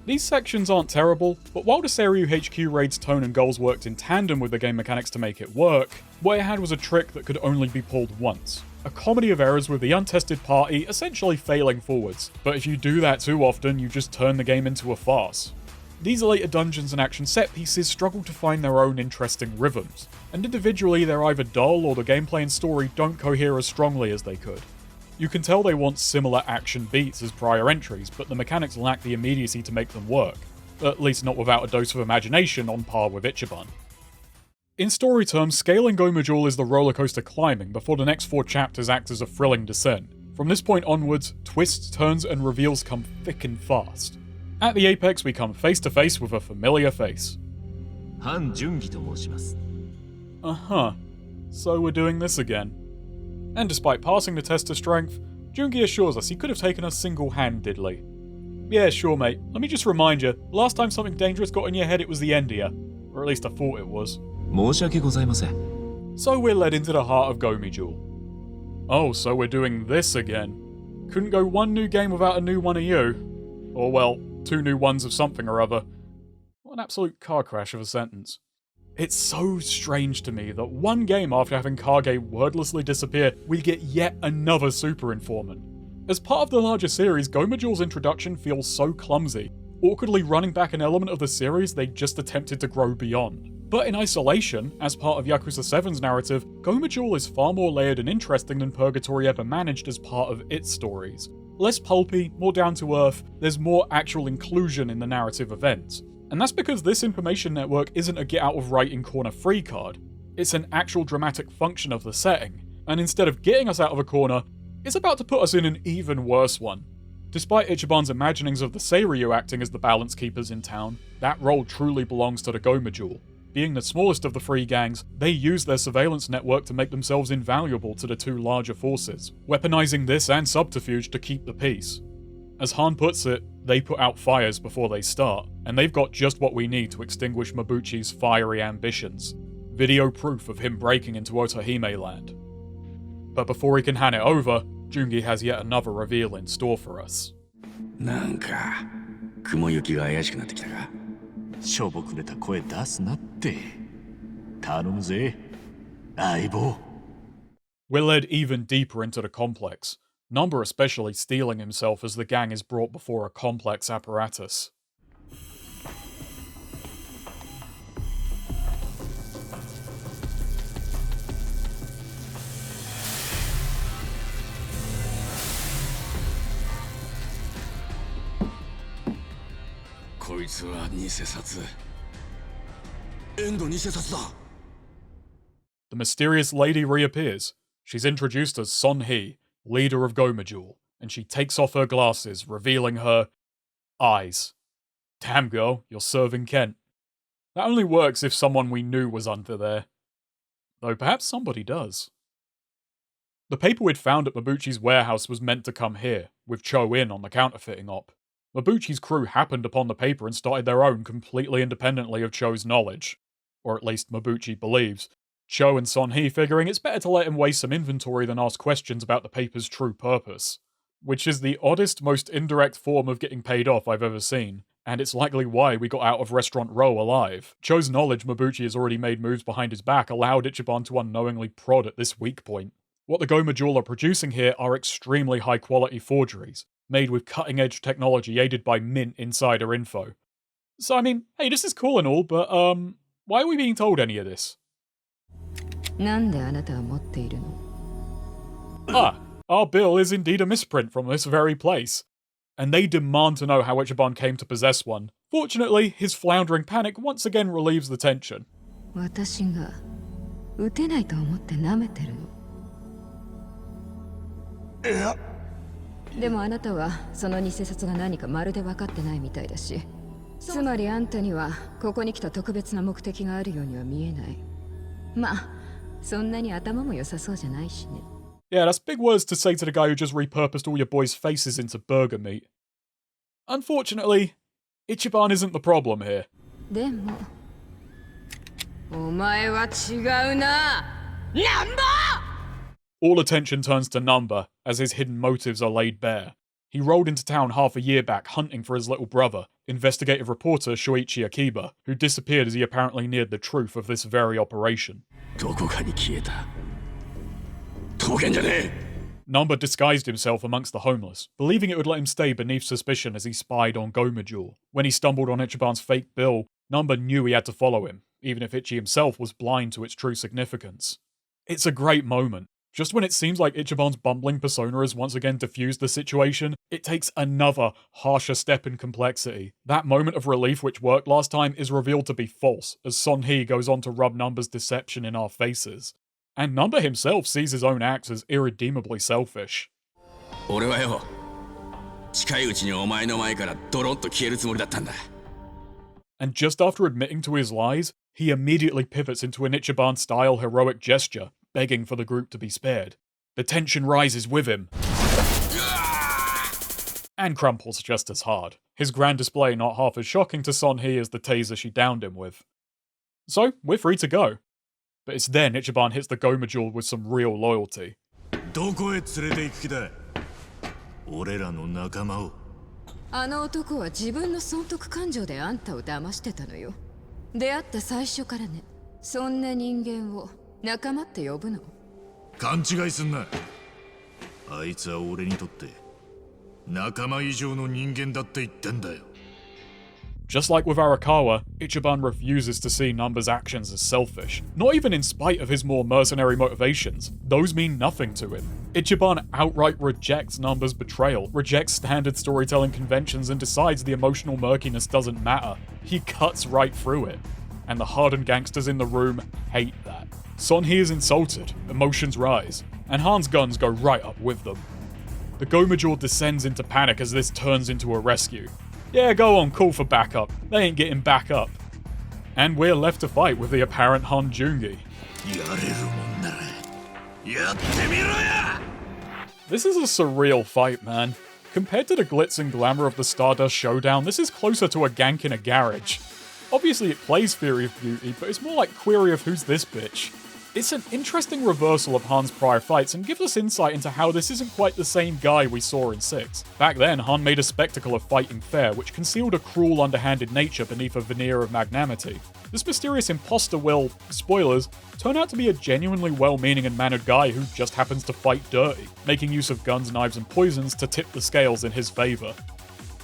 Speaker 1: These sections aren't terrible, but while the Seiryu HQ raid's tone and goals worked in tandem with the game mechanics to make it work, what it had was a trick that could only be pulled once. A comedy of errors with the untested party essentially failing forwards, but if you do that too often, you just turn the game into a farce. These later dungeons and action set pieces struggle to find their own interesting rhythms, and individually they're either dull or the gameplay and story don't cohere as strongly as they could. You can tell they want similar action beats as prior entries, but the mechanics lack the immediacy to make them work, at least not without a dose of imagination on par with Ichiban. In story terms, scaling Geomijul is the rollercoaster climbing before the next 4 chapters act as a thrilling descent. From this point onwards, twists, turns, and reveals come thick and fast. At the apex, we come face to face with a familiar face.
Speaker 3: Han Joon-Gi と申します。
Speaker 1: Uh-huh. So we're doing this again. And despite passing the test of strength, Joon-Gi assures us he could have taken us single-handedly. Yeah, sure mate, let me just remind you, last time something dangerous got in your head it was the Endia. Or at least I thought it was.
Speaker 3: 申し訳ございません。
Speaker 1: So we're led into the heart of Geomijul. Oh, so we're doing this again. Couldn't go one new game without a new one of you. Or well, 2 new ones of something or other. What an absolute car crash of a sentence. It's so strange to me that one game after having Kage wordlessly disappear, we get yet another super informant. As part of the larger series, Geomijul's introduction feels so clumsy, awkwardly running back an element of the series they just attempted to grow beyond. But in isolation, as part of Yakuza 7's narrative, Geomijul is far more layered and interesting than Purgatory ever managed as part of its stories. Less pulpy, more down to earth, there's more actual inclusion in the narrative events. And that's because this information network isn't a get out of right in corner free card. It's an actual dramatic function of the setting, and instead of getting us out of a corner, it's about to put us in an even worse one. Despite Ichiban's imaginings of the Seiryu acting as the balance keepers in town, that role truly belongs to the Geomijul. Being the smallest of the three gangs, they use their surveillance network to make themselves invaluable to the two larger forces, weaponizing this and subterfuge to keep the peace. As Han puts it, they put out fires before they start, and they've got just what we need to extinguish Mabuchi's fiery ambitions. Video proof of him breaking into Otohime land. But before he can hand it over, Joon-Gi has yet another reveal in store for us.
Speaker 2: なんか雲行きが怪しくなってきたか。しょぼくれた声出すなって。頼むぜ、相棒。
Speaker 1: We're led even deeper into the complex, Nanba especially steeling himself as the gang is brought before a complex apparatus.
Speaker 2: こいつは偽札。エンド偽札だ。
Speaker 1: The mysterious lady reappears. She's introduced as Son-hee, leader of Geomijul, and she takes off her glasses, revealing her eyes. Damn girl, you're serving Kent. That only works if someone we knew was under there. Though perhaps somebody does. The paper we'd found at Mabuchi's warehouse was meant to come here, with Cho in on the counterfeiting op. Mabuchi's crew happened upon the paper and started their own completely independently of Cho's knowledge. Or at least Mabuchi believes. Cho and Son-hee figuring it's better to let him waste some inventory than ask questions about the paper's true purpose. Which is the oddest, most indirect form of getting paid off I've ever seen, and it's likely why we got out of Restaurant Row alive. Cho's knowledge Mabuchi has already made moves behind his back allowed Ichiban to unknowingly prod at this weak point. What the Geomijul are producing here are extremely high-quality forgeries, made with cutting-edge technology aided by mint insider info. So I mean, hey, this is cool and all, but why are we being told any of this? Ah, our bill is indeed a misprint from this very place. And they demand to know how Ichiban came to possess one. Fortunately, his floundering panic once again relieves the tension.
Speaker 2: Yeah.
Speaker 21: でもあなたはその偽札が何かまるで分かってないみたいだし、つまりあんたにはここに来た特別な目的があるようには見えない。まあ、そんなに頭も良さそうじゃないしね。
Speaker 1: Yeah, that's big words to say to the guy who just repurposed all your boys' faces into burger meat. Unfortunately, Ichiban isn't the problem here.
Speaker 21: でも、お前は違うな、ナンバ
Speaker 1: All attention turns to Nanba, as his hidden motives are laid bare. He rolled into town half a year back hunting for his little brother, investigative reporter Shoichi Akiba, who disappeared as he apparently neared the truth of this very operation. Nanba disguised himself amongst the homeless, believing it would let him stay beneath suspicion as he spied on Geomijul. When he stumbled on Ichiban's fake bill, Nanba knew he had to follow him, even if Ichi himself was blind to its true significance. It's a great moment. Just when it seems like Ichiban's bumbling persona has once again diffused the situation, it takes another, harsher step in complexity. That moment of relief which worked last time is revealed to be false, as Son-hee goes on to rub Nanba's deception in our faces. And Nanba himself sees his own acts as irredeemably selfish. And just after admitting to his lies, he immediately pivots into an Ichiban-style heroic gesture, begging for the group to be spared. The tension rises with him. And crumples just as hard. His grand display not half as shocking to Son-hee as the taser she downed him with. So, we're free to go. But it's then Ichiban hits the Geomijul with some real loyalty.
Speaker 2: どこへ連れて行く気だ。俺らの仲間を。
Speaker 21: あの男は自分の損得感情であんたを騙してたのよ。出会った最初からね。そんな人間を仲間って呼ぶの？
Speaker 2: 勘違いすんな。あいつは俺にとって仲間以上の人間だって言ってんだよ。
Speaker 1: Just like with Arakawa, Ichiban refuses to see Nanba's actions as selfish, not even in spite of his more mercenary motivations. Those mean nothing to him. Ichiban outright rejects Nanba's betrayal, rejects standard storytelling conventions, and decides the emotional murkiness doesn't matter. He cuts right through it. And the hardened gangsters in the room hate that. Son-hee is insulted, emotions rise, and Han's guns go right up with them. The Geomijul descends into panic as this turns into a rescue. Yeah, go on, call for backup. They ain't getting back up. And we're left to fight with the apparent Han Joon-Gi. This is a surreal fight, man. Compared to the glitz and glamour of the Stardust Showdown, this is closer to a gank in a garage. Obviously it plays Theory of Beauty, but it's more like Query of Who's This Bitch? It's an interesting reversal of Han's prior fights and gives us insight into how this isn't quite the same guy we saw in 6. Back then, Han made a spectacle of fighting fair, which concealed a cruel, underhanded nature beneath a veneer of magnanimity. This mysterious imposter will, spoilers, turn out to be a genuinely well-meaning and mannered guy who just happens to fight dirty, making use of guns, knives, and poisons to tip the scales in his favor.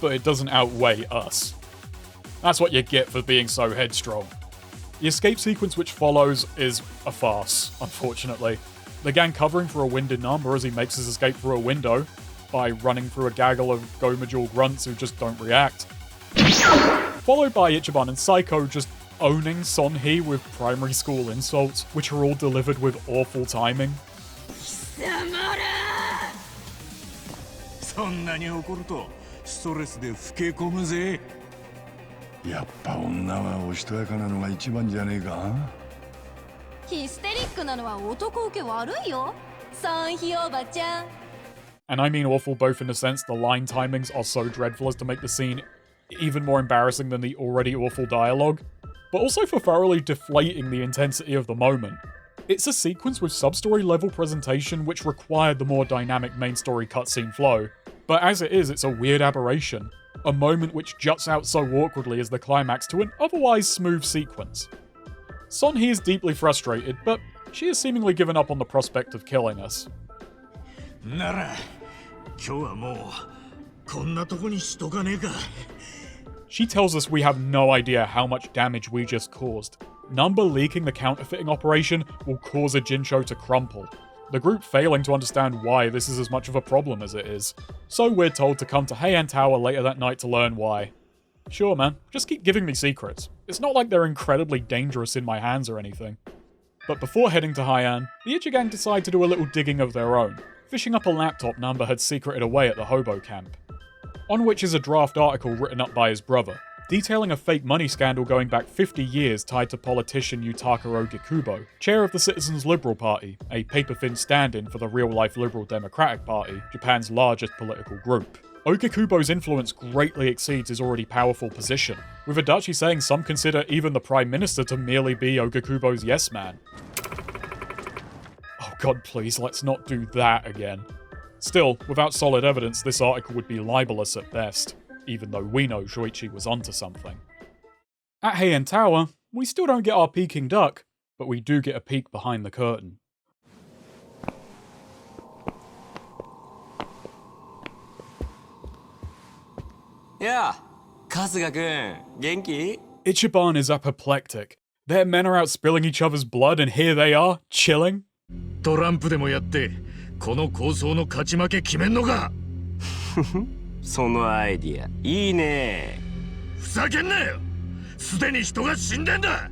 Speaker 1: But it doesn't outweigh us. That's what you get for being so headstrong. The escape sequence which follows is a farce, unfortunately. The gang covering for a winded Nanba as he makes his escape through a window by running through a gaggle of Geomijul grunts who just don't react. Followed by Ichiban and Saeko just owning Son-hee with primary school insults, which are all delivered with awful timing.
Speaker 2: そんなに怒るとストレスで老け込むぜ。
Speaker 8: やっぱ女はおしとやかなのが一番じゃねえか。
Speaker 9: ヒステリックなのは男受け悪いよ。ソンヒおばちゃん。
Speaker 1: And I mean awful both in the sense the line timings are so dreadful as to make the scene even more embarrassing than the already awful dialogue, but also for thoroughly deflating the intensity of the moment. It's a sequence with sub-story level presentation which required the more dynamic main story cutscene flow, but as it is, it's a weird aberration. A moment which juts out so awkwardly as the climax to an otherwise smooth sequence. Son-hee is deeply frustrated, but she has seemingly given up on the prospect of killing us.
Speaker 2: なら、今日はもうこんなとこにしとかねえか。
Speaker 1: She tells us we have no idea how much damage we just caused. Nanba leaking the counterfeiting operation will cause Ijincho to crumple. The group failing to understand why this is as much of a problem as it is. So we're told to come to Heian Tower later that night to learn why. Sure man, just keep giving me secrets. It's not like they're incredibly dangerous in my hands or anything. But before heading to Heian, the Ichigang decide to do a little digging of their own, fishing up a laptop Nanba had secreted away at the hobo camp. On which is a draft article written up by his brother, detailing a fake money scandal going back 50 years tied to politician Yutaka Ogikubo, chair of the Citizens Liberal Party, a paper-thin stand-in for the real-life Liberal Democratic Party, Japan's largest political group. Ogikubo's influence greatly exceeds his already powerful position, with Adachi saying some consider even the Prime Minister to merely be Ogikubo's yes-man. Oh god, please, let's not do that again. Still, without solid evidence, this article would be libelous at best, even though we know Shoichi was onto something. At Heian Tower, we still don't get our Peking duck, but we do get a peek behind the curtain.
Speaker 14: Yeah, Kasuga-kun, genki?
Speaker 1: Ichiban is apoplectic. Their men are out spilling each other's blood, and here they are, chilling.
Speaker 2: トランプでもやってこの抗争の勝ち負け決めんのか。
Speaker 14: そのアイディアいいね。
Speaker 2: ふざけんなよ。すでに人が死んでんだ。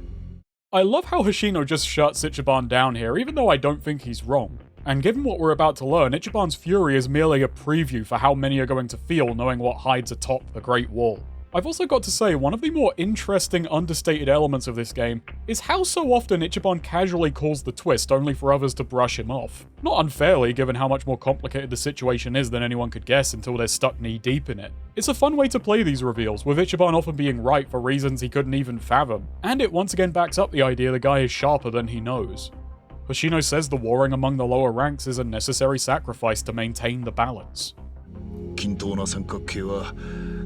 Speaker 1: I love how Hoshino just shuts Ichiban down here, even though I don't think he's wrong. And given what we're about to learn, Ichiban's fury is merely a preview for how many are going to feel knowing what hides atop the Great Wall. I've also got to say, one of the more interesting, understated elements of this game is how so often Ichiban casually calls the twist only for others to brush him off. Not unfairly, given how much more complicated the situation is than anyone could guess until they're stuck knee-deep in it. It's a fun way to play these reveals, with Ichiban often being right for reasons he couldn't even fathom, and it once again backs up the idea the guy is sharper than he knows. Hoshino says the warring among the lower ranks is a necessary sacrifice to maintain the balance.
Speaker 4: 均等な三角形は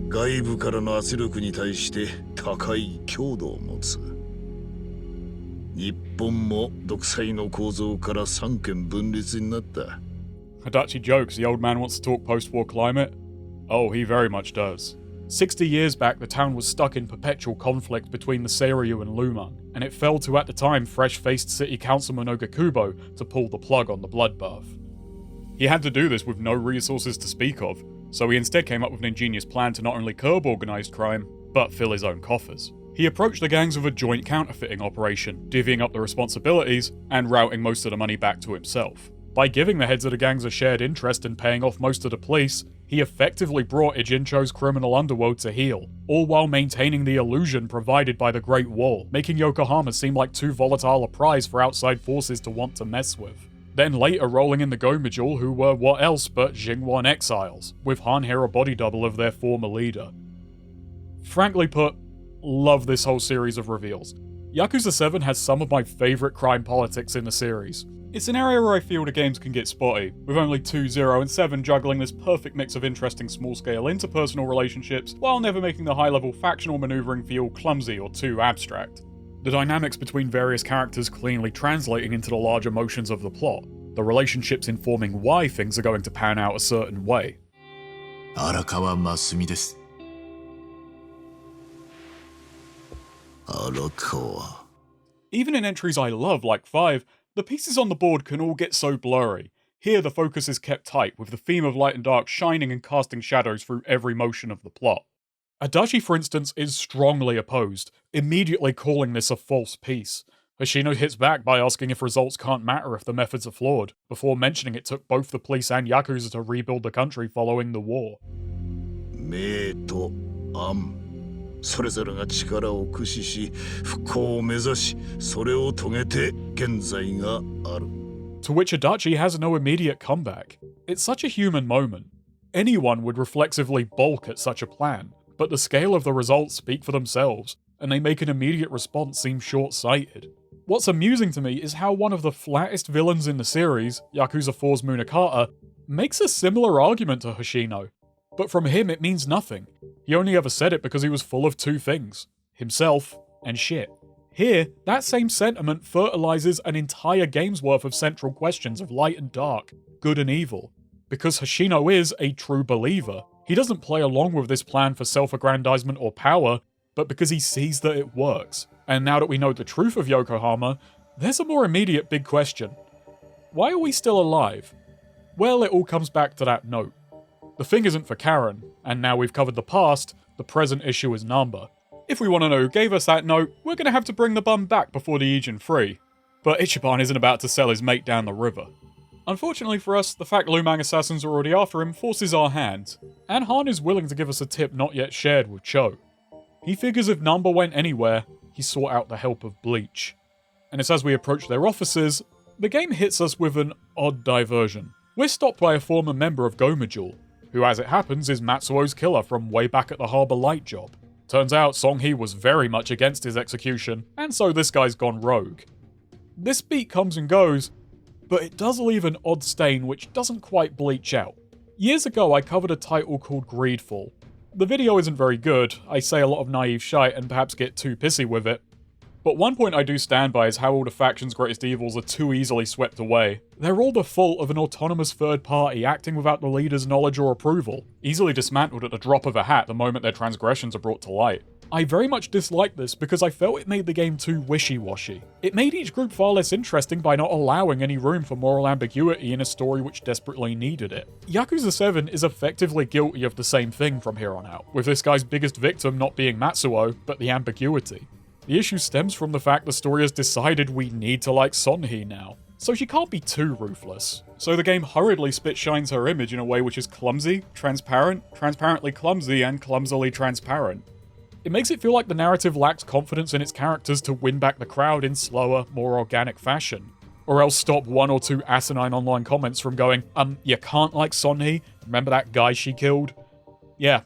Speaker 4: 外部からの圧力に対して高い強度を持つ。日本も独裁の構造から三権分立になった。
Speaker 1: Adachi jokes the old man wants to talk post-war climate. Oh, he very much does. 60 years back, the town was stuck in perpetual conflict between the Seiryu and Lumang, and it fell to, at the time, fresh-faced city councilman Ogikubo to pull the plug on the bloodbath. He had to do this with no resources to speak of, so he instead came up with an ingenious plan to not only curb organised crime, but fill his own coffers. He approached the gangs with a joint counterfeiting operation, divvying up the responsibilities, and routing most of the money back to himself. By giving the heads of the gangs a shared interest in paying off most of the police, he effectively brought Ijincho's criminal underworld to heel, all while maintaining the illusion provided by the Great Wall, making Yokohama seem like too volatile a prize for outside forces to want to mess with. Then later rolling in the Geomijul, who were what else but Jingwon exiles, with Han here a body double of their former leader. Frankly put, love this whole series of reveals. Yakuza 7 has some of my favourite crime politics in the series. It's an area where I feel the games can get spotty, with only 2, 0, and 7 juggling this perfect mix of interesting small-scale interpersonal relationships, while never making the high-level factional manoeuvring feel clumsy or too abstract. The dynamics between various characters cleanly translating into the larger motions of the plot, the relationships informing why things are going to pan out a certain way.
Speaker 2: Arakawa Masumi desu. Arakawa.
Speaker 1: Even in entries I love, like 5, the pieces on the board can all get so blurry. Here the focus is kept tight, with the theme of light and dark shining and casting shadows through every motion of the plot. Adachi, for instance, is strongly opposed, immediately calling this a false piece. Hoshino hits back by asking if results can't matter if the methods are flawed, before mentioning it took both the police and Yakuza to rebuild the country following the war.
Speaker 4: 明と暗それぞれが力を駆使し復興を目指しそれを遂げて現在がある
Speaker 1: To which Adachi has no immediate comeback. It's such a human moment. Anyone would reflexively balk at such a plan, but the scale of the results speak for themselves, and they make an immediate response seem short-sighted. What's amusing to me is how one of the flattest villains in the series, Yakuza 4's Munakata, makes a similar argument to Hoshino. But from him it means nothing. He only ever said it because he was full of two things: himself and shit. Here, that same sentiment fertilizes an entire game's worth of central questions of light and dark, good and evil. Because Hoshino is a true believer, he doesn't play along with this plan for self-aggrandizement or power, but because he sees that it works. And now that we know the truth of Yokohama, there's a more immediate big question. Why are we still alive? Well, it all comes back to that note. The thing isn't for Karen, and now we've covered the past, the present issue is Nanba. If we want to know who gave us that note, we're going to have to bring the bum back before the Ijin free. But Ichiban isn't about to sell his mate down the river. Unfortunately for us, the fact Lumang assassins are already after him forces our hand, and Han is willing to give us a tip not yet shared with Cho. He figures if Nanba went anywhere, he sought out the help of Bleach. And it's as we approach their offices, the game hits us with an odd diversion. We're stopped by a former member of Geomijul, who as it happens is Matsuo's killer from way back at the Harbour Light job. Turns out Song-hee was very much against his execution, and so this guy's gone rogue. This beat comes and goes, but it does leave an odd stain which doesn't quite bleach out. Years ago I covered a title called Greedfall. The video isn't very good, I say a lot of naive shite and perhaps get too pissy with it. But one point I do stand by is how all the faction's greatest evils are too easily swept away. They're all the fault of an autonomous third party acting without the leader's knowledge or approval, easily dismantled at the drop of a hat the moment their transgressions are brought to light. I very much disliked this because I felt it made the game too wishy-washy. It made each group far less interesting by not allowing any room for moral ambiguity in a story which desperately needed it. Yakuza 7 is effectively guilty of the same thing from here on out, with this guy's biggest victim not being Matsuo, but the ambiguity. The issue stems from the fact the story has decided we need to like Son-hee now, so she can't be too ruthless. So the game hurriedly spit-shines her image in a way which is clumsy, transparent, transparently clumsy, and clumsily transparent. It makes it feel like the narrative lacks confidence in its characters to win back the crowd in slower, more organic fashion. Or else stop one or two asinine online comments from going, you can't like Son-hee? Remember that guy she killed? Yeah,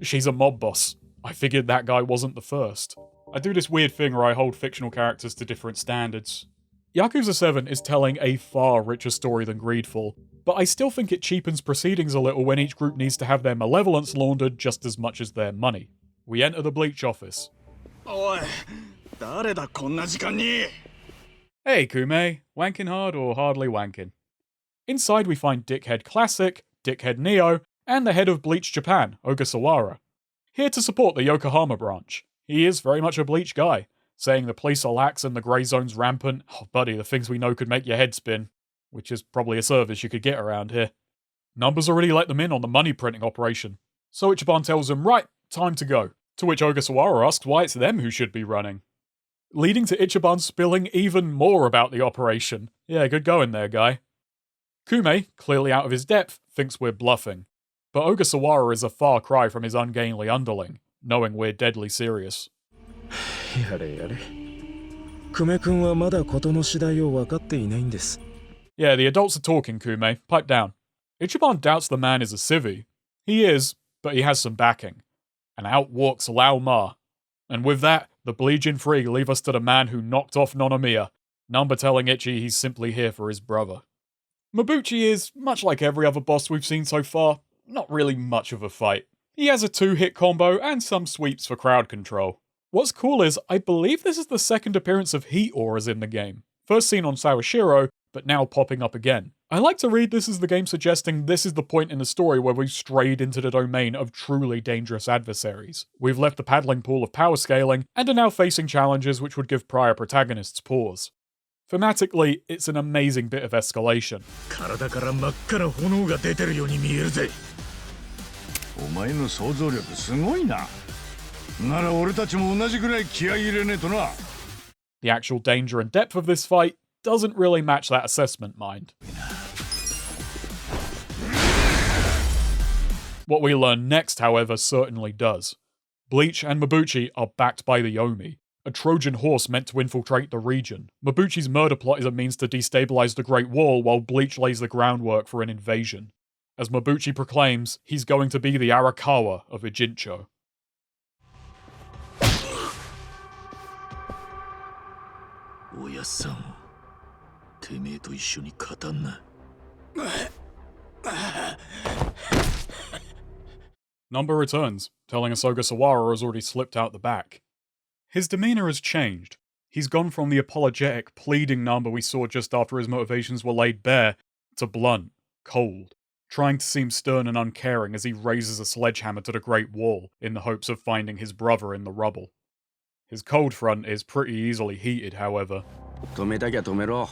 Speaker 1: she's a mob boss. I figured that guy wasn't the first. I do this weird thing where I hold fictional characters to different standards. Yakuza 7 is telling a far richer story than Greedfall, but I still think it cheapens proceedings a little when each group needs to have their malevolence laundered just as much as their money. We enter the Bleach office. Hey Kume, wanking hard or hardly wanking? Inside we find Dickhead Classic, Dickhead Neo, and the head of Bleach Japan, Ogasawara. Here to support the Yokohama branch. He is very much a Bleach guy, saying the police are lax and the grey zone's rampant. Oh buddy, the things we know could make your head spin. Which is probably a service you could get around here. Nanba's already let them in on the money printing operation. So Ichiban tells them, right, time to go. To which Ogasawara asks why it's them who should be running. Leading to Ichiban spilling even more about the operation. Yeah, good going there, guy. Kume, clearly out of his depth, thinks we're bluffing. But Ogasawara is a far cry from his ungainly underling, knowing we're deadly serious.
Speaker 3: やれやれ。久米君はまだ事の次第を分かっていないんです。
Speaker 1: Yeah, the adults are talking, Kume. Pipe down. Ichiban doubts the man is a civvy. He is, but he has some backing. And out walks Lao Ma. And with that, the Bleach Free leave us to the man who knocked off Nonomiya, Nanba telling Ichi he's simply here for his brother. Mabuchi is, much like every other boss we've seen so far, not really much of a fight. He has a 2-hit combo and some sweeps for crowd control. What's cool is, I believe this is the second appearance of heat auras in the game. First seen on Sawashiro, but now popping up again. I like to read this as the game suggesting this is the point in the story where we've strayed into the domain of truly dangerous adversaries. We've left the paddling pool of power scaling, and are now facing challenges which would give prior protagonists pause. Thematically, it's an amazing bit of escalation.
Speaker 2: 体から真っ赤な炎が出てるように見えるぜ。
Speaker 8: お前の想像力すごいな。なら俺たちも同じぐらい気合い入れねえとな。
Speaker 1: The actual danger and depth of this fight doesn't really match that assessment, mind. What we learn next, however, certainly does. Bleach and Mabuchi are backed by the Omi, a Trojan horse meant to infiltrate the region. Mabuchi's murder plot is a means to destabilize the Great Wall, while Bleach lays the groundwork for an invasion. As Mabuchi proclaims, he's going to be the Arakawa of Ijincho.
Speaker 2: おやっさん、てめえと一緒に語んな。
Speaker 1: Nanba returns, telling us Ogasawara has already slipped out the back. His demeanor has changed. He's gone from the apologetic, pleading Nanba we saw just after his motivations were laid bare, to blunt, cold, trying to seem stern and uncaring as he raises a sledgehammer to the Great Wall in the hopes of finding his brother in the rubble. His cold front is pretty easily heated, however.
Speaker 14: 止めたきゃ止めろ。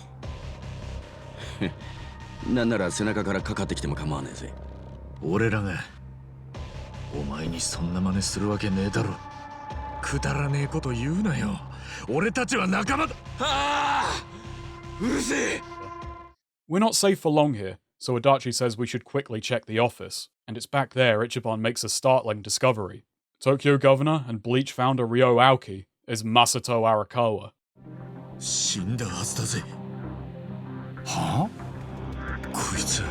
Speaker 14: なんなら背中からかかってきても構わねえぜ。
Speaker 2: 俺らがお前にそんな真似するわけねえだろ。くだらねえこと言うなよ。俺たちは仲間だ。ああ、うるせえ。
Speaker 1: We're not safe for long here, so Adachi says we should quickly check the office, and it's back there Ichiban makes a startling discovery. Tokyo Governor and Bleach founder Ryo Aoki is Masato Arakawa.
Speaker 2: 死んだはずだぜ。
Speaker 8: は
Speaker 2: あ？こいつ。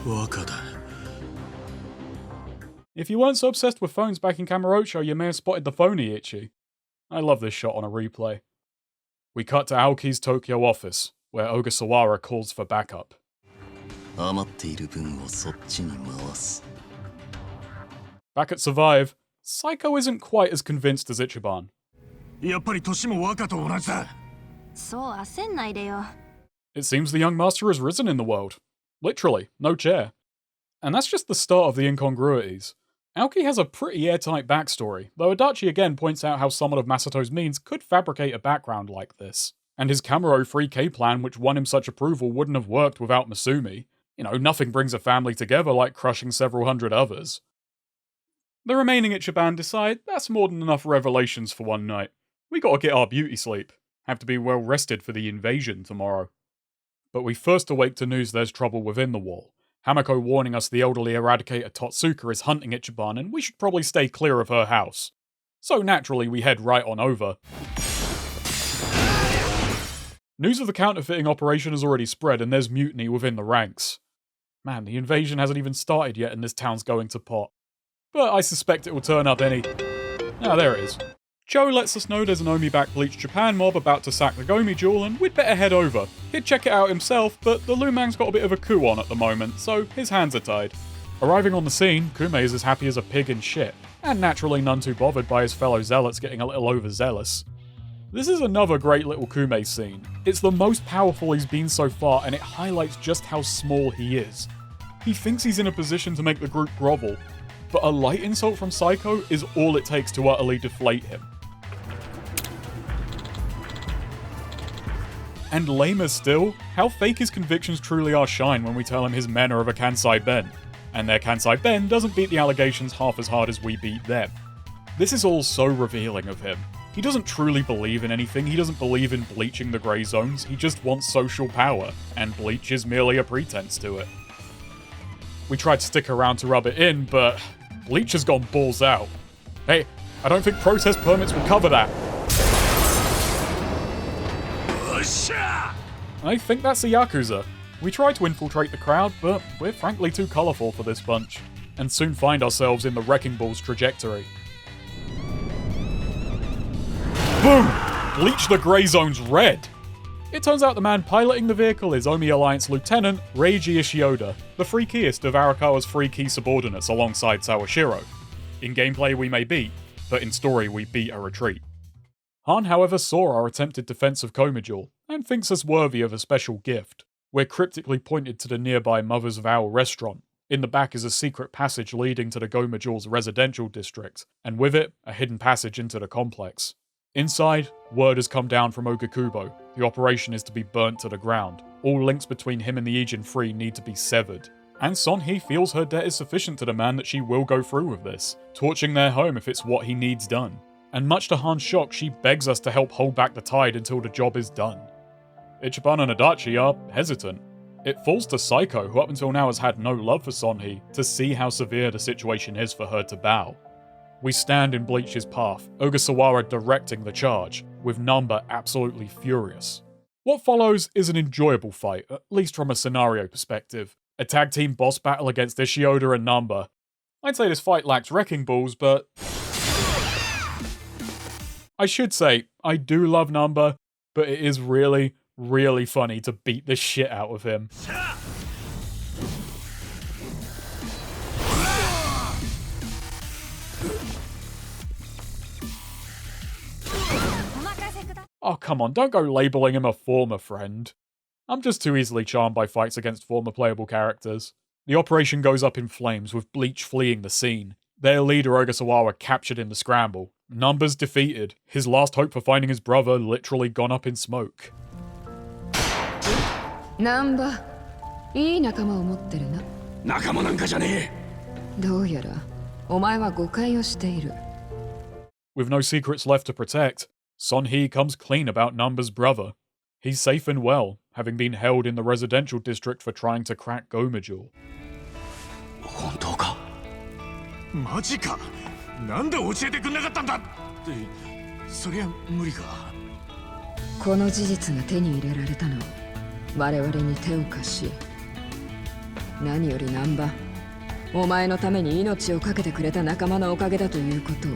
Speaker 2: 若だ。
Speaker 1: If you weren't so obsessed with phones back in Kamurocho, you may have spotted the phony Ichi. I love this shot on a replay. We cut to Aoki's Tokyo office, where Ogasawara calls for backup. Back at Survive, Saeko isn't quite as convinced as Ichiban.
Speaker 2: やっぱり年も若と同じだ。
Speaker 9: そう焦んないでよ。
Speaker 1: It seems the young master has risen in the world. Literally, no chair. And that's just the start of the incongruities. Aoki has a pretty airtight backstory, though Adachi again points out how someone of Masato's means could fabricate a background like this. And his Kamuro 3K plan, which won him such approval, wouldn't have worked without Masumi. You know, nothing brings a family together like crushing several hundred others. The remaining Ichiban decide that's more than enough revelations for one night. We gotta get our beauty sleep. Have to be well rested for the invasion tomorrow. But we first awake to news there's trouble within the wall. Hamako warning us the elderly eradicator Totsuka is hunting Ichiban and we should probably stay clear of her house. So naturally we head right on over. News of the counterfeiting operation has already spread and there's mutiny within the ranks. Man, the invasion hasn't even started yet and this town's going to pot. But I suspect it will turn up any... Ah, there it is. Joe lets us know there's an Omi-backed Bleach Japan mob about to sack the Geomijul and we'd better head over. He'd check it out himself, but the Lumang's got a bit of a coup on at the moment, so his hands are tied. Arriving on the scene, Kume is as happy as a pig in shit, and naturally none too bothered by his fellow zealots getting a little overzealous. This is another great little Kume scene. It's the most powerful he's been so far, and it highlights just how small he is. He thinks he's in a position to make the group grovel, but a light insult from Saeko is all it takes to utterly deflate him. And lamer still, how fake his convictions truly are shine when we tell him his men are of a Kansai Ben. And their Kansai Ben doesn't beat the allegations half as hard as we beat them. This is all so revealing of him. He doesn't truly believe in anything, he doesn't believe in bleaching the grey zones, he just wants social power, and Bleach is merely a pretense to it. We tried to stick around to rub it in, but Bleach has gone balls out. Hey, I don't think protest permits will cover that. I think that's a Yakuza. We try to infiltrate the crowd, but we're frankly too colourful for this bunch, and soon find ourselves in the Wrecking Ball's trajectory. Boom! Bleach the Grey Zone's red! It turns out the man piloting the vehicle is Omi Alliance Lieutenant Reiji Ishioda, the freakiest of Arakawa's free key subordinates alongside Sawashiro. In gameplay we may beat, but in story we beat a retreat. Han, however, saw our attempted defense of Geomijul, and thinks us worthy of a special gift. We're cryptically pointed to the nearby Mother's Vow restaurant. In the back is a secret passage leading to the Geomijul's residential district, and with it, a hidden passage into the complex. Inside, word has come down from Okakubo. The operation is to be burnt to the ground. All links between him and the Ijin need to be severed. And Son-hee feels her debt is sufficient to demand that she will go through with this, torching their home if it's what he needs done. And much to Han's shock, she begs us to help hold back the tide until the job is done. Ichiban and Adachi are hesitant. It falls to Saeko, who up until now has had no love for Son-hee, to see how severe the situation is for her to bow. We stand in Bleach's path, Ogasawara directing the charge, with Nanba absolutely furious. What follows is an enjoyable fight, at least from a scenario perspective. A tag team boss battle against Ishioda and Nanba. I'd say this fight lacks wrecking balls, but I should say, I do love Nanba, but it is really, really funny to beat the shit out of him. Oh, come on, don't go labeling him a former friend. I'm just too easily charmed by fights against former playable characters. The operation goes up in flames, with Bleach fleeing the scene. Their leader Ogasawara captured in the scramble. Nanba's defeated, his last hope for finding his brother literally gone up in smoke.
Speaker 21: Nanba, いい仲間を持ってるな。
Speaker 2: 仲間なんかじゃね
Speaker 21: え。どうやら、お前は誤解をしている。
Speaker 1: With no secrets left to protect, Son-hee comes clean about Nanba's brother. He's safe and well, having been held in the residential district for trying to crack Geomijul.
Speaker 2: 本当かマジかなんで教えてくんなかったんだってそりゃ無理か
Speaker 21: この事実が手に入れられたのは我々に手を貸し何より難波お前のために命を懸けてくれた仲間のおかげだということを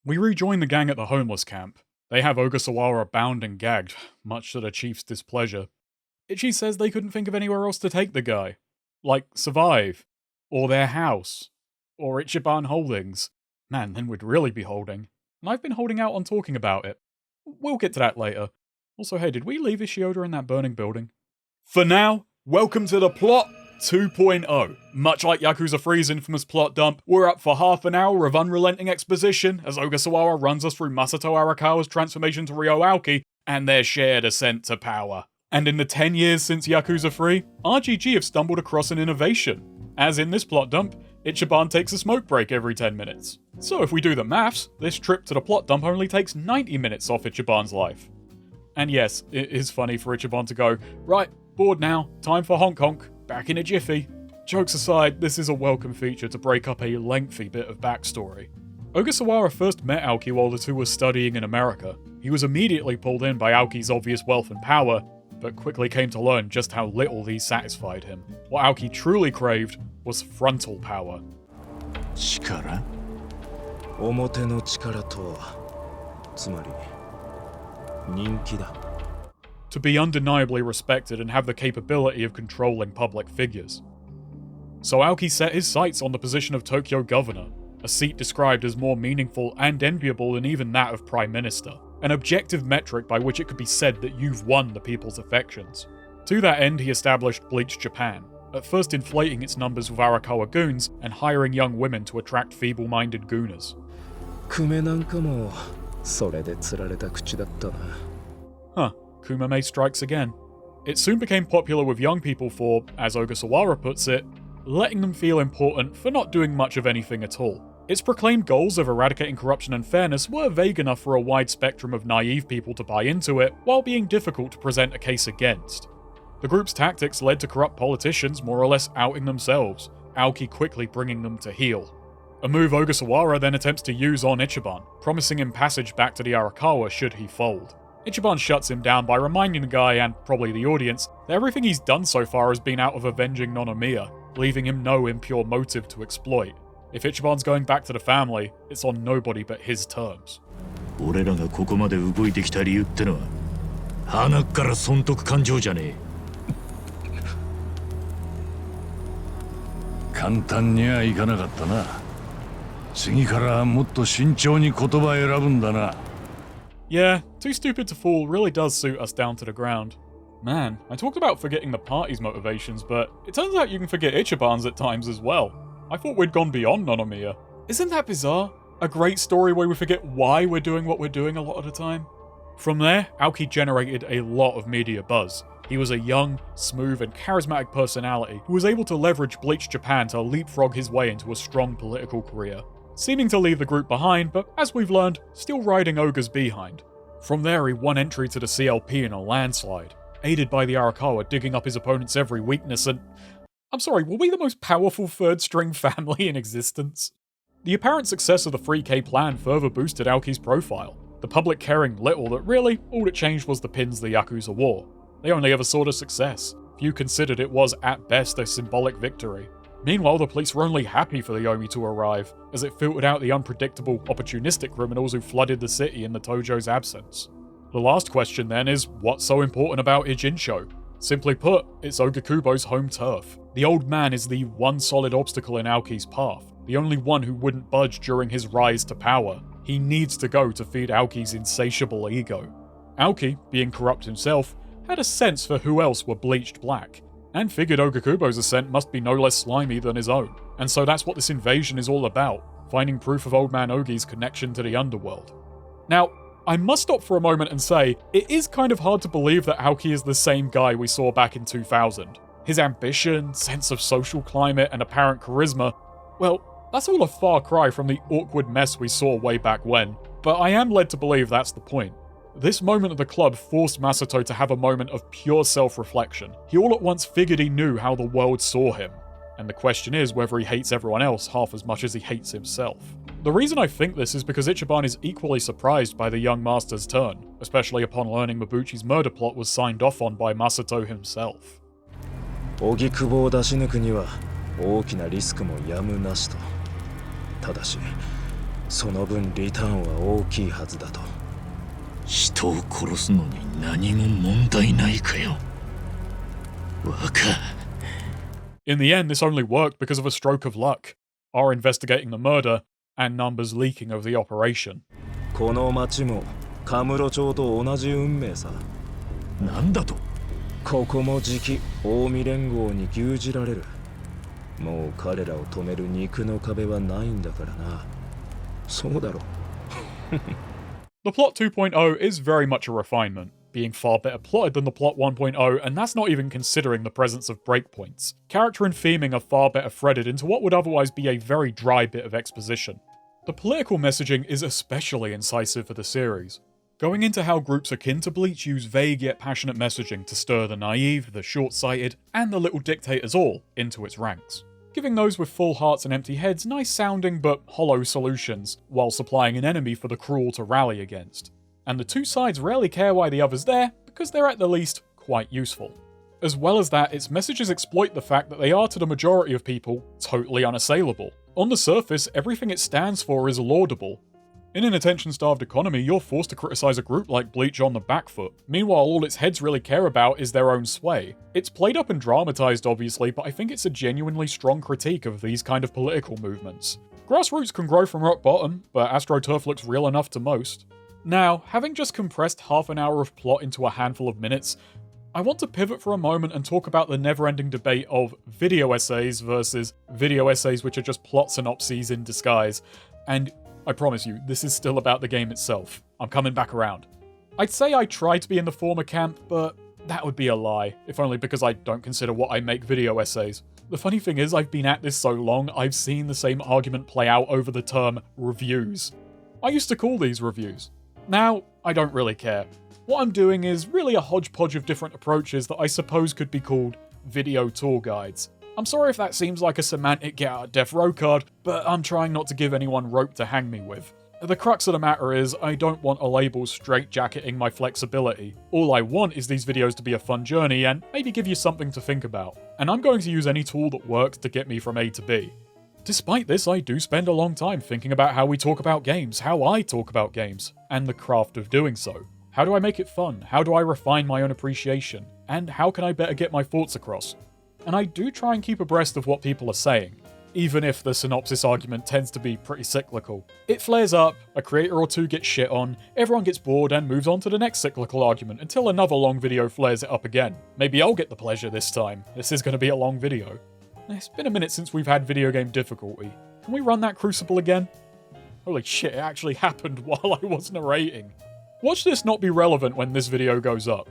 Speaker 1: We rejoin the gang at the homeless camp. They have Ogasawara bound and gagged, much to the chief's displeasure. Ichi says they couldn't think of anywhere else to take the guy. Like Survive, or their house, or Ichiban Holdings. Man, then we'd really be holding. And I've been holding out on talking about it. We'll get to that later. Also, hey, did we leave Ishioda in that burning building? For now, welcome to the plot 2.0. Much like Yakuza 3's infamous plot dump, we're up for half an hour of unrelenting exposition as Ogasawara runs us through Masato Arakawa's transformation to Ryo Aoki and their shared ascent to power. And in the 10 years since Yakuza 3, RGG have stumbled across an innovation. As in this plot dump, Ichiban takes a smoke break every 10 minutes. So if we do the maths, this trip to the plot dump only takes 90 minutes off Ichiban's life. And yes, it is funny for Ichiban to go, right, bored now, time for honk honk, back in a jiffy. Jokes aside, this is a welcome feature to break up a lengthy bit of backstory. Ogasawara first met Aoki while the two were studying in America. He was immediately pulled in by Aoki's obvious wealth and power, but quickly came to learn just how little these satisfied him. What Aoki truly craved was frontal power.
Speaker 2: 力？表の力とは、つまり人気だ。
Speaker 1: To be undeniably respected and have the capability of controlling public figures. So Aoki set his sights on the position of Tokyo governor, a seat described as more meaningful and enviable than even that of Prime Minister, an objective metric by which it could be said that you've won the people's affections. To that end, he established Bleach Japan, at first inflating its numbers with Arakawa goons and hiring young women to attract feeble-minded gooners. Huh, Kumame strikes again. It soon became popular with young people for, as Ogasawara puts it, letting them feel important for not doing much of anything at all. Its proclaimed goals of eradicating corruption and fairness were vague enough for a wide spectrum of naive people to buy into it, while being difficult to present a case against. The group's tactics led to corrupt politicians more or less outing themselves, Aoki quickly bringing them to heel. A move Ogasawara then attempts to use on Ichiban, promising him passage back to the Arakawa should he fold. Ichiban shuts him down by reminding the guy, and probably the audience, that everything he's done so far has been out of avenging Nonomiya, leaving him no impure motive to exploit. If Ichiban's going back to the family, it's on nobody but his terms.
Speaker 2: 俺らがここまで動いてきた理由ってのは、鼻から損得感情じゃねえ。
Speaker 8: 簡単にはいかなかったな。次からもっと慎重に言葉選ぶんだな。
Speaker 1: Yeah, Too Stupid to Fool really does suit us down to the ground. Man, I talked about forgetting the party's motivations, but it turns out you can forget Ichiban's at times as well. I thought we'd gone beyond Nonomiya. Isn't that bizarre? A great story where we forget why we're doing what we're doing a lot of the time. From there, Aoki generated a lot of media buzz. He was a young, smooth, and charismatic personality who was able to leverage Bleach Japan to leapfrog his way into a strong political career, seeming to leave the group behind, but as we've learned, still riding Oga's behind. From there, he won entry to the CLP in a landslide, aided by the Arakawa digging up his opponent's every weakness, and I'm sorry, were we the most powerful third-string family in existence? The apparent success of the 3K plan further boosted Aoki's profile, the public caring little that really, all that changed was the pins the Yakuza wore. They only ever saw the success. Few considered it was, at best, a symbolic victory. Meanwhile, the police were only happy for the Omi to arrive, as it filtered out the unpredictable, opportunistic criminals who flooded the city in the Tojo's absence. The last question then is, what's so important about Ijincho? Simply put, it's Ogakubo's home turf. The old man is the one solid obstacle in Aoki's path, the only one who wouldn't budge during his rise to power. He needs to go to feed Aoki's insatiable ego. Aoki, being corrupt himself, had a sense for who else were bleached black, and figured Ogakubo's ascent must be no less slimy than his own. And so that's what this invasion is all about, finding proof of Old Man Ogi's connection to the underworld. Now, I must stop for a moment and say, it is kind of hard to believe that Aoki is the same guy we saw back in 2000. His ambition, sense of social climate, and apparent charisma, well, that's all a far cry from the awkward mess we saw way back when, but I am led to believe that's the point. This moment at the club forced Masato to have a moment of pure self-reflection. He all at once figured he knew how the world saw him, and the question is whether he hates everyone else half as much as he hates himself. The reason I think this is because Ichiban is equally surprised by the young master's turn, especially upon learning Mabuchi's murder plot was signed off on by Masato himself.
Speaker 3: 荻窪を出し抜くには大きなリスクもやむなしと。ただし、その分リターンは大きいはずだと。
Speaker 2: 人を殺すのに何も問題ないかよ。バカ。
Speaker 1: In the end, this only worked because of a stroke of luck, our investigating the murder, and Nanba's leaking of the operation.
Speaker 3: この町もカムロ町と同じ運命さ。
Speaker 2: なんだと？
Speaker 3: ここもじき近江連合に牛耳られる。もう彼らを止める肉の壁はないんだからな。そうだろ。
Speaker 1: The plot 2.0 is very much a refinement, being far better plotted than the plot 1.0, and that's not even considering the presence of breakpoints. Character and theming are far better threaded into what would otherwise be a very dry bit of exposition. The political messaging is especially incisive for the series, going into how groups akin to Bleach use vague yet passionate messaging to stir the naive, the short-sighted, and the little dictators all into its ranks, giving those with full hearts and empty heads nice-sounding but hollow solutions, while supplying an enemy for the cruel to rally against. And the two sides rarely care why the other's there, because they're at the least quite useful. As well as that, its messages exploit the fact that they are to the majority of people totally unassailable. On the surface, everything it stands for is laudable. In an attention-starved economy, you're forced to criticize a group like Bleach on the back foot. Meanwhile, all its heads really care about is their own sway. It's played up and dramatized, obviously, but I think it's a genuinely strong critique of these kind of political movements. Grassroots can grow from rock bottom, but AstroTurf looks real enough to most. Now, having just compressed half an hour of plot into a handful of minutes, I want to pivot for a moment and talk about the never-ending debate of video essays versus video essays which are just plot synopses in disguise. And I promise you, this is still about the game itself. I'm coming back around. I'd say I try to be in the former camp, but that would be a lie, if only because I don't consider what I make video essays. The funny thing is, I've been at this so long, I've seen the same argument play out over the term reviews. I used to call these reviews. Now, I don't really care. What I'm doing is really a hodgepodge of different approaches that I suppose could be called video tour guides. I'm sorry if that seems like a semantic get out of death row card, but I'm trying not to give anyone rope to hang me with. The crux of the matter is, I don't want a label straitjacketing my flexibility. All I want is these videos to be a fun journey and maybe give you something to think about. And I'm going to use any tool that works to get me from A to B. Despite this, I do spend a long time thinking about how we talk about games, how I talk about games, and the craft of doing so. How do I make it fun? How do I refine my own appreciation? And how can I better get my thoughts across? And I do try and keep abreast of what people are saying, even if the synopsis argument tends to be pretty cyclical. It flares up, a creator or two gets shit on, everyone gets bored and moves on to the next cyclical argument until another long video flares it up again. Maybe I'll get the pleasure this time. This is going to be a long video. It's been a minute since we've had video game difficulty. Can we run that Crucible again? Holy shit, it actually happened while I was narrating. Watch this not be relevant when this video goes up.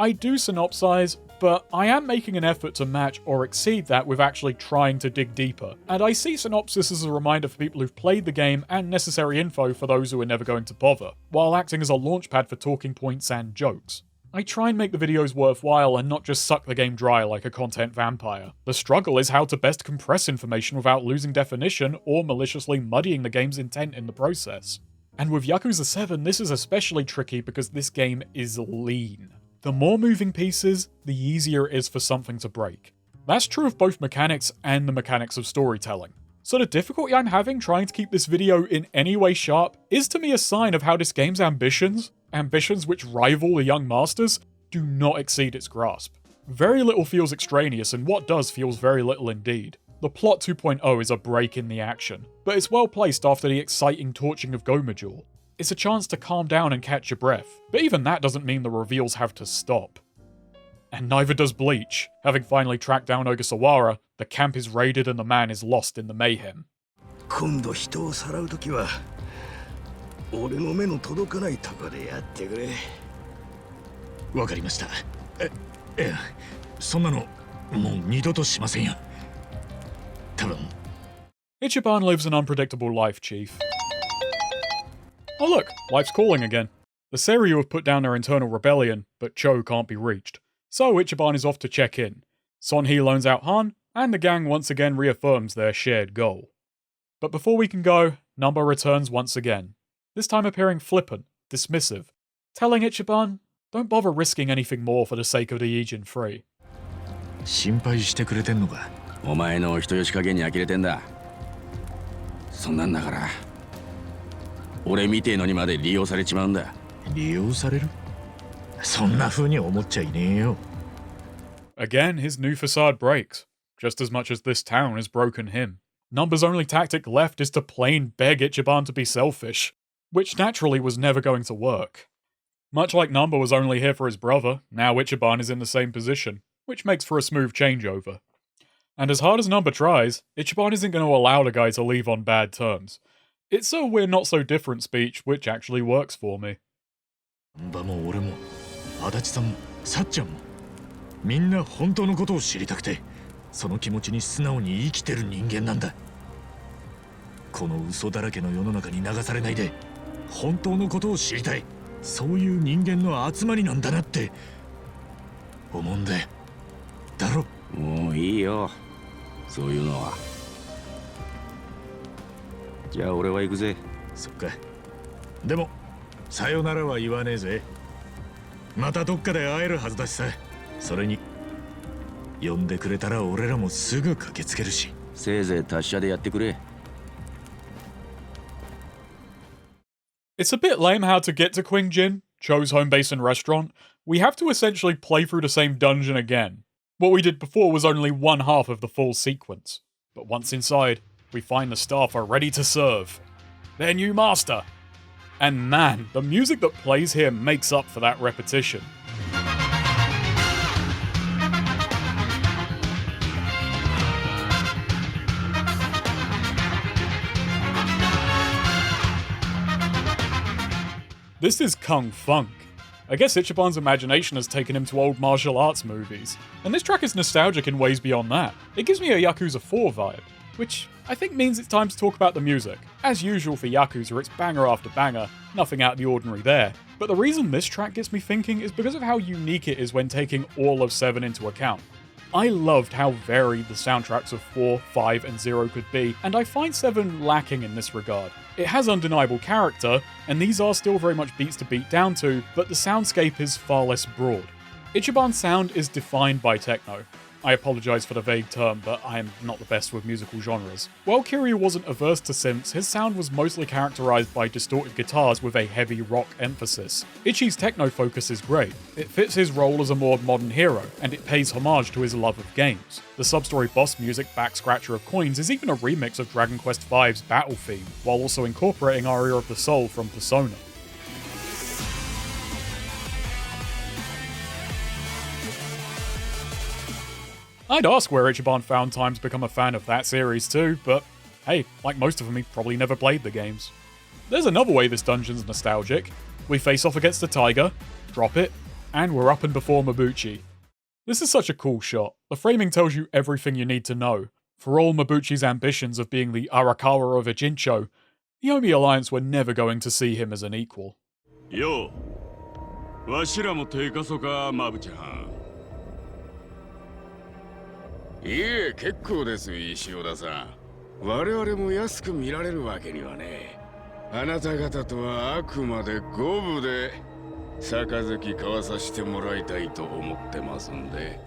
Speaker 1: I do synopsize, but I am making an effort to match or exceed that with actually trying to dig deeper. And I see synopsis as a reminder for people who've played the game and necessary info for those who are never going to bother, while acting as a launchpad for talking points and jokes. I try and make the videos worthwhile and not just suck the game dry like a content vampire. The struggle is how to best compress information without losing definition or maliciously muddying the game's intent in the process. And with Yakuza 7, this is especially tricky because this game is lean. The more moving pieces, the easier it is for something to break. That's true of both mechanics and the mechanics of storytelling. So the difficulty I'm having trying to keep this video in any way sharp is to me a sign of how this game's ambitions which rival the young masters, do not exceed its grasp. Very little feels extraneous, and what does feels very little indeed. The plot 2.0 is a break in the action, but it's well placed after the exciting torching of Geomijul. It's a chance to calm down and catch your breath, but even that doesn't mean the reveals have to stop. And neither does Bleach. Having finally tracked down Ogasawara, the camp is raided and the man is lost in the mayhem.
Speaker 2: 今度人をさらうときは俺の目の届かないとこでやってくれ。わかりました。そんなのもう二度としませんよ。多分。
Speaker 1: Ichiban lives an unpredictable life, Chief. Oh look, life's calling again. The Seiryu have put down their internal rebellion, but Cho can't be reached. So Ichiban is off to check in. Sonhee loans out Han, and the gang once again reaffirms their shared goal. But before we can go, Nanba returns once again. This time appearing flippant, dismissive, telling Ichiban, don't bother risking anything more for the sake of the Ijin 3.
Speaker 2: 心配してくれてんのか。お前のお人よし加減に呆れてんだ。そんなんだから。俺みてえのにまで利用されちまうんだ。利用される？そんな風に思っちゃいねえよ。
Speaker 1: Again, his new facade breaks, just as much as this town has broken him. Nanba's only tactic left is to plain beg Ichiban to be selfish, which naturally was never going to work. Much like Nanba was only here for his brother, now Ichiban is in the same position, which makes for a smooth changeover. And as hard as Nanba tries, Ichiban isn't going to allow the guy to leave on bad terms. It's a we're not so different speech, which actually works for me.
Speaker 2: バも俺も足立さんもさっちゃんもみんな本当のことを知りたくてその気持ちに素直に生きてる人間なんだ。この嘘だらけの世の中に流されないで本当のことを知りたい、そういう人間の集まりなんだなって思うんだよ。だろ？もういいよそういうのは。じゃあ俺は行くぜ。そっか。でもさよならは言わねえぜ。またどっかで会えるはずだしさ。それに呼んでくれたら俺らもすぐ駆けつけるし。せいぜい達者でやってくれ。
Speaker 1: It's a bit lame how to get to Qing Jin, Cho's home base and restaurant. We have to essentially play through the same dungeon again. What we did before was only one half of the full sequence. But once inside, we find the staff are ready to serve their new master. And man, the music that plays here makes up for that repetition. This is Kung Funk. I guess Ichiban's imagination has taken him to old martial arts movies, and this track is nostalgic in ways beyond that. It gives me a Yakuza 4 vibe, which I think means it's time to talk about the music. As usual for Yakuza, it's banger after banger, nothing out of the ordinary there. But the reason this track gets me thinking is because of how unique it is when taking all of 7 into account. I loved how varied the soundtracks of 4, 5, and 0 could be, and I find 7 lacking in this regard. It has undeniable character, and these are still very much beats to beat down to, but the soundscape is far less broad. Ichiban's sound is defined by techno. I apologise for the vague term, but I am not the best with musical genres. While Kiryu wasn't averse to synths, his sound was mostly characterised by distorted guitars with a heavy rock emphasis. Ichi's techno focus is great. It fits his role as a more modern hero, and it pays homage to his love of games. The sub-story boss music, Back Scratcher of Coins, is even a remix of Dragon Quest V's battle theme, while also incorporating Aria of the Soul from Persona. I'd ask where Ichiban found time to become a fan of that series too, but hey, like most of them, he probably never played the games. There's another way this dungeon's nostalgic. We face off against the tiger, drop it, and we're up and before Mabuchi. This is such a cool shot. The framing tells you everything you need to know. For all Mabuchi's ambitions of being the Arakawa of Ijincho, the Omi Alliance were never going to see him as an equal.
Speaker 3: Yo, washira mo teikaso ka, Mabuchi-han.
Speaker 5: いえ、結構です、石尾田さん。我々も安く見られるわけにはね。あなた方とはあくまで五分で杯交わさせてもらいたいと思ってますんで。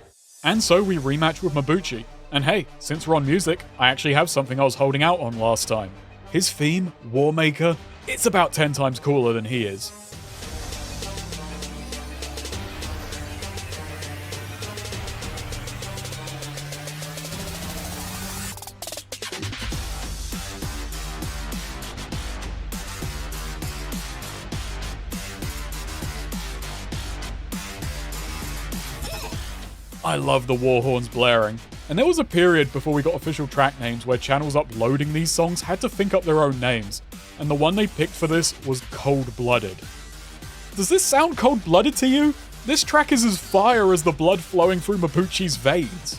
Speaker 1: And so we rematch with Mabuchi. And hey, since we're on music, I actually have something I was holding out on last time. His theme, Warmaker, it's about 10 times cooler than he is. I love the war horns blaring. And there was a period before we got official track names where channels uploading these songs had to think up their own names, and the one they picked for this was Cold Blooded. Does this sound cold-blooded to you? This track is as fire as the blood flowing through Mabuchi's veins.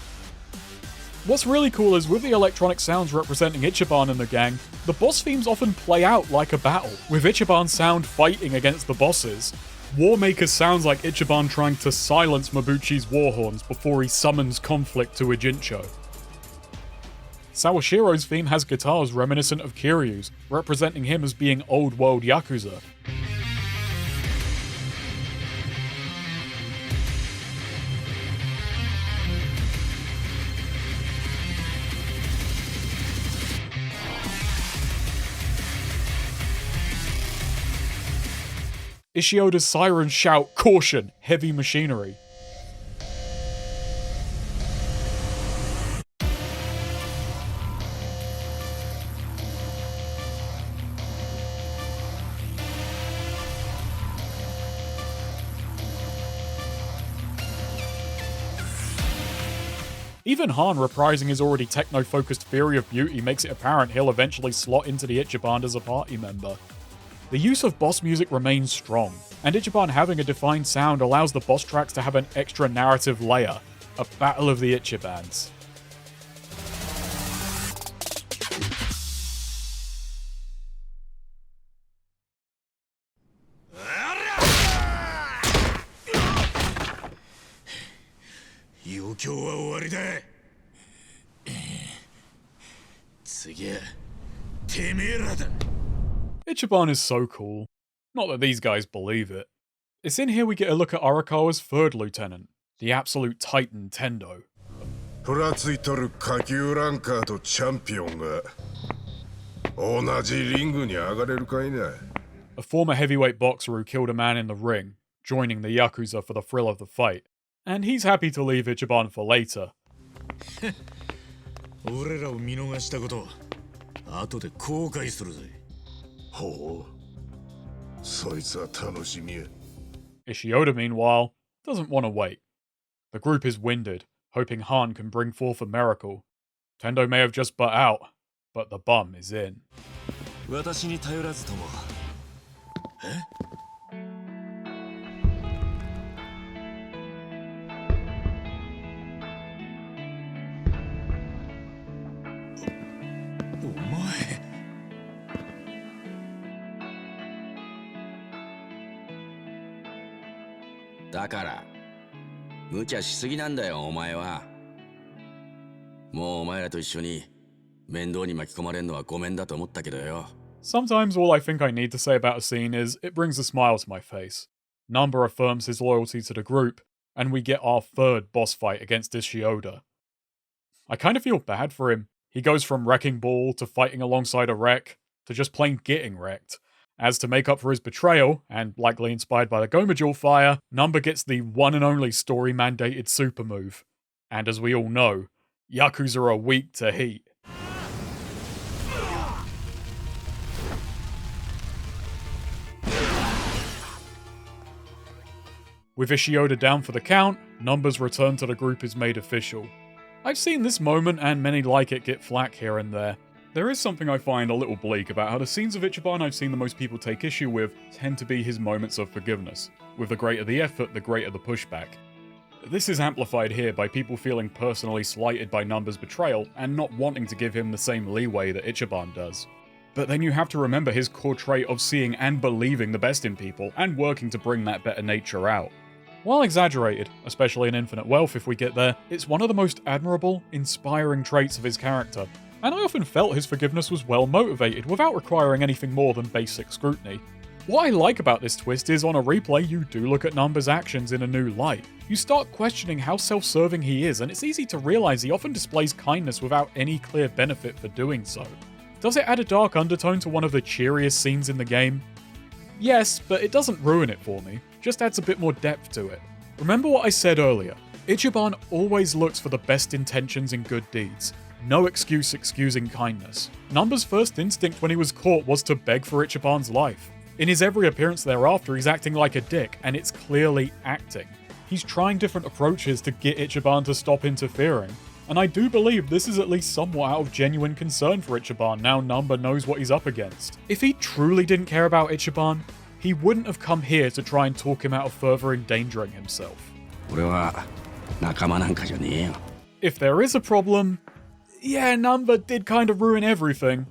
Speaker 1: What's really cool is with the electronic sounds representing Ichiban and the gang, the boss themes often play out like a battle, with Ichiban's sound fighting against the bosses. Warmaker sounds like Ichiban trying to silence Mabuchi's war horns before he summons conflict to Ijincho. Sawashiro's theme has guitars reminiscent of Kiryu's, representing him as being old world Yakuza. Ishioda's sirens shout, "Caution! Heavy machinery." Even Han reprising his already techno-focused Theory of Beauty makes it apparent he'll eventually slot into the Ichiban as a party member. The use of boss music remains strong, and Ichiban having a defined sound allows the boss tracks to have an extra narrative layer, a battle of the Ichibans. Ichiban is so cool. Not that these guys believe it. It's in here we get a look at Arakawa's third lieutenant, the absolute titan Tendo.
Speaker 5: ふらついとる下級ランカーとチャンピオンが同じリングに上がれるかいな。
Speaker 1: A a former heavyweight boxer who killed a man in the ring, joining the Yakuza for the thrill of the fight, and he's happy to leave Ichiban for later.
Speaker 2: 俺らを見逃したこと後で後悔するぜ。
Speaker 18: ほう。そいつは楽しみや。
Speaker 1: Ishioda, meanwhile, doesn't want to wait. The group is winded, hoping Han can bring forth a miracle. Tendo may have just butt out, but the bum is in.
Speaker 2: 私に頼らずとも。え？お前。
Speaker 5: だから無茶しすぎなんだよお前は。もうお前らと一緒に面倒に巻き込まれるのはごめんだと思ったけどよ。
Speaker 1: Sometimes all I think I need to say about a scene is it brings a smile to my face. Nanba affirms his loyalty to the group, and we get our third boss fight against Ishioda. I kind of feel bad for him. He goes from wrecking ball to fighting alongside a wreck to just plain getting wrecked. As to make up for his betrayal, and likely inspired by the Geomijul fire, Nanba gets the one and only story-mandated super move. And as we all know, Yakuza are weak to heat. With Ishioda down for the count, Nanba's return to the group is made official. I've seen this moment and many like it get flack here and there. There is something I find a little bleak about how the scenes of Ichiban I've seen the most people take issue with tend to be his moments of forgiveness. With the greater the effort, the greater the pushback. This is amplified here by people feeling personally slighted by Nanba's betrayal and not wanting to give him the same leeway that Ichiban does. But then you have to remember his core trait of seeing and believing the best in people and working to bring that better nature out. While exaggerated, especially in Infinite Wealth if we get there, it's one of the most admirable, inspiring traits of his character. And I often felt his forgiveness was well motivated without requiring anything more than basic scrutiny. What I like about this twist is on a replay you do look at Nanba's actions in a new light. You start questioning how self-serving he is, and it's easy to realise he often displays kindness without any clear benefit for doing so. Does it add a dark undertone to one of the cheeriest scenes in the game? Yes, but it doesn't ruin it for me, just adds a bit more depth to it. Remember what I said earlier, Ichiban always looks for the best intentions in good deeds. No excuse excusing kindness. Nanba's first instinct when he was caught was to beg for Ichiban's life. In his every appearance thereafter, he's acting like a dick, and it's clearly acting. He's trying different approaches to get Ichiban to stop interfering, and I do believe this is at least somewhat out of genuine concern for Ichiban now Nanba knows what he's up against. If he truly didn't care about Ichiban, he wouldn't have come here to try and talk him out of further endangering himself. If there is a problem, yeah, Nanba did kind of ruin everything.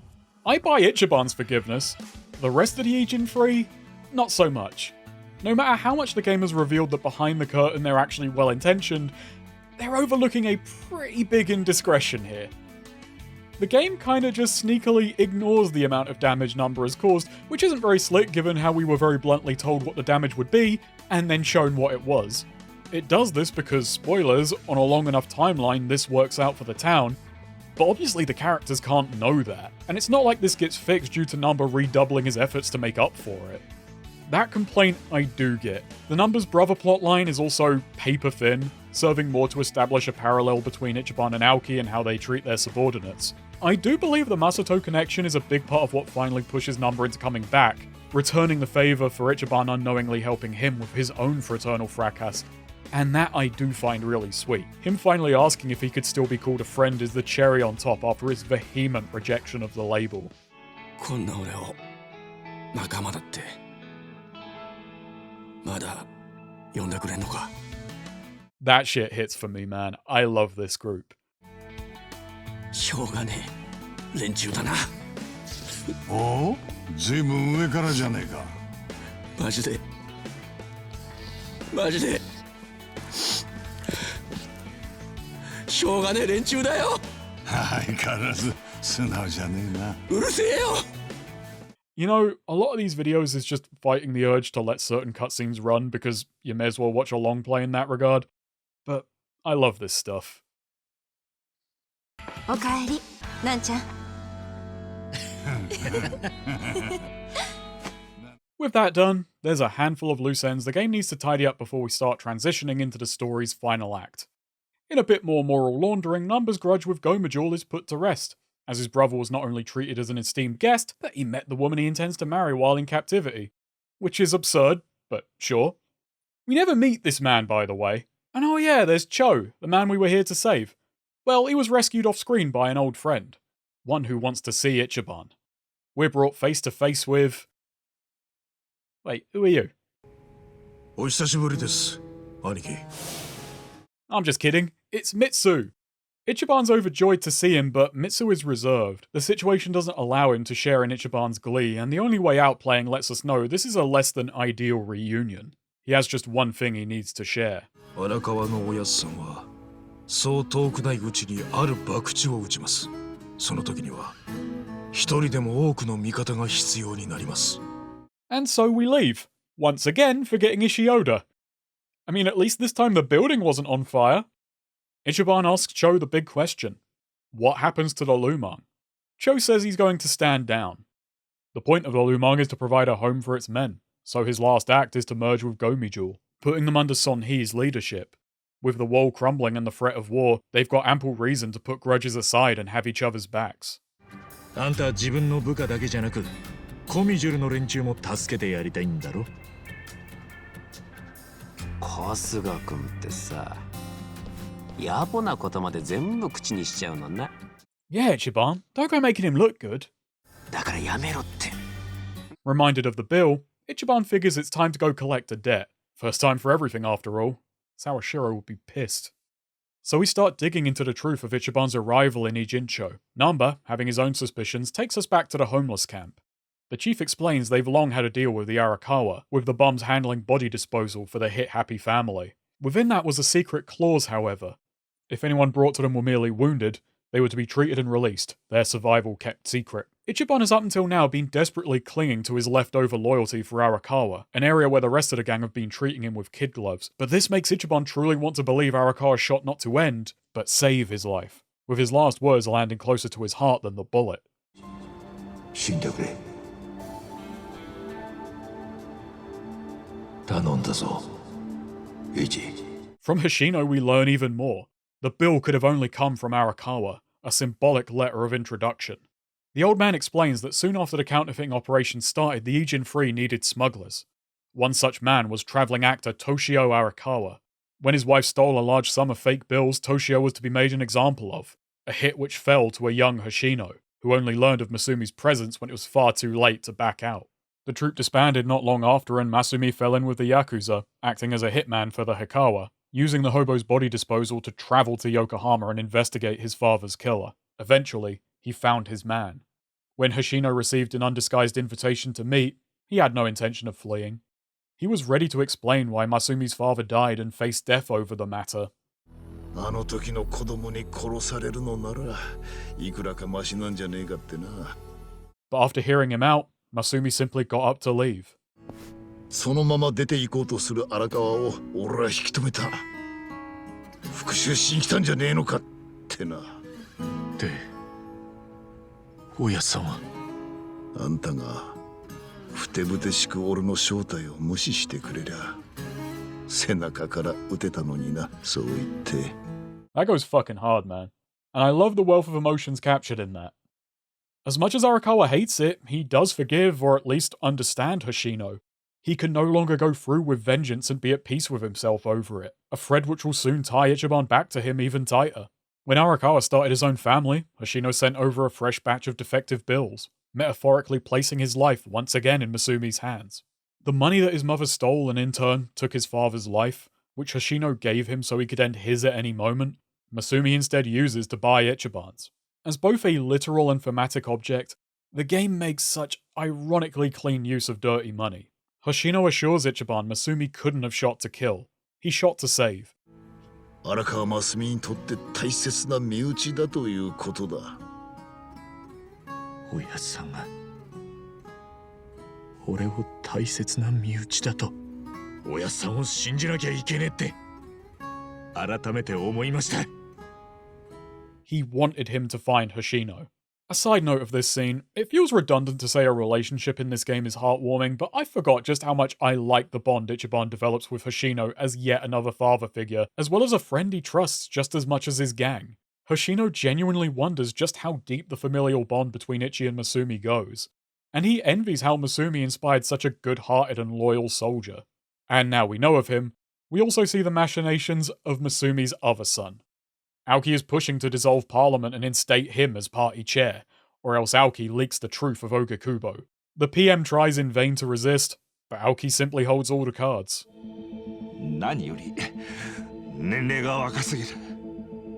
Speaker 1: I buy Ichiban's forgiveness. The rest of the Ijin 3, not so much. No matter how much the game has revealed that behind the curtain they're actually well-intentioned, they're overlooking a pretty big indiscretion here. The game kinda just sneakily ignores the amount of damage Nanba has caused, which isn't very slick given how we were very bluntly told what the damage would be, and then shown what it was. It does this because, spoilers, on a long enough timeline this works out for the town, but obviously the characters can't know that, and it's not like this gets fixed due to Nanba redoubling his efforts to make up for it. That complaint I do get. The Nanba's brother plotline is also paper thin, serving more to establish a parallel between Ichiban and Aoki and how they treat their subordinates. I do believe the Masato connection is a big part of what finally pushes Nanba into coming back, returning the favour for Ichiban unknowingly helping him with his own fraternal fracas. And that I do find really sweet. Him finally asking if he could still be called a friend is the cherry on top after his vehement rejection of the label. That shit hits for me, man. I love this group.
Speaker 8: しょうがねえ連中だなおおずいぶん上からじゃねえか
Speaker 5: マジでしょうがねえ連中だよ
Speaker 8: 相変わらず素直じゃねえな
Speaker 5: うるせえよ
Speaker 1: You know, a lot of these videos is just fighting the urge to let certain cutscenes run because you may as well watch a long play in that regard. But I love this stuff.
Speaker 9: おかえり、なんちゃん。
Speaker 1: With that done, there's a handful of loose ends the game needs to tidy up before we start transitioning into the story's final act. In a bit more moral laundering, Nanba's grudge with Geomijul is put to rest, as his brother was not only treated as an esteemed guest, but he met the woman he intends to marry while in captivity. Which is absurd, but sure. We never meet this man, by the way. And oh yeah, there's Cho, the man we were here to save. Well, he was rescued off screen by an old friend. One who wants to see Ichiban. We're brought face to face with... Wait, who are you?
Speaker 18: お久しぶりです、兄貴。
Speaker 1: I'm just kidding. It's Mitsu. Ichiban's overjoyed to see him, but Mitsu is reserved. The situation doesn't allow him to share in Ichiban's glee, and the only way out playing lets us know this is a less than ideal reunion. He has just one thing he needs to share.
Speaker 2: 荒川のおやっさんはそう遠くないうちにある博打を打ちます。その時には一人でも多くの味方が必要になります。
Speaker 1: And so we leave, once again forgetting Ishioda. I mean, at least this time the building wasn't on fire. Ichiban asks Cho the big question. What happens to the Lumang? Cho says he's going to stand down. The point of the Lumang is to provide a home for its men, so his last act is to merge with Geomijul, putting them under Son Hee's leadership. With the wall crumbling and the threat of war, they've got ample reason to put grudges aside and have each other's backs.
Speaker 2: あんたは自分の部下だけじゃなく、コミジュルの連中も助けてやりたいんだろ。
Speaker 14: 春日君ってさ、野暮なことまで全部口にしちゃうのな。
Speaker 1: Yeah, Ichiban, don't go making him look good.
Speaker 14: だからやめろって。
Speaker 1: Reminded of the bill, Ichiban figures it's time to go collect a debt. First time for everything after all. Sawashiro would be pissed. So we start digging into the truth of Ichiban's arrival in Ijincho. Nanba, having his own suspicions, takes us back to the homeless camp. The chief explains they've long had a deal with the Arakawa, with the bums handling body disposal for the hit-happy family. Within that was a secret clause, however. If anyone brought to them were merely wounded, they were to be treated and released, their survival kept secret. Ichiban has up until now been desperately clinging to his leftover loyalty for Arakawa, an area where the rest of the gang have been treating him with kid gloves. But this makes Ichiban truly want to believe Arakawa shot not to end, but save his life, with his last words landing closer to his heart than the bullet.
Speaker 2: 死んでくれ。頼んだぞ、イチ。
Speaker 1: From Hoshino we learn even more. The bill could have only come from Arakawa, a symbolic letter of introduction. The old man explains that soon after the counterfeiting operation started, the Ijin 3 needed smugglers. One such man was travelling actor Toshio Arakawa. When his wife stole a large sum of fake bills, Toshio was to be made an example of, a hit which fell to a young Hoshino, who only learned of Masumi's presence when it was far too late to back out. The troop disbanded not long after and Masumi fell in with the Yakuza, acting as a hitman for the Hikawa, using the hobo's body disposal to travel to Yokohama and investigate his father's killer. Eventually, he found his man. When Hoshino received an undisguised invitation to meet, he had no intention of fleeing. He was ready to explain why Masumi's father died and faced death over the matter.
Speaker 4: あの時の子供に殺されるのならいくらかマシなんじゃねえかってな。
Speaker 1: But after hearing him out, Masumi simply got up to leave.
Speaker 4: そのまま出て行こうとする荒川を俺は引き止めた。復讐しに来たんじゃねえのかってな。
Speaker 2: で、おやっさんは
Speaker 4: あんたがふてぶてしく俺の正体を無視してくれりゃ背中から撃てたのにな、そう言って。
Speaker 1: That goes fucking hard, man. And I love the wealth of emotions captured in that. As much as Arakawa hates it, he does forgive or at least understand Hoshino. He can no longer go through with vengeance and be at peace with himself over it, a thread which will soon tie Ichiban back to him even tighter. When Arakawa started his own family, Hoshino sent over a fresh batch of defective bills, metaphorically placing his life once again in Masumi's hands. The money that his mother stole and in turn took his father's life, which Hoshino gave him so he could end his at any moment, Masumi instead uses to buy Ichiban's. As both a literal and thematic object, the game makes such ironically clean use of dirty money. Hoshino assures Ichiban Masumi couldn't have shot to kill. He shot to save.
Speaker 4: 荒川真澄にとって大切な身内だということだ。
Speaker 2: おやっさんが俺を大切な身内だと、おやっさんを信じなきゃいけねえって改めて思いました。
Speaker 1: He wanted him to find Hoshino. A side note of this scene, it feels redundant to say a relationship in this game is heartwarming, but I forgot just how much I like the bond Ichiban develops with Hoshino as yet another father figure, as well as a friend he trusts just as much as his gang. Hoshino genuinely wonders just how deep the familial bond between Ichi and Masumi goes, and he envies how Masumi inspired such a good-hearted and loyal soldier. And now we know of him, we also see the machinations of Masumi's other son. Aoki is pushing to dissolve parliament and instate him as party chair, or else Aoki leaks the truth of Ogakubo. The PM tries in vain to resist, but Aoki simply holds all the cards.
Speaker 2: 何より年齢が若すぎる。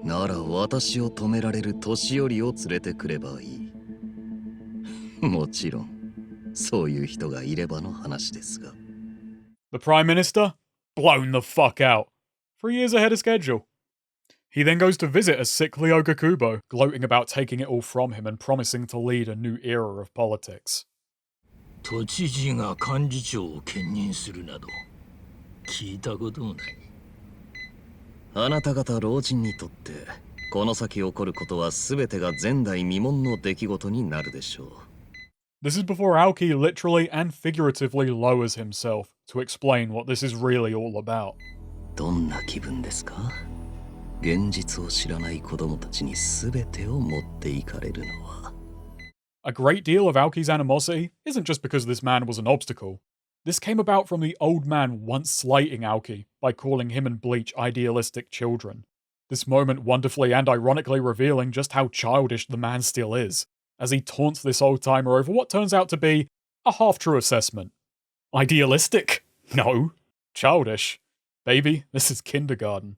Speaker 7: なら私を止められる年寄りを連れてくればいい。もちろん、そういう人がいればの話ですが。
Speaker 1: The Prime Minister? Blown the fuck out. 3 years ahead of schedule. He then goes to visit a sickly Ogakubo, gloating about taking it all from him and promising to lead a new era of politics.
Speaker 2: 都知事が幹事長を兼任するなど聞いたこともない。
Speaker 7: あなた方老人にとってこの先起こることは全てが前代未聞の出来事になるでしょう。
Speaker 1: This is before Aoki literally and figuratively lowers himself to explain what this is really all about.
Speaker 7: どんな気分ですか？現実を知らない子供たちに全てを持っていかれるのは。
Speaker 1: A great deal of Aoki's animosity isn't just because this man was an obstacle. This came about from the old man once slighting Aoki by calling him and Bleach idealistic children. This moment wonderfully and ironically revealing just how childish the man still is, as he taunts this old-timer over what turns out to be a half-true assessment. Idealistic? No. Childish. Baby, this is kindergarten.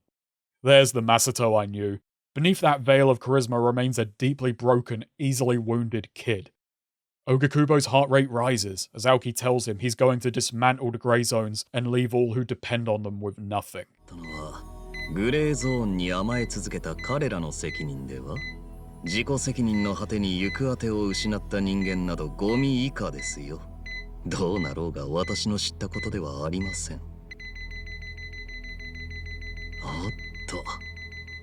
Speaker 1: There's the Masato I knew. Beneath that veil of charisma remains a deeply broken, easily wounded kid. Ogakubo's heart rate rises as Aoki tells him he's going to dismantle the grey zones and leave all who depend on them with nothing.
Speaker 7: グレーゾーンに甘え続けた彼らの責任では？自己責任の果てに行く当てを失った人間などゴミ以下ですよ。どうなろうが私の知ったことではありません。おっと、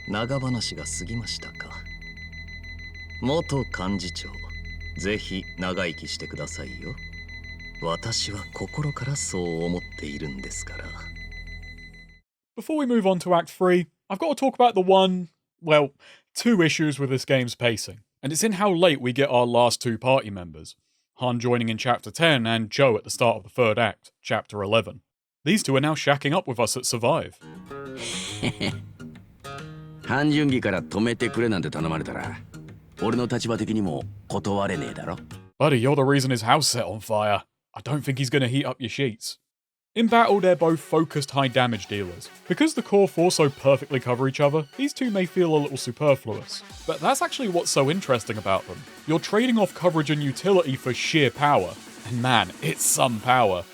Speaker 7: 長話が過ぎましたか。元幹事長、ぜひ長生きしてくださいよ。私は心からそう思っているんですから。
Speaker 1: Before we move on to Act 3, I've got to talk about the two issues with this game's pacing, and it's in how late we get our last two party members, Han joining in Chapter 10 and Joe at the start of the third act, Chapter 11. These two are now shacking up with us at Survive.
Speaker 7: ハンジュンギから止めてくれなんて頼まれたら、俺の立場的にも断れねえだろ。
Speaker 1: Buddy, you're the reason his house set on fire. I don't think he's gonna heat up your sheets. In battle, they're both focused high damage dealers. Because the core four so perfectly cover each other, these two may feel a little superfluous. But that's actually what's so interesting about them. You're trading off coverage and utility for sheer power. And man, it's some power.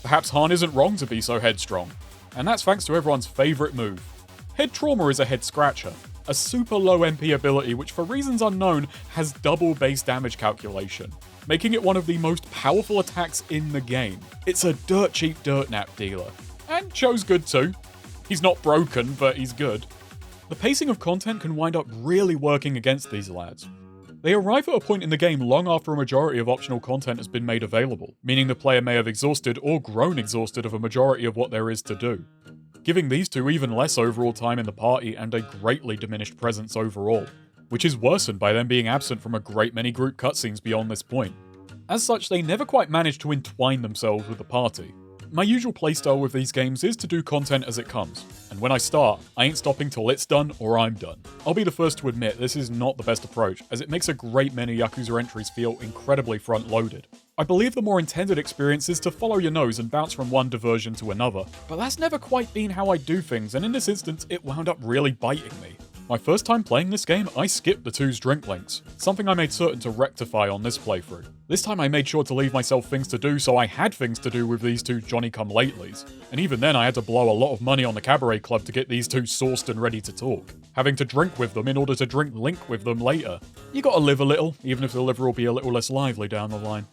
Speaker 1: Perhaps Han isn't wrong to be so headstrong. And that's thanks to everyone's favourite move. Head Trauma is a head scratcher. A super low MP ability which for reasons unknown has double base damage calculation, making it one of the most powerful attacks in the game. It's a dirt cheap dirt nap dealer. And Cho's good too. He's not broken, but he's good. The pacing of content can wind up really working against these lads. They arrive at a point in the game long after a majority of optional content has been made available, meaning the player may have exhausted or grown exhausted of a majority of what there is to do, giving these two even less overall time in the party and a greatly diminished presence overall, which is worsened by them being absent from a great many group cutscenes beyond this point. As such, they never quite manage to entwine themselves with the party. My usual playstyle with these games is to do content as it comes, and when I start, I ain't stopping till it's done or I'm done. I'll be the first to admit this is not the best approach, as it makes a great many Yakuza entries feel incredibly front-loaded. I believe the more intended experience is to follow your nose and bounce from one diversion to another, but that's never quite been how I do things, and in this instance, it wound up really biting me. My first time playing this game, I skipped the 2's drink links, something I made certain to rectify on this playthrough. This time I made sure to leave myself things to do so I had things to do with these two Johnny-come-latelys, and even then I had to blow a lot of money on the cabaret club to get these two sourced and ready to talk, having to drink with them in order to drink link with them later. You gotta live a little, even if the liver will be a little less lively down the line.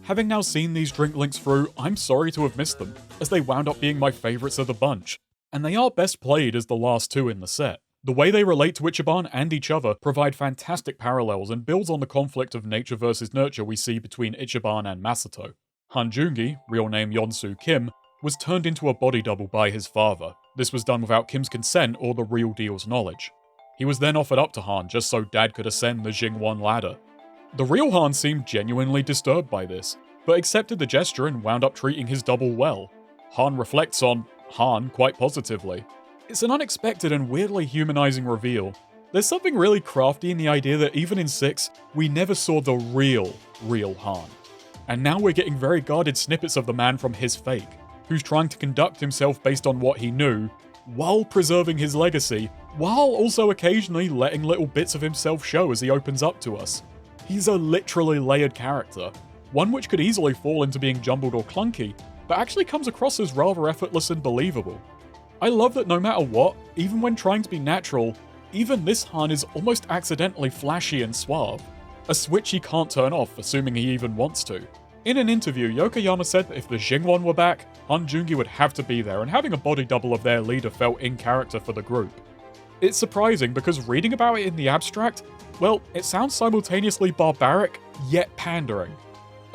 Speaker 1: Having now seen these drink links through, I'm sorry to have missed them, as they wound up being my favourites of the bunch, and they are best played as the last two in the set. The way they relate to Ichiban and each other provide fantastic parallels and builds on the conflict of nature versus nurture we see between Ichiban and Masato. Han Joon-Gi, real name Yonsu Kim, was turned into a body double by his father. This was done without Kim's consent or the real deal's knowledge. He was then offered up to Han just so Dad could ascend the Jingwon ladder. The real Han seemed genuinely disturbed by this, but accepted the gesture and wound up treating his double well. Han reflects on Han quite positively. It's an unexpected and weirdly humanizing reveal. There's something really crafty in the idea that even in 6, we never saw the real Han. And now we're getting very guarded snippets of the man from his fake, who's trying to conduct himself based on what he knew, while preserving his legacy, while also occasionally letting little bits of himself show as he opens up to us. He's a literally layered character, one which could easily fall into being jumbled or clunky, but actually comes across as rather effortless and believable. I love that no matter what, even when trying to be natural, even this Han is almost accidentally flashy and suave, a switch he can't turn off, assuming he even wants to. In an interview, Yokohama said that if the Jingwon were back, Han Joon-Gi would have to be there, and having a body double of their leader felt in character for the group. It's surprising because reading about it in the abstract, well, it sounds simultaneously barbaric, yet pandering.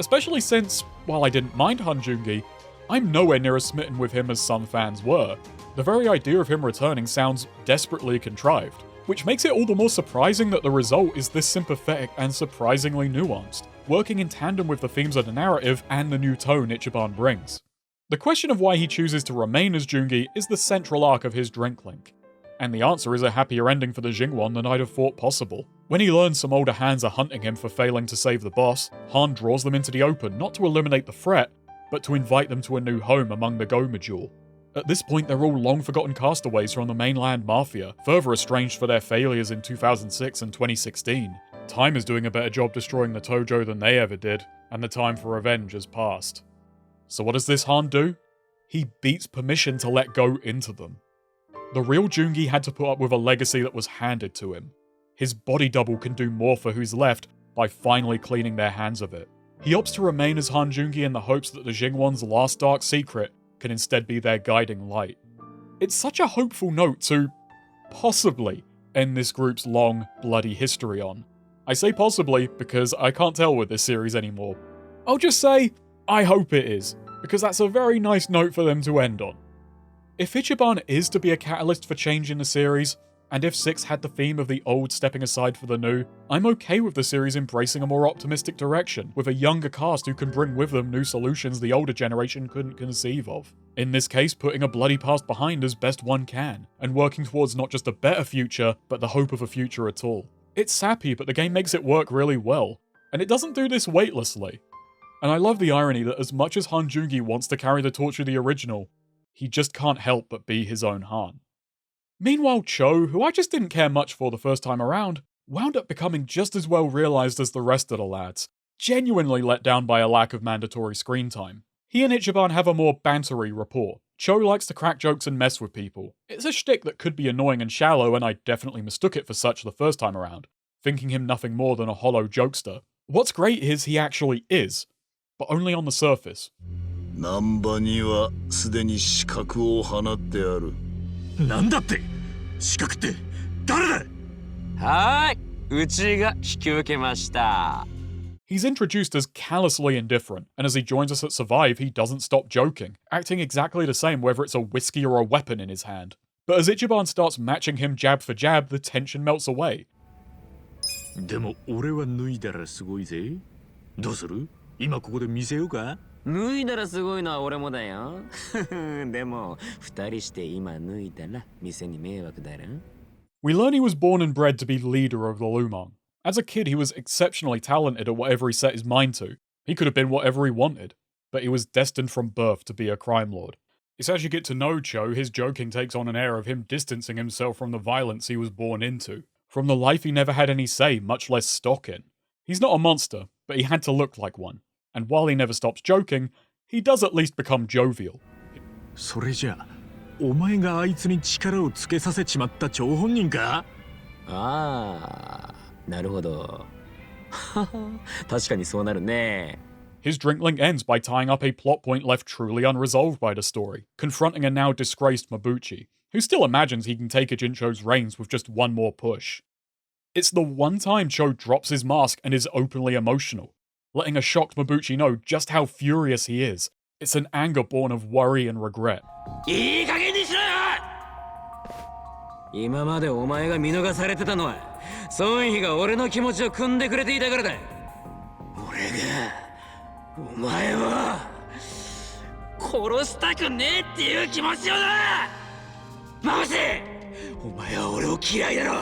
Speaker 1: Especially since, while I didn't mind Han Joon-Gi, I'm nowhere near as smitten with him as some fans were. The very idea of him returning sounds desperately contrived, which makes it all the more surprising that the result is this sympathetic and surprisingly nuanced, working in tandem with the themes of the narrative and the new tone Ichiban brings. The question of why he chooses to remain as Joon-Gi is the central arc of his drink link, and the answer is a happier ending for the Jingwon than I'd have thought possible. When he learns some older hands are hunting him for failing to save the boss, Han draws them into the open not to eliminate the threat, but to invite them to a new home among the Geomijul. At this point, they're all long-forgotten castaways from the mainland mafia, further estranged for their failures in 2006 and 2016. Time is doing a better job destroying the Tojo than they ever did, and the time for revenge has passed. So what does this Han do? He beats permission to let go into them. The real Joon-Gi had to put up with a legacy that was handed to him. His body double can do more for who's left by finally cleaning their hands of it. He opts to remain as Han Joon-Gi in the hopes that the Jingwon's last dark secret can instead be their guiding light. It's such a hopeful note to possibly end this group's long, bloody history on. I say possibly because I can't tell with this series anymore. I'll just say, I hope it is, because that's a very nice note for them to end on. If Ichiban is to be a catalyst for change in the series, and if 6 had the theme of the old stepping aside for the new, I'm okay with the series embracing a more optimistic direction, with a younger cast who can bring with them new solutions the older generation couldn't conceive of. In this case, putting a bloody past behind as best one can, and working towards not just a better future, but the hope of a future at all. It's sappy, but the game makes it work really well, and it doesn't do this weightlessly. And I love the irony that as much as Han Joon-Gi wants to carry the torch of the original, he just can't help but be his own Han. Meanwhile, Cho, who I just didn't care much for the first time around, wound up becoming just as well realised as the rest of the lads, genuinely let down by a lack of mandatory screen time. He and Ichiban have a more bantery rapport. Cho likes to crack jokes and mess with people. It's a shtick that could be annoying and shallow, and I definitely mistook it for such the first time around, thinking him nothing more than a hollow jokester. What's great is he actually is, but only on the surface.
Speaker 4: Nanbaにはすでに刺客を放ってある。
Speaker 2: なんだって？刺客って誰だ？
Speaker 14: はーい、うちが引き受けました。
Speaker 1: He's introduced as callously indifferent, and as he joins us at Survive, he doesn't stop joking, acting exactly the same whether it's a whiskey or a weapon in his hand. But as Ichiban starts matching him jab for jab, the tension melts away.
Speaker 2: でも俺は脱いだらすごいぜ。どうする？今ここで見せようか？
Speaker 14: 脱いだらすごいのは俺もだよ。でも二人して今脱いだら店に迷惑だろ。
Speaker 1: We learn he was born and bred to be leader of the Lumang. As a kid, he was exceptionally talented at whatever he set his mind to. He could have been whatever he wanted, but he was destined from birth to be a crime lord. It's as you get to know Cho, his joking takes on an air of him distancing himself from the violence he was born into, from the life he never had any say, much less stock in. He's not a monster, but he had to look like one. And while he never stops joking, he does at least become jovial.
Speaker 2: それじゃあ、お前があいつに力をつけさせちまった張本人か？
Speaker 14: ああ、なるほど。確かにそうなるね。
Speaker 1: His drink link ends by tying up a plot point left truly unresolved by the story, confronting a now disgraced Mabuchi, who still imagines he can take Ijincho's reins with just one more push. It's the one time Cho drops his mask and is openly emotional, letting a shocked Mabuchi know just how furious he is. It's an anger born of worry and regret.
Speaker 10: いい加減にしろよ！今までお前が見逃されてたのはソンヒが俺の気持ちを汲んでくれていたからだ。俺がお前を殺したくねえっていう気持ちをな。マウシ、お前は俺を嫌いだろ。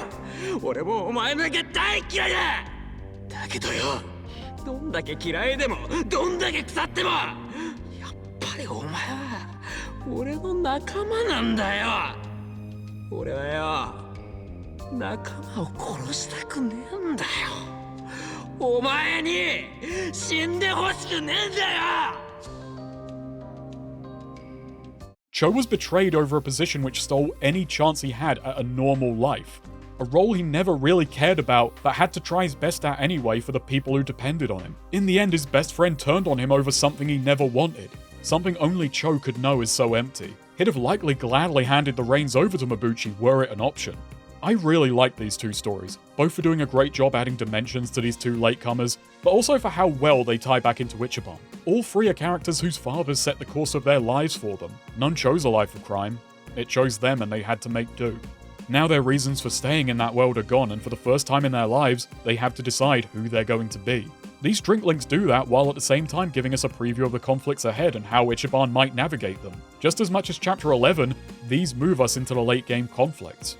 Speaker 10: 俺もお前なんか大嫌いだ。だけどよ、どんだけ嫌いでもどんだけ腐ってもやっぱりお前は俺の仲間なんだよ。俺はよ、仲間を殺したくねえんだよ。お前に死んでほしくねえんだよ。
Speaker 1: Cho was betrayed over a position which stole any chance he had at a normal life. A role he never really cared about, but had to try his best at anyway for the people who depended on him. In the end, his best friend turned on him over something he never wanted. Something only Cho could know is so empty. He'd have likely gladly handed the reins over to Mabuchi were it an option. I really like these two stories, both for doing a great job adding dimensions to these two latecomers, but also for how well they tie back into Ichiban. All three are characters whose fathers set the course of their lives for them. None chose a life of crime. It chose them and they had to make do. Now their reasons for staying in that world are gone, and for the first time in their lives, they have to decide who they're going to be. These drink links do that while at the same time giving us a preview of the conflicts ahead and how Ichiban might navigate them. Just as much as Chapter 11, these move us into the late game conflicts.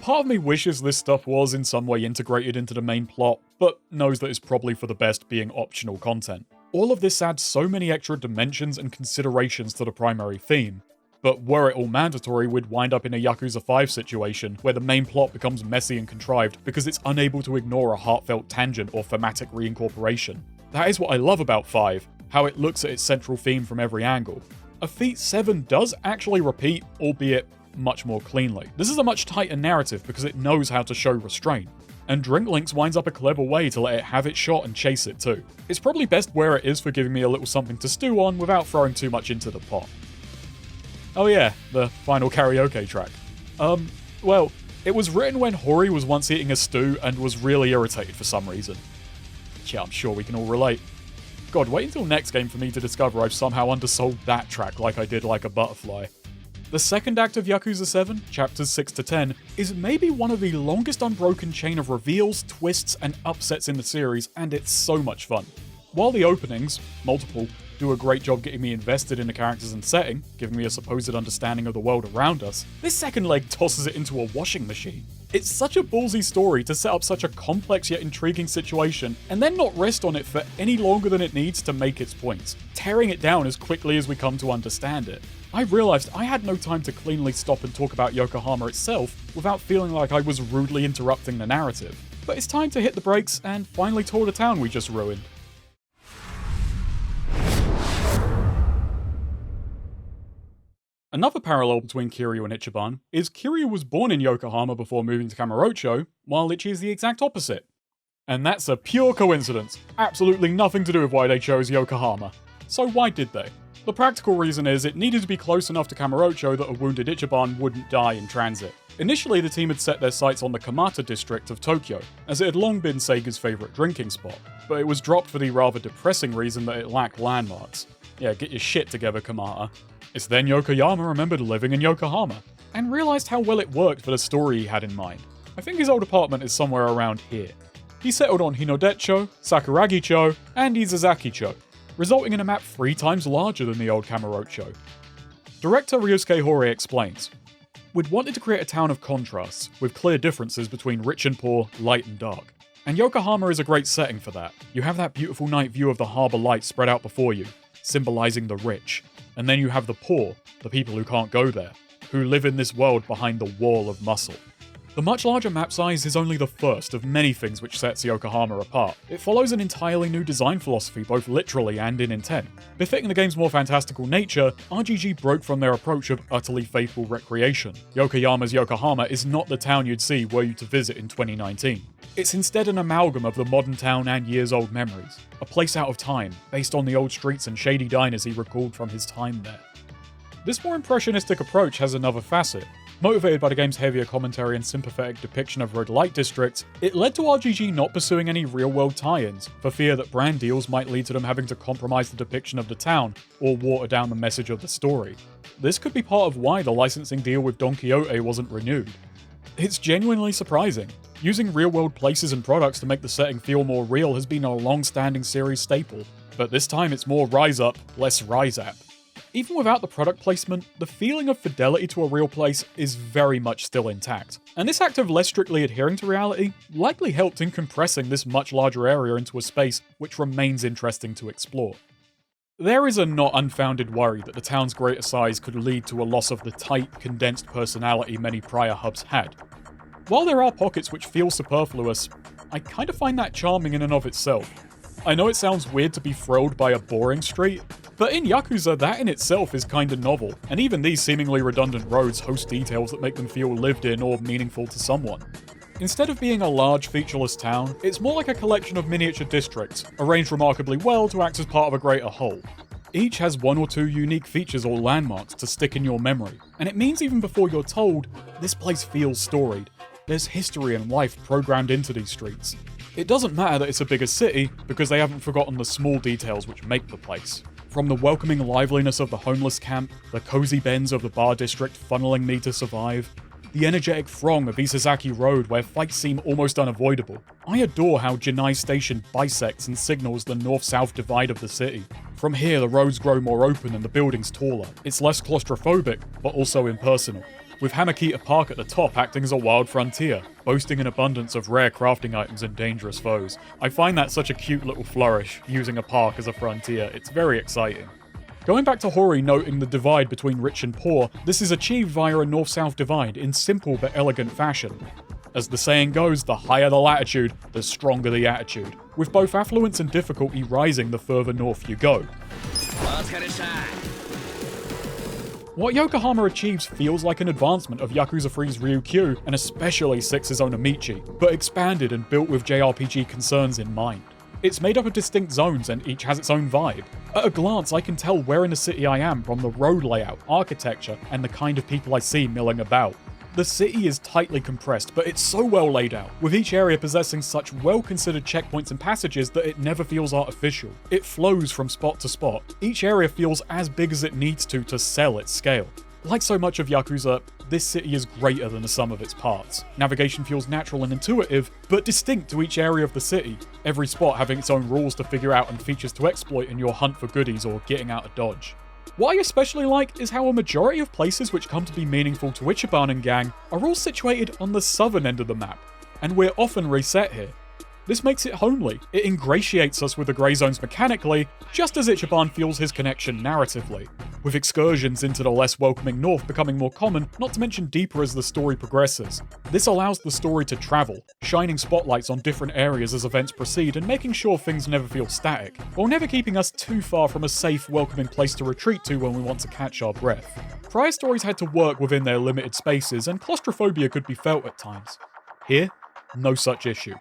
Speaker 1: Part of me wishes this stuff was in some way integrated into the main plot, but knows that it's probably for the best being optional content. All of this adds so many extra dimensions and considerations to the primary theme, but were it all mandatory, we'd wind up in a Yakuza 5 situation where the main plot becomes messy and contrived because it's unable to ignore a heartfelt tangent or thematic reincorporation. That is what I love about 5, how it looks at its central theme from every angle. A feat 7 does actually repeat, albeit much more cleanly. This is a much tighter narrative because it knows how to show restraint, and Drink Links winds up a clever way to let it have its shot and chase it too. It's probably best where it is for giving me a little something to stew on without throwing too much into the pot. Oh yeah, the final karaoke track. Well, it was written when Hori was once eating a stew and was really irritated for some reason. Yeah, I'm sure we can all relate. God, wait until next game for me to discover I've somehow undersold that track like I did Like a Butterfly. The second act of Yakuza 7, chapters 6 to 10, is maybe one of the longest unbroken chain of reveals, twists, and upsets in the series, and it's so much fun. While the openings, multiple, do a great job getting me invested in the characters and setting, giving me a supposed understanding of the world around us, this second leg tosses it into a washing machine. It's such a ballsy story to set up such a complex yet intriguing situation, and then not rest on it for any longer than it needs to make its points, tearing it down as quickly as we come to understand it. I realised I had no time to cleanly stop and talk about Yokohama itself without feeling like I was rudely interrupting the narrative. But it's time to hit the brakes and finally tour the town we just ruined. Another parallel between Kiryu and Ichiban is Kiryu was born in Yokohama before moving to Kamurocho, while Ichi is the exact opposite. And that's a pure coincidence, absolutely nothing to do with why they chose Yokohama. So why did they? The practical reason is it needed to be close enough to Kamurocho that a wounded Ichiban wouldn't die in transit. Initially, the team had set their sights on the Kamata district of Tokyo, as it had long been Seiga's favourite drinking spot, but it was dropped for the rather depressing reason that it lacked landmarks. Yeah, get your shit together, Kamata. It's then Yokoyama remembered living in Yokohama, and realised how well it worked for the story he had in mind. I think his old apartment is somewhere around here. He settled on Hinodecho, Sakuragicho, and Izazakicho, resulting in a map 3 times larger than the old Kamurocho. Director Ryusuke Hori explains, "We'd wanted to create a town of contrasts, with clear differences between rich and poor, light and dark. And Yokohama is a great setting for that. You have that beautiful night view of the harbour lights spread out before you, symbolising the rich. And then you have the poor, the people who can't go there, who live in this world behind the wall of muscle." The much larger map size is only the first of many things which sets Yokohama apart. It follows an entirely new design philosophy both literally and in intent. Befitting the game's more fantastical nature, RGG broke from their approach of utterly faithful recreation. Yokoyama's Yokohama is not the town you'd see were you to visit in 2019. It's instead an amalgam of the modern town and years-old memories. A place out of time, based on the old streets and shady diners he recalled from his time there. This more impressionistic approach has another facet. Motivated by the game's heavier commentary and sympathetic depiction of red light districts, it led to RGG not pursuing any real-world tie-ins, for fear that brand deals might lead to them having to compromise the depiction of the town, or water down the message of the story. This could be part of why the licensing deal with Don Quixote wasn't renewed. It's genuinely surprising. Using real-world places and products to make the setting feel more real has been a long-standing series staple, but this time it's more rise up, less rise up. Even without the product placement, the feeling of fidelity to a real place is very much still intact, and this act of less strictly adhering to reality likely helped in compressing this much larger area into a space which remains interesting to explore. There is a not unfounded worry that the town's greater size could lead to a loss of the tight, condensed personality many prior hubs had. While there are pockets which feel superfluous, I kind of find that charming in and of itself. I know it sounds weird to be thrilled by a boring street, but in Yakuza that in itself is kinda novel, and even these seemingly redundant roads host details that make them feel lived in or meaningful to someone. Instead of being a large, featureless town, it's more like a collection of miniature districts, arranged remarkably well to act as part of a greater whole. Each has one or two unique features or landmarks to stick in your memory, and it means even before you're told, this place feels storied. There's history and life programmed into these streets. It doesn't matter that it's a bigger city, because they haven't forgotten the small details which make the place. From the welcoming liveliness of the homeless camp, the cozy bends of the bar district funneling me to survive, the energetic throng of Isazaki Road where fights seem almost unavoidable. I adore how Jinai Station bisects and signals the north-south divide of the city. From here, the roads grow more open and the buildings taller. It's less claustrophobic, but also impersonal, with Hamakita Park at the top acting as a wild frontier, boasting an abundance of rare crafting items and dangerous foes. I find that such a cute little flourish, using a park as a frontier. It's very exciting. Going back to Hori noting the divide between rich and poor, this is achieved via a north-south divide in simple but elegant fashion. As the saying goes, the higher the latitude, the stronger the attitude, with both affluence and difficulty rising the further north you go. What Yokohama achieves feels like an advancement of Yakuza 3's Ryuugyo, and especially 6's Onomichi, but expanded and built with JRPG concerns in mind. It's made up of distinct zones and each has its own vibe. At a glance, I can tell where in the city I am from the road layout, architecture, and the kind of people I see milling about. The city is tightly compressed, but it's so well laid out, with each area possessing such well-considered checkpoints and passages that it never feels artificial. It flows from spot to spot. Each area feels as big as it needs to sell its scale. Like so much of Yakuza, this city is greater than the sum of its parts. Navigation feels natural and intuitive, but distinct to each area of the city, every spot having its own rules to figure out and features to exploit in your hunt for goodies or getting out of dodge. What I especially like is how a majority of places which come to be meaningful to Ichiban and gang are all situated on the southern end of the map, and we're often reset here. This makes it homely. It ingratiates us with the grey zones mechanically, just as Ichiban feels his connection narratively, with excursions into the less welcoming north becoming more common, not to mention deeper as the story progresses. This allows the story to travel, shining spotlights on different areas as events proceed and making sure things never feel static, while never keeping us too far from a safe, welcoming place to retreat to when we want to catch our breath. Prior stories had to work within their limited spaces, and claustrophobia could be felt at times. Here, no such issue.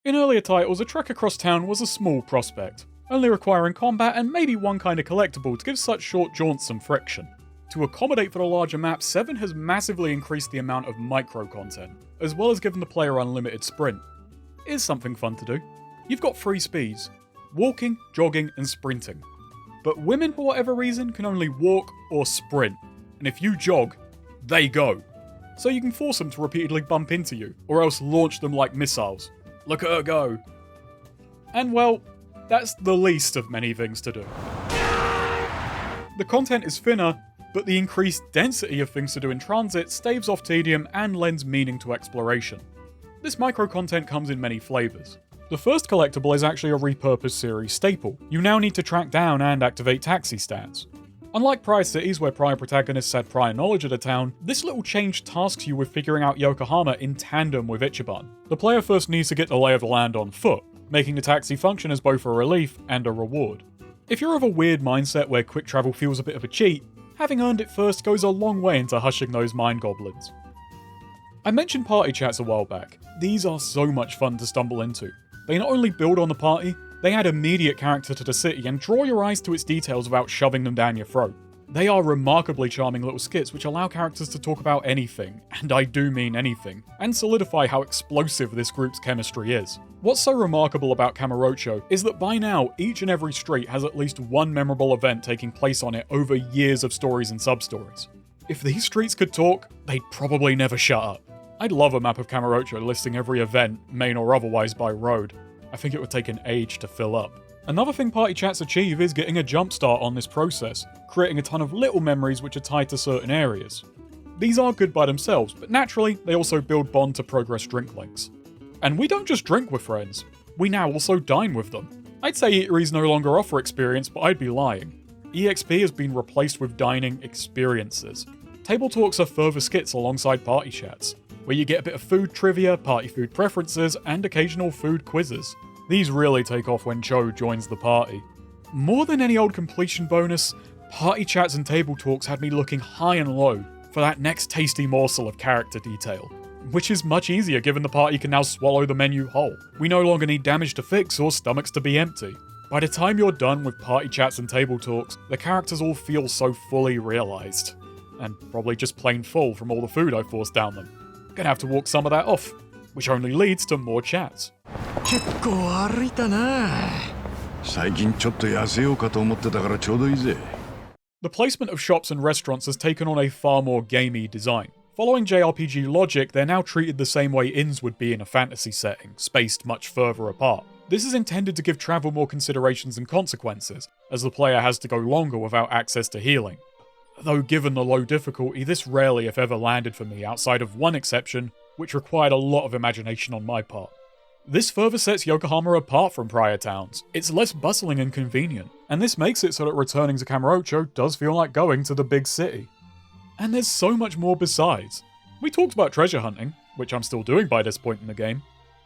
Speaker 1: In earlier titles, a trek across town was a small prospect, only requiring combat and maybe one kind of collectible to give such short jaunts some friction. To accommodate for the larger map, 7 has massively increased the amount of micro-content, as well as given the player unlimited sprint. It is something fun to do. You've got 3 speeds: walking, jogging, and sprinting. But women, for whatever reason, can only walk or sprint, and if you jog, they go. So you can force them to repeatedly bump into you, or else launch them like missiles. Look at her go. And well, that's the least of many things to do. The content is thinner, but the increased density of things to do in transit staves off tedium and lends meaning to exploration. This micro-content comes in many flavours. The first collectible is actually a repurposed series staple. You now need to track down and activate taxi stats. Unlike prior cities where prior protagonists had prior knowledge of the town, this little change tasks you with figuring out Yokohama in tandem with Ichiban. The player first needs to get the lay of the land on foot, making the taxi function as both a relief and a reward. If you're of a weird mindset where quick travel feels a bit of a cheat, having earned it first goes a long way into hushing those mind goblins. I mentioned party chats a while back. These are so much fun to stumble into. They not only build on the party, they add immediate character to the city and draw your eyes to its details without shoving them down your throat. They are remarkably charming little skits which allow characters to talk about anything, and I do mean anything, and solidify how explosive this group's chemistry is. What's so remarkable about Kamurocho is that by now, each and every street has at least one memorable event taking place on it over years of stories and substories. If these streets could talk, they'd probably never shut up. I'd love a map of Kamurocho listing every event, main or otherwise, by road. I think it would take an age to fill up. Another thing party chats achieve is getting a jumpstart on this process, creating a ton of little memories which are tied to certain areas. These are good by themselves, but naturally, they also build bond to progress drink links. And we don't just drink with friends, we now also dine with them. I'd say eateries no longer offer experience, but I'd be lying. EXP has been replaced with dining experiences. Table talks are further skits alongside party chats, where you get a bit of food trivia, party food preferences, and occasional food quizzes. These really take off when Cho joins the party. More than any old completion bonus, party chats and table talks had me looking high and low for that next tasty morsel of character detail, which is much easier given the party can now swallow the menu whole. We no longer need damage to fix or stomachs to be empty. By the time you're done with party chats and table talks, the characters all feel so fully realised. And probably just plain full from all the food I forced down them. Gonna have to walk some of that off, which only leads to more chats.
Speaker 8: 結構歩いたな。最近ちょっと痩せようかと思ってたからちょうどいいぜ。
Speaker 1: The placement of shops and restaurants has taken on a far more gamey design. Following JRPG logic, they're now treated the same way inns would be in a fantasy setting, spaced much further apart. This is intended to give travel more considerations and consequences, as the player has to go longer without access to healing. Though given the low difficulty, this rarely if ever landed for me outside of one exception, which required a lot of imagination on my part. This further sets Yokohama apart from prior towns. It's less bustling and convenient, and this makes it so that returning to Kamurocho does feel like going to the big city. And there's so much more besides. We talked about treasure hunting, which I'm still doing by this point in the game.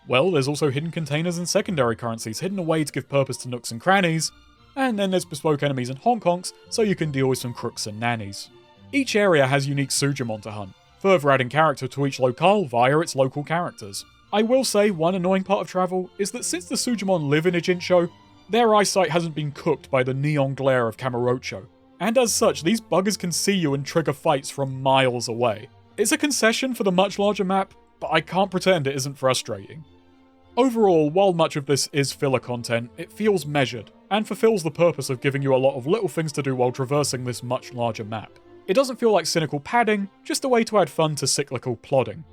Speaker 1: Well, there's also hidden containers and secondary currencies hidden away to give purpose to nooks and crannies, and then there's bespoke enemies and honkonks, so you can deal with some crooks and nannies. Each area has unique Sujimon to hunt, further adding character to each locale via its local characters. I will say one annoying part of travel is that since the Sujimon live in Ijincho, their eyesight hasn't been cooked by the neon glare of Kamurocho, and as such these buggers can see you and trigger fights from miles away. It's a concession for the much larger map, but I can't pretend it isn't frustrating. Overall, while much of this is filler content, it feels measured, and fulfills the purpose of giving you a lot of little things to do while traversing this much larger map. It doesn't feel like cynical padding, just a way to add fun to cyclical plodding.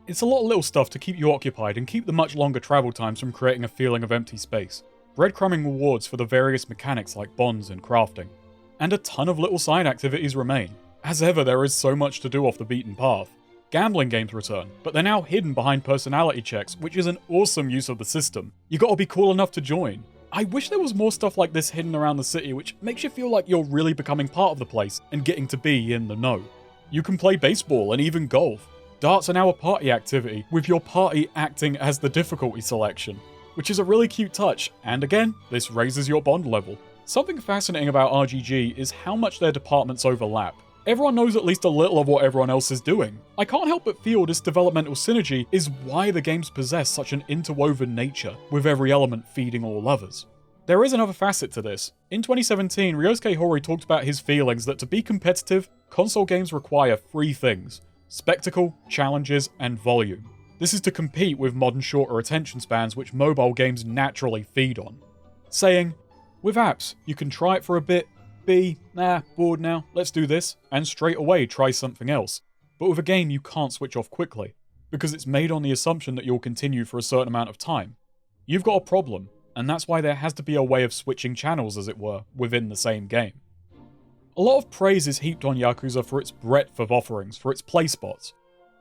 Speaker 1: It's a lot of little stuff to keep you occupied and keep the much longer travel times from creating a feeling of empty space. Breadcrumbing rewards for the various mechanics like bonds and crafting. And a ton of little side activities remain. As ever, there is so much to do off the beaten path. Gambling games return, but they're now hidden behind personality checks, which is an awesome use of the system. You gotta be cool enough to join. I wish there was more stuff like this hidden around the city, which makes you feel like you're really becoming part of the place and getting to be in the know. You can play baseball and even golf. Darts are now a party activity, with your party acting as the difficulty selection, which is a really cute touch, and again, this raises your bond level. Something fascinating about RGG is how much their departments overlap. Everyone knows at least a little of what everyone else is doing. I can't help but feel this developmental synergy is why the games possess such an interwoven nature, with every element feeding all others. There is another facet to this. In 2017, Ryosuke Hori talked about his feelings that to be competitive, console games require 3 things: spectacle, challenges, and volume. This is to compete with modern shorter attention spans which mobile games naturally feed on. Saying, with apps, you can try it for a bit, be, nah, bored now, let's do this, and straight away try something else. But with a game you can't switch off quickly, because it's made on the assumption that you'll continue for a certain amount of time. You've got a problem, and that's why there has to be a way of switching channels, as it were, within the same game. A lot of praise is heaped on Yakuza for its breadth of offerings, for its play spots.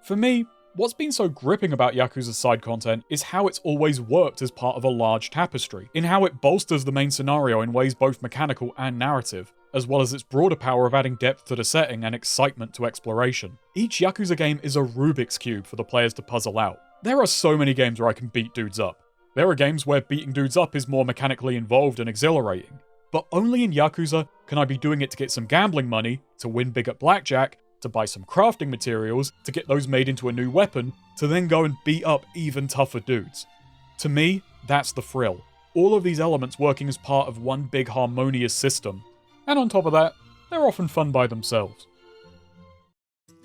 Speaker 1: For me, what's been so gripping about Yakuza's side content is how it's always worked as part of a large tapestry, in how it bolsters the main scenario in ways both mechanical and narrative, as well as its broader power of adding depth to the setting and excitement to exploration. Each Yakuza game is a Rubik's Cube for the players to puzzle out. There are so many games where I can beat dudes up. There are games where beating dudes up is more mechanically involved and exhilarating. But only in Yakuza can I be doing it to get some gambling money, to win big at blackjack, to buy some crafting materials, to get those made into a new weapon, to then go and beat up even tougher dudes. To me, that's the thrill. All of these elements working as part of one big harmonious system. And on top of that, they're often fun by themselves.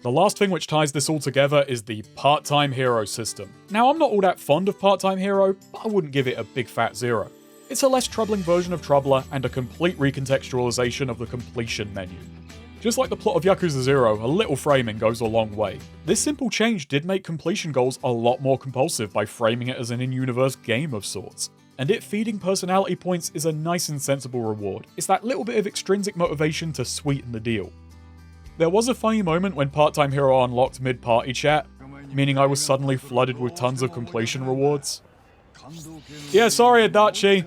Speaker 1: The last thing which ties this all together is the part-time hero system. Now, I'm not all that fond of part-time hero, but I wouldn't give it a big fat 0. It's a less troubling version of Troubler and a complete recontextualization of the completion menu. Just like the plot of Yakuza 0, a little framing goes a long way. This simple change did make completion goals a lot more compulsive by framing it as an in-universe game of sorts. And it feeding personality points is a nice and sensible reward. It's that little bit of extrinsic motivation to sweeten the deal. There was a funny moment when Part-Time Hero unlocked mid-party chat, meaning I was suddenly flooded with tons of completion rewards. Yeah, sorry Adachi.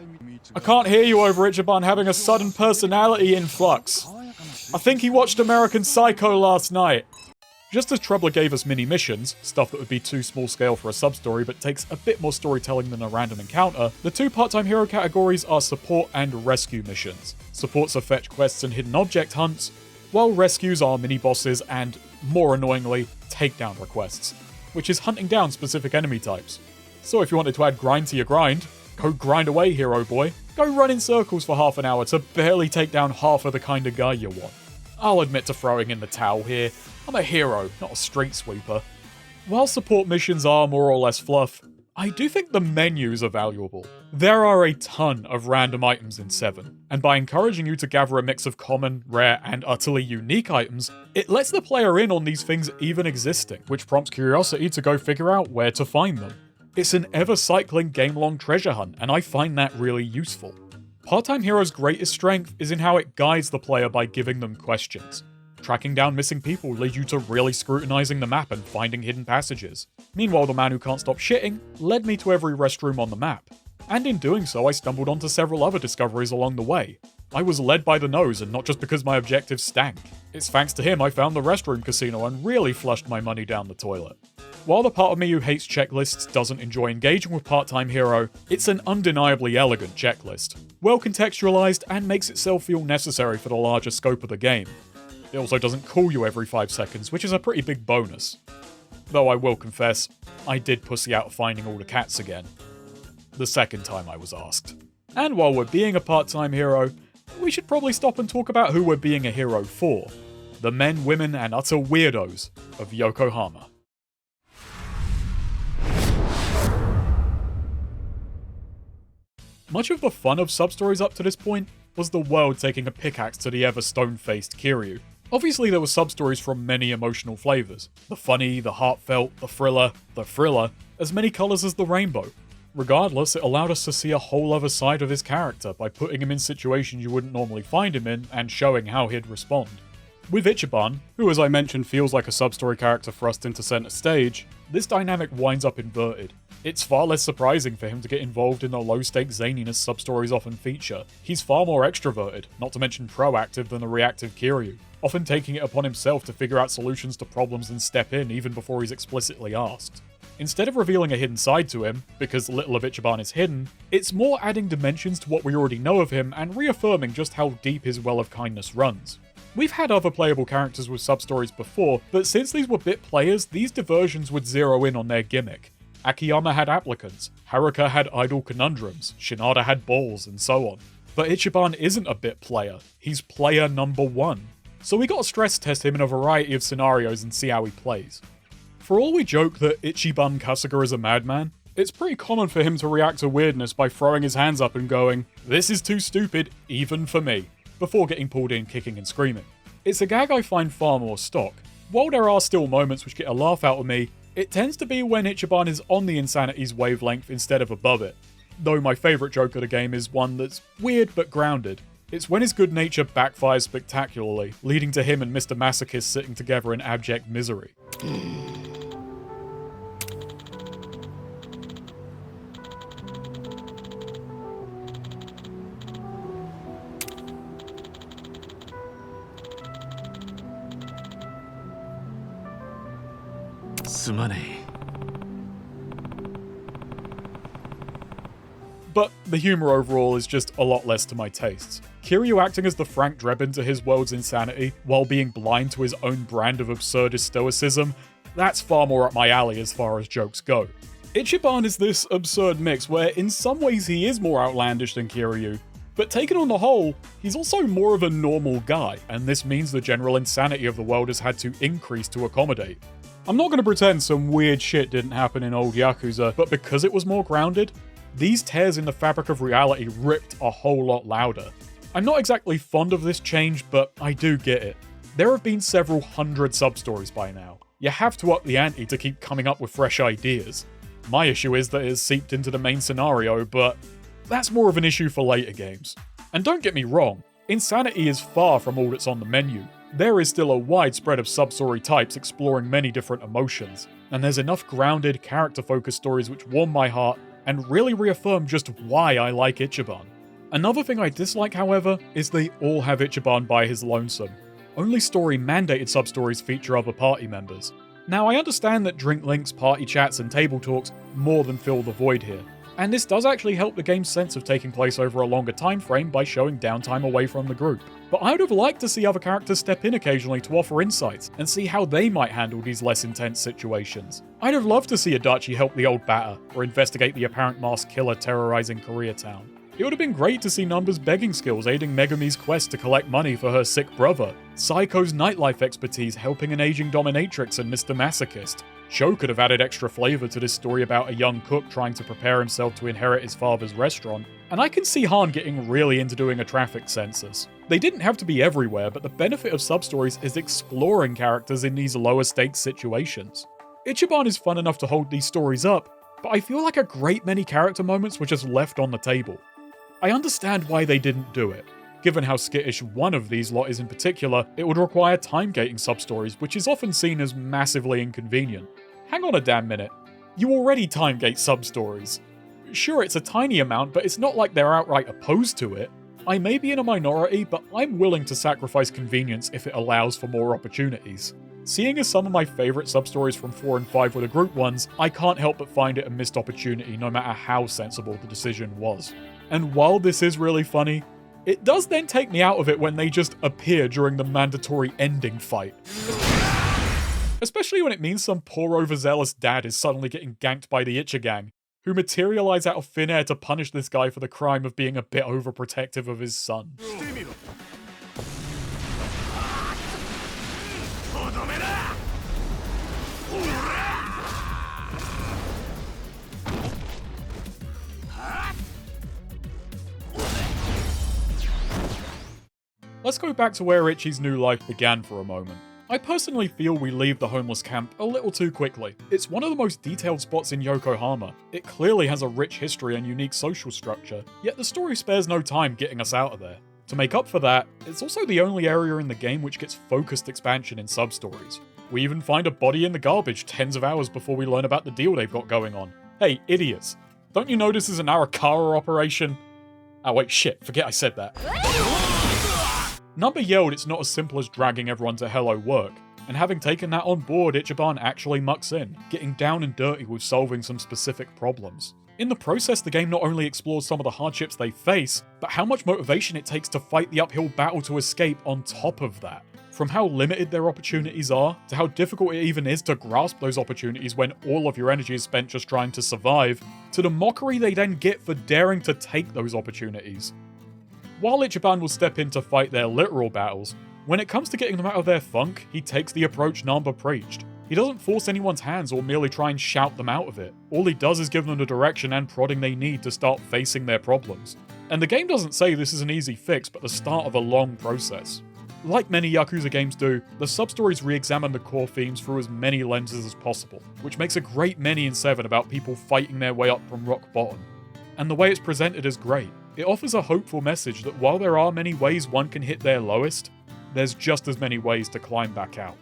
Speaker 1: I can't hear you over Ichiban having a sudden personality influx. I think he watched American Psycho last night. Just as Troubler gave us mini-missions, stuff that would be too small scale for a sub-story but takes a bit more storytelling than a random encounter, the two part-time hero categories are support and rescue missions. Supports are fetch quests and hidden object hunts, while rescues are mini-bosses and, more annoyingly, takedown requests, which is hunting down specific enemy types. So if you wanted to add grind to your grind, go grind away, hero boy. Go run in circles for half an hour to barely take down half of the kind of guy you want. I'll admit to throwing in the towel here. I'm a hero, not a street sweeper. While support missions are more or less fluff, I do think the menus are valuable. There are a ton of random items in 7, and by encouraging you to gather a mix of common, rare, and utterly unique items, it lets the player in on these things even existing, which prompts curiosity to go figure out where to find them. It's an ever-cycling game-long treasure hunt, and I find that really useful. Part-Time Hero's greatest strength is in how it guides the player by giving them questions. Tracking down missing people leads you to really scrutinizing the map and finding hidden passages. Meanwhile, the man who can't stop shitting led me to every restroom on the map. And in doing so, I stumbled onto several other discoveries along the way. I was led by the nose, and not just because my objectives stank. It's thanks to him I found the restroom casino and really flushed my money down the toilet. While the part of me who hates checklists doesn't enjoy engaging with Part-Time Hero, it's an undeniably elegant checklist. Well contextualized and makes itself feel necessary for the larger scope of the game. It also doesn't call you every 5 seconds, which is a pretty big bonus. Though I will confess, I did pussy out finding all the cats again. The second time I was asked. And while we're being a part-time hero, we should probably stop and talk about who we're being a hero for. The men, women, and utter weirdos of Yokohama. Much of the fun of Substories up to this point was the world taking a pickaxe to the ever stone-faced Kiryu. Obviously there were Substories from many emotional flavours. The funny, the heartfelt, the thriller, as many colours as the rainbow. Regardless, it allowed us to see a whole other side of his character by putting him in situations you wouldn't normally find him in and showing how he'd respond. With Ichiban, who as I mentioned feels like a sub-story character thrust into centre stage, this dynamic winds up inverted. It's far less surprising for him to get involved in the low-stakes zaniness sub-stories often feature. He's far more extroverted, not to mention proactive than the reactive Kiryu, often taking it upon himself to figure out solutions to problems and step in even before he's explicitly asked. Instead of revealing a hidden side to him, because little of Ichiban is hidden, it's more adding dimensions to what we already know of him and reaffirming just how deep his well of kindness runs. We've had other playable characters with sub-stories before, but since these were bit players, these diversions would zero in on their gimmick. Akiyama had applicants, Haruka had idle conundrums, Shinada had balls, and so on. But Ichiban isn't a bit player, he's player number 1. So we gotta stress test him in a variety of scenarios and see how he plays. For all we joke that Ichiban Kasuga is a madman, it's pretty common for him to react to weirdness by throwing his hands up and going, "This is too stupid, even for me," before getting pulled in kicking and screaming. It's a gag I find far more stock. While there are still moments which get a laugh out of me, it tends to be when Ichiban is on the insanity's wavelength instead of above it. Though my favourite joke of the game is one that's weird but grounded. It's when his good nature backfires spectacularly, leading to him and Mr. Masochist sitting together in abject misery. But the humour overall is just a lot less to my tastes. Kiryu acting as the Frank Drebin to his world's insanity, while being blind to his own brand of absurdist stoicism, that's far more up my alley as far as jokes go. Ichiban is this absurd mix where in some ways he is more outlandish than Kiryu, But taken on the whole, he's also more of a normal guy, and this means the general insanity of the world has had to increase to accommodate. I'm not going to pretend some weird shit didn't happen in old Yakuza, but because it was more grounded, these tears in the fabric of reality ripped a whole lot louder. I'm not exactly fond of this change, but I do get it. There have been several hundred sub-stories by now. You have to up the ante to keep coming up with fresh ideas. My issue is that it's seeped into the main scenario, but that's more of an issue for later games. And don't get me wrong, insanity is far from all that's on the menu. There is still a wide spread of sub-story types exploring many different emotions, and there's enough grounded, character-focused stories which warm my heart and really reaffirm just why I like Ichiban. Another thing I dislike, however, is they all have Ichiban by his lonesome. Only story-mandated sub-stories feature other party members. Now, I understand that drink links, party chats, and table talks more than fill the void here, and this does actually help the game's sense of taking place over a longer time frame by showing downtime away from the group. But I would have liked to see other characters step in occasionally to offer insights and see how they might handle these less intense situations. I'd have loved to see Adachi help the old batter, or investigate the apparent masked killer terrorizing Koreatown. It would have been great to see Nanba's begging skills aiding Megumi's quest to collect money for her sick brother, Saeko's nightlife expertise helping an aging dominatrix and Mr. Masochist. Sho could have added extra flavour to this story about a young cook trying to prepare himself to inherit his father's restaurant, and I can see Han getting really into doing a traffic census. They didn't have to be everywhere, but the benefit of sub-stories is exploring characters in these lower stakes situations. Ichiban is fun enough to hold these stories up, but I feel like a great many character moments were just left on the table. I understand why they didn't do it. Given how skittish one of these lot is in particular, it would require time-gating sub-stories, which is often seen as massively inconvenient. Hang on a damn minute. You already time-gate sub-stories. Sure, it's a tiny amount, but it's not like they're outright opposed to it. I may be in a minority, but I'm willing to sacrifice convenience if it allows for more opportunities. Seeing as some of my favourite sub-stories from 4 and 5 were the group ones, I can't help but find it a missed opportunity no matter how sensible the decision was. And while this is really funny, it does then take me out of it when they just appear during the mandatory ending fight. Especially when it means some poor overzealous dad is suddenly getting ganked by the Ichigang, who materialize out of thin air to punish this guy for the crime of being a bit overprotective of his son. Let's go back to where Ichi's new life began for a moment. I personally feel we leave the homeless camp a little too quickly. It's one of the most detailed spots in Yokohama. It clearly has a rich history and unique social structure, yet the story spares no time getting us out of there. To make up for that, it's also the only area in the game which gets focused expansion in sub-stories. We even find a body in the garbage tens of hours before we learn about the deal they've got going on. Hey, idiots. Don't you know this is an Arakawa operation? Oh wait, shit, forget I said that. Nanba yelled it's not as simple as dragging everyone to hello work, and having taken that on board, Ichiban actually mucks in, getting down and dirty with solving some specific problems. In the process, the game not only explores some of the hardships they face, but how much motivation it takes to fight the uphill battle to escape on top of that. From how limited their opportunities are, to how difficult it even is to grasp those opportunities when all of your energy is spent just trying to survive, to the mockery they then get for daring to take those opportunities. While Ichiban will step in to fight their literal battles, when it comes to getting them out of their funk, he takes the approach Nanba preached. He doesn't force anyone's hands or merely try and shout them out of it. All he does is give them the direction and prodding they need to start facing their problems. And the game doesn't say this is an easy fix, but the start of a long process. Like many Yakuza games do, the sub-stories re-examine the core themes through as many lenses as possible, which makes a great many in 7 about people fighting their way up from rock bottom. And the way it's presented is great. It offers a hopeful message that while there are many ways one can hit their lowest, there's just as many ways to climb back out.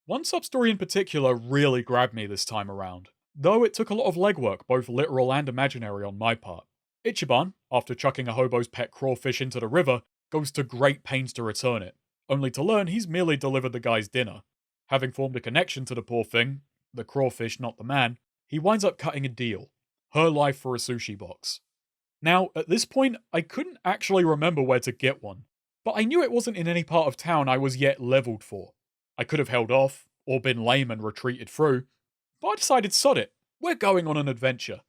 Speaker 1: One sub-story in particular really grabbed me this time around, though it took a lot of legwork, both literal and imaginary on my part. Ichiban, after chucking a hobo's pet crawfish into the river, goes to great pains to return it, only to learn he's merely delivered the guy's dinner. Having formed a connection to the poor thing, the crawfish not the man, he winds up cutting a deal. Her life for a sushi box. Now, at this point, I couldn't actually remember where to get one, but I knew it wasn't in any part of town I was yet leveled for. I could have held off, or been lame and retreated through, but I decided sod it, we're going on an adventure.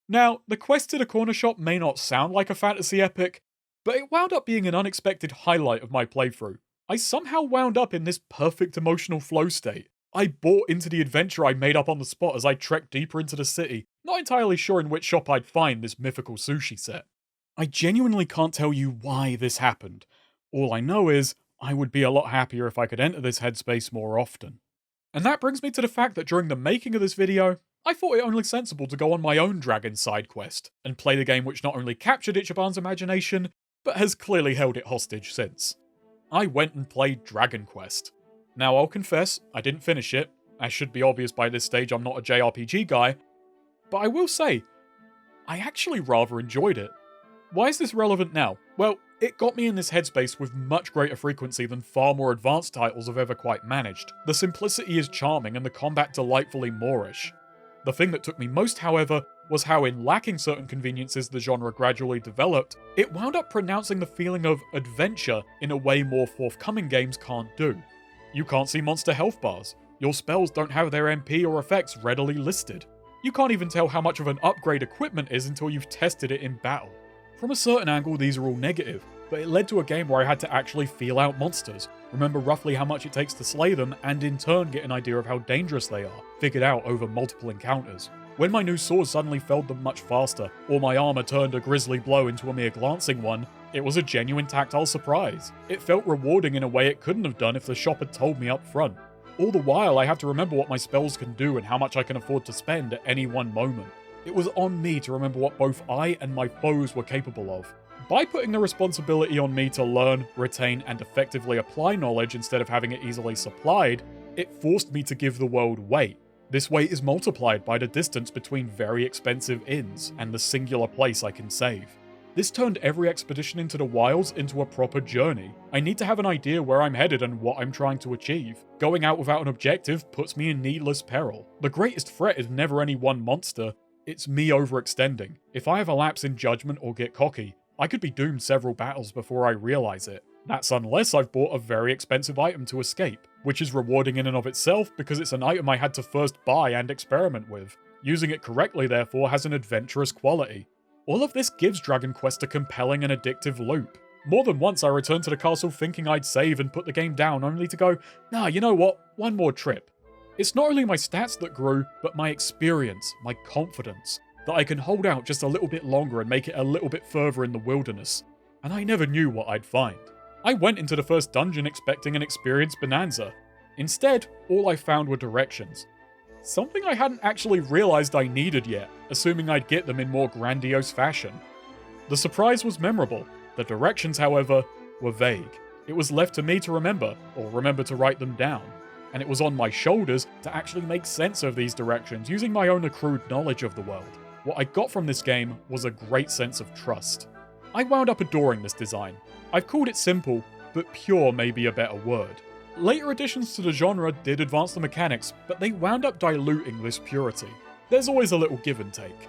Speaker 1: Now, the quest to the corner shop may not sound like a fantasy epic, But it wound up being an unexpected highlight of my playthrough. I somehow wound up in this perfect emotional flow state. I bought into the adventure I made up on the spot as I trekked deeper into the city, not entirely sure in which shop I'd find this mythical sushi set. I genuinely can't tell you why this happened. All I know is, I would be a lot happier if I could enter this headspace more often. And that brings me to the fact that during the making of this video, I thought it only sensible to go on my own dragon side quest, and play the game which not only captured Ichiban's imagination, but has clearly held it hostage since. I went and played Dragon Quest. Now I'll confess, I didn't finish it, as should be obvious by this stage I'm not a JRPG guy, but I will say, I actually rather enjoyed it. Why is this relevant now? Well, it got me in this headspace with much greater frequency than far more advanced titles have ever quite managed. The simplicity is charming and the combat delightfully Moorish. The thing that took me most, however, was how in lacking certain conveniences the genre gradually developed, it wound up pronouncing the feeling of adventure in a way more forthcoming games can't do. You can't see monster health bars, your spells don't have their MP or effects readily listed. You can't even tell how much of an upgrade equipment is until you've tested it in battle. From a certain angle these are all negative, but it led to a game where I had to actually feel out monsters, remember roughly how much it takes to slay them, and in turn get an idea of how dangerous they are, figured out over multiple encounters. When my new sword suddenly felled them much faster, or my armor turned a grisly blow into a mere glancing one, it was a genuine tactile surprise. It felt rewarding in a way it couldn't have done if the shop had told me up front. All the while I have to remember what my spells can do and how much I can afford to spend at any one moment. It was on me to remember what both I and my foes were capable of. By putting the responsibility on me to learn, retain, and effectively apply knowledge instead of having it easily supplied, it forced me to give the world weight. This weight is multiplied by the distance between very expensive inns and the singular place I can save. This turned every expedition into the wilds into a proper journey. I need to have an idea where I'm headed and what I'm trying to achieve. Going out without an objective puts me in needless peril. The greatest threat is never any one monster, it's me overextending. If I have a lapse in judgment or get cocky, I could be doomed several battles before I realize it. That's unless I've bought a very expensive item to escape, which is rewarding in and of itself because it's an item I had to first buy and experiment with. Using it correctly, therefore, has an adventurous quality. All of this gives Dragon Quest a compelling and addictive loop. More than once I returned to the castle thinking I'd save and put the game down only to go, nah, you know what, one more trip. It's not only my stats that grew, but my experience, my confidence, that I can hold out just a little bit longer and make it a little bit further in the wilderness. And I never knew what I'd find. I went into the first dungeon expecting an experience bonanza. Instead, all I found were directions. Something I hadn't actually realized I needed yet, assuming I'd get them in more grandiose fashion. The surprise was memorable. The directions, however, were vague. It was left to me to remember, or remember to write them down. And it was on my shoulders to actually make sense of these directions using my own accrued knowledge of the world. What I got from this game was a great sense of trust. I wound up adoring this design. I've called it simple, but pure may be a better word. Later additions to the genre did advance the mechanics, but they wound up diluting this purity. There's always a little give and take.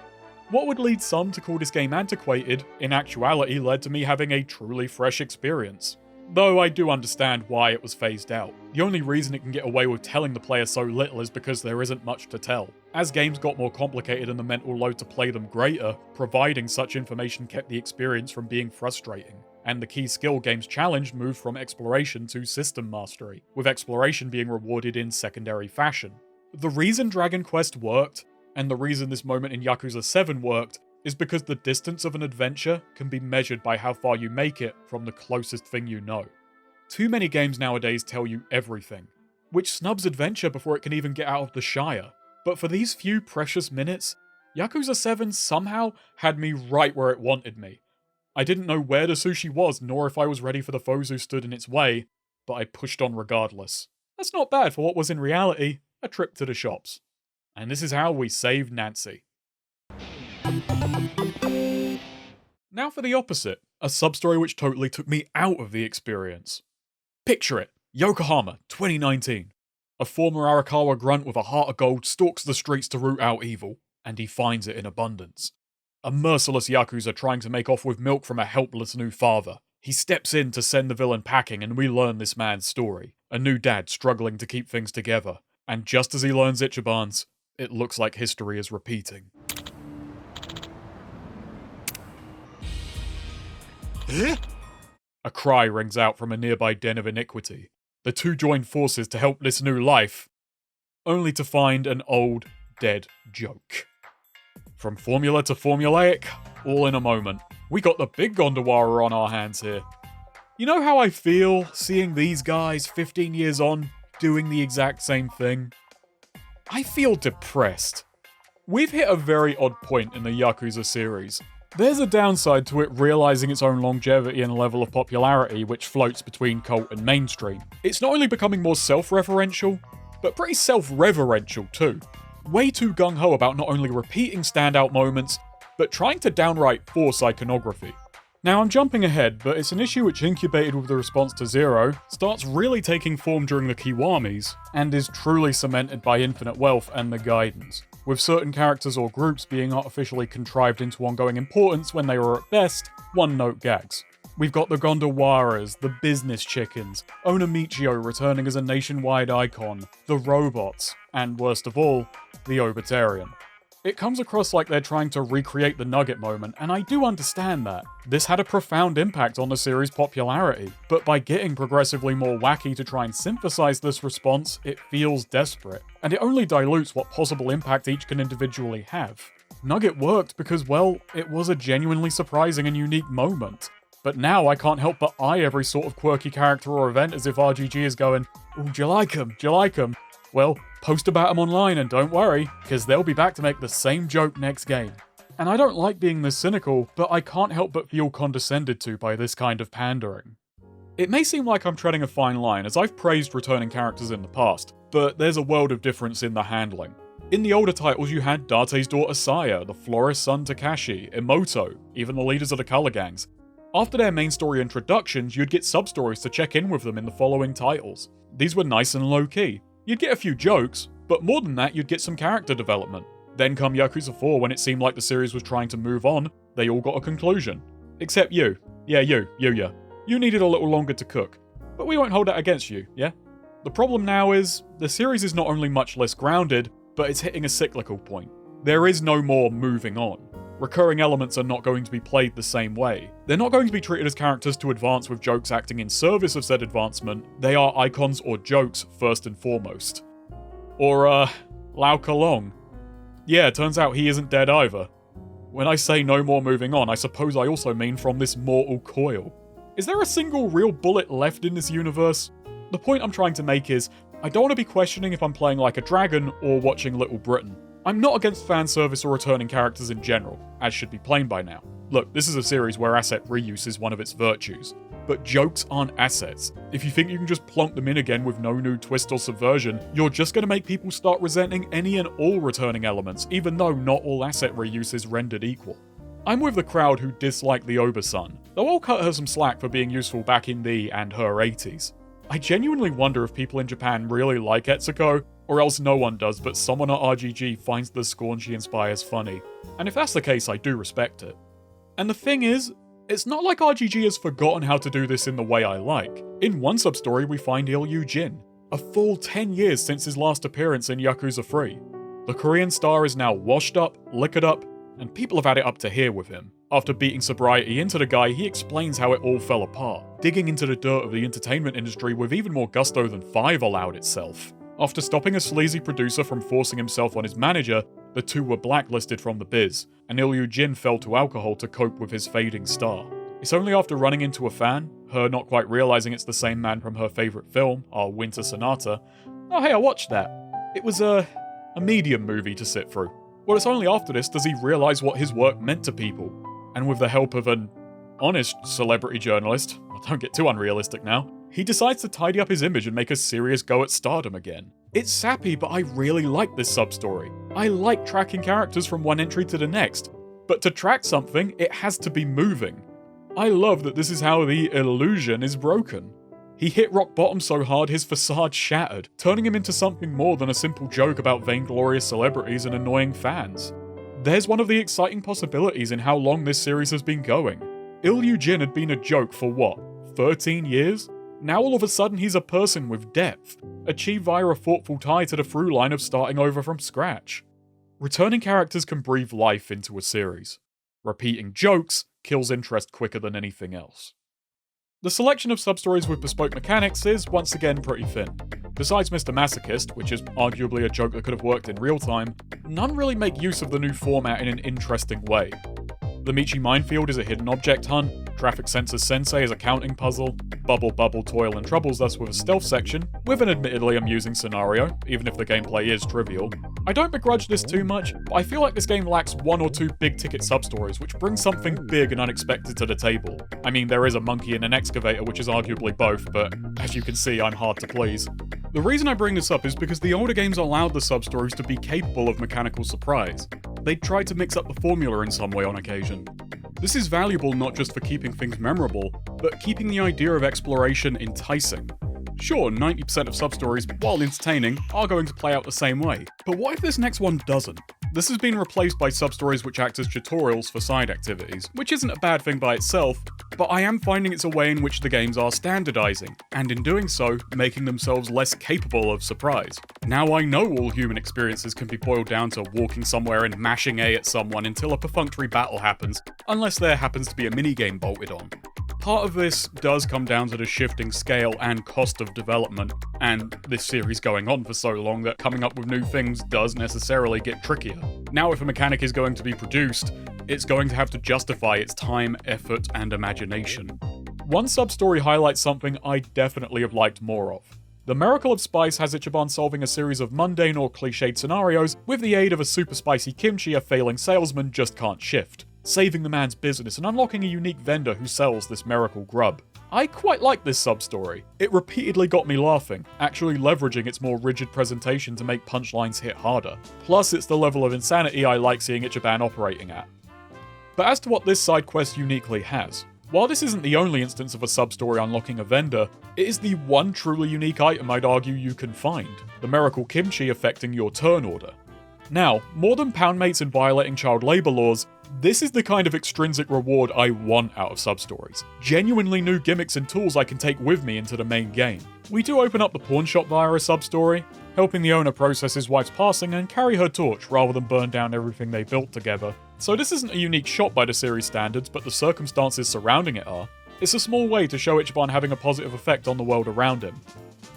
Speaker 1: What would lead some to call this game antiquated, in actuality led to me having a truly fresh experience. Though I do understand why it was phased out. The only reason it can get away with telling the player so little is because there isn't much to tell. As games got more complicated and the mental load to play them greater, providing such information kept the experience from being frustrating. And the key skill games challenged moved from exploration to system mastery, with exploration being rewarded in secondary fashion. The reason Dragon Quest worked, and the reason this moment in Yakuza 7 worked, is because the distance of an adventure can be measured by how far you make it from the closest thing you know. Too many games nowadays tell you everything, which snubs adventure before it can even get out of the Shire. But for these few precious minutes, Yakuza 7 somehow had me right where it wanted me. I didn't know where the sushi was, nor if I was ready for the foes who stood in its way, but I pushed on regardless. That's not bad for what was in reality a trip to the shops. And this is how we saved Nancy. Now for the opposite, a sub-story which totally took me out of the experience. Picture it, Yokohama, 2019. A former Arakawa grunt with a heart of gold stalks the streets to root out evil, and he finds it in abundance. A merciless Yakuza trying to make off with milk from a helpless new father. He steps in to send the villain packing and we learn this man's story. A new dad struggling to keep things together. And just as he learns Ichiban's, it looks like history is repeating. A cry rings out from a nearby den of iniquity. The two join forces to help this new life, only to find an old, dead joke. From formula to formulaic, all in a moment. We got the big Gondawara on our hands here. You know how I feel seeing these guys 15 years on doing the exact same thing? I feel depressed. We've hit a very odd point in the Yakuza series. There's a downside to it realizing its own longevity and level of popularity which floats between cult and mainstream. It's not only becoming more self-referential, but pretty self-reverential too. Way too gung-ho about not only repeating standout moments, but trying to downright force iconography. Now I'm jumping ahead, but it's an issue which incubated with the response to Zero, starts really taking form during the Kiwamis, and is truly cemented by Infinite Wealth and the Guidance, with certain characters or groups being artificially contrived into ongoing importance when they were at best one-note gags. We've got the Gondawaras, the Business Chickens, Onamichio returning as a nationwide icon, the Robots, and worst of all, the Obitarian. It comes across like they're trying to recreate the Nugget moment, and I do understand that. This had a profound impact on the series' popularity, but by getting progressively more wacky to try and synthesize this response, it feels desperate, and it only dilutes what possible impact each can individually have. Nugget worked because, well, it was a genuinely surprising and unique moment. But now I can't help but eye every sort of quirky character or event as if RGG is going, "Ooh, do you like 'em? Do you like 'em?" Well, post about them online and don't worry, because they'll be back to make the same joke next game. And I don't like being this cynical, but I can't help but feel condescended to by this kind of pandering. It may seem like I'm treading a fine line, as I've praised returning characters in the past, but there's a world of difference in the handling. In the older titles you had Date's daughter Saya, the florist's son Takashi, Emoto, even the leaders of the color gangs. After their main story introductions, you'd get sub-stories to check in with them in the following titles. These were nice and low-key. You'd get a few jokes, but more than that, you'd get some character development. Then come Yakuza 4 when it seemed like the series was trying to move on, they all got a conclusion. Except you. Yeah, you. You needed a little longer to cook. But we won't hold that against you, yeah? The problem now is, the series is not only much less grounded, but it's hitting a cyclical point. There is no more moving on. Recurring elements are not going to be played the same way. They're not going to be treated as characters to advance with jokes acting in service of said advancement. They are icons or jokes first and foremost. Or, Lau Kalong. Yeah, turns out he isn't dead either. When I say no more moving on, I suppose I also mean from this mortal coil. Is there a single real bullet left in this universe? The point I'm trying to make is, I don't want to be questioning if I'm playing Like a Dragon or watching Little Britain. I'm not against fan service or returning characters in general, as should be plain by now. Look, this is a series where asset reuse is one of its virtues. But jokes aren't assets. If you think you can just plonk them in again with no new twist or subversion, you're just going to make people start resenting any and all returning elements, even though not all asset reuse is rendered equal. I'm with the crowd who dislike the Oba-san, though I'll cut her some slack for being useful back in the and her 80s. I genuinely wonder if people in Japan really like Etsuko, or else no one does, but someone at RGG finds the scorn she inspires funny. And if that's the case, I do respect it. And the thing is, it's not like RGG has forgotten how to do this in the way I like. In one sub-story, we find Kiryu Jin, a full 10 years since his last appearance in Yakuza 3. The Korean star is now washed up, liquored up, and people have had it up to here with him. After beating sobriety into the guy, he explains how it all fell apart, digging into the dirt of the entertainment industry with even more gusto than 5 allowed itself. After stopping a sleazy producer from forcing himself on his manager, the two were blacklisted from the biz, and Kiryu Jin fell to alcohol to cope with his fading star. It's only after running into a fan, her not quite realizing it's the same man from her favourite film, our Winter Sonata, "Oh hey, I watched that. It was a medium movie to sit through." Well, it's only after this does he realise what his work meant to people, and with the help of an honest celebrity journalist, don't get too unrealistic now, he decides to tidy up his image and make a serious go at stardom again. It's sappy, but I really like this sub-story. I like tracking characters from one entry to the next, but to track something, it has to be moving. I love that this is how the illusion is broken. He hit rock bottom so hard his facade shattered, turning him into something more than a simple joke about vainglorious celebrities and annoying fans. There's one of the exciting possibilities in how long this series has been going. Kiryu Jin had been a joke for what, 13 years? Now all of a sudden he's a person with depth, achieved via a thoughtful tie to the through line of starting over from scratch. Returning characters can breathe life into a series. Repeating jokes kills interest quicker than anything else. The selection of substories with bespoke mechanics is, once again, pretty thin. Besides Mr. Masochist, which is arguably a joke that could have worked in real time, none really make use of the new format in an interesting way. The Michi Minefield is a hidden object hunt, Traffic Sensor Sensei is a counting puzzle, Bubble Bubble Toil and troubles us with a stealth section, with an admittedly amusing scenario, even if the gameplay is trivial. I don't begrudge this too much, but I feel like this game lacks one or two big-ticket substories which bring something big and unexpected to the table. I mean, there is a monkey and an excavator, which is arguably both, but as you can see, I'm hard to please. The reason I bring this up is because the older games allowed the substories to be capable of mechanical surprise. They tried to mix up the formula in some way on occasion. This is valuable not just for keeping things memorable, but keeping the idea of exploration enticing. Sure, 90% of substories, while entertaining, are going to play out the same way, but what if this next one doesn't? This has been replaced by substories which act as tutorials for side activities, which isn't a bad thing by itself, but I am finding it's a way in which the games are standardizing, and in doing so, making themselves less capable of surprise. Now I know all human experiences can be boiled down to walking somewhere and mashing A at someone until a perfunctory battle happens, unless there happens to be a minigame bolted on. Part of this does come down to the shifting scale and cost of development, and this series going on for so long that coming up with new things does necessarily get trickier. Now if a mechanic is going to be produced, it's going to have to justify its time, effort, and imagination. One substory highlights something I definitely have liked more of. The Miracle of Spice has Ichiban solving a series of mundane or cliched scenarios with the aid of a super spicy kimchi a failing salesman just can't shift, saving the man's business and unlocking a unique vendor who sells this miracle grub. I quite like this substory. It repeatedly got me laughing, actually leveraging its more rigid presentation to make punchlines hit harder. Plus, it's the level of insanity I like seeing Ichiban operating at. But as to what this side quest uniquely has, while this isn't the only instance of a substory unlocking a vendor, it is the one truly unique item I'd argue you can find, the miracle kimchi affecting your turn order. Now, more than poundmates and violating child labour laws, this is the kind of extrinsic reward I want out of substories. Genuinely new gimmicks and tools I can take with me into the main game. We do open up the pawn shop via a substory, helping the owner process his wife's passing and carry her torch rather than burn down everything they built together. So this isn't a unique shot by the series standards, but the circumstances surrounding it are. It's a small way to show Ichiban having a positive effect on the world around him.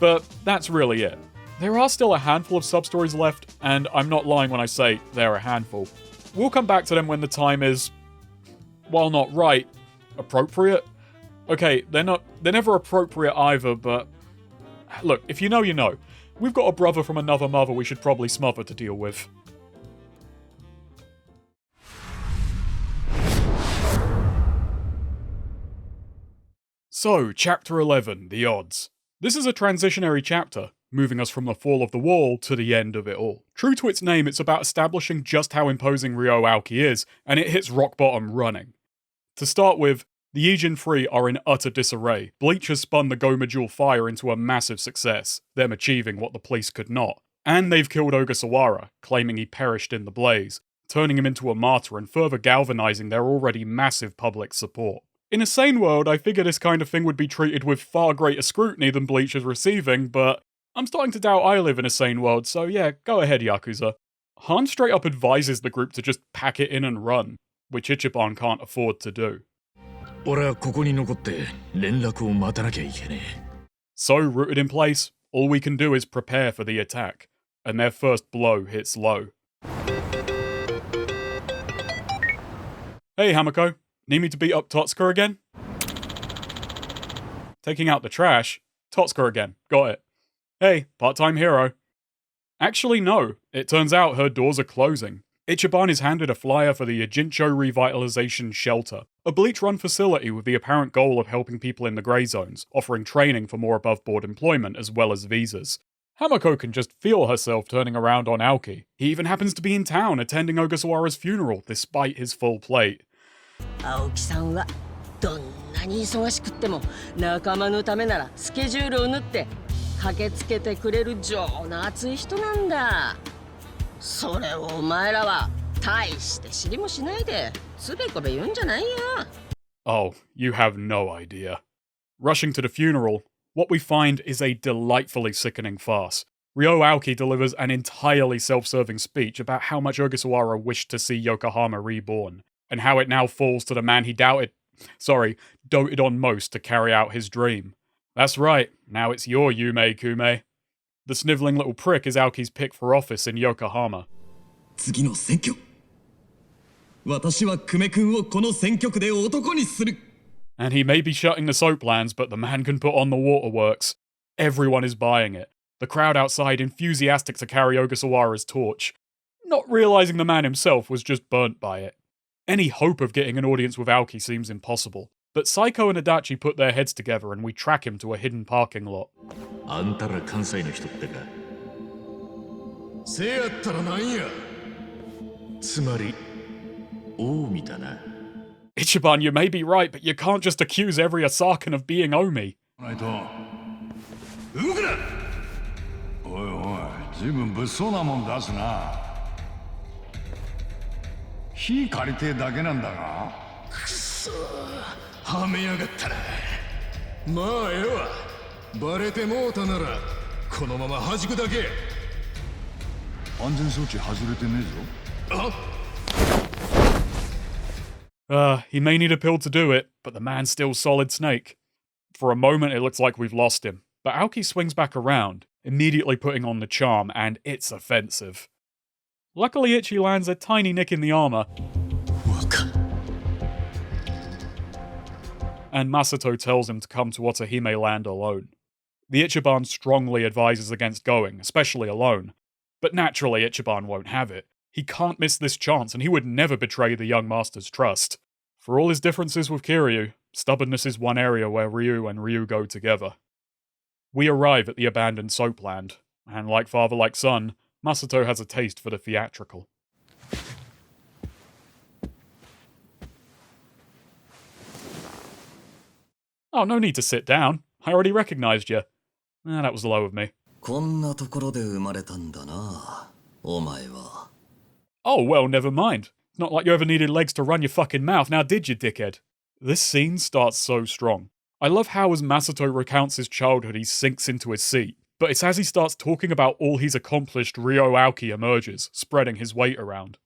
Speaker 1: But that's really it. There are still a handful of substories left, and I'm not lying when I say they're a handful. We'll come back to them when the time is, while not right, appropriate? Okay, they're never appropriate either, but look, if you know, you know. We've got a brother from another mother we should probably smother to deal with. So, Chapter 11, The Odds. This is a transitionary chapter, moving us from the fall of the wall to the end of it all. True to its name, it's about establishing just how imposing Ryo Aoki is, and it hits rock bottom running. To start with, the Ijin 3 are in utter disarray. Bleach has spun the Geomijul fire into a massive success, them achieving what the police could not. And they've killed Ogasawara, claiming he perished in the blaze, turning him into a martyr and further galvanizing their already massive public support. In a sane world, I figure this kind of thing would be treated with far greater scrutiny than Bleach is receiving, but I'm starting to doubt I live in a sane world, so yeah, go ahead, Yakuza. Han straight up advises the group to just pack it in and run, which Ichiban can't afford to do. So, rooted in place, all we can do is prepare for the attack, and their first blow hits low. Hey Hamako, need me to beat up Totsuka again? Taking out the trash? Totsuka again, got it. Hey, part-time hero. Actually no, it turns out her doors are closing. Ichiban is handed a flyer for the Ijincho Revitalization Shelter, a Bleach-run facility with the apparent goal of helping people in the grey zones, offering training for more above-board employment as well as visas. Hamako can just feel herself turning around on Aoki. He even happens to be in town attending Ogasawara's funeral despite his full plate.
Speaker 11: 青木さんはどんなに忙しくっても仲間のためならスケジュールを縫って駆けつけてくれる情の熱い人なんだ。それをお前らは大して知りもしないでつべこべ言うんじゃないよ。
Speaker 1: Oh, you have no idea. Rushing to the funeral, what we find is a delightfully sickening farce. Ryo Aoki delivers an entirely self-serving speech about how much Ogasawara wished to see Yokohama reborn. and how it now falls to the man he doted on most to carry out his dream. That's right, now it's your Yume Kume. The snivelling little prick is Aoki's pick for office in Yokohama.
Speaker 12: 次の選挙。私は久米君をこの選挙区で男にする。
Speaker 1: And he may be shutting the soap lands, but the man can put on the waterworks. Everyone is buying it. The crowd outside enthusiastic to carry Ogasawara's torch, not realizing the man himself was just burnt by it. Any hope of getting an audience with Aoki seems impossible, but Saeko and Adachi put their heads together and we track him to a hidden parking lot.
Speaker 2: あんたら関西の人ってか。せやったらなんや。つまり、近江だな。
Speaker 1: Ichiban, you may be right, but you can't just accuse every Osakan of being Omi.
Speaker 8: 動くな。おいおい、ずいぶん物騒なもん出すな。火借りてえだけなんだが。
Speaker 2: くそー、はめやがったな。まあええわ。バレてもうたならこのまま弾くだけ。
Speaker 8: 安全装置外れてねえぞ。
Speaker 1: He may need a pill to do it, but the man's still solid snake. For a moment it looks like we've lost him, but Aoki swings back around, immediately putting on the charm, and it's offensive. Luckily Ichi lands a tiny nick in the armor, and Masato tells him to come to Otohime land alone. The Ichiban strongly advises against going, especially alone. But naturally Ichiban won't have it. He can't miss this chance, and he would never betray the young master's trust. For all his differences with Kiryu, stubbornness is one area where Ryu and Ryu go together. We arrive at the abandoned soapland, and like father like son, Masato has a taste for the theatrical. Oh, no need to sit down. I already recognized you. That was low of me.
Speaker 7: こんなところで生まれたんだな、お前は。
Speaker 1: Oh, well, never mind. It's not like you ever needed legs to run your fucking mouth, now did you, dickhead? This scene starts so strong. I love how as Masato recounts his childhood, he sinks into his seat. But it's as he starts talking about all he's accomplished, Ryo Aoki emerges, spreading his weight around.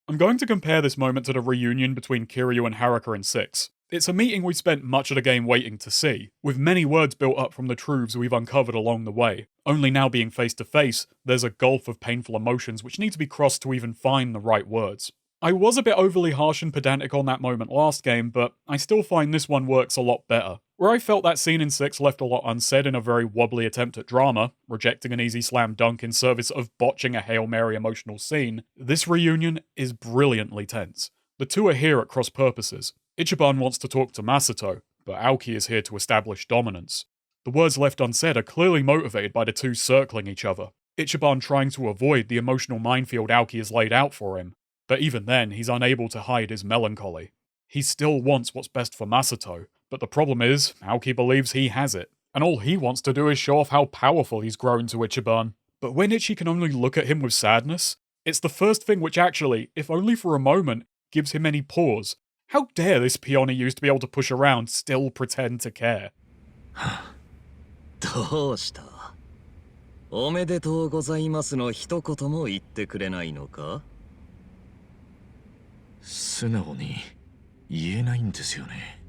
Speaker 1: I'm going to compare this moment to the reunion between Kiryu and Haruka in 6. It's a meeting we spent much of the game waiting to see, with many words built up from the truths we've uncovered along the way. Only now being face to face, there's a gulf of painful emotions which need to be crossed to even find the right words. I was a bit overly harsh and pedantic on that moment last game, but I still find this one works a lot better. Where I felt that scene in 6 left a lot unsaid in a very wobbly attempt at drama, rejecting an easy slam dunk in service of botching a Hail Mary emotional scene, this reunion is brilliantly tense. The two are here at cross purposes. Ichiban wants to talk to Masato, but Aoki is here to establish dominance. The words left unsaid are clearly motivated by the two circling each other. Ichiban trying to avoid the emotional minefield Aoki has laid out for him, but even then he's unable to hide his melancholy. He still wants what's best for Masato, but the problem is, Aoki believes he has it, and all he wants to do is show off how powerful he's grown to Ichiban. But when Ichi can only look at him with sadness, it's the first thing which actually, if only for a moment, gives him any pause. How dare this peon he used to be able to push around still pretend to care?
Speaker 7: どうした?おめでとうございますの一言も言ってくれないのか?
Speaker 2: 素直に言えないんですよね。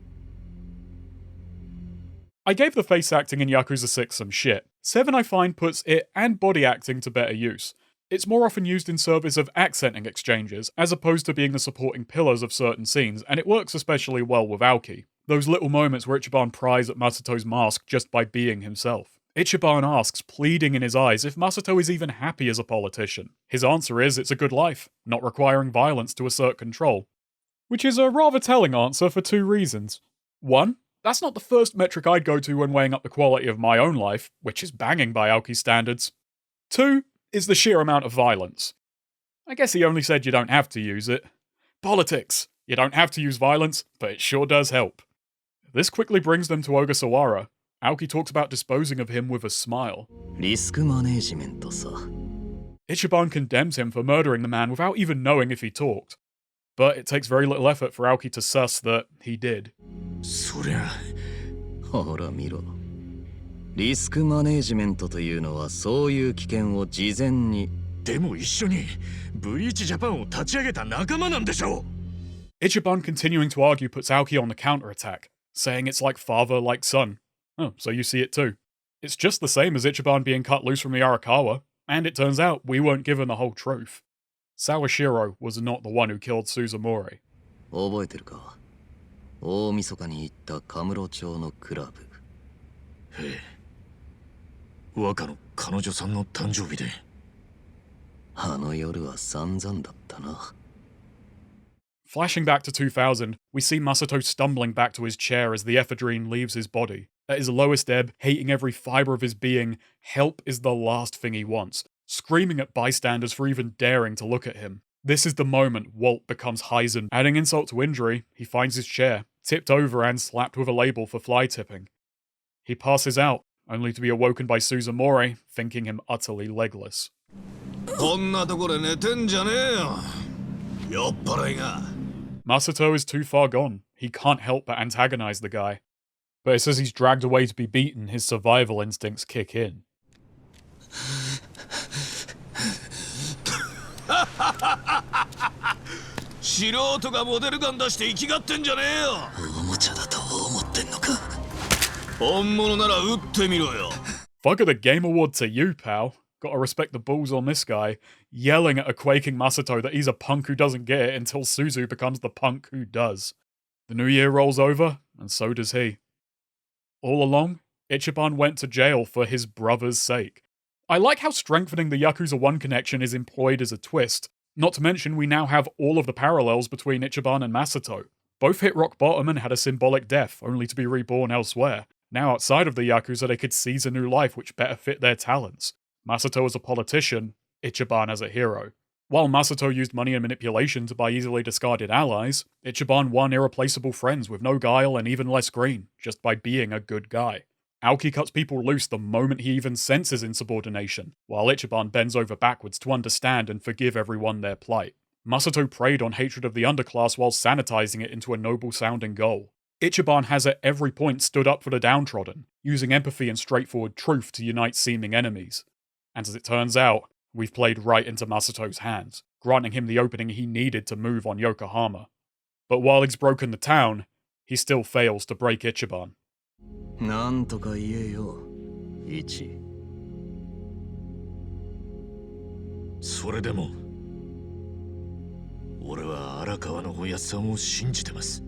Speaker 1: I gave the face acting in Yakuza 6 some shit. 7 I find puts it and body acting to better use. It's more often used in service of accenting exchanges, as opposed to being the supporting pillars of certain scenes, and it works especially well with Aoki. Those little moments where Ichiban pries at Masato's mask just by being himself. Ichiban asks, pleading in his eyes, if Masato is even happy as a politician. His answer is it's a good life, not requiring violence to assert control. Which is a rather telling answer for two reasons. One, that's not the first metric I'd go to when weighing up the quality of my own life, which is banging by Aoki's standards. Two, is the sheer amount of violence. I guess he only said you don't have to use it. Politics! You don't have to use violence, but it sure does help. This quickly brings them to Ogasawara. Aoki talks about disposing of him with a smile.
Speaker 7: リスクマネージメントさ。
Speaker 1: Ichiban condemns him for murdering the man without even knowing if he talked. But it takes very little effort for Aoki to suss that he did.
Speaker 2: そりゃ。
Speaker 7: ほら見ろ。リスクマネージメントというのはそういう危険を事前に。
Speaker 2: でも一緒にブリーチジャパンを立ち上げた仲間なんでしょう。
Speaker 1: Ichiban continuing to argue puts Aoki on the counterattack, saying it's like father, like son. Oh, so you see it too. It's just the same as Ichiban being cut loose from the Arakawa, and it turns out we weren't given the whole truth. Sawashiro was not the one who killed Suzumori.
Speaker 7: 覚えてるか？大晦日に行ったカムロ町のクラブ。
Speaker 2: ええ。若の彼女さんの誕生日で。
Speaker 7: あの夜は散々だったな。
Speaker 1: Flashing back to 2000, we see Masato stumbling back to his chair as the ephedrine leaves his body. At his lowest ebb, hating every fibre of his being, help is the last thing he wants, screaming at bystanders for even daring to look at him. This is the moment Walt becomes Heisen. Adding insult to injury, he finds his chair, tipped over and slapped with a label for fly tipping. He passes out, only to be awoken by Suzumori, thinking him utterly legless.
Speaker 2: こんなとこで寝てんじゃねえよ。酔っ払いが。
Speaker 1: Masato is too far gone. He can't help but antagonize the guy. But it's as he's dragged away to be beaten, his survival instincts kick in.
Speaker 2: 素人がモデルガン出して生きがってんじゃねえよ。
Speaker 7: おもちゃだと思ってんのか。
Speaker 2: 本物なら撃ってみろよ。
Speaker 1: Fuck the Game Award to you, pal. Gotta respect the balls on this guy, yelling at a quaking Masato that he's a punk who doesn't get it until Suzu becomes the punk who does. The new year rolls over, and so does he. All along, Ichiban went to jail for his brother's sake. I like how strengthening the Yakuza 1 connection is employed as a twist, not to mention we now have all of the parallels between Ichiban and Masato. Both hit rock bottom and had a symbolic death, only to be reborn elsewhere. Now outside of the Yakuza they could seize a new life which better fit their talents. Masato as a politician, Ichiban as a hero. While Masato used money and manipulation to buy easily discarded allies, Ichiban won irreplaceable friends with no guile and even less green, just by being a good guy. Aoki cuts people loose the moment he even senses insubordination, while Ichiban bends over backwards to understand and forgive everyone their plight. Masato preyed on hatred of the underclass while sanitizing it into a noble-sounding goal. Ichiban has at every point stood up for the downtrodden, using empathy and straightforward truth to unite seeming enemies. And as it turns out, we've played right into Masato's hands, granting him the opening he needed to move on Yokohama. But while he's broken the town, he still fails to break Ichiban.
Speaker 7: なんとか言えよ、イチ。
Speaker 2: それでも、俺は荒川のおやっさんを信じてます。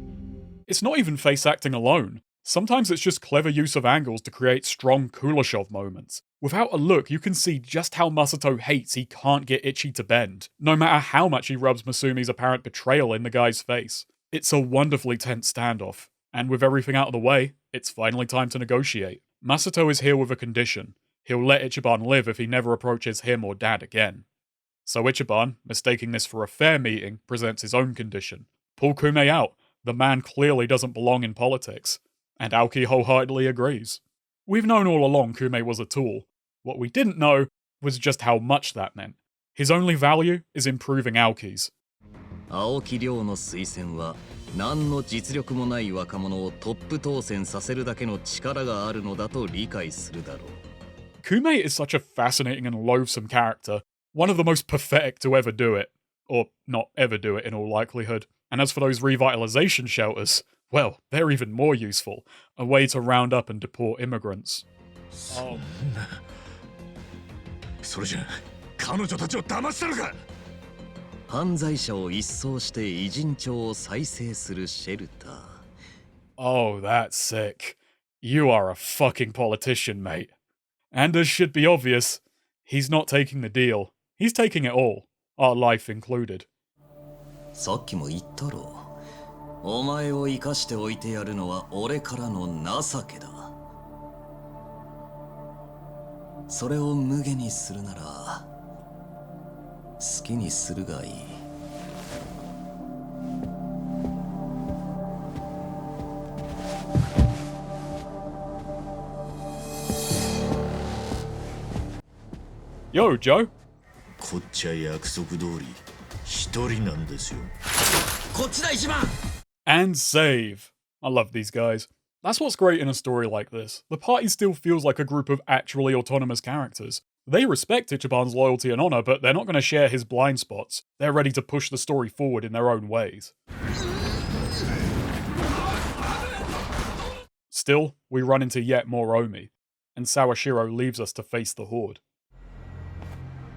Speaker 1: It's not even face acting alone. Sometimes it's just clever use of angles to create strong Kuleshov moments. Without a look, you can see just how Masato hates he can't get Ichi to bend, no matter how much he rubs Masumi's apparent betrayal in the guy's face. It's a wonderfully tense standoff, and with everything out of the way, it's finally time to negotiate. Masato is here with a condition. He'll let Ichiban live if he never approaches him or Dad again. So Ichiban, mistaking this for a fair meeting, presents his own condition. Pull Kume out. The man clearly doesn't belong in politics. And Aoki wholeheartedly agrees. We've known all along Kume was a tool. What we didn't know was just how much that meant. His only value is improving Aoki's.
Speaker 7: 青木亮の推薦は何の実力もない若者をトップ当選させるだけの力があるのだと理解するだろう。
Speaker 1: Kume is such a fascinating and loathsome character, one of the most pathetic to ever do it. Or not ever do it in all likelihood. And as for those revitalization shelters, well, they're even more useful. A way to round up and deport immigrants. Oh.
Speaker 2: それじゃ彼女たちを騙したのか。
Speaker 7: 犯罪者を一掃してイジンチョを再生するシェルター。
Speaker 1: Oh, that's sick. You are a fucking politician, mate. And as should be obvious, he's not taking the deal. He's taking it all, our life included.
Speaker 7: さっきも言ったろ。お前を生かしておいてやるのは俺からの情けだ。それを無下にするなら好きにするがいい。
Speaker 1: Yo, Joe.
Speaker 2: こっちは約束通り一人なんですよ。
Speaker 10: こっちだ一番。
Speaker 1: And save. I love these guys. That's what's great in a story like this. The party still feels like a group of actually autonomous characters. They respect Ichiban's loyalty and honor, but they're not going to share his blind spots. They're ready to push the story forward in their own ways. Still, we run into yet more Omi, and Sawashiro leaves us to face the Horde.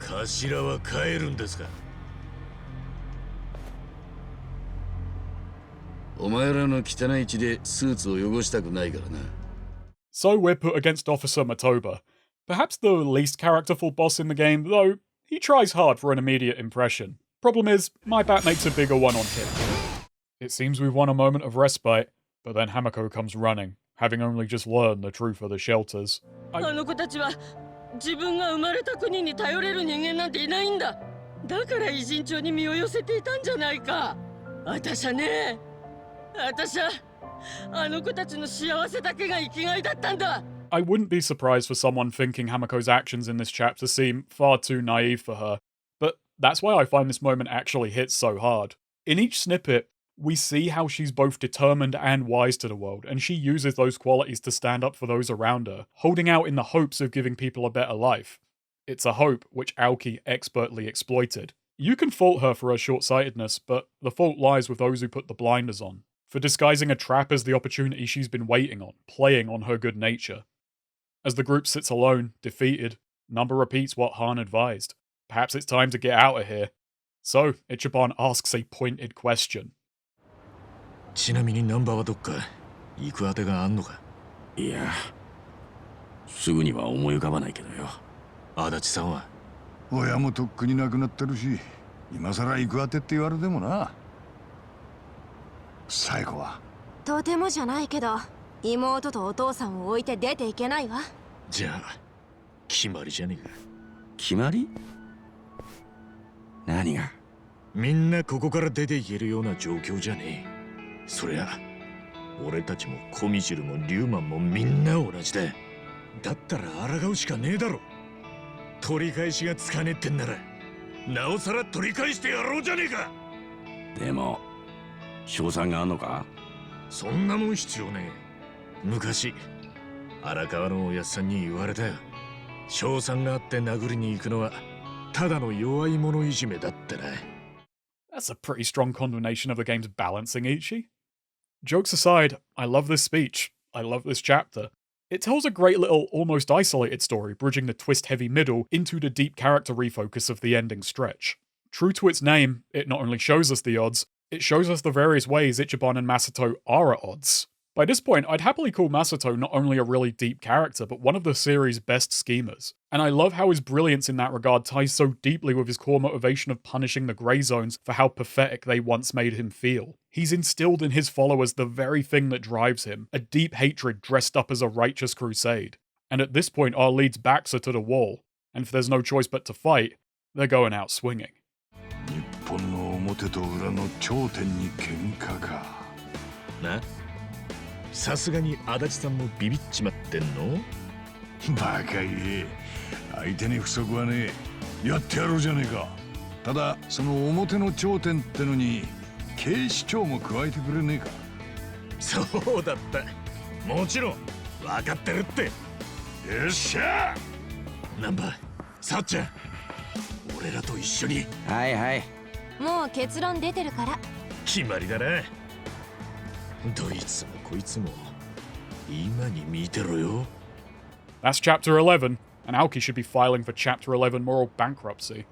Speaker 2: 頭は帰るんですか。お前らの汚い血でスーツを汚したくないからな。
Speaker 1: So we're put against Officer Matoba, perhaps the least characterful boss in the game, though he tries hard for an immediate impression. Problem is, my bat makes a bigger one on him. It seems we've won a moment of respite, but then Hamako comes running, having only just learned the truth of the shelters.
Speaker 11: あの子たちは自分が生まれた国に頼れる人間なんていないんだ。だから偉人帳に身を寄せていたんじゃないか。私はね、私はあの子たちの幸せだけが生きがいだったんだ。
Speaker 1: I wouldn't be surprised for someone thinking Hamako's actions in this chapter seem far too naive for her, but that's why I find this moment actually hits so hard. In each snippet, we see how she's both determined and wise to the world, and she uses those qualities to stand up for those around her, holding out in the hopes of giving people a better life. It's a hope which Aoki expertly exploited. You can fault her for her short-sightedness, but the fault lies with those who put the blinders on, for disguising a trap as the opportunity she's been waiting on, playing on her good nature. As the group sits alone, defeated, Nanba repeats what Han advised. Perhaps it's time to get out of here. So, Ichiban asks a pointed question.
Speaker 2: ちなみにナンバはどっか行くあてがあんのか。
Speaker 10: いや、すぐには思い浮かばないけどよ。
Speaker 2: 足立さんは
Speaker 8: 親もとっくに亡くなってるし、今さら行くあてって言われてもな。最後は
Speaker 9: とてもじゃないけど、妹とお父さんを置いて出ていけないわ。
Speaker 2: じゃあ決まりじゃねえか。
Speaker 10: 決まり？何が？
Speaker 2: みんなここから出ていけるような状況じゃねえ。そりゃ俺たちもコミジルもリューマンもみんな同じだ。だったら抗うしかねえだろ。取り返しがつかねえってんならなおさら取り返してやろうじゃねえか。
Speaker 10: でも賞賛があんのか？
Speaker 2: そんなもん必要ねえ。昔荒川のおやっさんに言われたよ。賞賛があって殴りに行くのはただの弱い者いじめだってな。
Speaker 1: That's a pretty strong condemnation of the game's balancing, Ichi. Jokes aside, I love this speech. I love this chapter. It tells a great little, almost isolated story, bridging the twist-heavy middle into the deep character refocus of the ending stretch. True to its name, it not only shows us the odds, it shows us the various ways Ichiban and Masato are at odds. By this point, I'd happily call Masato not only a really deep character, but one of the series' best schemers. And I love how his brilliance in that regard ties so deeply with his core motivation of punishing the Grey Zones for how pathetic they once made him feel. He's instilled in his followers the very thing that drives him, a deep hatred dressed up as a righteous crusade. And at this point, our lead's backs are to the wall, and if there's no choice but to fight, they're going out swinging.
Speaker 8: 日本の表と裏の頂点に喧嘩か。
Speaker 2: な？さすがに足立さんもビビっちまってんの？
Speaker 8: バカ言え。相手に不足はねえ。やってやろうじゃねえか。ただその表の頂点ってのに警視庁も加えてくれねえか。
Speaker 2: そうだった。もちろん分かってるって。よっしゃ。ナンバ、さっちゃん、俺らと一緒に。
Speaker 10: はいはい。
Speaker 9: もう結論出てるから。
Speaker 2: 決まりだな。どいつもこいつも今に見てろよ。
Speaker 1: That's chapter 11, and Aoki should be filing for chapter 11 moral bankruptcy.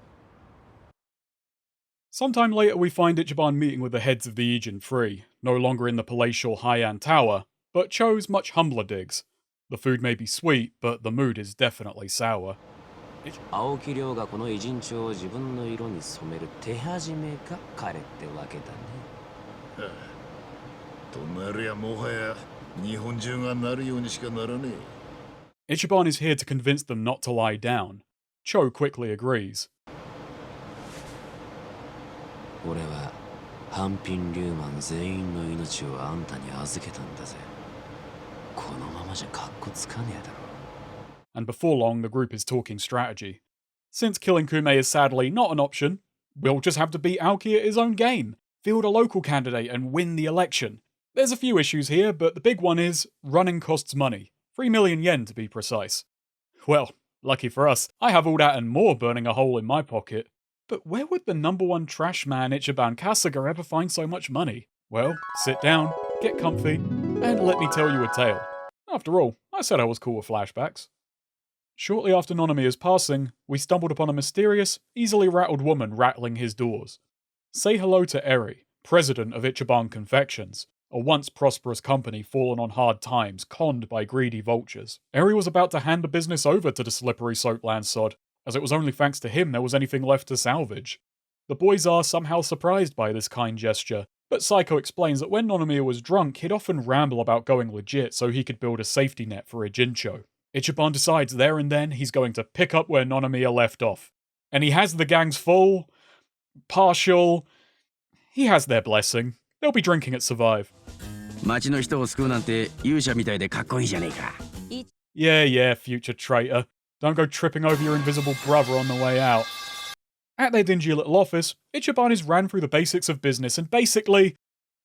Speaker 1: Sometime later we find Ichiban meeting with the heads of the Ijin 3, no longer in the palatial Heian Tower, but chose much humbler digs. The food may be sweet, but the mood is definitely sour.
Speaker 14: 青木亮がこの偉人帳を自分の色に染める手始めが彼ってわけだね。
Speaker 4: となりゃもはや日本中がなるようにしかならねえ。
Speaker 1: Ichiban is here to convince them not to lie down. Cho quickly agrees.
Speaker 14: 俺は半品リューマン全員の命をあんたに預けたんだぜ。このままじゃカッコつかねえだろ。
Speaker 1: And before long, the group is talking strategy. Since killing Kume is sadly not an option, we'll just have to beat Aoki at his own game, field a local candidate and win the election. There's a few issues here, but the big one is running costs money. 3 million yen to be precise. Well, lucky for us, I have all that and more burning a hole in my pocket. But where would the #1 trash man Ichiban Kasuga ever find so much money? Well, sit down, get comfy, and let me tell you a tale. After all, I said I was cool with flashbacks. Shortly after Nonomiya's passing, we stumbled upon a mysterious, easily rattled woman rattling his doors. Say hello to Eri, president of Ichiban Confections, a once prosperous company fallen on hard times, conned by greedy vultures. Eri was about to hand the business over to the slippery soapland sod, as it was only thanks to him there was anything left to salvage. The boys are somehow surprised by this kind gesture, but Saeko explains that when Nonomiya was drunk, he'd often ramble about going legit so he could build a safety net for Ijincho. Ichiban decides there and then he's going to pick up where Nonomiya left off. And he has the gang's full, partial... he has their blessing. They'll be drinking at Survive. Yeah, future traitor. Don't go tripping over your invisible brother on the way out. At their dingy little office, Ichiban is ran through the basics of business, and basically,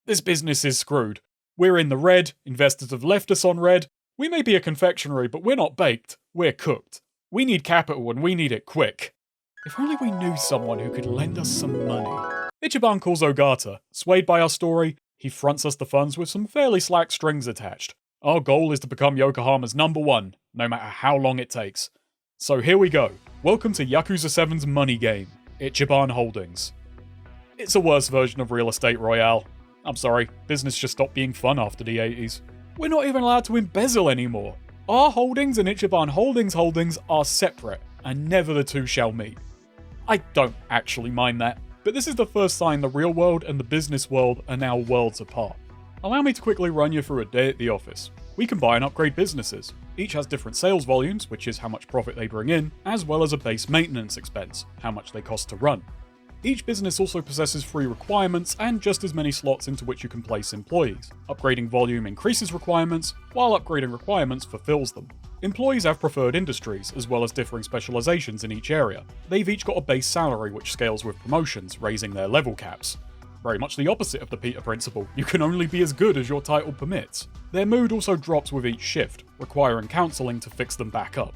Speaker 1: this business is screwed. We're in the red, investors have left us on red. We may be a confectionery, but we're not baked, we're cooked. We need capital and we need it quick. If only we knew someone who could lend us some money. Ichiban calls Ogata. Swayed by our story, he fronts us the funds with some fairly slack strings attached. Our goal is to become Yokohama's #1, no matter how long it takes. So here we go. Welcome to Yakuza 7's money game, Ichiban Holdings. It's a worse version of Real Estate Royale. I'm sorry, business just stopped being fun after the 80s. We're not even allowed to embezzle anymore. Our holdings and Ichiban holdings are separate, and never the two shall meet. I don't actually mind that, but this is the first sign the real world and the business world are now worlds apart. Allow me to quickly run you through a day at the office. We can buy and upgrade businesses. Each has different sales volumes, which is how much profit they bring in, as well as a base maintenance expense, how much they cost to run. Each business also possesses free requirements and just as many slots into which you can place employees. Upgrading volume increases requirements, while upgrading requirements fulfills them. Employees have preferred industries, as well as differing specializations in each area. They've each got a base salary which scales with promotions, raising their level caps. Very much the opposite of the Peter principle, you can only be as good as your title permits. Their mood also drops with each shift, requiring counselling to fix them back up.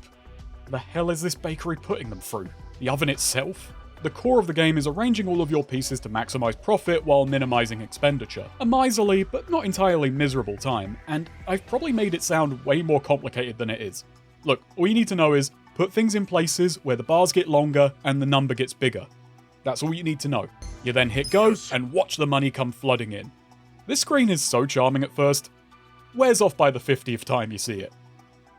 Speaker 1: The hell is this bakery putting them through? The oven itself? The core of the game is arranging all of your pieces to maximise profit while minimising expenditure. A miserly, but not entirely miserable time, and I've probably made it sound way more complicated than it is. Look, all you need to know is, put things in places where the bars get longer and the number gets bigger. That's all you need to know. You then hit go, and watch the money come flooding in. This screen is so charming at first, wears off by the 50th time you see it.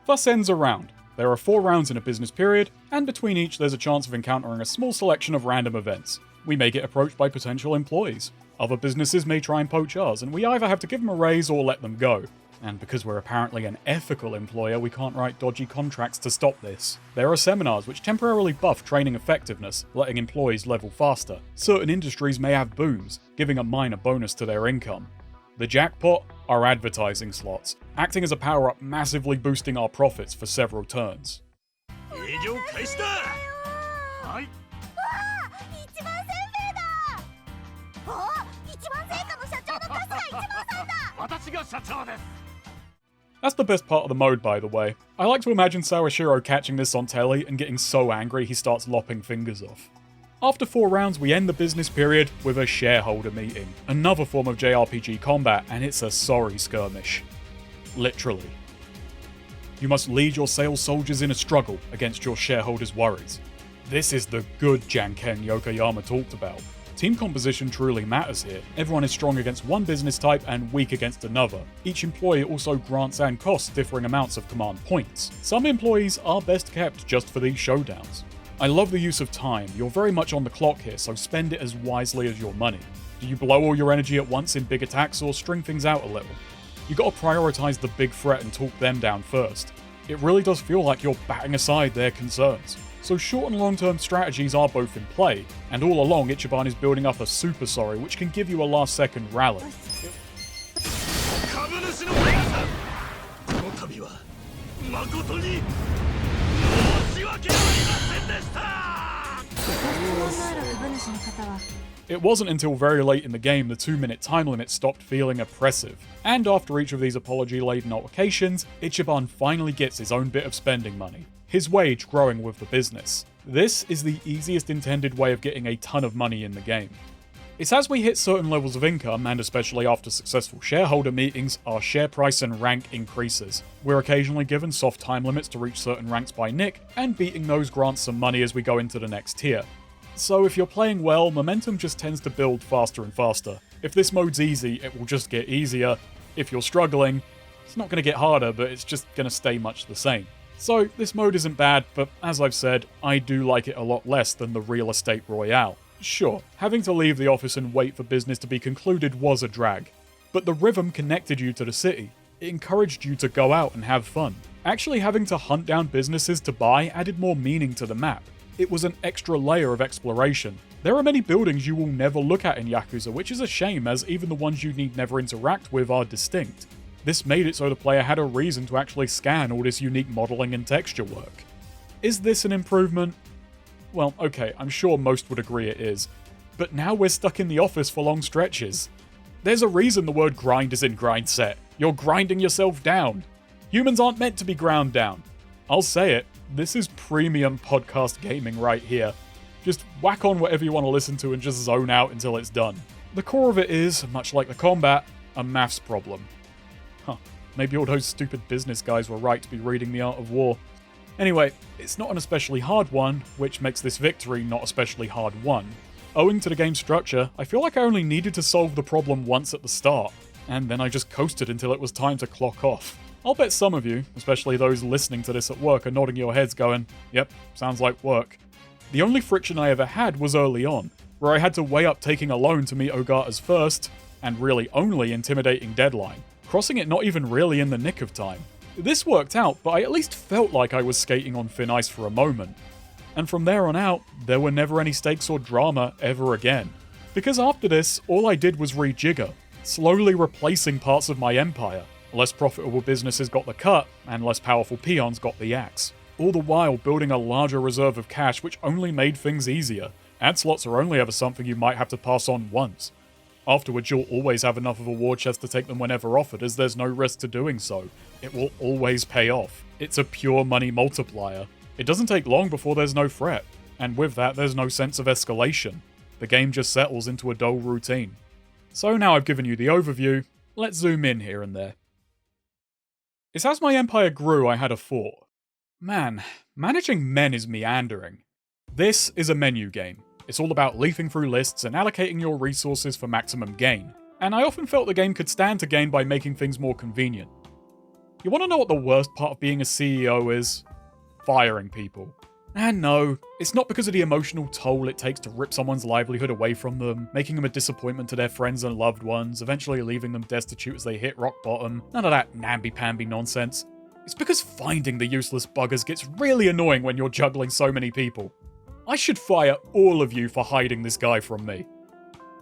Speaker 1: Thus ends a round. There are 4 rounds in a business period, and between each there's a chance of encountering a small selection of random events. We may get approached by potential employees. Other businesses may try and poach ours, and we either have to give them a raise or let them go. And because we're apparently an ethical employer, we can't write dodgy contracts to stop this. There are seminars which temporarily buff training effectiveness, letting employees level faster. Certain industries may have booms, giving a minor bonus to their income. The jackpot are advertising slots, acting as a power-up massively boosting our profits for several turns. That's the best part of the mode, by the way. I like to imagine Sawashiro catching this on telly and getting so angry he starts lopping fingers off. After 4 rounds, we end the business period with a shareholder meeting, another form of JRPG combat, and it's a sorry skirmish. Literally. You must lead your sales soldiers in a struggle against your shareholders' worries. This is the good Janken Yokoyama talked about. Team composition truly matters here. Everyone is strong against one business type and weak against another. Each employee also grants and costs differing amounts of command points. Some employees are best kept just for these showdowns. I love the use of time. You're very much on the clock here, so spend it as wisely as your money. Do you blow all your energy at once in big attacks or string things out a little? You gotta prioritize the big threat and talk them down first. It really does feel like you're batting aside their concerns. So short and long-term strategies are both in play, and all along Ichiban is building up a super sorry which can give you a last-second rally. It wasn't until very late in the game the 2-minute time limit stopped feeling oppressive, and after each of these apology-laden altercations, Ichiban finally gets his own bit of spending money, his wage growing with the business. This is the easiest intended way of getting a ton of money in the game. It's as we hit certain levels of income, and especially after successful shareholder meetings, our share price and rank increases. We're occasionally given soft time limits to reach certain ranks by Nick, and beating those grants some money as we go into the next tier. So if you're playing well, momentum just tends to build faster and faster. If this mode's easy, it will just get easier. If you're struggling, it's not going to get harder, but it's just going to stay much the same. So this mode isn't bad, but as I've said, I do like it a lot less than the Real Estate Royale. Sure, having to leave the office and wait for business to be concluded was a drag, but the rhythm connected you to the city. It encouraged you to go out and have fun. Actually having to hunt down businesses to buy added more meaning to the map. It was an extra layer of exploration. There are many buildings you will never look at in Yakuza, which is a shame as even the ones you need never interact with are distinct. This made it so the player had a reason to actually scan all this unique modelling and texture work. Is this an improvement? Well, okay, I'm sure most would agree it is. But now we're stuck in the office for long stretches. There's a reason the word grind is in grind set. You're grinding yourself down. Humans aren't meant to be ground down. I'll say it, this is premium podcast gaming right here. Just whack on whatever you want to listen to and just zone out until it's done. The core of it is, much like the combat, a maths problem. Huh, maybe all those stupid business guys were right to be reading The Art of War. Anyway, it's not an especially hard one, which makes this victory not especially hard won. Owing to the game's structure, I feel like I only needed to solve the problem once at the start, and then I just coasted until it was time to clock off. I'll bet some of you, especially those listening to this at work, are nodding your heads going, yep, sounds like work. The only friction I ever had was early on, where I had to weigh up taking a loan to meet Ogata's first, and really only intimidating deadline, crossing it not even really in the nick of time. This worked out, but I at least felt like I was skating on thin ice for a moment. And from there on out, there were never any stakes or drama ever again. Because after this, all I did was rejigger, slowly replacing parts of my empire. Less profitable businesses got the cut, and less powerful peons got the axe. All the while building a larger reserve of cash which only made things easier. Ad slots are only ever something you might have to pass on once. Afterwards, you'll always have enough of a war chest to take them whenever offered, as there's no risk to doing so. It will always pay off. It's a pure money multiplier. It doesn't take long before there's no threat, and with that, there's no sense of escalation. The game just settles into a dull routine. So now I've given you the overview, let's zoom in here and there. It's as my empire grew I had a thought. Man, managing men is meandering. This is a menu game. It's all about leafing through lists and allocating your resources for maximum gain, and I often felt the game could stand to gain by making things more convenient. You want to know what the worst part of being a CEO is? Firing people. And no, it's not because of the emotional toll it takes to rip someone's livelihood away from them, making them a disappointment to their friends and loved ones, eventually leaving them destitute as they hit rock bottom, none of that namby-pamby nonsense. It's because finding the useless buggers gets really annoying when you're juggling so many people. I should fire all of you for hiding this guy from me.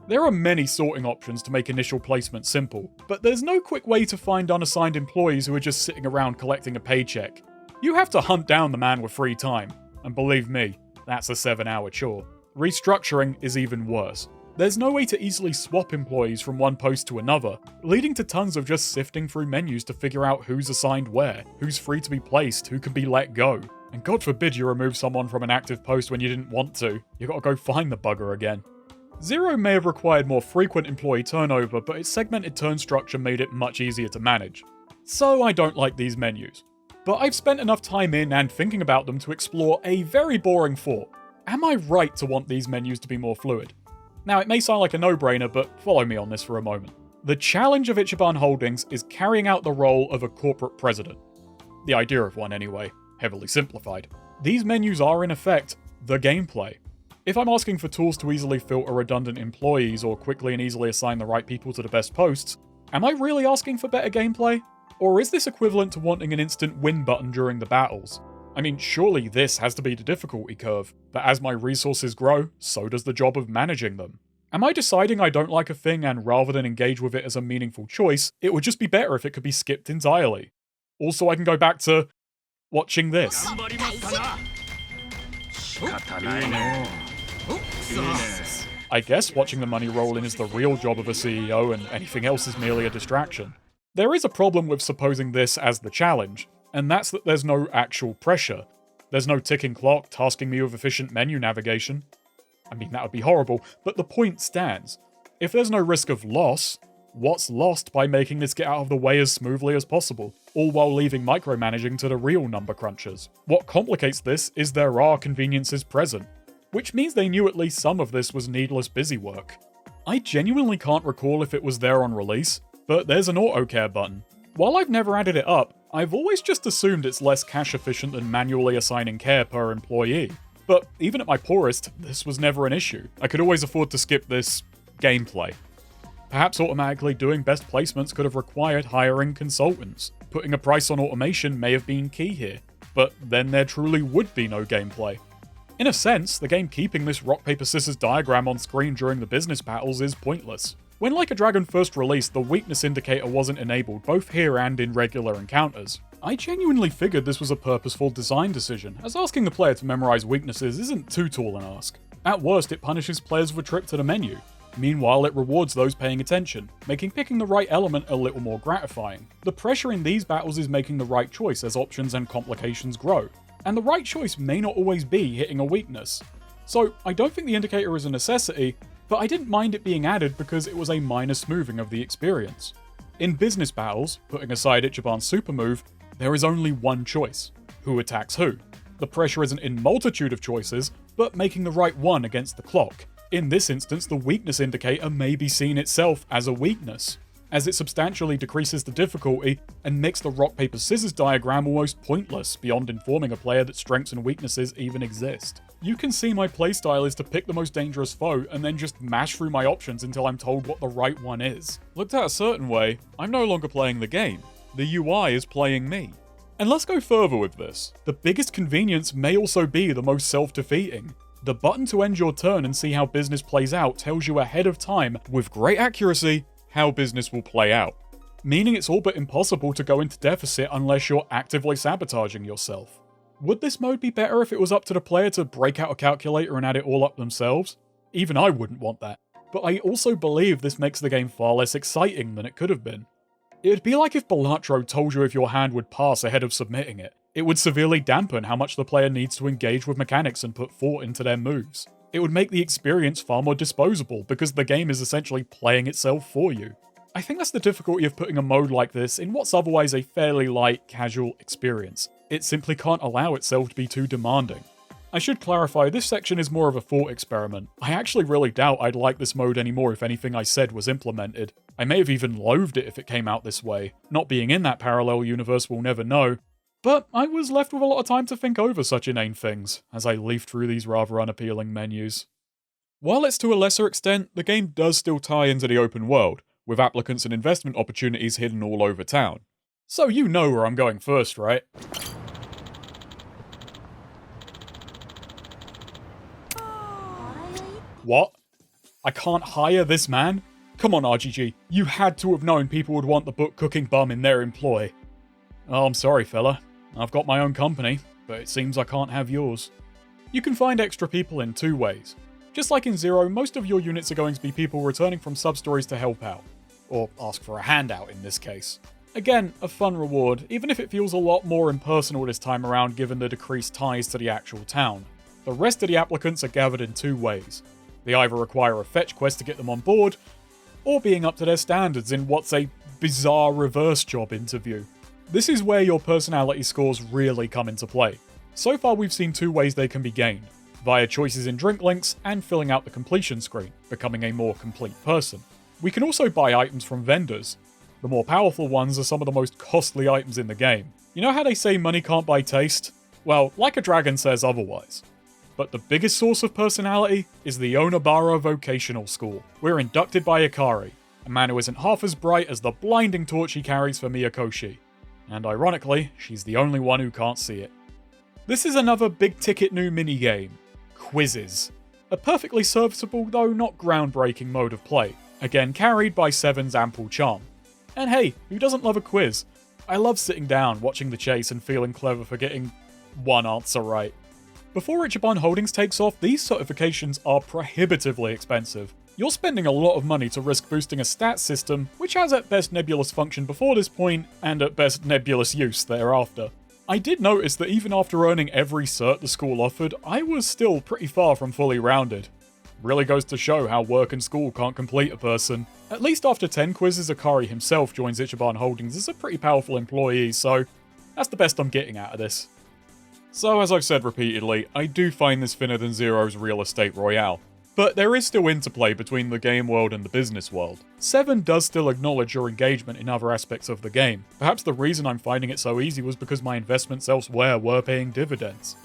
Speaker 1: There are many sorting options to make initial placement simple, but there's no quick way to find unassigned employees who are just sitting around collecting a paycheck. You have to hunt down the man with free time, and believe me, that's a 7-hour chore. Restructuring is even worse. There's no way to easily swap employees from one post to another, leading to tons of just sifting through menus to figure out who's assigned where, who's free to be placed, who can be let go. And God forbid you remove someone from an active post when you didn't want to. You gotta go find the bugger again. Zero may have required more frequent employee turnover, but its segmented turn structure made it much easier to manage. So I don't like these menus. But I've spent enough time in and thinking about them to explore a very boring thought. Am I right to want these menus to be more fluid? Now it may sound like a no-brainer, but follow me on this for a moment. The challenge of Ichiban Holdings is carrying out the role of a corporate president. The idea of one anyway. Heavily simplified. These menus are in effect the gameplay. If I'm asking for tools to easily filter redundant employees or quickly and easily assign the right people to the best posts, am I really asking for better gameplay? Or is this equivalent to wanting an instant win button during the battles? I mean, surely this has to be the difficulty curve, but as my resources grow, so does the job of managing them. Am I deciding I don't like a thing and rather than engage with it as a meaningful choice, it would just be better if it could be skipped entirely? Also, I can go back to watching this. I guess watching the money roll in is the real job of a CEO and anything else is merely a distraction. There is a problem with supposing this as the challenge, and that's that there's no actual pressure. There's no ticking clock tasking me with efficient menu navigation. I mean, that would be horrible, but the point stands. If there's no risk of loss, what's lost by making this get out of the way as smoothly as possible, all while leaving micromanaging to the real number crunchers? What complicates this is there are conveniences present, which means they knew at least some of this was needless busy work. I genuinely can't recall if it was there on release, but there's an auto care button. While I've never added it up, I've always just assumed it's less cash efficient than manually assigning care per employee. But even at my poorest, this was never an issue. I could always afford to skip this gameplay. Perhaps automatically doing best placements could have required hiring consultants. Putting a price on automation may have been key here, but then there truly would be no gameplay. In a sense, the game keeping this rock paper scissors diagram on screen during the business battles is pointless. When Like a Dragon first released, the weakness indicator wasn't enabled both here and in regular encounters. I genuinely figured this was a purposeful design decision, as asking the player to memorize weaknesses isn't too tall an ask. At worst, it punishes players with a trip to the menu. Meanwhile, it rewards those paying attention, making picking the right element a little more gratifying. The pressure in these battles is making the right choice as options and complications grow, and the right choice may not always be hitting a weakness. So, I don't think the indicator is a necessity, but I didn't mind it being added because it was a minor smoothing of the experience. In business battles, putting aside Ichiban's super move, there is only one choice: who attacks who. The pressure isn't in multitude of choices, but making the right one against the clock. In this instance, the weakness indicator may be seen itself as a weakness, as it substantially decreases the difficulty and makes the rock paper scissors diagram almost pointless beyond informing a player that strengths and weaknesses even exist. You can see my playstyle is to pick the most dangerous foe and then just mash through my options until I'm told what the right one is. Looked at a certain way, I'm no longer playing the game. The UI is playing me. And let's go further with this. The biggest convenience may also be the most self-defeating. The button to end your turn and see how business plays out tells you ahead of time, with great accuracy, how business will play out. Meaning it's all but impossible to go into deficit unless you're actively sabotaging yourself. Would this mode be better if it was up to the player to break out a calculator and add it all up themselves? Even I wouldn't want that. But I also believe this makes the game far less exciting than it could have been. It'd be like if Balatro told you if your hand would pass ahead of submitting it. It would severely dampen how much the player needs to engage with mechanics and put thought into their moves. It would make the experience far more disposable because the game is essentially playing itself for you. I think that's the difficulty of putting a mode like this in what's otherwise a fairly light, casual experience. It simply can't allow itself to be too demanding. I should clarify, this section is more of a thought experiment. I actually really doubt I'd like this mode anymore if anything I said was implemented. I may have even loathed it if it came out this way. Not being in that parallel universe, we'll never know. But I was left with a lot of time to think over such inane things, as I leafed through these rather unappealing menus. While it's to a lesser extent, the game does still tie into the open world, with applicants and investment opportunities hidden all over town. So you know where I'm going first, right? What? I can't hire this man? Come on, RGG, you had to have known people would want the book cooking bum in their employ. Oh, I'm sorry, fella. I've got my own company, but it seems I can't have yours. You can find extra people in two ways. Just like in Zero, most of your units are going to be people returning from substories to help out. Or ask for a handout in this case. Again, a fun reward, even if it feels a lot more impersonal this time around given the decreased ties to the actual town. The rest of the applicants are gathered in two ways. They either require a fetch quest to get them on board, or being up to their standards in what's a bizarre reverse job interview. This is where your personality scores really come into play. So far we've seen two ways they can be gained, via choices in drink links and filling out the completion screen, becoming a more complete person. We can also buy items from vendors. The more powerful ones are some of the most costly items in the game. You know how they say money can't buy taste? Well, Like a Dragon says otherwise. But the biggest source of personality is the Onabara Vocational School. We're inducted by Ikari, a man who isn't half as bright as the blinding torch he carries for Miyakoshi. And ironically, she's the only one who can't see it. This is another big-ticket new minigame, Quizzes. A perfectly serviceable, though not groundbreaking mode of play, again carried by Seven's ample charm. And hey, who doesn't love a quiz? I love sitting down, watching the chase and feeling clever for getting one answer right. Before Ichiban Holdings takes off, these certifications are prohibitively expensive. You're spending a lot of money to risk boosting a stats system, which has at best nebulous function before this point, and at best nebulous use thereafter. I did notice that even after earning every cert the school offered, I was still pretty far from fully rounded. Really goes to show how work and school can't complete a person. At least after 10 quizzes, Akari himself joins Ichiban Holdings as a pretty powerful employee, so that's the best I'm getting out of this. So as I've said repeatedly, I do find this thinner than Zero's Real Estate Royale. But there is still interplay between the game world and the business world. 7 does still acknowledge your engagement in other aspects of the game. Perhaps the reason I'm finding it so easy was because my investments elsewhere were paying dividends.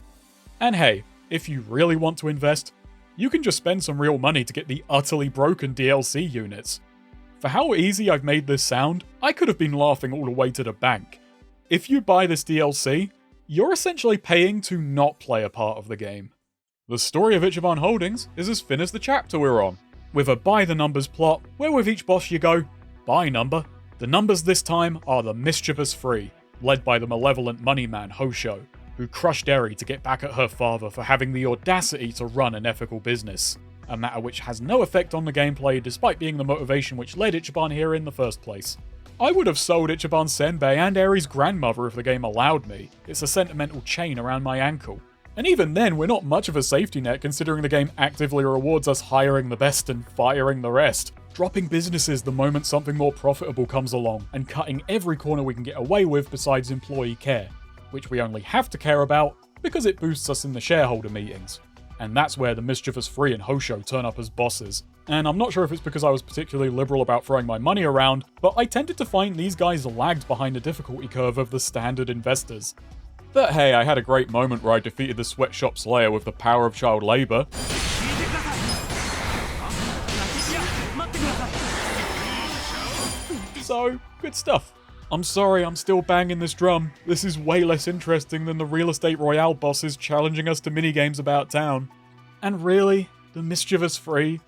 Speaker 1: And hey, if you really want to invest, you can just spend some real money to get the utterly broken DLC units. For how easy I've made this sound, I could have been laughing all the way to the bank. If you buy this DLC, you're essentially paying to not play a part of the game. The story of Ichiban Holdings is as thin as the chapter we're on, with a by-the-numbers plot where with each boss you go, by number. The numbers this time are the Mischievous Three, led by the malevolent money man Hosho, who crushed Eri to get back at her father for having the audacity to run an ethical business, a matter which has no effect on the gameplay despite being the motivation which led Ichiban here in the first place. I would have sold Ichiban Senbei and Eri's grandmother if the game allowed me. It's a sentimental chain around my ankle. And even then, we're not much of a safety net considering the game actively rewards us hiring the best and firing the rest, dropping businesses the moment something more profitable comes along, and cutting every corner we can get away with besides employee care, which we only have to care about because it boosts us in the shareholder meetings. And that's where the Mischievous Three and Hosho turn up as bosses. And I'm not sure if it's because I was particularly liberal about throwing my money around, but I tended to find these guys lagged behind the difficulty curve of the standard investors. But hey, I had a great moment where I defeated the Sweatshop Slayer with the power of child labor. So, good stuff. I'm sorry, I'm still banging this drum. This is way less interesting than the Real Estate Royale bosses challenging us to minigames about town. And really, the Mischievous Three?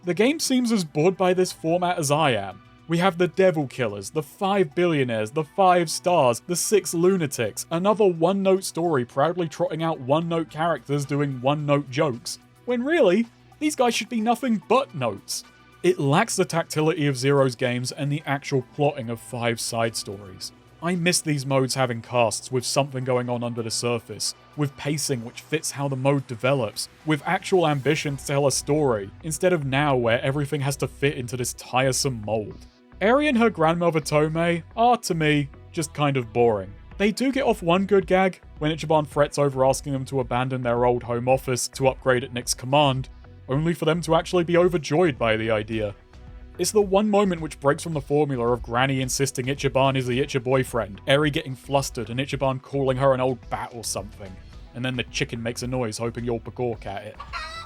Speaker 1: The game seems as bored by this format as I am. We have the Devil Killers, the 5 Billionaires, the 5 Stars, the 6 Lunatics, another one-note story proudly trotting out one-note characters doing one-note jokes, when really, these guys should be nothing but notes. It lacks the tactility of Zero's games and the actual plotting of 5 side stories. I miss these modes having casts with something going on under the surface, with pacing which fits how the mode develops, with actual ambition to tell a story, instead of now where everything has to fit into this tiresome mold. Eri and her grandmother Tomei are, to me, just kind of boring. They do get off one good gag, when Ichiban frets over asking them to abandon their old home office to upgrade at Nick's command, only for them to actually be overjoyed by the idea. It's the one moment which breaks from the formula of Granny insisting Ichiban is the Ichi boyfriend, Eri getting flustered and Ichiban calling her an old bat or something, and then the chicken makes a noise hoping you'll pagawk at it.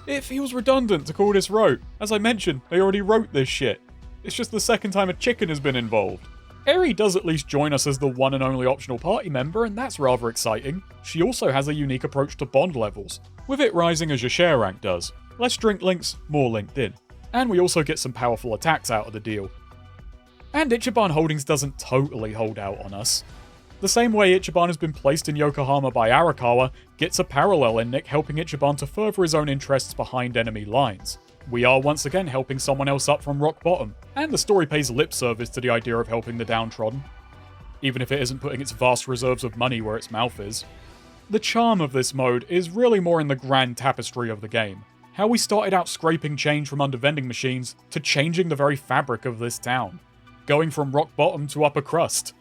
Speaker 1: It feels redundant to call this rote. As I mentioned, they already wrote this shit. It's just the second time a chicken has been involved. Eri does at least join us as the one and only optional party member, and that's rather exciting. She also has a unique approach to bond levels, with it rising as your share rank does. Less drink links, more linked in. And we also get some powerful attacks out of the deal. And Ichiban Holdings doesn't totally hold out on us. The same way Ichiban has been placed in Yokohama by Arakawa gets a parallel in Nick helping Ichiban to further his own interests behind enemy lines. We are once again helping someone else up from rock bottom, and the story pays lip service to the idea of helping the downtrodden, even if it isn't putting its vast reserves of money where its mouth is. The charm of this mode is really more in the grand tapestry of the game. How we started out scraping change from under vending machines to changing the very fabric of this town. Going from rock bottom to upper crust.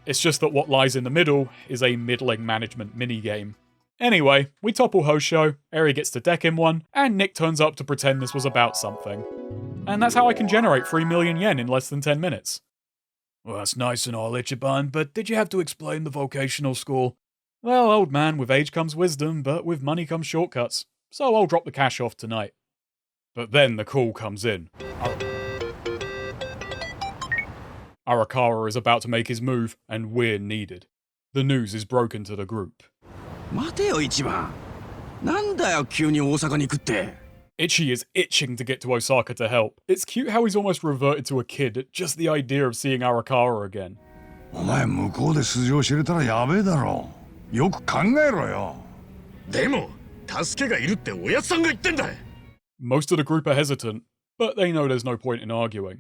Speaker 1: It's just that what lies in the middle is a middling management minigame. Anyway, we topple Hosho, Eri gets to deck him one, and Nick turns up to pretend this was about something. And that's how I can generate 3 million yen in less than 10 minutes.
Speaker 6: Well, that's nice and all, Ichiban, but did you have to explain the vocational school?
Speaker 1: Well, old man, with age comes wisdom, but with money comes shortcuts. So I'll drop the cash off tonight. But then the call comes in. Arakawa is about to make his move, and we're needed. The news is broken to the group.
Speaker 10: 待てよ一番。なんだよ急に大阪に行くって。
Speaker 1: Ichi is itching to get to Osaka to help. It's cute how he's almost reverted to a kid at just the idea of seeing Arakawa again.
Speaker 8: お前向こうで素性を知れたらやべえだろ。よく考えろよ。
Speaker 3: でも助けがいるっておやつさんが言ってんだ。
Speaker 1: Most of the group are hesitant, but they know there's no point in arguing.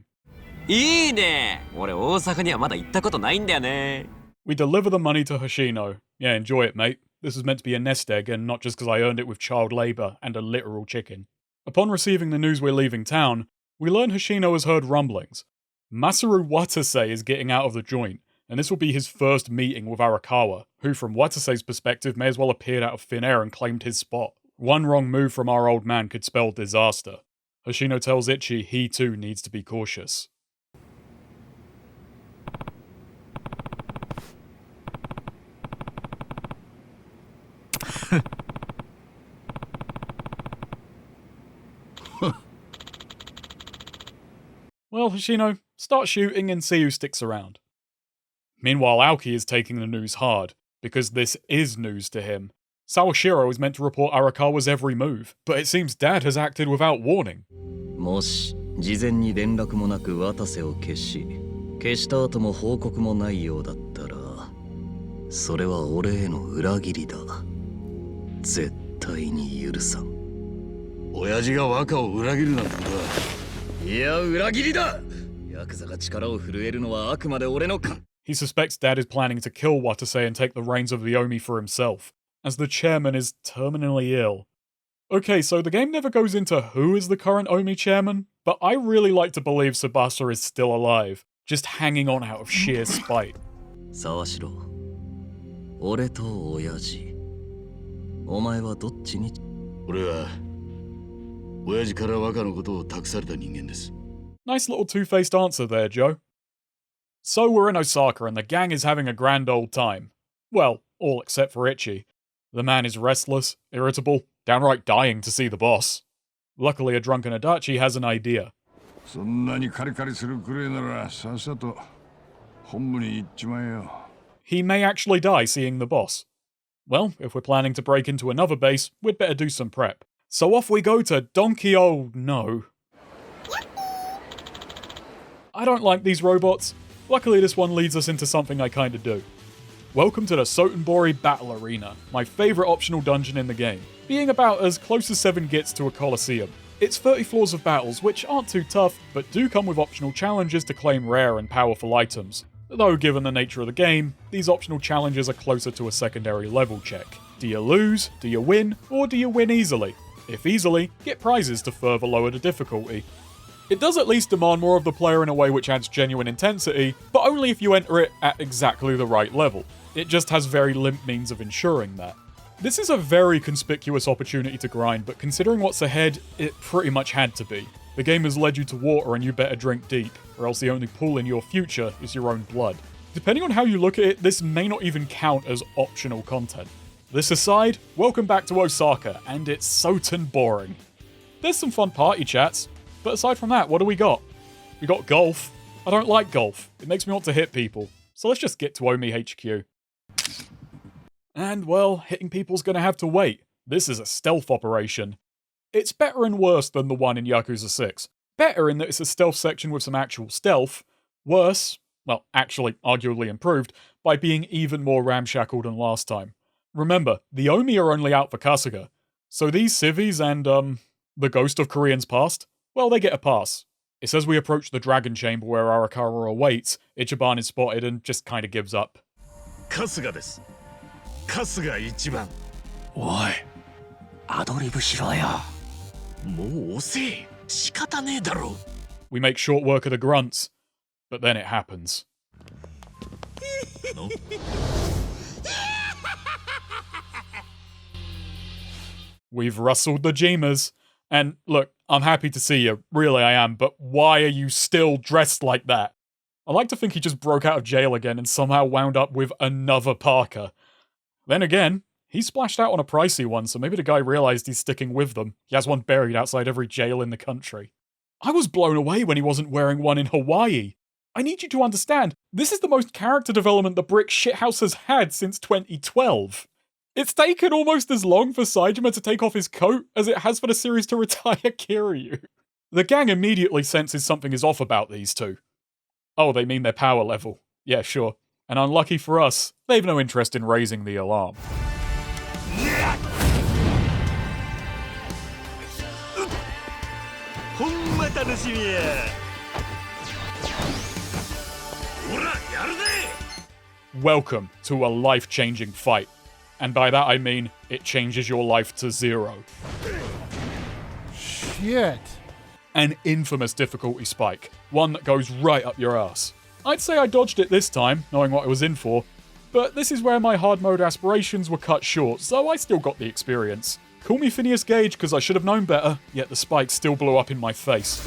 Speaker 14: いいね。俺大阪にはまだ行ったことないんだよね。
Speaker 1: We deliver the money to Hoshino. Yeah, enjoy it, mate. This is meant to be a nest egg, and not just because I earned it with child labour and a literal chicken. Upon receiving the news we're leaving town, we learn Hoshino has heard rumblings. Masaru Watase is getting out of the joint, and this will be his first meeting with Arakawa, who from Watase's perspective may as well appeared out of thin air and claimed his spot. One wrong move from our old man could spell disaster. Hoshino tells Ichi he too needs to be cautious. Well, Hoshino, start shooting and see who sticks around. Meanwhile, Aoki is taking the news hard, because this is news to him. Sawashiro is meant to report Arakawa's every move, but it seems Dad has acted without warning.
Speaker 7: もし事前に連絡もなく渡瀬を消した後も報告もないようだったら、それは俺への裏切りだ。絶対に許さん。
Speaker 18: 親父が若を裏切るなんてことは。
Speaker 7: いや、裏切りだ。ヤクザが力を震えるのはあくまで俺のか。
Speaker 1: He suspects Dad is planning to kill Watase and take the reins of the Omi for himself, as the chairman is terminally ill. Okay, so the game never goes into who is the current Omi chairman, but I really like to believe Tsubasa is still alive, just hanging on out of sheer spite.
Speaker 7: Sawashiro, 俺と親父、お前はどっちに？
Speaker 18: 俺は親父から若のことを託された人間です。
Speaker 1: Nice little two-faced answer there, Joe. So we're in Osaka and the gang is having a grand old time. Well, all except for Ichi. The man is restless, irritable, downright dying to see the boss. Luckily, a drunken Adachi has an idea.
Speaker 8: そんなにカリカリするくらいならさっさと本部に行っちまえよ。
Speaker 1: He may actually die seeing the boss. Well, if we're planning to break into another base, we'd better do some prep. So off we go to Donkey No. I don't like these robots. Luckily, this one leads us into something I kinda do. Welcome to the Sotenbori Battle Arena, my favourite optional dungeon in the game, being about as close as 7 gets to a coliseum. It's 30 floors of battles, which aren't too tough, but do come with optional challenges to claim rare and powerful items. Though given the nature of the game, these optional challenges are closer to a secondary level check. Do you lose, do you win, or do you win easily? If easily, get prizes to further lower the difficulty. It does at least demand more of the player in a way which adds genuine intensity, but only if you enter it at exactly the right level. It just has very limp means of ensuring that. This is a very conspicuous opportunity to grind, but considering what's ahead, it pretty much had to be. The game has led you to water and you better drink deep, or else the only pool in your future is your own blood. Depending on how you look at it, this may not even count as optional content. This aside, welcome back to Osaka, and it's Sotenboring. There's some fun party chats, but aside from that, what do we got? We got golf. I don't like golf. It makes me want to hit people. So let's just get to Omi HQ. And, well, hitting people's gonna have to wait. This is a stealth operation. It's better and worse than the one in Yakuza 6. Better in that it's a stealth section with some actual stealth. Worse, well, actually, arguably improved, by being even more ramshackle than last time. Remember, the Omi are only out for Kasuga. So these civvies and, the ghost of Korean's past, well, they get a pass. It says we approach the dragon chamber where Arakawa awaits, Ichiban is spotted and just kinda gives up.
Speaker 18: 春日です。春日一番。
Speaker 2: おい、アドリブしろよ。もう遅え。仕方ねえだろ。
Speaker 1: We make short work of the grunts, but then it happens. We've rustled the Jeemers. And look, I'm happy to see you, really I am, but why are you still dressed like that? I like to think he just broke out of jail again and somehow wound up with another Parker. Then again, he splashed out on a pricey one, so maybe the guy realised he's sticking with them. He has one buried outside every jail in the country. I was blown away when he wasn't wearing one in Hawaii. I need you to understand, this is the most character development the Brick Shithouse has had since 2012. It's taken almost as long for Saejima to take off his coat as it has for the series to retire Kiryu. The gang immediately senses something is off about these two. Oh, they mean their power level. Yeah, sure. And unlucky for us, they've no interest in raising the alarm. Welcome to a life-changing fight. And by that I mean, it changes your life to 0. shit. An infamous difficulty spike, one that goes right up your ass. I'd say I dodged it this time, knowing what I was in for, but this is where my hard mode aspirations were cut short, so I still got the experience. Call me Phineas Gage because I should have known better, yet the spike still blew up in my face.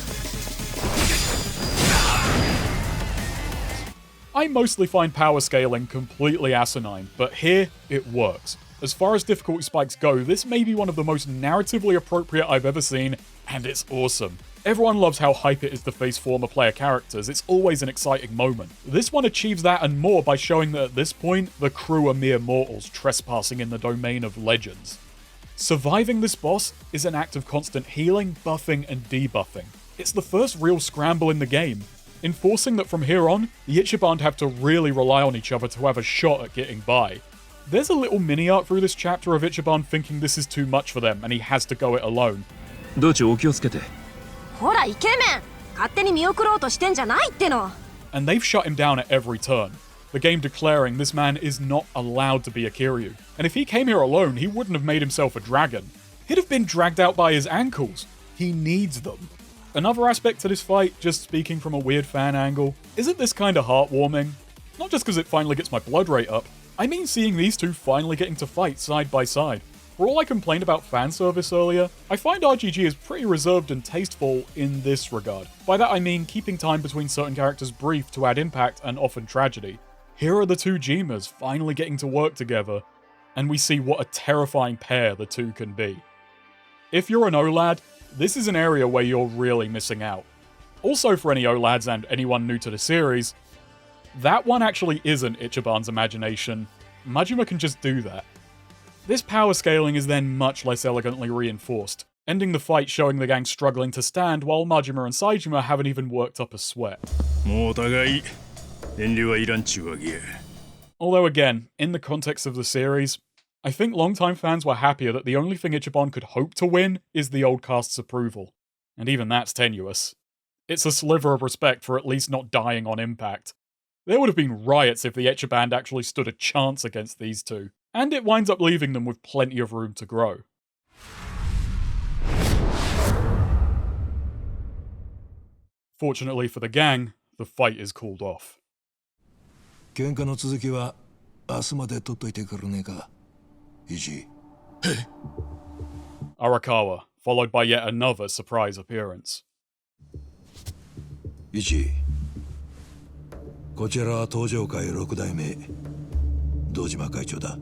Speaker 1: I mostly find power scaling completely asinine, but here, it works. As far as difficulty spikes go, this may be one of the most narratively appropriate I've ever seen, and it's awesome. Everyone loves how hype it is to face former player characters, it's always an exciting moment. This one achieves that and more by showing that at this point, the crew are mere mortals trespassing in the domain of legends. Surviving this boss is an act of constant healing, buffing, and debuffing. It's the first real scramble in the game, enforcing that from here on, the Ichiban have to really rely on each other to have a shot at getting by. There's a little mini-arc through this chapter of Ichiban thinking this is too much for them and he has to go it alone.
Speaker 13: 道中お気をつけて。
Speaker 22: ほらイケメン、勝手に見送ろうとしてんじゃないっての。
Speaker 1: And they've shut him down at every turn, the game declaring this man is not allowed to be a Kiryu. And if he came here alone, he wouldn't have made himself a dragon. He'd have been dragged out by his ankles. He needs them. Another aspect to this fight, just speaking from a weird fan angle, isn't this kinda heartwarming? Not just because it finally gets my blood rate up, I mean seeing these two finally getting to fight side by side. For all I complained about fan service earlier, I find RGG is pretty reserved and tasteful in this regard. By that I mean keeping time between certain characters brief to add impact and often tragedy. Here are the two Jimas finally getting to work together, and we see what a terrifying pair the two can be. If you're an OLAD, this is an area where you're really missing out. Also for any OLADs and anyone new to the series, that one actually isn't Ichiban's imagination. Majima can just do that. This power scaling is then much less elegantly reinforced, ending the fight showing the gang struggling to stand while Majima and Saejima haven't even worked up a sweat. Although again, in the context of the series, I think longtime fans were happier that the only thing Ichiban could hope to win is the old cast's approval. And even that's tenuous. It's a sliver of respect for at least not dying on impact. There would have been riots if the Ichiban actually stood a chance against these two, and it winds up leaving them with plenty of room to grow. Fortunately for the gang, the fight is called off.
Speaker 8: 喧嘩の続きは明日まで取っといてくれねえか。
Speaker 1: Arakawa, followed by yet another surprise appearance.
Speaker 8: こちらは東上会6代目堂島会長だ。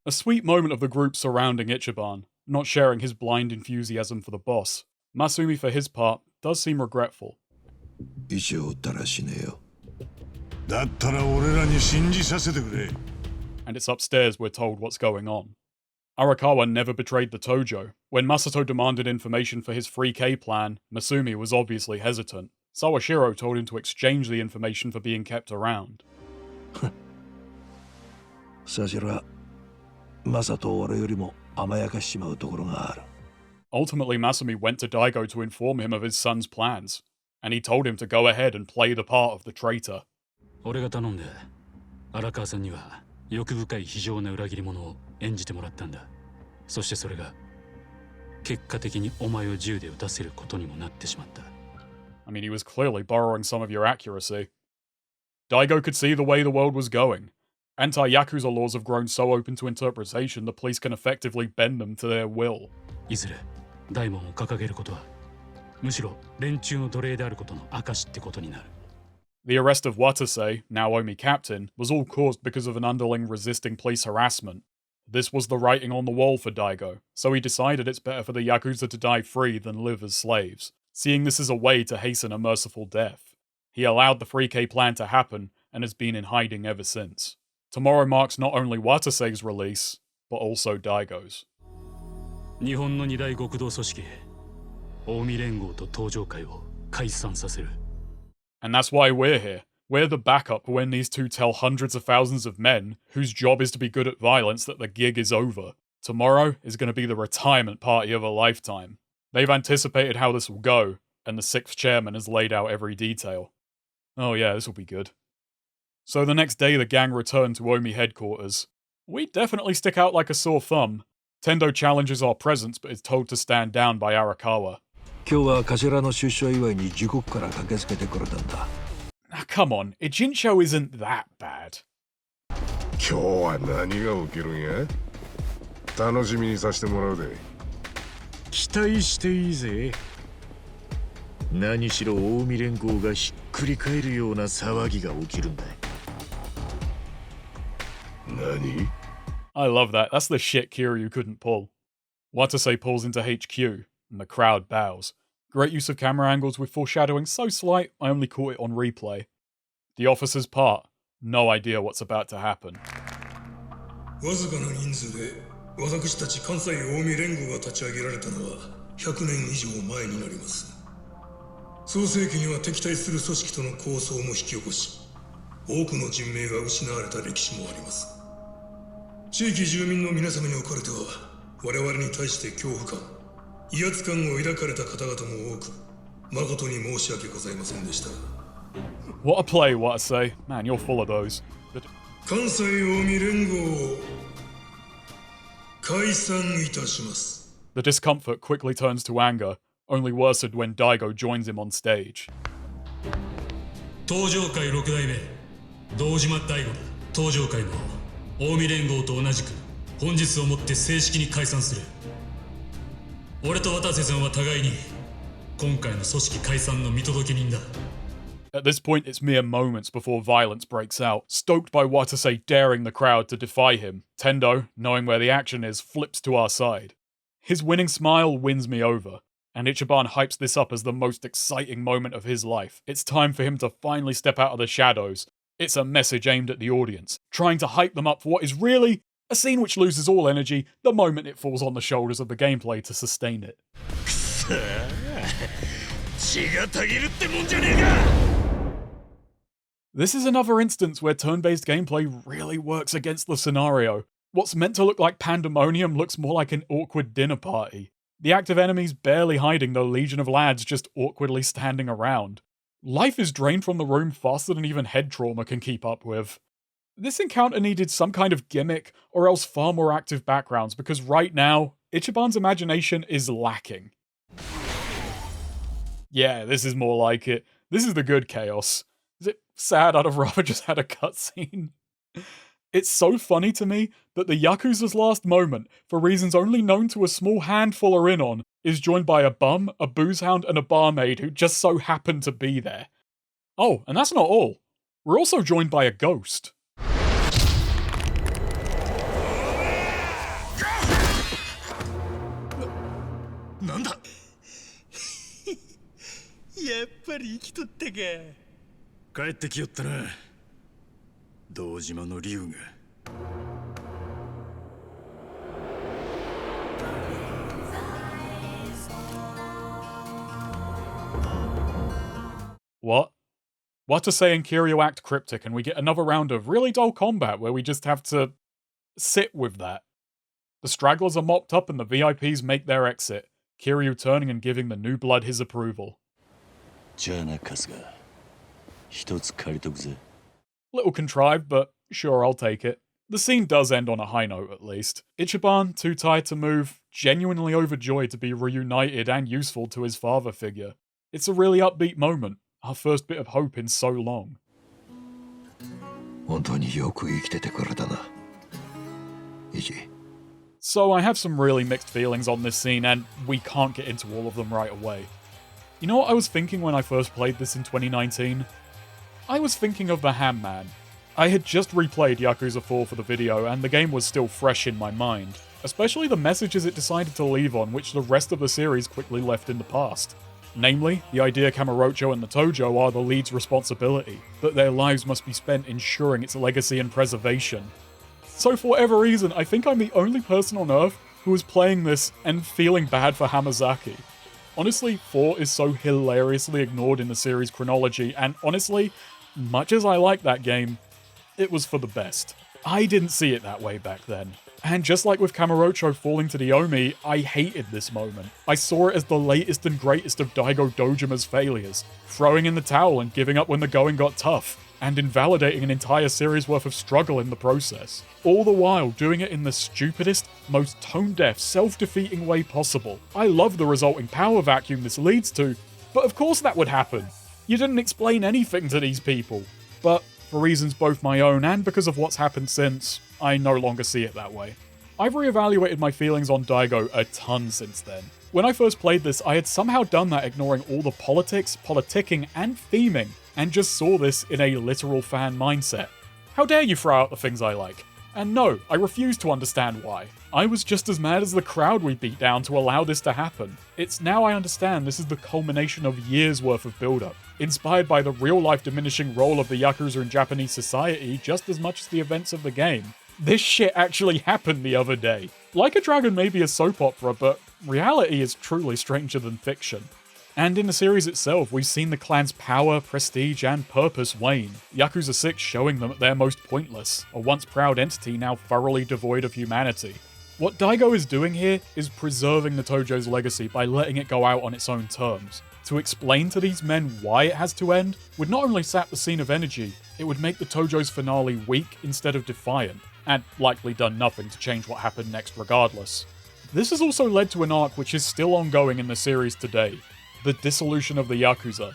Speaker 1: A sweet moment of the group surrounding Ichiban, not sharing his blind enthusiasm for the boss. Masumi, for his part, does seem regretful.
Speaker 8: 一応撃ったら死ねえよ。だったら俺らに信じさせてくれ。
Speaker 1: And it's upstairs we're told what's going on. Arakawa never betrayed the Tojo. When Masato demanded information for his 3K plan, Masumi was obviously hesitant. Sawashiro told him to exchange the information for being kept around.
Speaker 8: さしら、マサと俺よりも甘やかしちまうところがある。
Speaker 1: Ultimately, Masumi went to Daigo to inform him of his son's plans, and he told him to go ahead and play the part of the traitor.
Speaker 23: 俺が頼んで、荒川さんには欲深い非情な裏切り者を演じてもらったんだ。そしてそれが結果的にお前を銃で撃たせることにもなってしまった。
Speaker 1: I mean, he was clearly borrowing some of your accuracy. Daigo could see the way the world was going. Anti-Yakuza laws have grown so open to interpretation, the police can effectively bend them to their will.
Speaker 23: いずれ大門を掲げることはむしろ連中の奴隷であることの証ってことになる。
Speaker 1: The arrest of Watase, now Omi captain, was all caused because of an underling resisting police harassment. This was the writing on the wall for Daigo, so he decided it's better for the Yakuza to die free than live as slaves, seeing this as a way to hasten a merciful death. He allowed the 3K plan to happen, and has been in hiding ever since. Tomorrow marks not only Watase's release, but also Daigo's.
Speaker 23: 日本の二大極道組織、近江連合と東上会を解散させる。
Speaker 1: And that's why we're here. We're the backup when these two tell hundreds of thousands of men, whose job is to be good at violence, that the gig is over. Tomorrow is going to be the retirement party of a lifetime. They've anticipated how this will go, and the 6th chairman has laid out every detail. Oh yeah, this will be good. So the next day the gang returned to Omi headquarters. We definitely stick out like a sore thumb. Tendo challenges our presence but is told to stand down by Arakawa.
Speaker 8: 今日は頭の出所祝いに時刻から駆けつけてくれたんだ。
Speaker 1: Now, come on, Ijincho isn't that bad.
Speaker 18: 今日は何が起きるんや？楽しみにさせてもらうで。
Speaker 2: 期待していいぜ。何しろ近江連合がひっくり返るような騒ぎが起きるんだ。
Speaker 18: 何？
Speaker 1: I love that. That's the shit Kiryu couldn't pull. Watase pulls into HQ, and the crowd bows. Great use of camera angles with foreshadowing so slight, I only caught it on replay. The officers part. No idea what's about to happen.
Speaker 13: わずかな人数で私たち関西近江連合が立ち上げられたのは100年以上前になります。創世紀には敵対する組織との抗争も引き起こし、多くの人命が失われた歴史もあります。地域住民の皆様におかれては、我々に対して恐怖感、威圧感を抱かれた方々も多く、誠に申し訳ございませんでした。
Speaker 1: What a play, Watase. Man, you're full of those.
Speaker 13: 関西近江連合を解散いたします。
Speaker 1: The discomfort quickly turns to anger, only worsened when Daigo joins him on stage.
Speaker 15: 東上会6代目堂島大吾だ。東上会も近江連合と同じく本日をもって正式に解散する。俺と渡瀬さんは互いに今回の組織解散の見届け人だ。
Speaker 1: At this point, it's mere moments before violence breaks out, stoked by Watase daring the crowd to defy him. Tendo, knowing where the action is, flips to our side. His winning smile wins me over, and Ichiban hypes this up as the most exciting moment of his life. It's time for him to finally step out of the shadows. It's a message aimed at the audience, trying to hype them up for what is really a scene which loses all energy the moment it falls on the shoulders of the gameplay to sustain it. This is another instance where turn-based gameplay really works against the scenario. What's meant to look like pandemonium looks more like an awkward dinner party. The active enemies barely hiding, the legion of lads just awkwardly standing around. Life is drained from the room faster than even head trauma can keep up with. This encounter needed some kind of gimmick, or else far more active backgrounds, because right now, Ichiban's imagination is lacking. Yeah, this is more like it. This is the good chaos. Is it sad I'd have rather just had a cutscene? It's so funny to me that the Yakuza's last moment, for reasons only known to a small handful are in on, is joined by a bum, a boozehound, and a barmaid who just so happen to be there. Oh, and that's not all. We're also joined by a ghost.
Speaker 13: Nanda?
Speaker 2: やっぱり生きとったか。帰ってきよったな。堂島の龍が。
Speaker 1: What? Watase and Kiryu act cryptic, and we get another round of really dull combat where we just have to sit with that. The stragglers are mopped up and the VIPs make their exit, Kiryu turning and giving the new blood his approval. Little contrived, but sure, I'll take it. The scene does end on a high note, at least. Ichiban, too tired to move, genuinely overjoyed to be reunited and useful to his father figure. It's a really upbeat moment, our first bit of hope in so long. So I have some really mixed feelings on this scene, and we can't get into all of them right away. You know what I was thinking when I first played this in 2019? I was thinking of the Ham Man. I had just replayed Yakuza 4 for the video, and the game was still fresh in my mind, especially the messages it decided to leave on, which the rest of the series quickly left in the past. Namely, the idea Kamurocho and the Tojo are the lead's responsibility, that their lives must be spent ensuring its legacy and preservation. So for whatever reason, I think I'm the only person on Earth who is playing this and feeling bad for Hamazaki. Honestly, 4 is so hilariously ignored in the series chronology, and honestly, much as I like that game, it was for the best. I didn't see it that way back then. And just like with Kamurocho falling to the Omi, I hated this moment. I saw it as the latest and greatest of Daigo Dojima's failures, throwing in the towel and giving up when the going got tough. and invalidating an entire series worth of struggle in the process. All the while doing it in the stupidest, most tone-deaf, self-defeating way possible. I love the resulting power vacuum this leads to, but of course that would happen. You didn't explain anything to these people. But for reasons both my own and because of what's happened since, I no longer see it that way. I've reevaluated my feelings on Daigo a ton since then. When I first played this, I had somehow done that ignoring all the politics, politicking, and theming, and just saw this in a literal fan mindset. How dare you throw out the things I like? And no, I refuse to understand why. I was just as mad as the crowd we beat down to allow this to happen. It's now I understand this is the culmination of years worth of build-up, inspired by the real-life diminishing role of the Yakuza in Japanese society just as much as the events of the game. This shit actually happened the other day. Like a Dragon may be a soap opera, but reality is truly stranger than fiction. And in the series itself, we've seen the clan's power, prestige, and purpose wane. Yakuza 6 showing them at their most pointless, a once proud entity now thoroughly devoid of humanity. What Daigo is doing here is preserving the Tojo's legacy by letting it go out on its own terms. To explain to these men why it has to end would not only sap the scene of energy, it would make the Tojo's finale weak instead of defiant, and likely done nothing to change what happened next regardless. This has also led to an arc which is still ongoing in the series today, the dissolution of the Yakuza.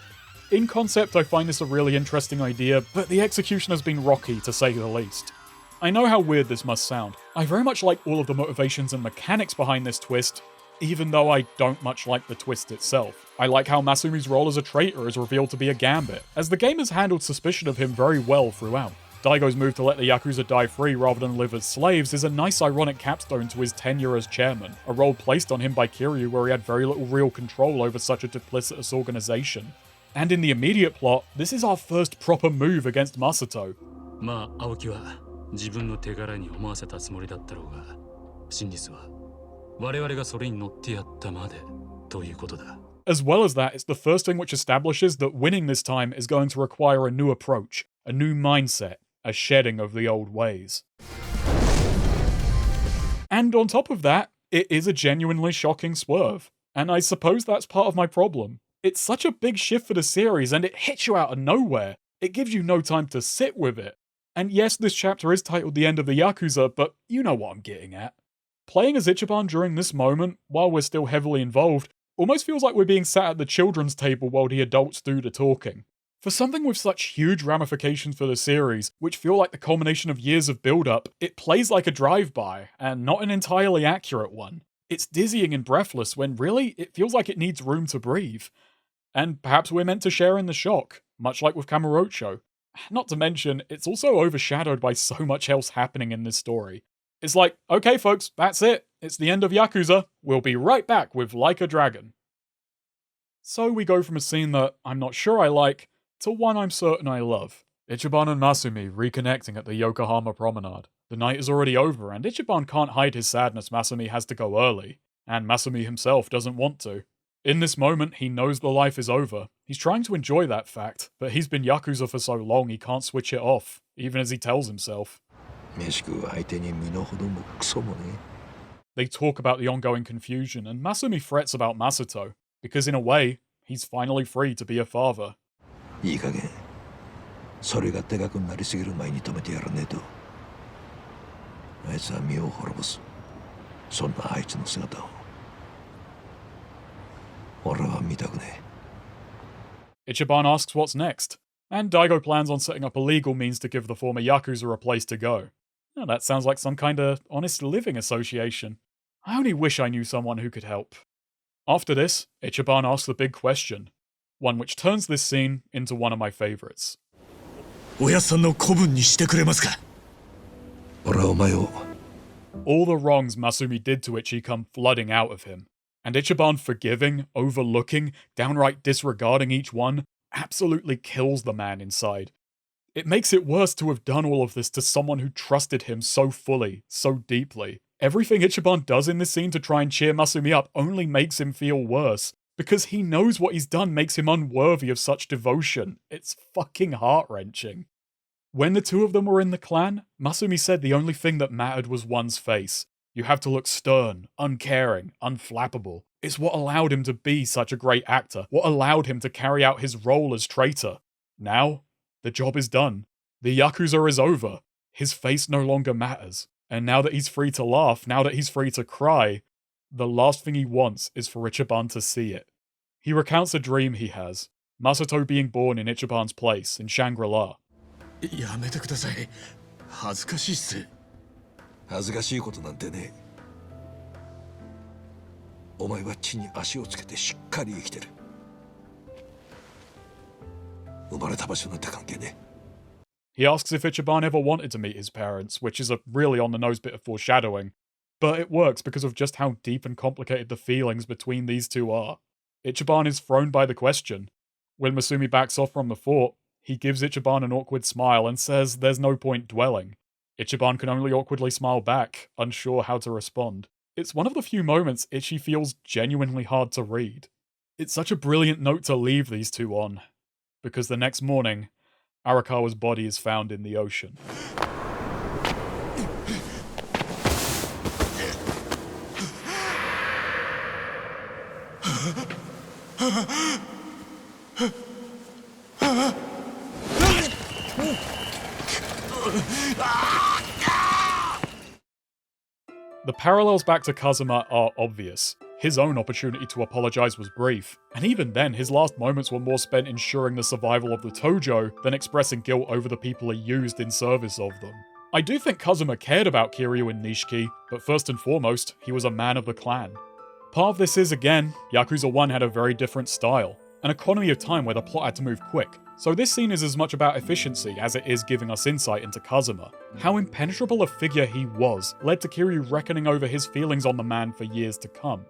Speaker 1: In concept, I find this a really interesting idea, but the execution has been rocky to say the least. I know how weird this must sound. I very much like all of the motivations and mechanics behind this twist, even though I don't much like the twist itself. I like how Masumi's role as a traitor is revealed to be a gambit, as the game has handled suspicion of him very well throughout. Daigo's move to let the Yakuza die free rather than live as slaves is a nice ironic capstone to his tenure as chairman, a role placed on him by Kiryu where he had very little real control over such a duplicitous organization. And in the immediate plot, this is our first proper move against Masato.
Speaker 23: まあ、青木は自分の手柄に思わせたつもりだったろうが、真実は我々がそれに乗ってやったまでということだ。
Speaker 1: As well as that, it's the first thing which establishes that winning this time is going to require a new approach, a new mindset, a shedding of the old ways. And on top of that, it is a genuinely shocking swerve. And I suppose that's part of my problem. It's such a big shift for the series and it hits you out of nowhere. It gives you no time to sit with it. And yes, this chapter is titled The End of the Yakuza, but you know what I'm getting at. Playing as Ichiban during this moment, while we're still heavily involved, almost feels like we're being sat at the children's table while the adults do the talking. For something with such huge ramifications for the series, which feel like the culmination of years of build-up, it plays like a drive-by, and not an entirely accurate one. It's dizzying and breathless when really it feels like it needs room to breathe. And perhaps we're meant to share in the shock, much like with Kamurocho. Not to mention, it's also overshadowed by so much else happening in this story. It's like, okay folks, that's it. It's the end of Yakuza. We'll be right back with Like a Dragon. So we go from a scene that I'm not sure I like, to one I'm certain I love. Ichiban and Masumi reconnecting at the Yokohama promenade. The night is already over, and Ichiban can't hide his sadness Masumi has to go early, and Masumi himself doesn't want to. In this moment, he knows the life is over. He's trying to enjoy that fact, but he's been Yakuza for so long he can't switch it off, even as he tells himself. They talk about the ongoing confusion, and Masumi frets about Masato, because in a way, he's finally free to be a father.
Speaker 16: いい加減それがでかくなりすぎる前に止めてやらねえとあいつは身を滅ぼすそんなあいつの姿を俺は見たくねえ
Speaker 1: Ichiban asks what's next, and Daigo plans on setting up a legal means to give the former Yakuza a place to go. Now, that sounds like some kind of honest living association. I only wish I knew someone who could help. After this, Ichiban asks the big question. One which turns this scene into one of my favorites.
Speaker 16: おやっさんの子分にしてくれますか俺はお前を
Speaker 1: All the wrongs Masumi did to Ichi come flooding out of him, and Ichiban forgiving, overlooking, downright disregarding each one absolutely kills the man inside. It makes it worse to have done all of this to someone who trusted him so fully, so deeply. Everything Ichiban does in this scene to try and cheer Masumi up only makes him feel worse. Because he knows what he's done makes him unworthy of such devotion. It's fucking heart-wrenching. When the two of them were in the clan, Masumi said the only thing that mattered was one's face. You have to look stern, uncaring, unflappable. It's what allowed him to be such a great actor, what allowed him to carry out his role as traitor. Now, The job is done. The Yakuza is over. His face no longer matters. And now that he's free to laugh, now that he's free to cry, the last thing he wants is for Ichiban to see it. He recounts a dream he has, Masato being born in Ichiban's place in Shangri-La.
Speaker 2: やめてください。恥ずかしいっす。
Speaker 16: 恥ずかしいことなんてね。お前は地に足をつけてしっかり生きてる。生まれた場所なんて関係ね。
Speaker 1: He asks if Ichiban ever wanted to meet his parents, which is a really on-the-nose bit of foreshadowing, but it works because of just how deep and complicated the feelings between these two are. Ichiban is thrown by the question. When Masumi backs off from the fort, he gives Ichiban an awkward smile and says there's no point dwelling. Ichiban can only awkwardly smile back, unsure how to respond. It's one of the few moments Ichi feels genuinely hard to read. It's such a brilliant note to leave these two on, because the next morning, Arakawa's body is found in the ocean. The parallels back to Kazuma are obvious. His own opportunity to apologize was brief, and even then his last moments were more spent ensuring the survival of the Tojo than expressing guilt over the people he used in service of them. I do think Kazuma cared about Kiryu and Nishiki, but first and foremost, he was a man of the clan. Part of this is, again, Yakuza 1 had a very different style, an economy of time where the plot had to move quick. So this scene is as much about efficiency as it is giving us insight into Kazuma. How impenetrable a figure he was led to Kiryu reckoning over his feelings on the man for years to come.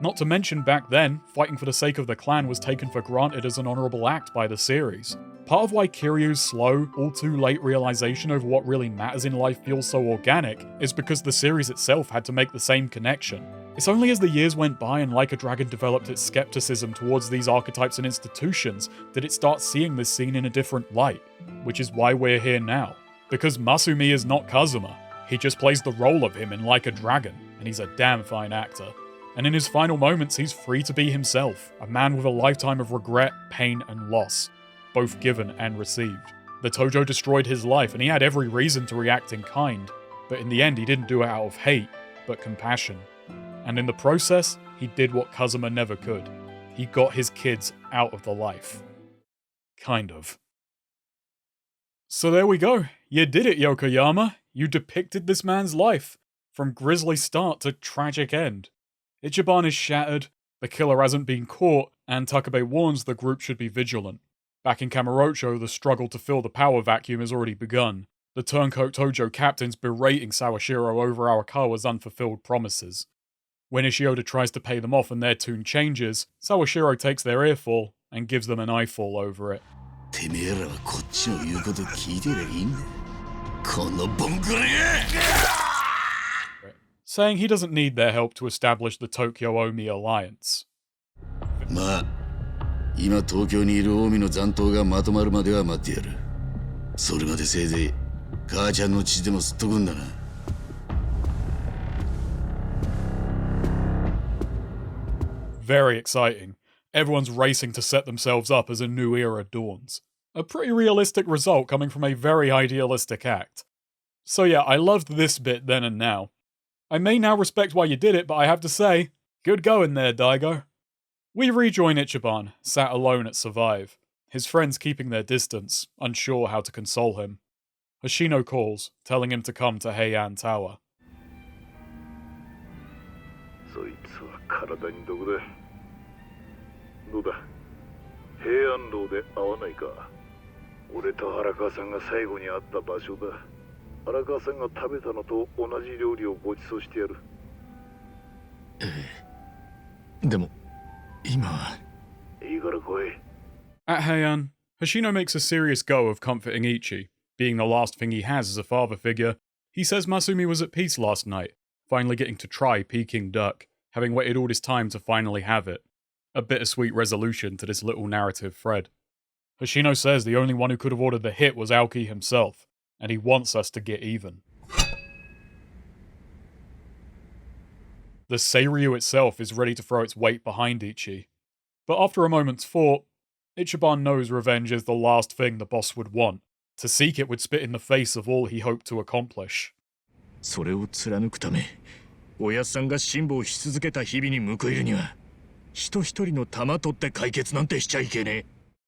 Speaker 1: Not to mention, back then, fighting for the sake of the clan was taken for granted as an honourable act by the series. Part of why Kiryu's slow, all-too-late realisation over what really matters in life feels so organic is because the series itself had to make the same connection. It's only as the years went by and Like a Dragon developed its skepticism towards these archetypes and institutions did it start seeing this scene in a different light, which is why we're here now. Because Masumi is not Kazuma, he just plays the role of him in Like a Dragon, and he's a damn fine actor. And in his final moments, he's free to be himself, a man with a lifetime of regret, pain, and loss, both given and received. The Tojo destroyed his life, and he had every reason to react in kind, but in the end he didn't do it out of hate, but compassion. And in the process, he did what Kazuma never could. He got his kids out of the life. Kind of. So there we go. You did it, Yokoyama. You depicted this man's life, from grisly start to tragic end. Ichiban is shattered, the killer hasn't been caught, and Takabe warns the group should be vigilant. Back in Kamurocho, the struggle to fill the power vacuum has already begun. The turncoat Tojo captain's berating Sawashiro over Arakawa's unfulfilled promises. When Ishioda tries to pay them off and their tune changes, Sawashiro takes their earful and gives them an eyeful over it. Saying he doesn't need their help to establish the Tokyo-Omi alliance.
Speaker 5: まあ、今東京にいる近江の残党がまとまるまでは待ってやる。それまでせいぜい母ちゃんの血でも吸っとくんだな。
Speaker 1: Very exciting. Everyone's racing to set themselves up as a new era dawns. A pretty realistic result coming from a very idealistic act. So yeah, I loved this bit then and now. I may now respect why you did it, but I have to say, good going there, Daigo. We rejoin Ichiban, sat alone at Survive, his friends keeping their distance, unsure how to console him. Hoshino calls, telling him to come to Heian Tower.
Speaker 4: そいつは体に毒だ。どうだ、平安楼で会わないか。俺と荒川さんが最後に会った場所だ。荒川さんが食べたのと同じ料理をご馳走してやる。
Speaker 2: でも、今は。
Speaker 4: いいから来い。
Speaker 1: At Heian, Hoshino makes a serious go of comforting Ichi. Being the last thing he has as a father figure, he says Masumi was at peace last night, finally getting to try Peking duck, having waited all this time to finally have it. A bittersweet resolution to this little narrative thread. Hoshino says the only one who could have ordered the hit was Aoki himself, and he wants us to get even. The Seiryu itself is ready to throw its weight behind Ichi, but after a moment's thought, Ichiban knows revenge is the last thing the boss would want. To seek it would spit in the face of all he hoped to accomplish.
Speaker 2: それを貫くため、おやっさんが辛抱し続けた日々に報いるには、人一人の弾取って解決なんてしちゃいけね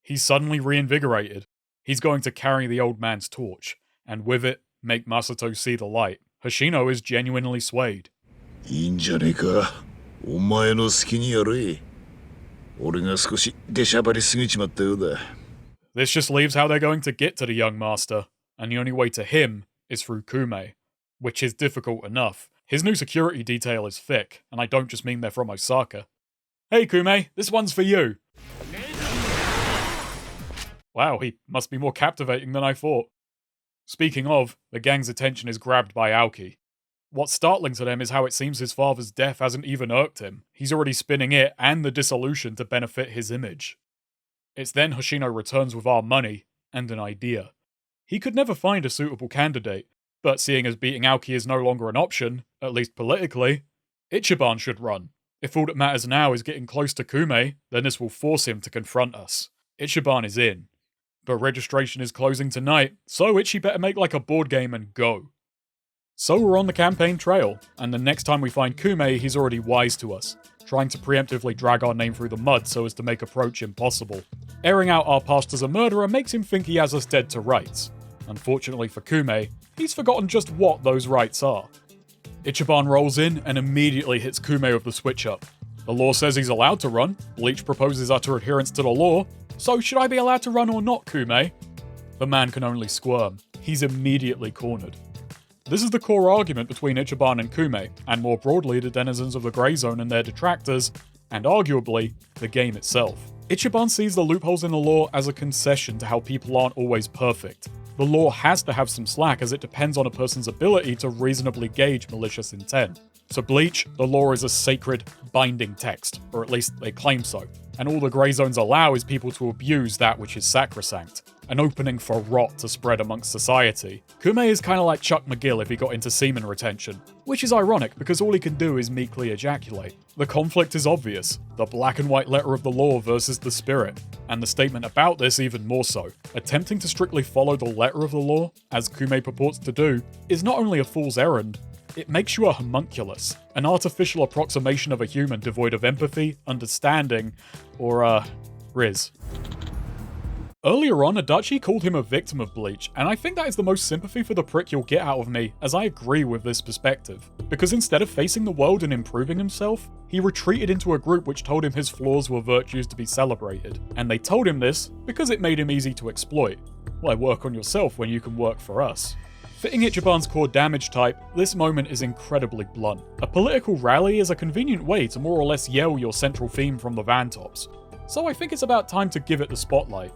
Speaker 2: え。
Speaker 1: He's suddenly reinvigorated. He's going to carry the old man's torch, and with it, make Masato see the light. Hoshino is genuinely swayed.
Speaker 4: いいんじゃねえか。お前の好きにやれ。俺が少し出しゃばりすぎちまったようだ。
Speaker 1: This just leaves how they're going to get to the young master, and the only way to him is through Kume, which is difficult enough. His new security detail is thick, and I don't just mean they're from Osaka. Hey Kume, this one's for you. Wow, he must be more captivating than I thought. Speaking of, the gang's attention is grabbed by Aoki. What's startling to them is how it seems his father's death hasn't even irked him. He's already spinning it and the dissolution to benefit his image. It's then Hoshino returns with our money and an idea. He could never find a suitable candidate, but seeing as beating Aoki is no longer an option, at least politically, Ichiban should run. If all that matters now is getting close to Kume, then this will force him to confront us. Ichiban is in. But registration is closing tonight, so Ichi better make like a board game and go. So we're on the campaign trail, and the next time we find Kume, he's already wise to us, trying to preemptively drag our name through the mud so as to make approach impossible. Airing out our past as a murderer makes him think he has us dead to rights. Unfortunately for Kume, he's forgotten just what those rights are. Ichiban rolls in and immediately hits Kume with the switch up. The law says he's allowed to run, Bleach proposes utter adherence to the law, so should I be allowed to run or not, Kume? The man can only squirm. He's immediately cornered. This is the core argument between Ichiban and Kume, and more broadly the denizens of the Grey Zone and their detractors, and arguably, the game itself. Ichiban sees the loopholes in the law as a concession to how people aren't always perfect. The law has to have some slack as it depends on a person's ability to reasonably gauge malicious intent. To Bleach, the law is a sacred, binding text, or at least they claim so, and all the Grey Zones allow is people to abuse that which is sacrosanct, an opening for rot to spread amongst society. Kume is kinda like Chuck McGill if he got into semen retention, which is ironic because all he can do is meekly ejaculate. The conflict is obvious, the black and white letter of the law versus the spirit, and the statement about this even more so. Attempting to strictly follow the letter of the law, as Kume purports to do, is not only a fool's errand, it makes you a homunculus, an artificial approximation of a human devoid of empathy, understanding, or, riz. Earlier on, Adachi called him a victim of Bleach, and I think that is the most sympathy for the prick you'll get out of me, as I agree with this perspective. Because instead of facing the world and improving himself, he retreated into a group which told him his flaws were virtues to be celebrated. And they told him this because it made him easy to exploit. Why work on yourself when you can work for us? Fitting Ichiban's core damage type, this moment is incredibly blunt. A political rally is a convenient way to more or less yell your central theme from the van tops. So I think it's about time to give it the spotlight.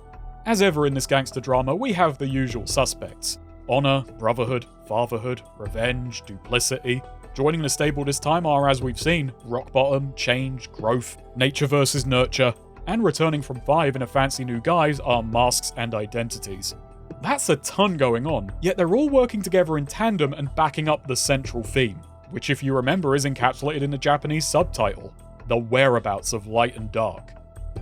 Speaker 1: As ever in this gangster drama, we have the usual suspects. Honor, brotherhood, fatherhood, revenge, duplicity. Joining the stable this time are, as we've seen, rock bottom, change, growth, nature versus nurture, and returning from 5 in a fancy new guise are masks and identities. That's a ton going on, yet they're all working together in tandem and backing up the central theme, which if you remember is encapsulated in the Japanese subtitle, The Whereabouts of Light and Dark.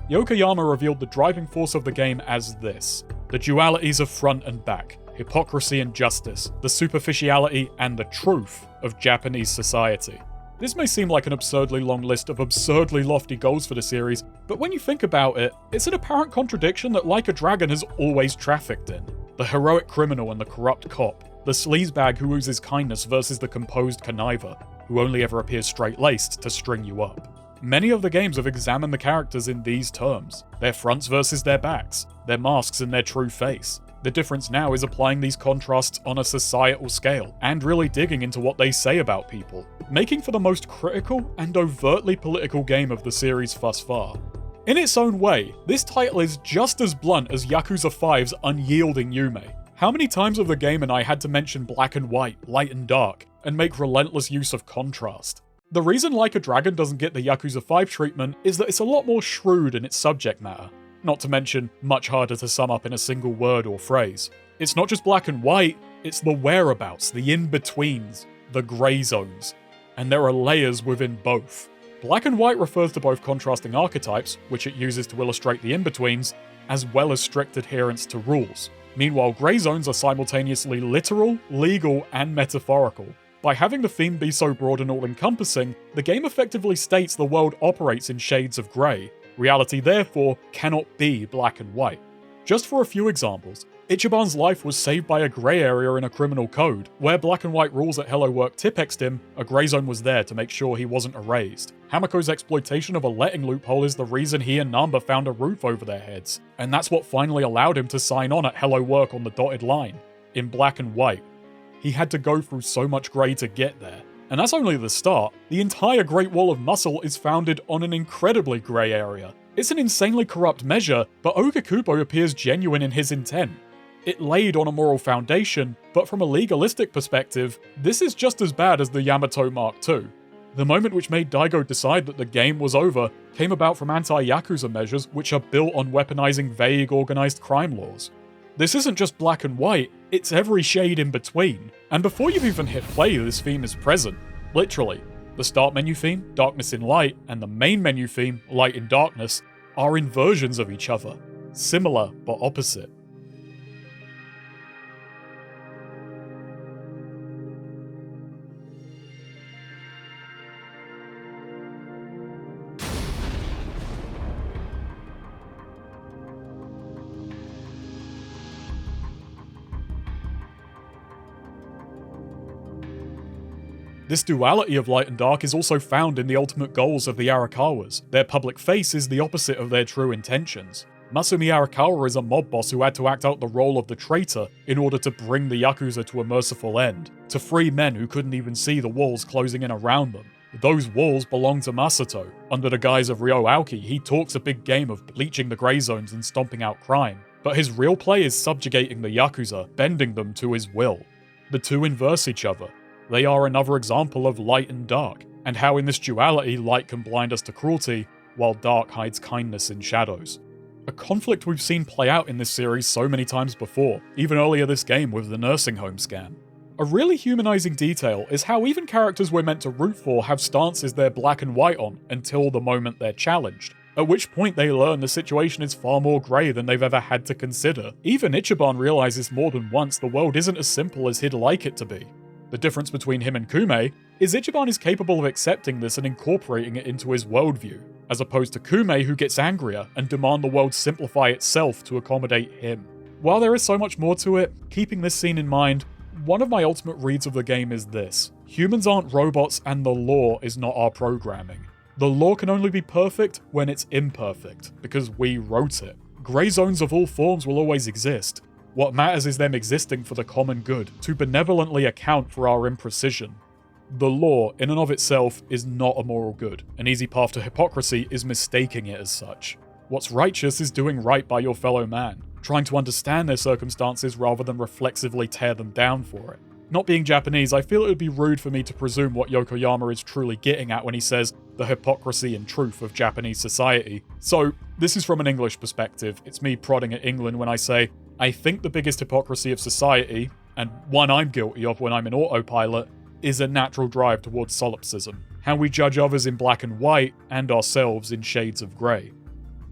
Speaker 1: Yokohama revealed the driving force of the game as this: the dualities of front and back, hypocrisy and justice, the superficiality and the truth of Japanese society. This may seem like an absurdly long list of absurdly lofty goals for the series, but when you think about it, it's an apparent contradiction that Like a Dragon has always trafficked in. The heroic criminal and the corrupt cop, the sleazebag who oozes kindness versus the composed conniver, who only ever appears straight-laced to string you up. Many of the games have examined the characters in these terms, their fronts versus their backs, their masks and their true face. The difference now is applying these contrasts on a societal scale, and really digging into what they say about people, making for the most critical and overtly political game of the series thus far. In its own way, this title is just as blunt as Yakuza 5's unyielding Yume. How many times have the game and I had to mention black and white, light and dark, and make relentless use of contrast? The reason Like a Dragon doesn't get the Yakuza 5 treatment is that it's a lot more shrewd in its subject matter. Not to mention, much harder to sum up in a single word or phrase. It's not just black and white, it's the whereabouts, the in-betweens, the grey zones. And there are layers within both. Black and white refers to both contrasting archetypes, which it uses to illustrate the in-betweens, as well as strict adherence to rules. Meanwhile, grey zones are simultaneously literal, legal, and metaphorical. By having the theme be so broad and all-encompassing, the game effectively states the world operates in shades of grey. Reality, therefore, cannot be black and white. Just for a few examples, Ichiban's life was saved by a grey area in a criminal code. Where black and white rules at Hello Work tipexed him, a grey zone was there to make sure he wasn't erased. Hamako's exploitation of a letting loophole is the reason he and Nanba found a roof over their heads, and that's what finally allowed him to sign on at Hello Work on the dotted line, in black and white. He had to go through so much grey to get there. And that's only the start. The entire Great Wall of Muscle is founded on an incredibly grey area. It's an insanely corrupt measure, but Okakubo appears genuine in his intent. It laid on a moral foundation, but from a legalistic perspective, this is just as bad as the Yamato Mark II. The moment which made Daigo decide that the game was over came about from anti-Yakuza measures which are built on weaponizing vague organized crime laws. This isn't just black and white, it's every shade in between. And before you've even hit play, this theme is present. Literally. The start menu theme, Darkness in Light, and the main menu theme, Light in Darkness, are inversions of each other. Similar, but opposite. This duality of light and dark is also found in the ultimate goals of the Arakawas. Their public face is the opposite of their true intentions. Masumi Arakawa is a mob boss who had to act out the role of the traitor in order to bring the Yakuza to a merciful end, to free men who couldn't even see the walls closing in around them. Those walls belong to Masato. Under the guise of Ryo Aoki, he talks a big game of bleaching the grey zones and stomping out crime, but his real play is subjugating the Yakuza, bending them to his will. The two inverse each other. They are another example of light and dark, and how in this duality light can blind us to cruelty, while dark hides kindness in shadows. A conflict we've seen play out in this series so many times before, even earlier this game with the nursing home scam. A really humanizing detail is how even characters we're meant to root for have stances they're black and white on until the moment they're challenged, at which point they learn the situation is far more grey than they've ever had to consider. Even Ichiban realizes more than once the world isn't as simple as he'd like it to be. The difference between him and Kume is Ichiban is capable of accepting this and incorporating it into his worldview, as opposed to Kume who gets angrier and demand the world simplify itself to accommodate him. While there is so much more to it, keeping this scene in mind, one of my ultimate reads of the game is this: humans aren't robots and the law is not our programming. The law can only be perfect when it's imperfect, because we wrote it. Grey zones of all forms will always exist. What matters is them existing for the common good, to benevolently account for our imprecision. The law, in and of itself, is not a moral good. An easy path to hypocrisy is mistaking it as such. What's righteous is doing right by your fellow man, trying to understand their circumstances rather than reflexively tear them down for it. Not being Japanese, I feel it would be rude for me to presume what Yokoyama is truly getting at when he says the hypocrisy and truth of Japanese society. So, this is from an English perspective. It's me prodding at England when I say, I think the biggest hypocrisy of society, and one I'm guilty of when I'm in autopilot, is a natural drive towards solipsism. How we judge others in black and white, and ourselves in shades of grey.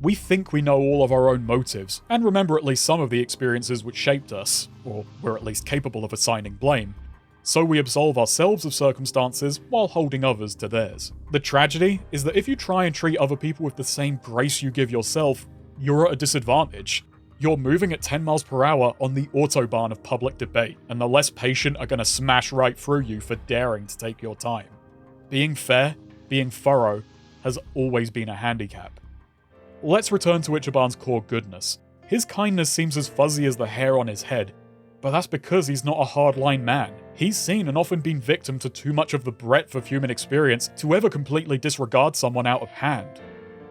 Speaker 1: We think we know all of our own motives, and remember at least some of the experiences which shaped us, or we're at least capable of assigning blame. So we absolve ourselves of circumstances while holding others to theirs. The tragedy is that if you try and treat other people with the same grace you give yourself, you're at a disadvantage. You're moving at 10 miles per hour on the autobahn of public debate, and the less patient are going to smash right through you for daring to take your time. Being fair, being thorough, has always been a handicap. Let's return to Ichiban's core goodness. His kindness seems as fuzzy as the hair on his head, but that's because he's not a hardline man. He's seen and often been victim to too much of the breadth of human experience to ever completely disregard someone out of hand.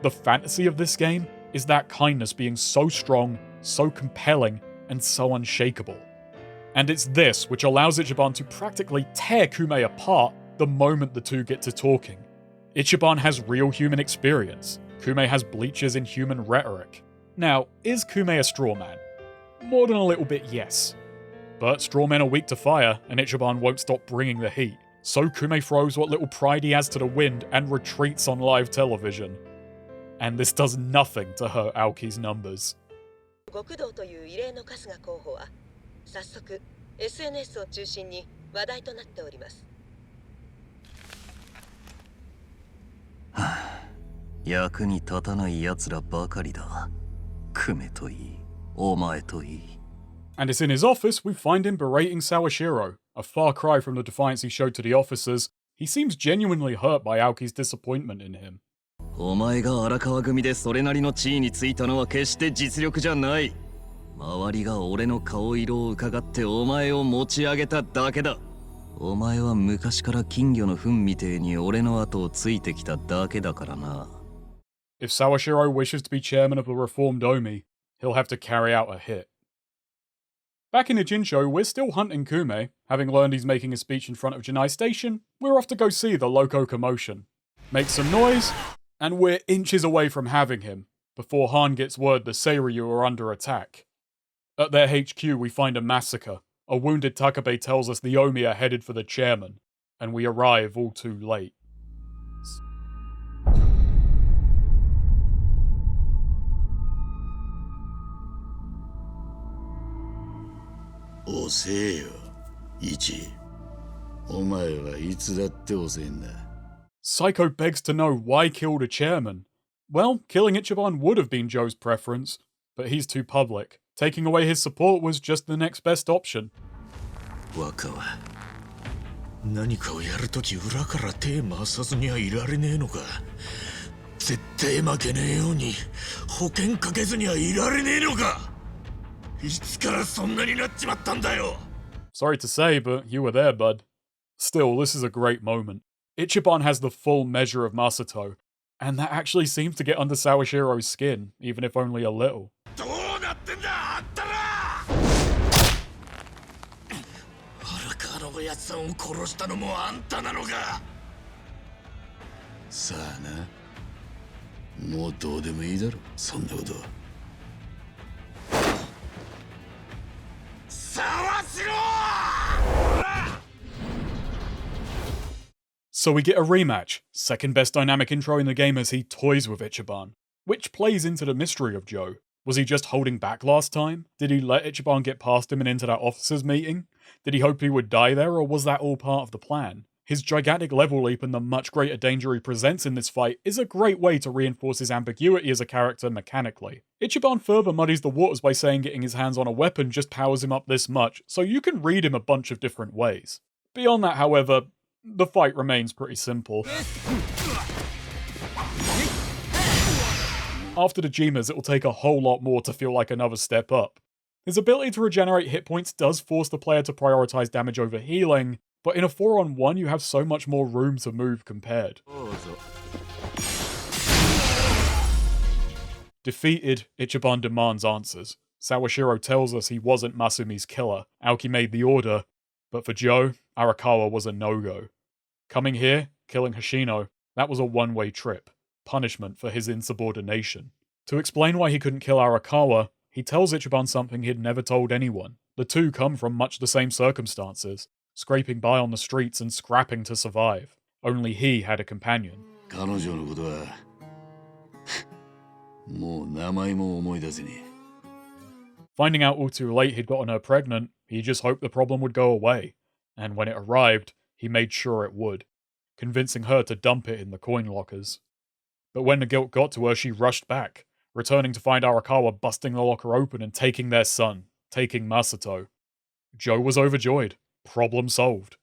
Speaker 1: The fantasy of this game is that kindness being so strong, so compelling, and so unshakable. And it's this which allows Ichiban to practically tear Kume apart the moment the two get to talking. Ichiban has real human experience. Kume has Bleach's inhuman rhetoric. Now, is Kume a straw man? More than a little bit, yes. But straw men are weak to fire, and Ichiban won't stop bringing the heat. So Kume throws what little pride he has to the wind and retreats on live television. And this does nothing to hurt Aoki's numbers.
Speaker 17: 極道という異例の春日候補は早速 SNS を中心に話題となっております。
Speaker 7: 役に立たない奴らばかりだ。クメといい、お前といい。
Speaker 1: And it's in his office we find him berating Sawashiro, a far cry from the defiance he showed to the officers. He seems genuinely hurt by Aoki's disappointment in him.
Speaker 7: お前が荒川組でそれなりの地位についたのは決して実力じゃない。周りが俺の顔色を伺ってお前を持ち上げただけだ。お前は昔から金魚の糞みてえに俺の後をついてきただけだからな。
Speaker 1: If Sawashiro wishes to be chairman of the reformed Omi, he'll have to carry out a hit. Back in Ijincho, we're still hunting Kume. Having learned he's making a speech in front of Janai Station, we're off to go see the loco commotion. Make some noise, and we're inches away from having him, before Han gets word the Seiryu are under attack. At their HQ, we find a massacre. A wounded Takabe tells us the Omi are headed for the chairman, and we arrive all too late. Saeko begs to know why killed a chairman. Well, killing Ichiban would have been Joe's preference, but he's too public. Taking away his support was just the next best option.
Speaker 2: 若は何かをやるとき裏から手回さずにはいられねえのか。絶対負けねえように保険かけずにはいられねえのか。いつからそんなになっちまったんだよ。
Speaker 1: Sorry to say, but you were there, bud. Still, this is a great moment. Ichiban has the full measure of Masato, and that actually seems to get under Sawashiro's skin, even if only a little.
Speaker 2: どうなってんだあったら。荒川のおやつさんを殺したのもあんたなのか。さあな、もうどうでもいいだろそんなこと。
Speaker 1: So we get a rematch, second best dynamic intro in the game as he toys with Ichiban, which plays into the mystery of Joe. Was he just holding back last time? Did he let Ichiban get past him and into that officers meeting? Did he hope he would die there, or was that all part of the plan? His gigantic level leap and the much greater danger he presents in this fight is a great way to reinforce his ambiguity as a character mechanically. Ichiban further muddies the waters by saying getting his hands on a weapon just powers him up this much, so you can read him a bunch of different ways. Beyond that, however, the fight remains pretty simple. After the Jimas, it will take a whole lot more to feel like another step up. His ability to regenerate hit points does force the player to prioritize damage over healing, but in a 4-on-1 you have so much more room to move compared. Defeated, Ichiban demands answers. Sawashiro tells us he wasn't Masumi's killer, Aoki made the order, but for Joe, Arakawa was a no-go. Coming here, killing Hoshino, that was a one-way trip. Punishment for his insubordination. To explain why he couldn't kill Arakawa, he tells Ichiban something he'd never told anyone. The two come from much the same circumstances, scraping by on the streets and scrapping to survive. Only he had a companion. Finding out all too late he'd gotten her pregnant, he just hoped the problem would go away. And when it arrived, he made sure it would, convincing her to dump it in the coin lockers. But when the guilt got to her, she rushed back, returning to find Arakawa busting the locker open and taking their son, taking Masato. Joe was overjoyed. Problem solved.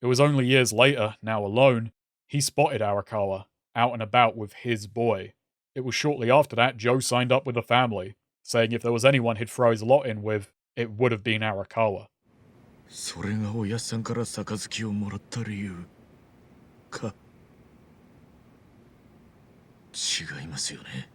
Speaker 1: It was only years later, now alone, he spotted Arakawa, out and about with his boy. It was shortly after that Joe signed up with the family, saying if there was anyone he'd throw his lot in with, it would have been Arakawa.
Speaker 2: それがおやっさんから杯をもらった理由か。違いますよね。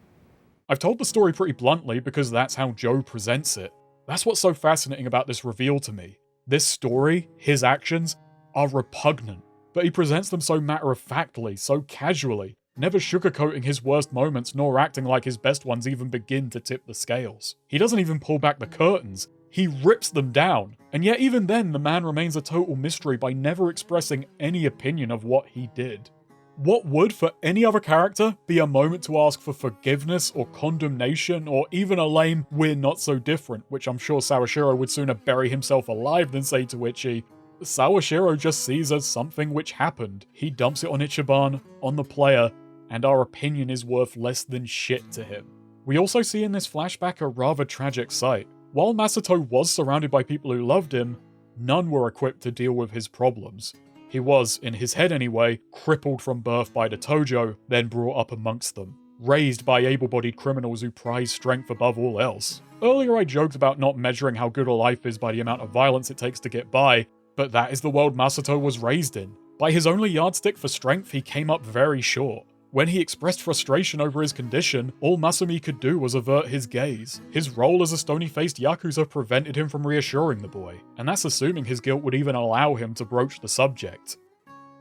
Speaker 1: I've told the story pretty bluntly because that's how Joe presents it. That's what's so fascinating about this reveal to me. This story, his actions, are repugnant, but he presents them so matter-of-factly, so casually, never sugarcoating his worst moments nor acting like his best ones even begin to tip the scales. He doesn't even pull back the curtains, He rips them down, and yet even then the man remains a total mystery by never expressing any opinion of what he did. What would, for any other character, be a moment to ask for forgiveness or condemnation or even a lame "we're not so different," which I'm sure Sawashiro would sooner bury himself alive than say to Ichi, Sawashiro just sees as something which happened. He dumps it on Ichiban, on the player, and our opinion is worth less than shit to him. We also see in this flashback a rather tragic sight. While Masato was surrounded by people who loved him, none were equipped to deal with his problems. He was, in his head anyway, crippled from birth by the Tojo, then brought up amongst them, raised by able-bodied criminals who prize strength above all else. Earlier I joked about not measuring how good a life is by the amount of violence it takes to get by, but that is the world Masato was raised in. By his only yardstick for strength, he came up very short. When he expressed frustration over his condition, all Masumi could do was avert his gaze. His role as a stony-faced Yakuza prevented him from reassuring the boy, and that's assuming his guilt would even allow him to broach the subject.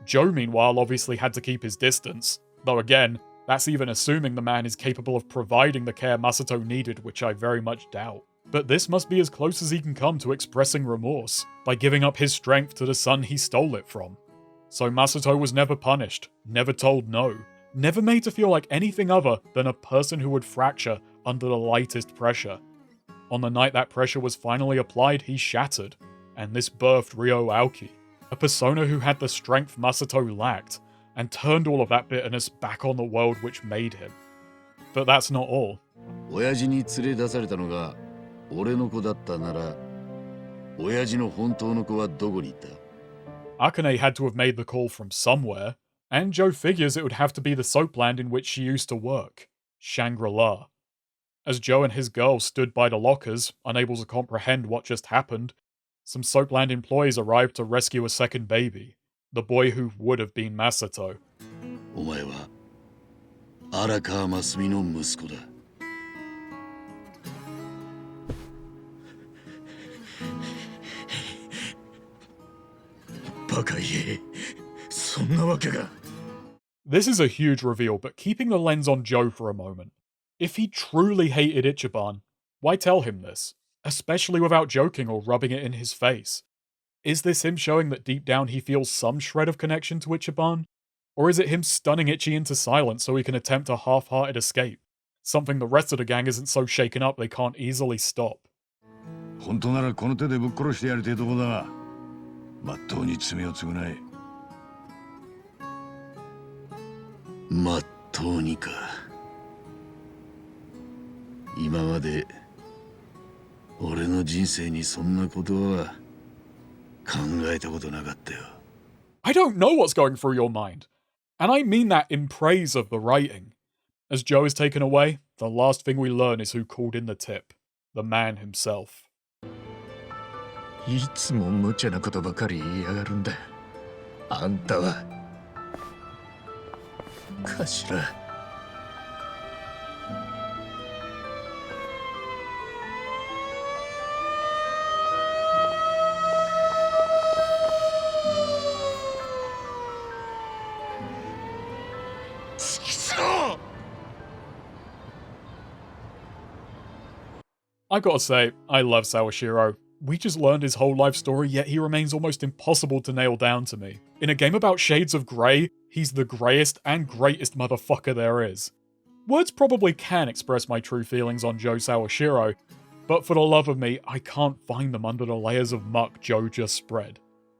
Speaker 1: Joe, meanwhile, obviously had to keep his distance, though again, that's even assuming the man is capable of providing the care Masato needed, which I very much doubt. But this must be as close as he can come to expressing remorse, by giving up his strength to the son he stole it from. So Masato was never punished, never told no, never made to feel like anything other than a person who would fracture under the lightest pressure. On the night that pressure was finally applied, he shattered, and this birthed Ryo Aoki, a persona who had the strength Masato lacked, and turned all of that bitterness back on the world which made him. But that's not all.
Speaker 2: 親父に連れ出されたのが俺の子だったなら、親父の本当の子はどこにいた?
Speaker 1: Akane had to have made the call from somewhere, and Joe figures it would have to be the soapland in which she used to work, Shangri-La. As Joe and his girl stood by the lockers, unable to comprehend what just happened, some soapland employees arrived to rescue a second baby, the boy who would have been Masato.
Speaker 2: お前は荒川真澄の息子だ。バカ言え、そんなわけが。
Speaker 1: This is a huge reveal, but keeping the lens on Joe for a moment. If he truly hated Ichiban, why tell him this? Especially without joking or rubbing it in his face. Is this him showing that deep down he feels some shred of connection to Ichiban? Or is it him stunning Ichi into silence so he can attempt a half-hearted escape? Something the rest of the gang isn't so shaken up they can't easily stop.
Speaker 8: 本当ならこの手でぶっ殺してやりてえとこだが、まっとうに罪を償え。
Speaker 2: まっとうにか。今まで俺の人生にそんなことは考えたことなかったよ。
Speaker 1: I don't know what's going through your mind. And I mean that in praise of the writing. As Joe is taken away, the last thing we learn is who called in the tip. The man himself.
Speaker 2: いつも無茶なことばかり言いやがるんだ。あんたは。頭。
Speaker 1: I gotta say, I love Sawashiro. We just learned his whole life story, yet he remains almost impossible to nail down to me. In a game about shades of grey, he's the greyest and greatest motherfucker there is. Words probably can express my true feelings on Joe Sawashiro, but for the love of me, I can't find them under the layers of muck Joe just spread.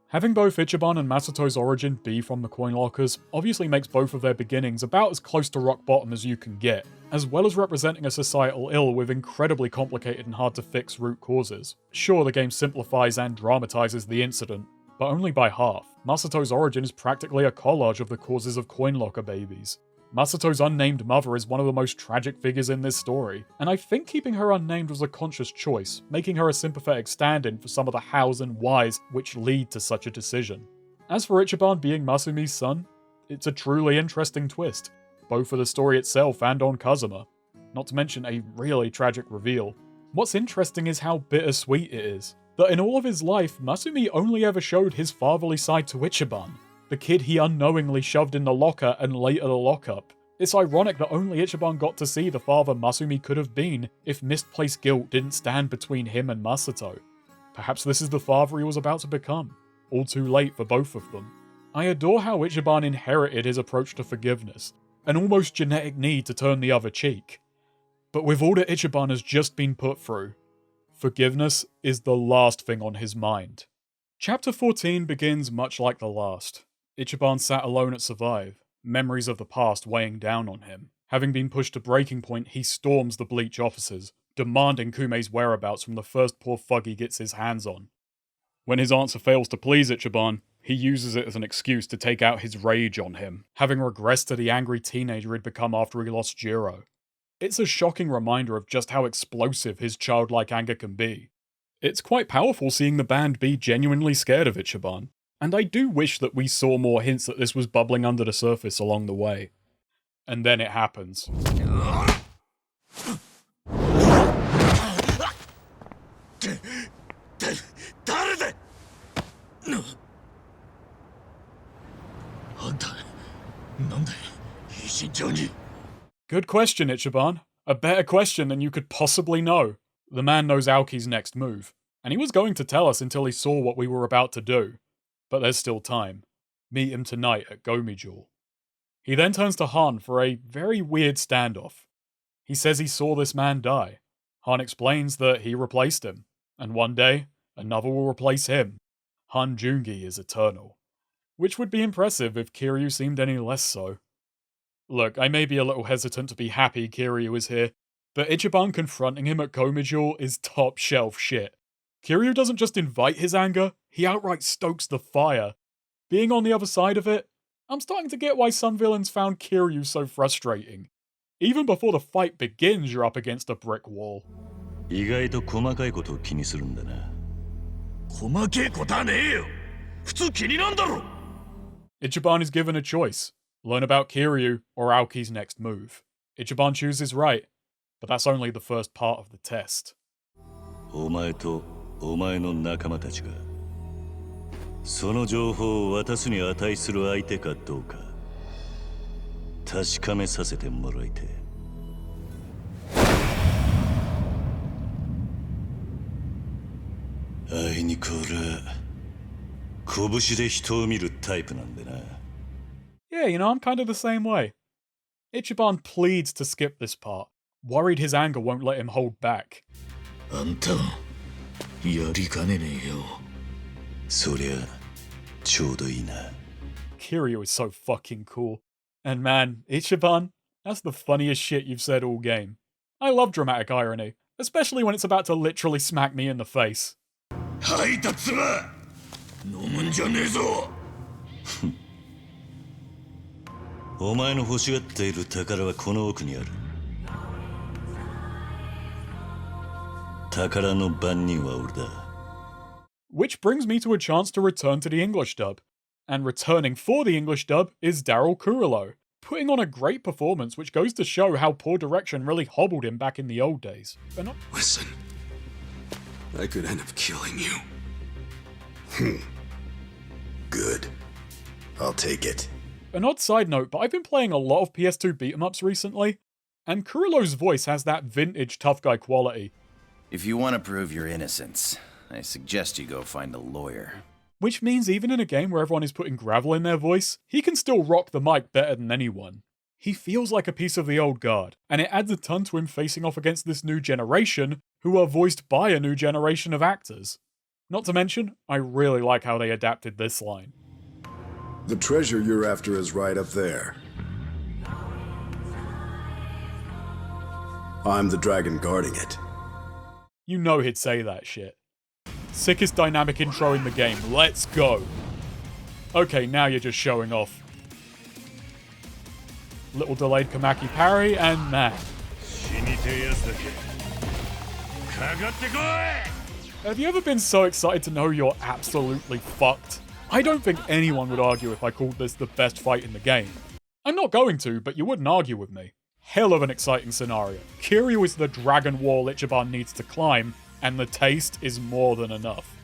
Speaker 1: Having both Ichiban and Masato's origin be from the coin lockers obviously makes both of their beginnings about as close to rock bottom as you can get, as well as representing a societal ill with incredibly complicated and hard to fix root causes. Sure, the game simplifies and dramatizes the incident, but only by half. Masato's origin is practically a collage of the causes of coin locker babies. Masato's unnamed mother is one of the most tragic figures in this story, and I think keeping her unnamed was a conscious choice, making her a sympathetic stand-in for some of the hows and whys which lead to such a decision. As for Ichiban being Masumi's son, it's a truly interesting twist, both for the story itself and on Kazuma, not to mention a really tragic reveal. What's interesting is how bittersweet it is, that in all of his life, Masumi only ever showed his fatherly side to Ichiban, the kid he unknowingly shoved in the locker and later the lockup, It's ironic that only Ichiban got to see the father Masumi could have been if misplaced guilt didn't stand between him and Masato. Perhaps this is the father he was about to become. All too late for both of them. I adore how Ichiban inherited his approach to forgiveness, an almost genetic need to turn the other cheek. But with all that Ichiban has just been put through, forgiveness is the last thing on his mind. Chapter 14 begins much like the last. Ichiban sat alone at Survive, memories of the past weighing down on him. Having been pushed to breaking point, he storms the Bleach offices, demanding Kume's whereabouts from the first poor thug he gets his hands on. When his answer fails to please Ichiban, he uses it as an excuse to take out his rage on him, having regressed to the angry teenager he'd become after he lost Jiro. It's a shocking reminder of just how explosive his childlike anger can be. It's quite powerful seeing the band be genuinely scared of Ichiban, and I do wish that we saw more hints that this was bubbling under the surface along the way. And then it happens. Good question, Ichiban. A better question than you could possibly know. The man knows Aoki's next move, and he was going to tell us until he saw what we were about to do. But there's still time. Meet him tonight at Geomijul. He then turns to Han for a very weird standoff. He says he saw this man die. Han explains that he replaced him, and one day, another will replace him. Han Joon-Gi is eternal. Which would be impressive if Kiryu seemed any less so. Look, I may be a little hesitant to be happy Kiryu is here, but Ichiban confronting him at Geomijul is top shelf shit. Kiryu doesn't just invite his anger, he outright stokes the fire. Being on the other side of it, I'm starting to get why some villains found Kiryu so frustrating. Even before the fight begins, you're up against a brick wall.
Speaker 19: 意外と細かいことを気にするんだな。
Speaker 2: 細けえことはねえよ。普通気になんだろ。
Speaker 1: Ichiban is given a choice. Learn about Kiryu or Aoki's next move. Ichiban chooses right, but that's only the first part of the test.
Speaker 19: お前とお前の仲間たちがその情報を渡すに値する相手かどうか確かめさせてもらいてあいにく俺は拳で人を見るタイプなんでな。
Speaker 1: Yeah, you know, I'm kind of the same way. Ichiban pleads to skip this part, worried his anger won't let him hold back.
Speaker 2: あんたやりかねねえよ。
Speaker 19: そりゃちょうどいいな。
Speaker 1: Kiryu is so fucking cool. And man, Ichiban, that's the funniest shit you've said all game. I love dramatic irony, especially when it's about to literally smack me in the face.
Speaker 2: 吐いた唾飲むんじゃねえぞ。
Speaker 19: お前の欲しがっている宝はこの奥にある。宝の番人は俺だ。
Speaker 1: Which brings me to a chance to return to the English dub. And returning for the English dub is Daryl Kurilo, putting on a great performance which goes to show how poor direction really hobbled him back in the old days.
Speaker 20: Listen, I could end up killing you. Good. I'll take it.
Speaker 1: An odd side note, but I've been playing a lot of PS2 beat-em-ups recently, and Kurilo's voice has that vintage tough guy quality.
Speaker 21: If you want to prove your innocence, I suggest you go find a lawyer.
Speaker 1: Which means even in a game where everyone is putting gravel in their voice, he can still rock the mic better than anyone. He feels like a piece of the old guard, and it adds a ton to him facing off against this new generation, who are voiced by a new generation of actors. Not to mention, I really like how they adapted this line.
Speaker 20: The treasure you're after is right up there. I'm the dragon guarding it.
Speaker 1: You know he'd say that shit. Sickest dynamic intro in the game, let's go! Okay, now you're just showing off. Little delayed Kamaki parry, and man. Have you ever been so excited to know you're absolutely fucked? I don't think anyone would argue if I called this the best fight in the game. I'm not going to, but you wouldn't argue with me. Hell of an exciting scenario. Kiryu is the dragon wall Ichiban needs to climb, and the taste is more than enough.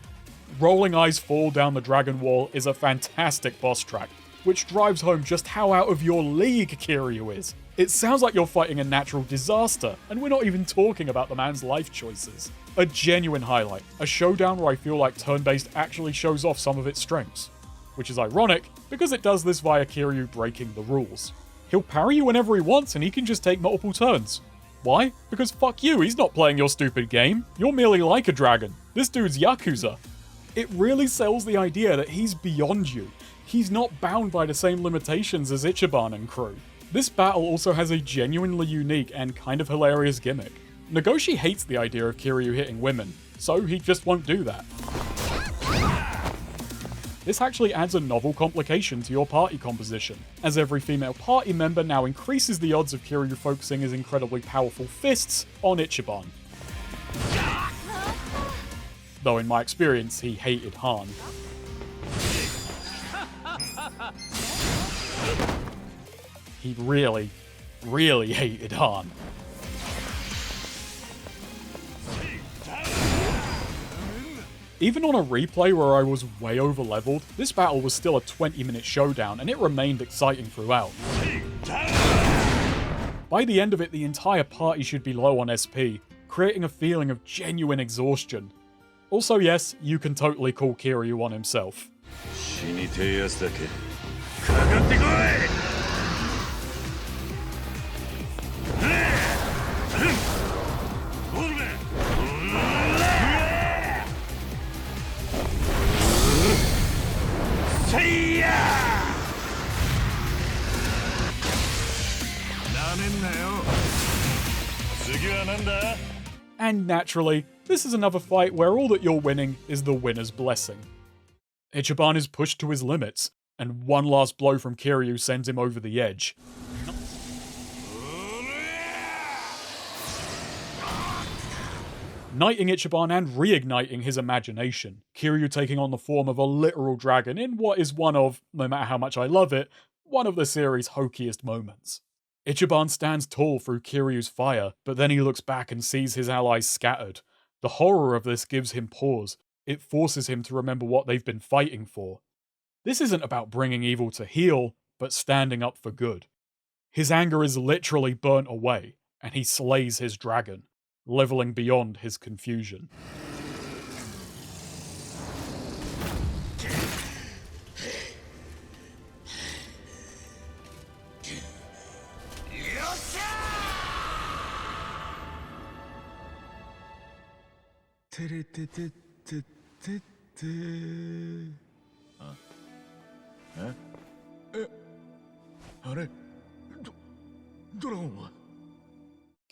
Speaker 1: Rolling Eyes Fall down the dragon wall is a fantastic boss track, which drives home just how out of your league Kiryu is. It sounds like you're fighting a natural disaster, and we're not even talking about the man's life choices. A genuine highlight, a showdown where I feel like turn-based actually shows off some of its strengths. Which is ironic, because it does this via Kiryu breaking the rules. He'll parry you whenever he wants and he can just take multiple turns. Why? Because fuck you, he's not playing your stupid game. You're merely like a dragon. This dude's Yakuza. It really sells the idea that he's beyond you. He's not bound by the same limitations as Ichiban and crew. This battle also has a genuinely unique and kind of hilarious gimmick. Nagoshi hates the idea of Kiryu hitting women, so he just won't do that. This actually adds a novel complication to your party composition, as every female party member now increases the odds of Kiryu focusing his incredibly powerful fists on Ichiban. Though in my experience, he hated Han. He really, really hated Han. Even on a replay where I was way over leveled, this battle was still a 20-minute showdown and it remained exciting throughout. By the end of it, the entire party should be low on SP, creating a feeling of genuine exhaustion. Also yes, you can totally call Kiryu on himself. And naturally, this is another fight where all that you're winning is the winner's blessing. Ichiban is pushed to his limits, and one last blow from Kiryu sends him over the edge. Knighting Ichiban and reigniting his imagination, Kiryu taking on the form of a literal dragon in what is one of, no matter how much I love it, one of the series' hokiest moments. Ichiban stands tall through Kiryu's fire, but then he looks back and sees his allies scattered. The horror of this gives him pause. It forces him to remember what they've been fighting for. This isn't about bringing evil to heel, but standing up for good. His anger is literally burnt away, and he slays his dragon, leveling beyond his confusion.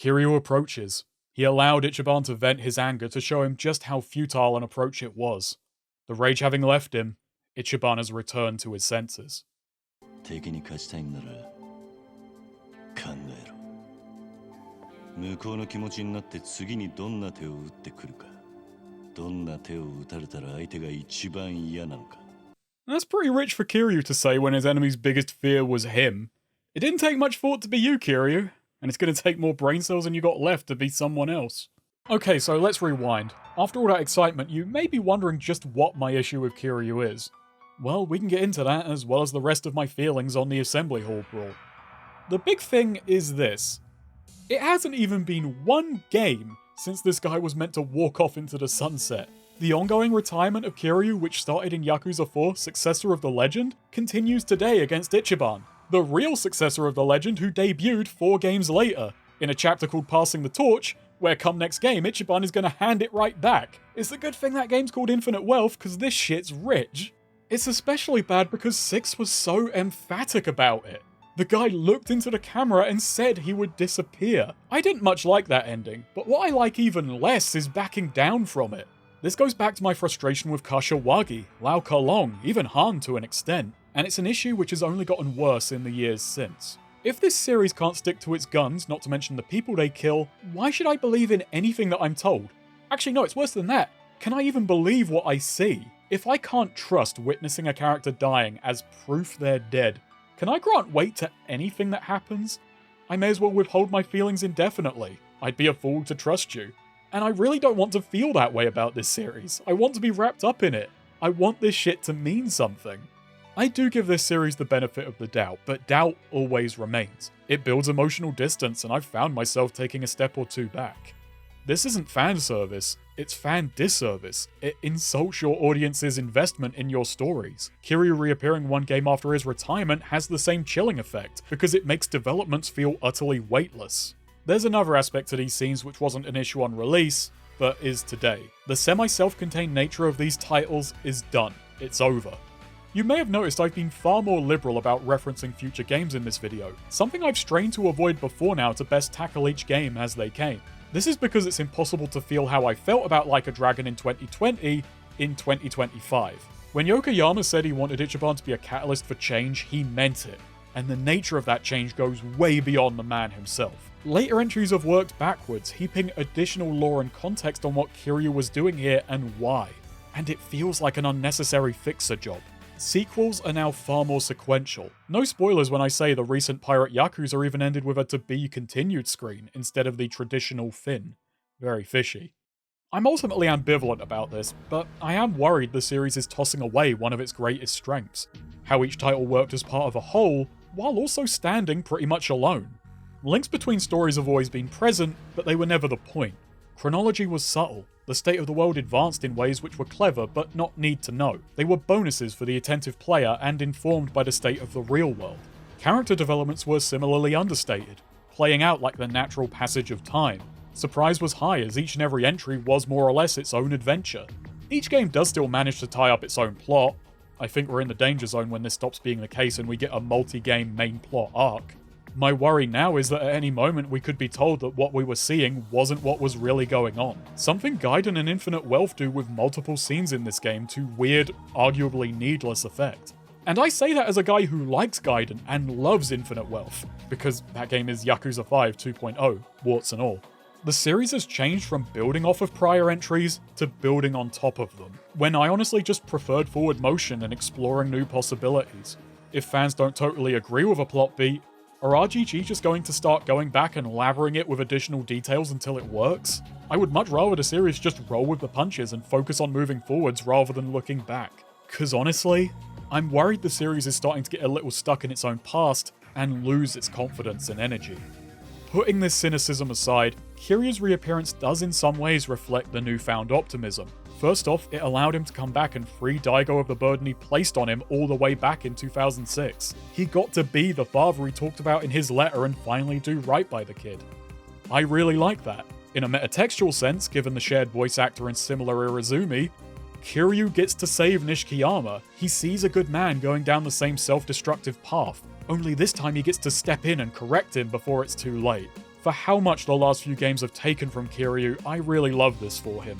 Speaker 1: Kiryu approaches. He allowed Ichiban to vent his anger to show him just how futile an approach it was. The rage having left him, Ichiban has returned to his senses. That's pretty rich for Kiryu to say when his enemy's biggest fear was him. It didn't take much thought to be you, Kiryu, and it's going to take more brain cells than you got left to be someone else. Okay, so let's rewind. After all that excitement, you may be wondering just what my issue with Kiryu is. Well, we can get into that as well as the rest of my feelings on the Assembly Hall brawl. The big thing is this. It hasn't even been one game since this guy was meant to walk off into the sunset. The ongoing retirement of Kiryu, which started in Yakuza 4, Successor of the Legend, continues today against Ichiban, the real successor of the legend who debuted 4 games later, in a chapter called Passing the Torch, where come next game, Ichiban is going to hand it right back. It's a good thing that game's called Infinite Wealth, because this shit's rich. It's especially bad because 6 was so emphatic about it. The guy looked into the camera and said he would disappear. I didn't much like that ending, but what I like even less is backing down from it. This goes back to my frustration with Kashiwagi, Lao Kalong, even Han to an extent, and it's an issue which has only gotten worse in the years since. If this series can't stick to its guns, not to mention the people they kill, why should I believe in anything that I'm told? Actually no, it's worse than that. Can I even believe what I see? If I can't trust witnessing a character dying as proof they're dead, can I grant weight to anything that happens? I may as well withhold my feelings indefinitely. I'd be a fool to trust you. And I really don't want to feel that way about this series. I want to be wrapped up in it. I want this shit to mean something. I do give this series the benefit of the doubt, but doubt always remains. It builds emotional distance, and I've found myself taking a step or two back. This isn't fan service, it's fan disservice. It insults your audience's investment in your stories. Kiryu reappearing one game after his retirement has the same chilling effect, because it makes developments feel utterly weightless. There's another aspect to these scenes which wasn't an issue on release, but is today. The semi-self-contained nature of these titles is done. It's over. You may have noticed I've been far more liberal about referencing future games in this video, something I've strained to avoid before now to best tackle each game as they came. This is because it's impossible to feel how I felt about Like a Dragon in 2020 in 2025. When Yokohama said he wanted Ichiban to be a catalyst for change, he meant it, and the nature of that change goes way beyond the man himself. Later entries have worked backwards, heaping additional lore and context on what Kiryu was doing here and why, and it feels like an unnecessary fixer job. Sequels are now far more sequential. No spoilers when I say the recent Pirate Yakuza even ended with a to be continued screen instead of the traditional fin. Very fishy. I'm ultimately ambivalent about this, but I am worried the series is tossing away one of its greatest strengths, how each title worked as part of a whole, while also standing pretty much alone. Links between stories have always been present, but they were never the point. Chronology was subtle. The state of the world advanced in ways which were clever but not need to know. They were bonuses for the attentive player and informed by the state of the real world. Character developments were similarly understated, playing out like the natural passage of time. Surprise was high as each and every entry was more or less its own adventure. Each game does still manage to tie up its own plot. I think we're in the danger zone when this stops being the case and we get a multi-game main plot arc. My worry now is that at any moment we could be told that what we were seeing wasn't what was really going on. Something Gaiden and Infinite Wealth do with multiple scenes in this game to weird, arguably needless effect. And I say that as a guy who likes Gaiden and loves Infinite Wealth, because that game is Yakuza 5 2.0, warts and all. The series has changed from building off of prior entries to building on top of them, when I honestly just preferred forward motion and exploring new possibilities. If fans don't totally agree with a plot beat, are RGG just going to start going back and lathering it with additional details until it works? I would much rather the series just roll with the punches and focus on moving forwards rather than looking back. Cause honestly, I'm worried the series is starting to get a little stuck in its own past and lose its confidence and energy. Putting this cynicism aside, Kiryu's reappearance does in some ways reflect the newfound optimism. First off, it allowed him to come back and free Daigo of the burden he placed on him all the way back in 2006. He got to be the father he talked about in his letter and finally do right by the kid. I really like that. In a metatextual sense, given the shared voice actor and similar Irizumi, Kiryu gets to save Nishikiyama. He sees a good man going down the same self-destructive path, only this time he gets to step in and correct him before it's too late. For how much the last few games have taken from Kiryu, I really love this for him.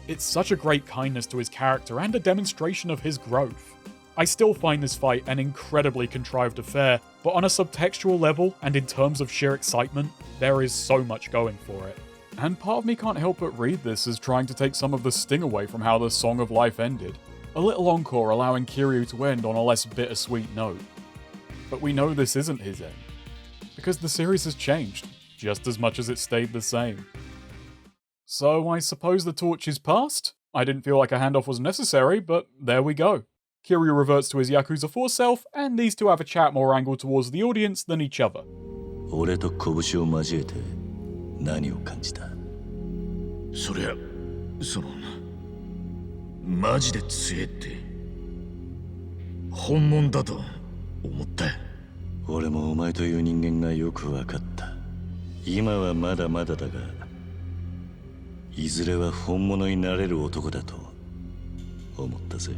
Speaker 1: It's such a great kindness to his character and a demonstration of his growth. I still find this fight an incredibly contrived affair, but on a subtextual level and in terms of sheer excitement, there is so much going for it. And part of me can't help but read this as trying to take some of the sting away from how the Song of Life ended. A little encore allowing Kiryu to end on a less bittersweet note. But we know this isn't his end, because the series has changed, just as much as it stayed the same. So I suppose the torch is passed? I didn't feel like a handoff was necessary, but there we go. Kiryu reverts to his Yakuza 4 self, and these two have a chat more angled towards the audience than each other.
Speaker 19: 俺と拳を交えて何を感じた？
Speaker 2: そりゃ、マジで強えって本物だと思った。
Speaker 19: 俺もお前という人間がよく分かった。今はまだまだだが、いずれは本物になれる男だと思ったぜ。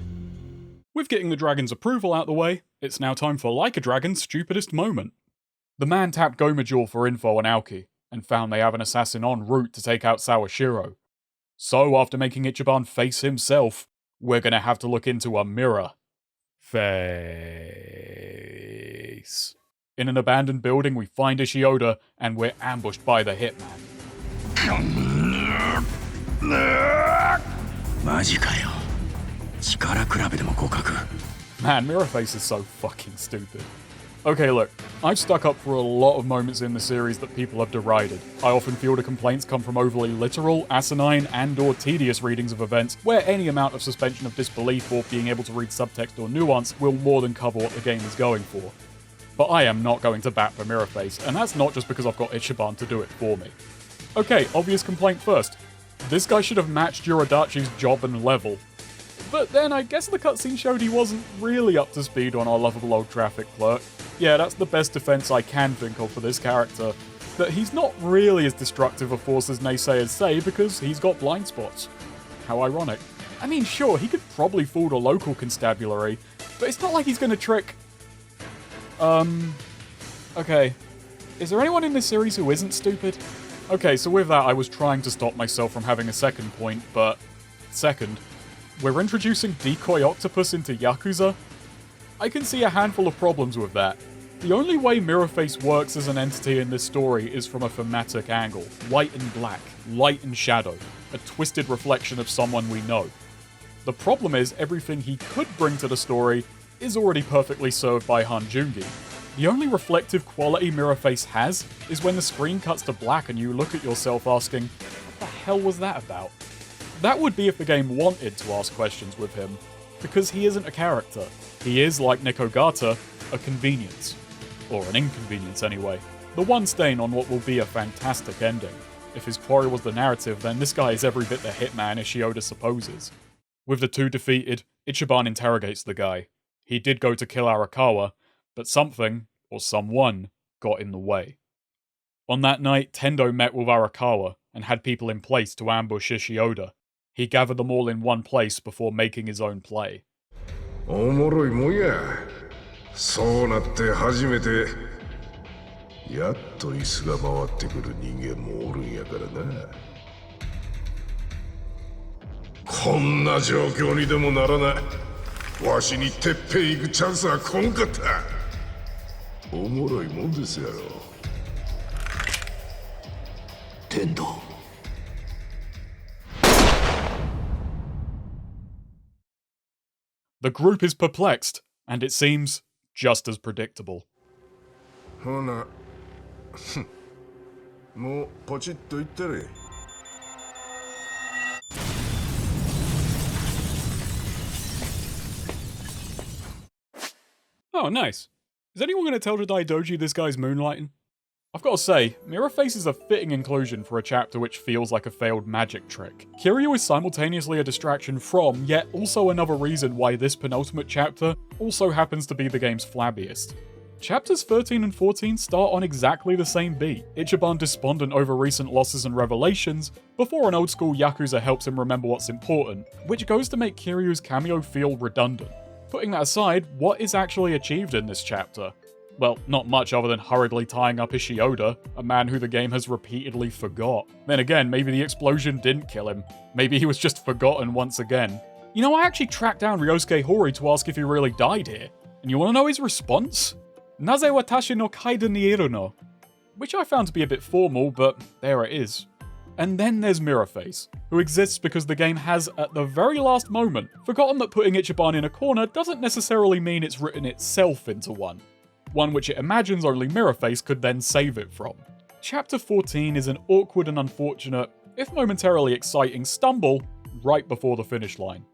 Speaker 1: With getting the dragon's approval out the way, it's now time for Like a Dragon's stupidest moment. The man tapped Geomijul for info on Aoki, and found they have an assassin en route to take out Sawashiro. So after making Ichiban face himself, we're gonna have to look into a mirror. Face. In an abandoned building, we find Ishioda, and we're ambushed by the hitman.
Speaker 10: マジかよ。力比べでも互角。
Speaker 1: Man, Mirrorface is so fucking stupid. Okay, look, I've stuck up for a lot of moments in the series that people have derided. I often feel the complaints come from overly literal, asinine, and/or tedious readings of events, where any amount of suspension of disbelief or being able to read subtext or nuance will more than cover what the game is going for. But I am not going to bat for Mirrorface, and that's not just because I've got Ichiban to do it for me. Okay, obvious complaint first. This guy should have matched your Adachi's job and level. But then I guess the cutscene showed he wasn't really up to speed on our lovable old traffic clerk. Yeah, that's the best defense I can think of for this character. That he's not really as destructive a force as naysayers say because he's got blind spots. How ironic. I mean, sure, he could probably fool the local constabulary, but it's not like he's gonna trick... Okay. Is there anyone in this series who isn't stupid? Okay, so with that I was trying to stop myself from having a second point, but... Second. We're introducing Decoy Octopus into Yakuza? I can see a handful of problems with that. The only way Mirrorface works as an entity in this story is from a thematic angle. White and black, light and shadow, a twisted reflection of someone we know. The problem is everything he could bring to the story is already perfectly served by Han Joon-Gi. The only reflective quality Mirrorface has is when the screen cuts to black and you look at yourself asking, what the hell was that about? That would be if the game wanted to ask questions with him, because he isn't a character. He is, like Nikogata, a convenience. Or an inconvenience anyway. The one stain on what will be a fantastic ending. If his quarry was the narrative, then this guy is every bit the hitman Ishioda supposes. With the two defeated, Ichiban interrogates the guy. He did go to kill Arakawa, but something, or someone, got in the way. On that night, Tendo met with Arakawa and had people in place to ambush Ishioda. He gathered them all in one place before making his own play.
Speaker 18: おもろいもんや。そうなって初めてやっと椅子が回ってくる人間もおるんやからな。こんな状況にでもならない。わしにてっぺん行くチャンスは来んかった。おもろいもんですやろ。
Speaker 16: 天道。
Speaker 1: The group is perplexed, and it seems just as predictable.
Speaker 18: ほな、もうポチッといったれ。
Speaker 1: Oh, nice. Is anyone going to tell the Daidoji this guy's moonlighting? I've got to say, Mirrorface is a fitting inclusion for a chapter which feels like a failed magic trick. Kiryu is simultaneously a distraction from, yet also another reason why this penultimate chapter also happens to be the game's flabbiest. Chapters 13 and 14 start on exactly the same beat, Ichiban despondent over recent losses and revelations, before an old school Yakuza helps him remember what's important, which goes to make Kiryu's cameo feel redundant. Putting that aside, what is actually achieved in this chapter? Well, not much other than hurriedly tying up Ishioda, a man who the game has repeatedly forgot. Then again, maybe the explosion didn't kill him. Maybe he was just forgotten once again. You know, I actually tracked down Ryosuke Hori to ask if he really died here. And you wanna know his response? Naze watashi no kaida ni iru no? Which I found to be a bit formal, but there it is. And then there's Mirrorface, who exists because the game has, at the very last moment, forgotten that putting Ichiban in a corner doesn't necessarily mean it's written itself into one. One which it imagines only Mirrorface could then save it from. Chapter 14 is an awkward and unfortunate, if momentarily exciting, stumble right before the finish line.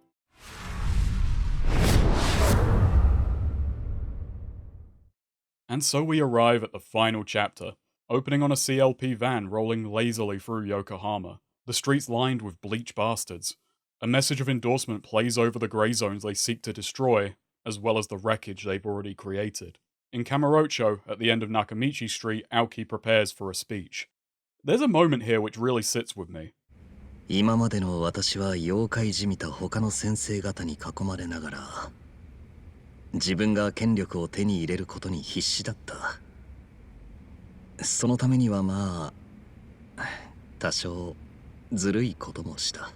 Speaker 1: And so we arrive at the final chapter, opening on a CLP van rolling lazily through Yokohama, the streets lined with Bleach bastards. A message of endorsement plays over the grey zones they seek to destroy, as well as the wreckage they've already created. In Kamurocho, at the end of Nakamichi Street, Aoki prepares for a speech. There's a moment here which really sits with me.
Speaker 7: 今までの私は妖怪じみた他の先生方に囲まれながら自分が権力を手に入れることに必死だった。そのためにはまあ多少ずるいこともした。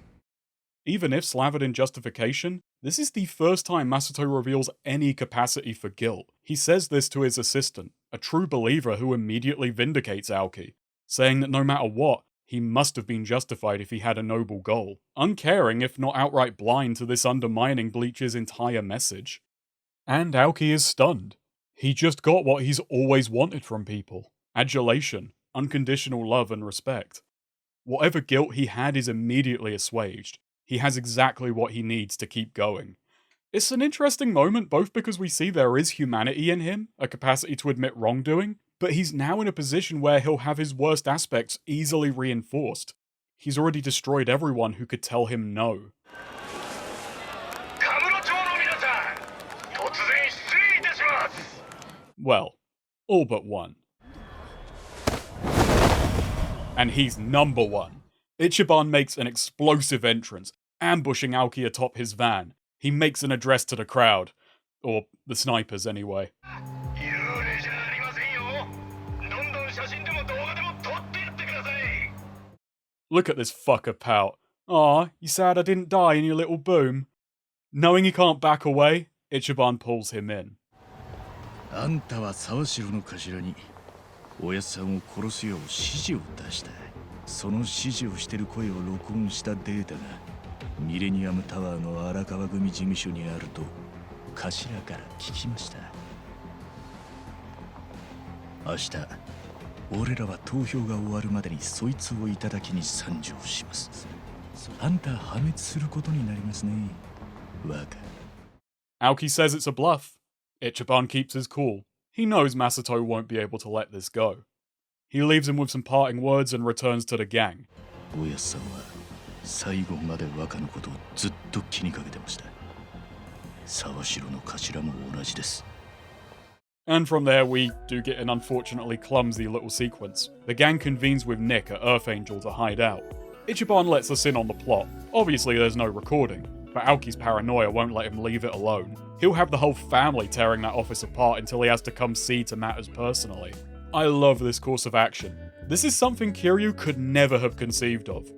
Speaker 1: Even if slathered in justification, this is the first time Masato reveals any capacity for guilt. He says this to his assistant, a true believer who immediately vindicates Aoki, saying that no matter what, he must have been justified if he had a noble goal, uncaring if not outright blind to this undermining Bleach's entire message. And Aoki is stunned. He just got what he's always wanted from people. Adulation, unconditional love and respect. Whatever guilt he had is immediately assuaged. He has exactly what he needs to keep going. It's an interesting moment both because we see there is humanity in him, a capacity to admit wrongdoing, but he's now in a position where he'll have his worst aspects easily reinforced. He's already destroyed everyone who could tell him no. Well, all but one. And he's number one. Ichiban makes an explosive entrance, ambushing Aoki atop his van. He makes an address to the crowd. Or the snipers, anyway. Look at this fucker pout. Aw, you sad I didn't die in your little boom? Knowing he can't back away, Ichiban pulls him in.
Speaker 2: あんたは沢城の頭におやっさんを殺すよう指示を出した。その指示をしてる声を録音したデータがミレニアムタワーの荒川組事務所にあると頭から聞きました。明日俺らは投票が終わるまでにそいつをいただきに参上します。あんた破滅することになりますね。若。
Speaker 1: Aoki says it's a bluff. Ichiban keeps his cool. He knows Masato won't be able to let this go. He leaves him with some parting words and returns to the gang.
Speaker 2: おやっさんは最後まで若のことをずっと気にかけてました。沢城の頭も同じです。
Speaker 1: And from there, we do get an unfortunately clumsy little sequence. The gang convenes with Nick at Earth Angel to hide out. Ichiban lets us in on the plot. Obviously, there's no recording, but Aoki's paranoia won't let him leave it alone. He'll have the whole family tearing that office apart until he has to come see to matters personally. I love this course of action. This is something Kiryu could never have conceived of.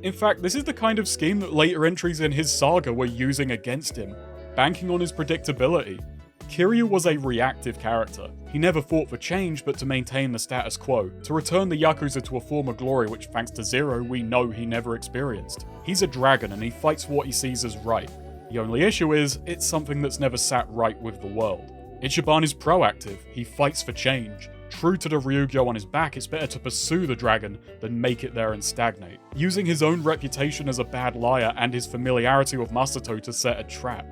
Speaker 1: In fact, this is the kind of scheme that later entries in his saga were using against him, banking on his predictability. Kiryu was a reactive character. He never fought for change, but to maintain the status quo, to return the Yakuza to a form of glory which, thanks to Zero, we know he never experienced. He's a dragon and he fights what he sees as right. The only issue is, it's something that's never sat right with the world. Ichiban is proactive, he fights for change. True to the Ryuugyo on his back, it's better to pursue the dragon than make it there and stagnate, using his own reputation as a bad liar and his familiarity with Masato to set a trap.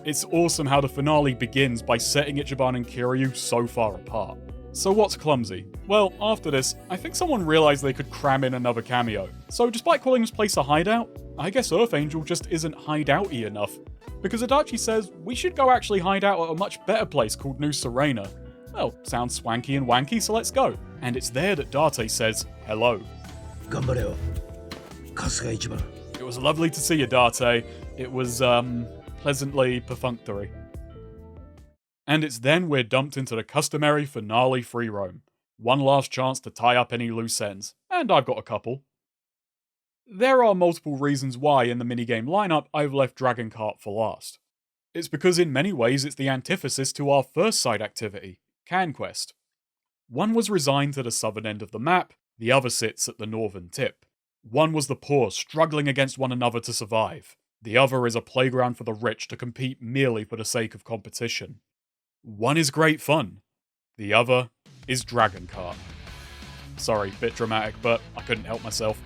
Speaker 1: It's awesome how the finale begins by setting Ichiban and Kiryu so far apart. So what's clumsy? Well, after this, I think someone realized they could cram in another cameo. So despite calling this place a hideout, I guess Earth Angel just isn't hideout-y enough. Because Adachi says we should go actually hide out at a much better place called New Serena. Well, sounds swanky and wanky, so let's go. And it's there that Date says hello.
Speaker 16: Gambareo. Kasuga Ichiban.
Speaker 1: It was lovely to see you, Date. It was, pleasantly perfunctory. And it's then we're dumped into the customary finale free roam. One last chance to tie up any loose ends. And I've got a couple. There are multiple reasons why in the minigame lineup I've left Dragon Kart for last. It's because in many ways it's the antithesis to our first side activity, Conquest. One was resigned to the southern end of the map, the other sits at the northern tip. One was the poor struggling against one another to survive. The other is a playground for the rich to compete merely for the sake of competition. One is great fun. The other is Dragon Kart. Sorry, bit dramatic, but I couldn't help myself.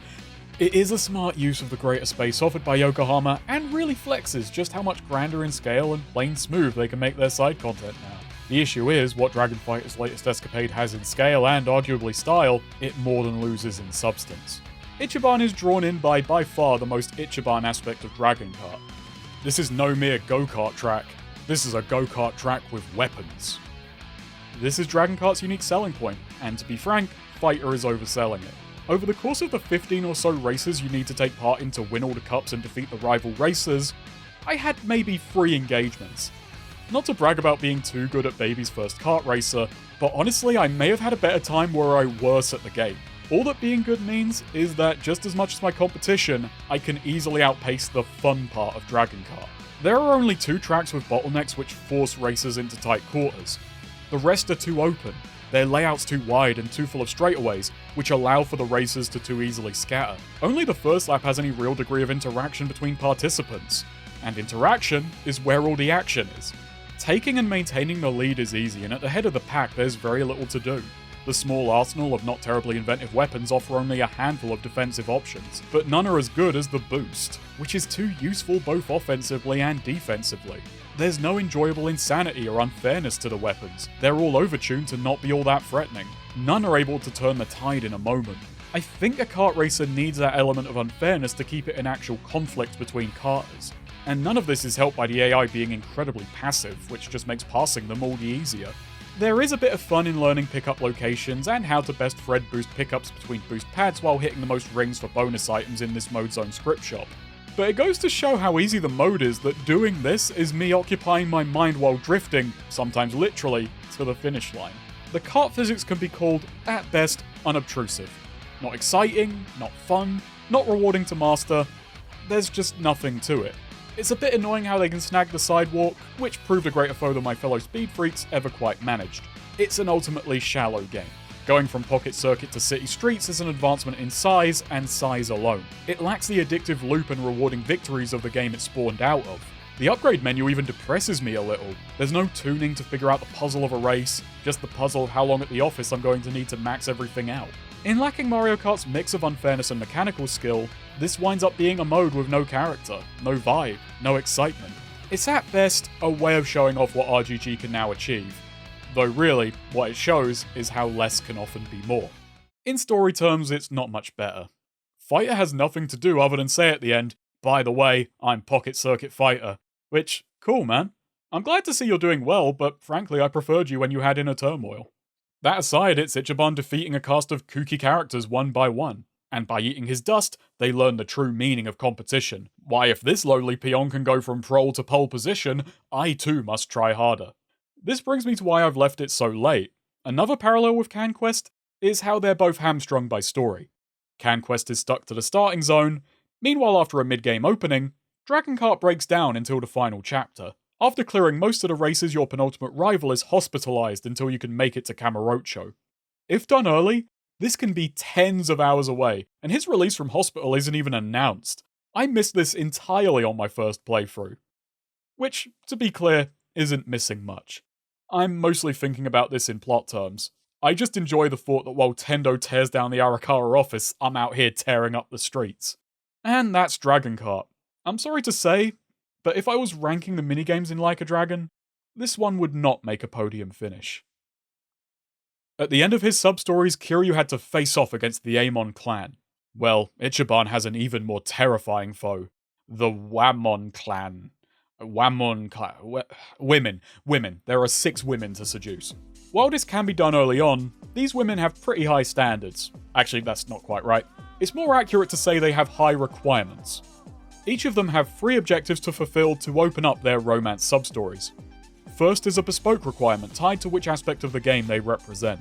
Speaker 1: It is a smart use of the greater space offered by Yokohama and really flexes just how much grander in scale and plain smooth they can make their side content now. The issue is, what Dragon Fighter's latest escapade has in scale and arguably style, it more than loses in substance. Ichiban is drawn in by far the most Ichiban aspect of Dragon Kart. This is no mere go-kart track, this is a go-kart track with weapons. This is Dragon Kart's unique selling point, and to be frank, Fighter is overselling it. Over the course of the 15 or so races you need to take part in to win all the cups and defeat the rival racers, I had maybe 3 engagements. Not to brag about being too good at Baby's first kart racer, but honestly I may have had a better time were I worse at the game. All that being good means is that just as much as my competition, I can easily outpace the fun part of Dragon Kart. There are only 2 tracks with bottlenecks which force racers into tight quarters. The rest are too open. Their layout's too wide and too full of straightaways, which allow for the racers to too easily scatter. Only the first lap has any real degree of interaction between participants, and interaction is where all the action is. Taking and maintaining the lead is easy, and at the head of the pack there's very little to do. The small arsenal of not terribly inventive weapons offer only a handful of defensive options, but none are as good as the boost, which is too useful both offensively and defensively. There's no enjoyable insanity or unfairness to the weapons, they're all overtuned to not be all that threatening. None are able to turn the tide in a moment. I think a kart racer needs that element of unfairness to keep it an actual conflict between karters, and none of this is helped by the AI being incredibly passive, which just makes passing them all the easier. There is a bit of fun in learning pickup locations and how to best thread boost pickups between boost pads while hitting the most rings for bonus items in this mode's own script shop. But it goes to show how easy the mode is that doing this is me occupying my mind while drifting, sometimes literally, to the finish line. The kart physics can be called, at best, unobtrusive. Not exciting, not fun, not rewarding to master, there's just nothing to it. It's a bit annoying how they can snag the sidewalk, which proved a greater foe than my fellow speed freaks ever quite managed. It's an ultimately shallow game. Going from pocket circuit to city streets is an advancement in size, and size alone. It lacks the addictive loop and rewarding victories of the game it spawned out of. The upgrade menu even depresses me a little. There's no tuning to figure out the puzzle of a race, just the puzzle of how long at the office I'm going to need to max everything out. In lacking Mario Kart's mix of unfairness and mechanical skill, this winds up being a mode with no character, no vibe, no excitement. It's at best a way of showing off what RGG can now achieve, though really, what it shows is how less can often be more. In story terms, it's not much better. Fighter has nothing to do other than say at the end, "By the way, I'm Pocket Circuit Fighter," which, cool man. I'm glad to see you're doing well, but frankly I preferred you when you had Inner Turmoil. That aside, it's Ichiban defeating a cast of kooky characters one by one, and by eating his dust, they learn the true meaning of competition. Why, if this lowly peon can go from prole to pole position, I too must try harder. This brings me to why I've left it so late. Another parallel with Conquest is how they're both hamstrung by story. Conquest is stuck to the starting zone, meanwhile after a mid-game opening, Dragon Kart breaks down until the final chapter. After clearing most of the races, your penultimate rival is hospitalized until you can make it to Kamurocho. If done early, this can be tens of hours away, and his release from hospital isn't even announced. I missed this entirely on my first playthrough. Which, to be clear, isn't missing much. I'm mostly thinking about this in plot terms. I just enjoy the thought that while Tendo tears down the Arakawa office, I'm out here tearing up the streets. And that's Dragon Kart. I'm sorry to say, but if I was ranking the minigames in Like a Dragon, this one would not make a podium finish. At the end of his sub-stories, Kiryu had to face off against the Amon clan. Well, Ichiban has an even more terrifying foe. The Wamon clan. Women. There are 6 women to seduce. While this can be done early on, these women have pretty high standards. Actually, that's not quite right. It's more accurate to say they have high requirements. Each of them have 3 objectives to fulfill to open up their romance substories. First is a bespoke requirement tied to which aspect of the game they represent.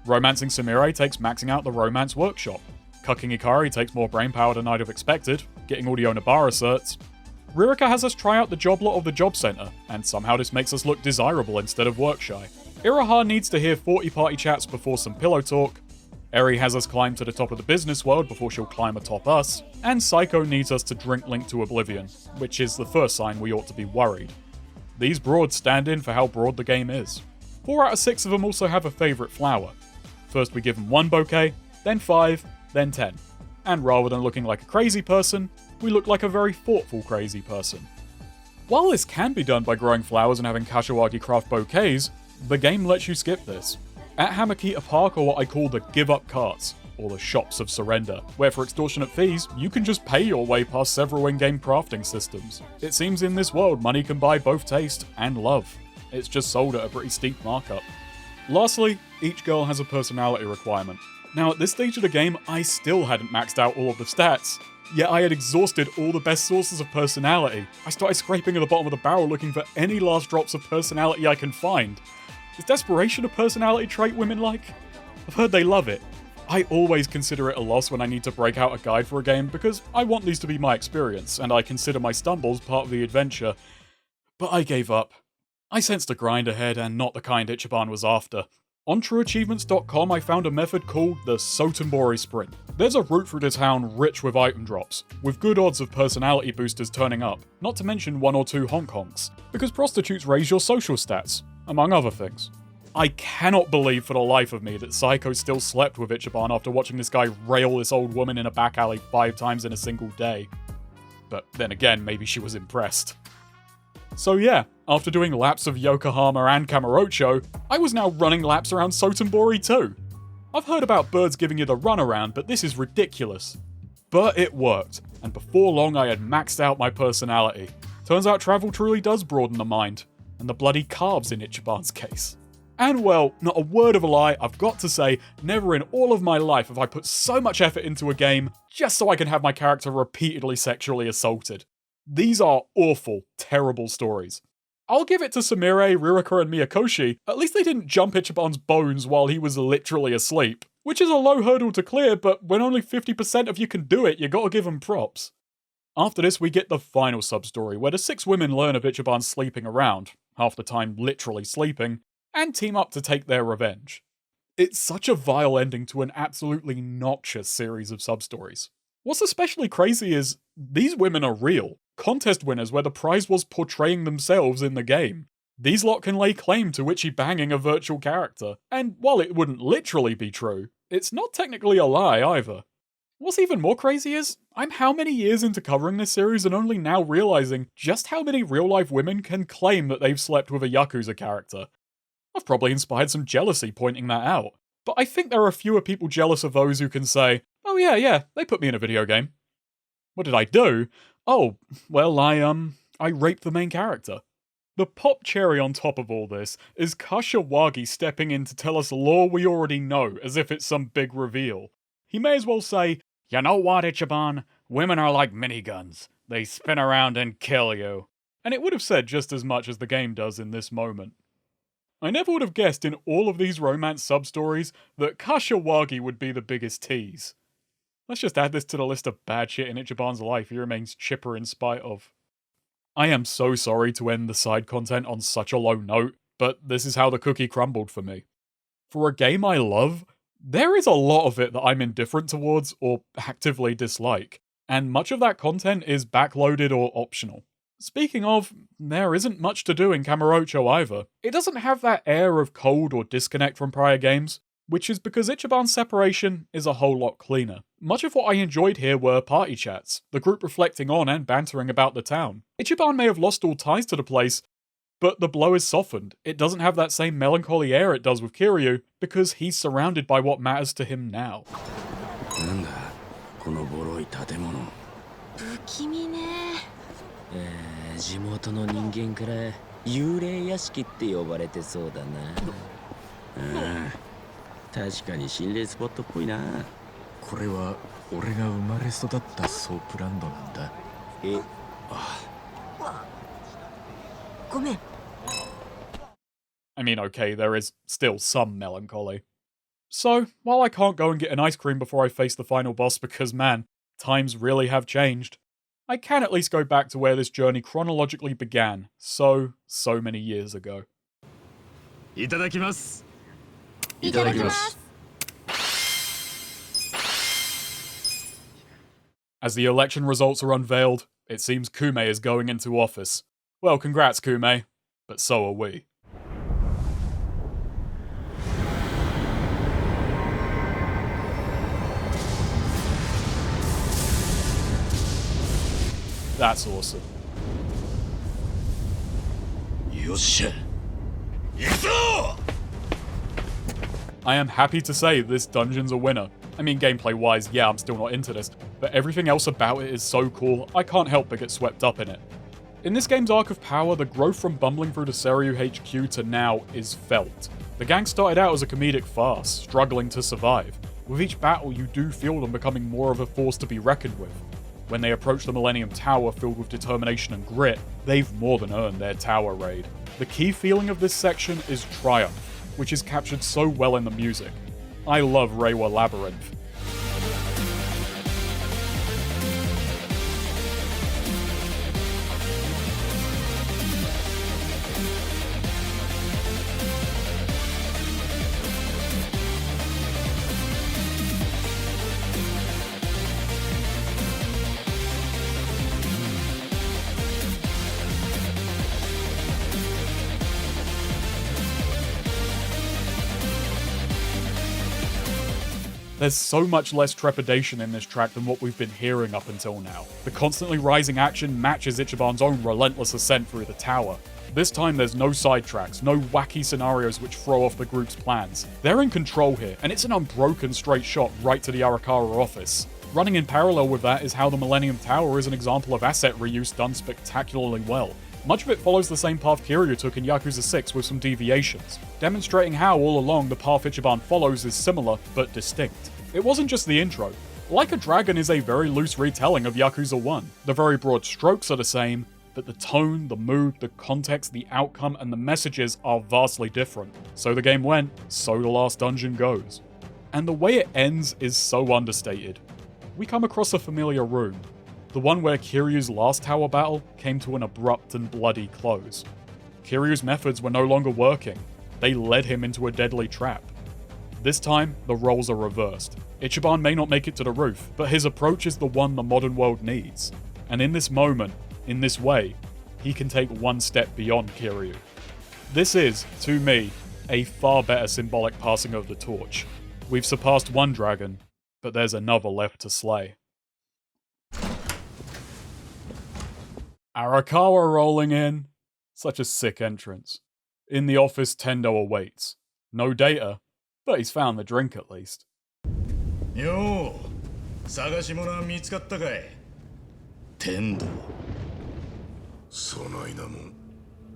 Speaker 1: Romancing Sumire takes maxing out the romance workshop. Cucking Ikari takes more brainpower than I'd have expected, getting all the Onabara certs. Ririka has us try out the job lot of the job center, and somehow this makes us look desirable instead of work shy. Iraha needs to hear 40 party chats before some pillow talk. Eri has us climb to the top of the business world before she'll climb atop us, and Saeko needs us to drink Link to Oblivion, which is the first sign we ought to be worried. These broads stand in for how broad the game is. 4 out of 6 of them also have a favourite flower. First we give them 1 bouquet, then 5, then 10. And rather than looking like a crazy person, we look like a very thoughtful crazy person. While this can be done by growing flowers and having Kashiwagi craft bouquets, the game lets you skip this. At Hamakita Park are what I call the give-up carts, or the shops of surrender, where for extortionate fees, you can just pay your way past several in-game crafting systems. It seems in this world money can buy both taste and love. It's just sold at a pretty steep markup. Lastly, each girl has a personality requirement. Now at this stage of the game, I still hadn't maxed out all of the stats, yet I had exhausted all the best sources of personality. I started scraping at the bottom of the barrel looking for any last drops of personality I can find. Is desperation a personality trait women like? I've heard they love it. I always consider it a loss when I need to break out a guide for a game because I want these to be my experience, and I consider my stumbles part of the adventure. But I gave up. I sensed a grind ahead and not the kind Ichiban was after. On TrueAchievements.com, I found a method called the Sotenbori Sprint. There's a route through the town rich with item drops, with good odds of personality boosters turning up, not to mention 1 or 2 honk honks, because prostitutes raise your social stats, among other things. I cannot believe for the life of me that Saeko still slept with Ichiban after watching this guy rail this old woman in a back alley 5 times in a single day. But then again, maybe she was impressed. So yeah, after doing laps of Yokohama and Kamurocho, I was now running laps around Sotenbori too. I've heard about birds giving you the runaround, but this is ridiculous. But it worked, and before long I had maxed out my personality. Turns out travel truly does broaden the mind, and the bloody carbs in Ichiban's case. And well, not a word of a lie, I've got to say, never in all of my life have I put so much effort into a game just so I can have my character repeatedly sexually assaulted. These are awful, terrible stories. I'll give it to Sumire, Ryuugyo, and Miyakoshi, at least they didn't jump Ichiban's bones while he was literally asleep. Which is a low hurdle to clear, but when only 50% of you can do it, you gotta give them props. After this, we get the final sub-story, where the 6 women learn of Ichiban sleeping around, half the time literally sleeping, and team up to take their revenge. It's such a vile ending to an absolutely noxious series of sub-stories. What's especially crazy is, these women are real. Contest winners where the prize was portraying themselves in the game. These lot can lay claim to Ichi banging a virtual character, and while it wouldn't literally be true, it's not technically a lie either. What's even more crazy is, I'm how many years into covering this series and only now realizing just how many real-life women can claim that they've slept with a Yakuza character. I've probably inspired some jealousy pointing that out, but I think there are fewer people jealous of those who can say, oh yeah, they put me in a video game. What did I do? Oh, well, I raped the main character. The pop cherry on top of all this is Kashiwagi stepping in to tell us lore we already know, as if it's some big reveal. He may as well say, you know what, Ichiban? Women are like miniguns. They spin around and kill you. And it would have said just as much as the game does in this moment. I never would have guessed in all of these romance sub-stories that Kashiwagi would be the biggest tease. Let's just add this to the list of bad shit in Ichiban's life he remains chipper in spite of. I am so sorry to end the side content on such a low note, but this is how the cookie crumbled for me. For a game I love, there is a lot of it that I'm indifferent towards or actively dislike, and much of that content is backloaded or optional. Speaking of, there isn't much to do in Kamurocho either. It doesn't have that air of cold or disconnect from prior games, which is because Ichiban's separation is a whole lot cleaner. Much of what I enjoyed here were party chats, the group reflecting on and bantering about the town. Ichiban may have lost all ties to the place, but the blow is softened. It doesn't have that same melancholy air it does with Kiryu, because he's surrounded by what matters to him now.
Speaker 10: なんだこのボロい建物。
Speaker 22: 不気味ね。
Speaker 10: 地元の人間から幽霊屋敷って呼ばれてそうだな。確かに心霊スポットっぽいな。
Speaker 2: これは俺が生まれ育ったソープランドなんだ。
Speaker 22: ごめん。
Speaker 1: I mean, okay, there is still some melancholy. So, while I can't go and get an ice cream before I face the final boss because, man, times really have changed, I can at least go back to where this journey chronologically began so many years ago.
Speaker 3: いただきます。
Speaker 22: いただきます。
Speaker 1: As the election results are unveiled, it seems Kume is going into office. Well, congrats, Kume, but so are we. That's awesome.
Speaker 2: Yossha!
Speaker 1: I am happy to say this dungeon's a winner. I mean, gameplay-wise, yeah, I'm still not into this, but everything else about it is so cool, I can't help but get swept up in it. In this game's arc of power, the growth from bumbling through the Seiryu HQ to now is felt. The gang started out as a comedic farce, struggling to survive. With each battle, you do feel them becoming more of a force to be reckoned with. When they approach the Millennium Tower filled with determination and grit, they've more than earned their tower raid. The key feeling of this section is triumph, which is captured so well in the music. I love Reiwa Labyrinth. There's so much less trepidation in this track than what we've been hearing up until now. The constantly rising action matches Ichiban's own relentless ascent through the tower. This time there's no sidetracks, no wacky scenarios which throw off the group's plans. They're in control here, and it's an unbroken straight shot right to the Arakawa office. Running in parallel with that is how the Millennium Tower is an example of asset reuse done spectacularly well. Much of it follows the same path Kiryu took in Yakuza 6 with some deviations, demonstrating how all along the path Ichiban follows is similar but distinct. It wasn't just the intro. Like a Dragon is a very loose retelling of Yakuza 1. The very broad strokes are the same, but the tone, the mood, the context, the outcome, and the messages are vastly different. So the game went, so the last dungeon goes. And the way it ends is so understated. We come across a familiar room, the one where Kiryu's last tower battle came to an abrupt and bloody close. Kiryu's methods were no longer working. They led him into a deadly trap. This time, the roles are reversed. Ichiban may not make it to the roof, but his approach is the one the modern world needs. And in this moment, in this way, he can take one step beyond Kiryu. This is, to me, a far better symbolic passing of the torch. We've surpassed one dragon, but there's another left to slay. Arakawa rolling in. Such a sick entrance. In the office, Tendo awaits. No data, but he's found the drink at least.
Speaker 3: Yo, 探し物は見つかったかい？天道。
Speaker 18: そないなもん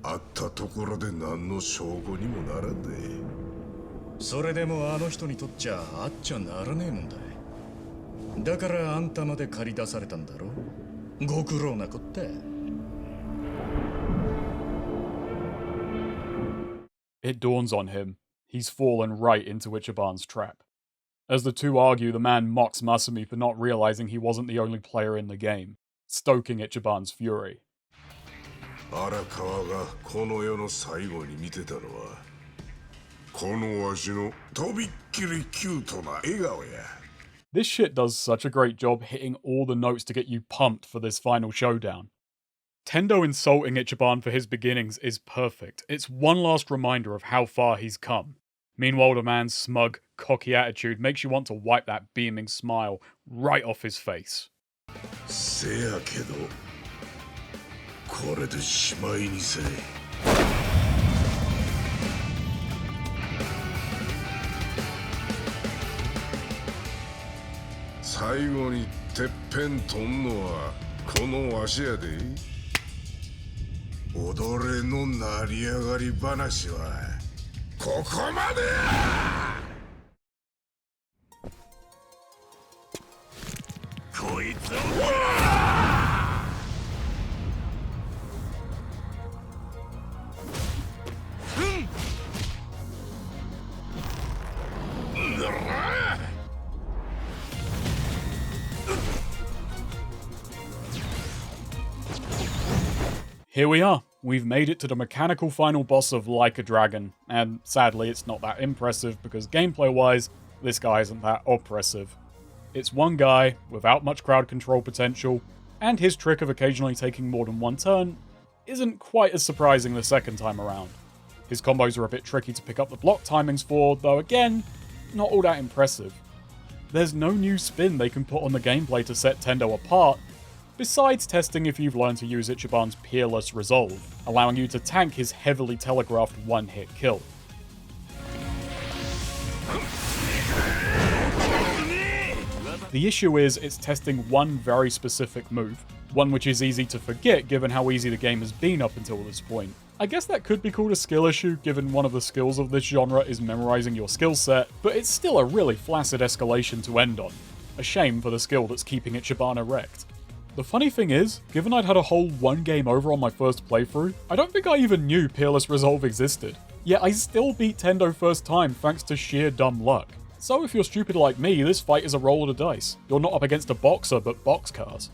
Speaker 18: あったところで何の証拠にもならんで。
Speaker 3: それでもあの人にとっちゃあっちゃならねえもんだ。だからあんたまで借り出されたんだろ。ご苦労なこった。
Speaker 1: It dawns on him. He's fallen right into Ichiban's trap. As the two argue, the man mocks Masumi for not realizing he wasn't the only player in the game, stoking Ichiban's fury.
Speaker 18: 荒川がこの世の最後に見てたのはこのわしのとびっきりキュートな笑顔や。
Speaker 1: This shit does such a great job hitting all the notes to get you pumped for this final showdown. Tendo insulting Ichiban for his beginnings is perfect. It's one last reminder of how far he's come. Meanwhile, the man's smug, cocky attitude makes you want to wipe that beaming smile right off his face.
Speaker 18: せやけどこれでしまいにせえ。最後にてっぺんとんのはこのわしやで。踊れの成り上がり話はここまでや。こいつを
Speaker 1: Here we are. We've made it to the mechanical final boss of Like a Dragon, and sadly it's not that impressive because gameplay-wise, this guy isn't that oppressive. It's one guy, without much crowd control potential, and his trick of occasionally taking more than one turn isn't quite as surprising the second time around. His combos are a bit tricky to pick up the block timings for, though again, not all that impressive. There's no new spin they can put on the gameplay to set Tendo apart, besides testing if you've learned to use Ichiban's peerless resolve, allowing you to tank his heavily telegraphed one-hit kill. The issue is, it's testing one very specific move, one which is easy to forget given how easy the game has been up until this point. I guess that could be called a skill issue, given one of the skills of this genre is memorizing your skill set, but it's still a really flaccid escalation to end on. A shame for the skill that's keeping Ichiban erect. The funny thing is, given I'd had a whole one game over on my first playthrough, I don't think I even knew Peerless Resolve existed. Yet I still beat Tendo first time thanks to sheer dumb luck. So if you're stupid like me, this fight is a roll of the dice. You're not up against a boxer, but boxcars.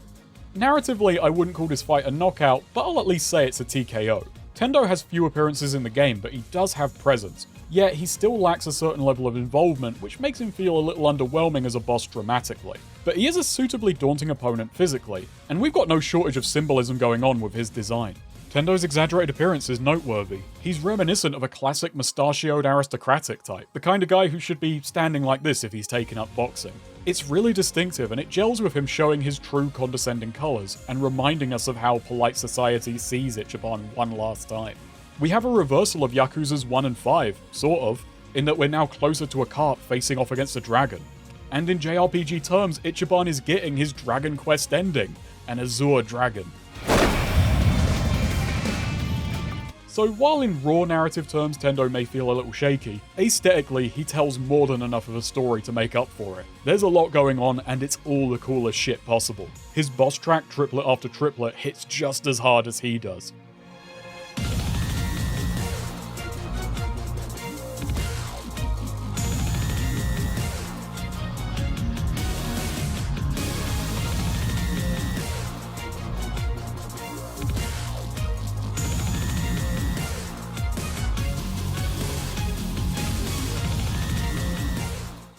Speaker 1: Narratively, I wouldn't call this fight a knockout, but I'll at least say it's a TKO. Tendo has few appearances in the game, but he does have presence. Yet he still lacks a certain level of involvement, which makes him feel a little underwhelming as a boss dramatically. But he is a suitably daunting opponent physically, and we've got no shortage of symbolism going on with his design. Tendo's exaggerated appearance is noteworthy. He's reminiscent of a classic mustachioed aristocratic type, the kind of guy who should be standing like this if he's taken up boxing. It's really distinctive and it gels with him showing his true condescending colours and reminding us of how polite society sees Ichiban one last time. We have a reversal of Yakuza's 1 and 5, sort of, in that we're now closer to a carp facing off against a dragon. And in JRPG terms, Ichiban is getting his Dragon Quest ending, an Azure dragon. So while in raw narrative terms Tendo may feel a little shaky, aesthetically he tells more than enough of a story to make up for it. There's a lot going on and it's all the coolest shit possible. His boss track triplet after triplet hits just as hard as he does.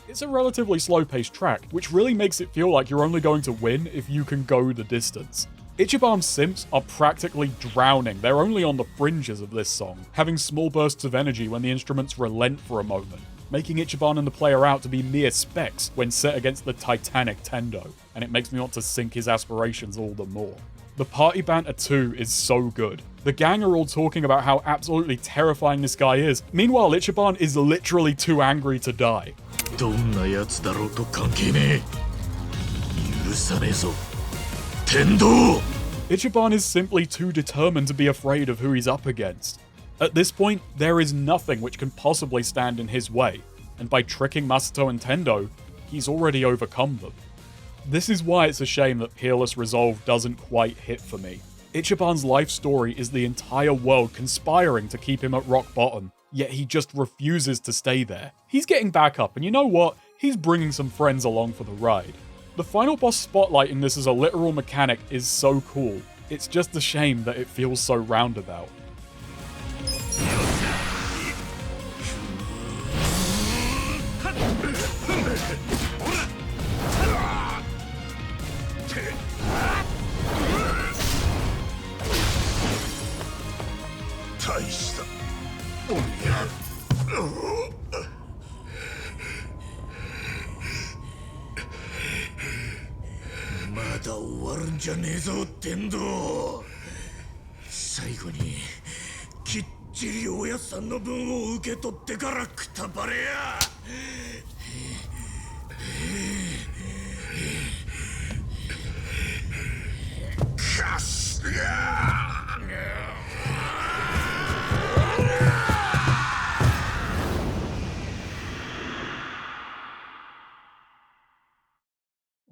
Speaker 1: It's a relatively slow-paced track, which really makes it feel like you're only going to win if you can go the distance. Ichiban's simps are practically drowning, they're only on the fringes of this song, having small bursts of energy when the instruments relent for a moment, making Ichiban and the player out to be mere specks when set against the titanic Tendo, and it makes me want to sink his aspirations all the more. The party banter too is so good. The gang are all talking about how absolutely terrifying this guy is, meanwhile Ichiban is literally too angry to die. Ichiban is simply too determined to be afraid of who he's up against. At this point, there is nothing which can possibly stand in his way, and by tricking Masato and Tendo, he's already overcome them. This is why it's a shame that Peerless Resolve doesn't quite hit for me. Ichiban's life story is the entire world conspiring to keep him at rock bottom, yet he just refuses to stay there. He's getting back up, and you know what? He's bringing some friends along for the ride. The final boss spotlight in this as a literal mechanic is so cool. It's just a shame that it feels so roundabout.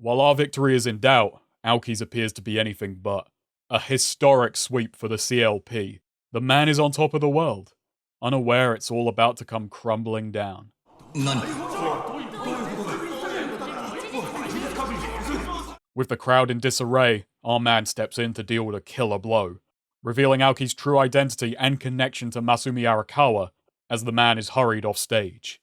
Speaker 1: While our victory is in doubt, Aoki's appears to be anything but. A historic sweep for the CLP. The man is on top of the world, unaware it's all about to come crumbling down. With the crowd in disarray, our man steps in to deal with a killer blow, revealing Aoki's true identity and connection to Masumi Arakawa as the man is hurried off stage.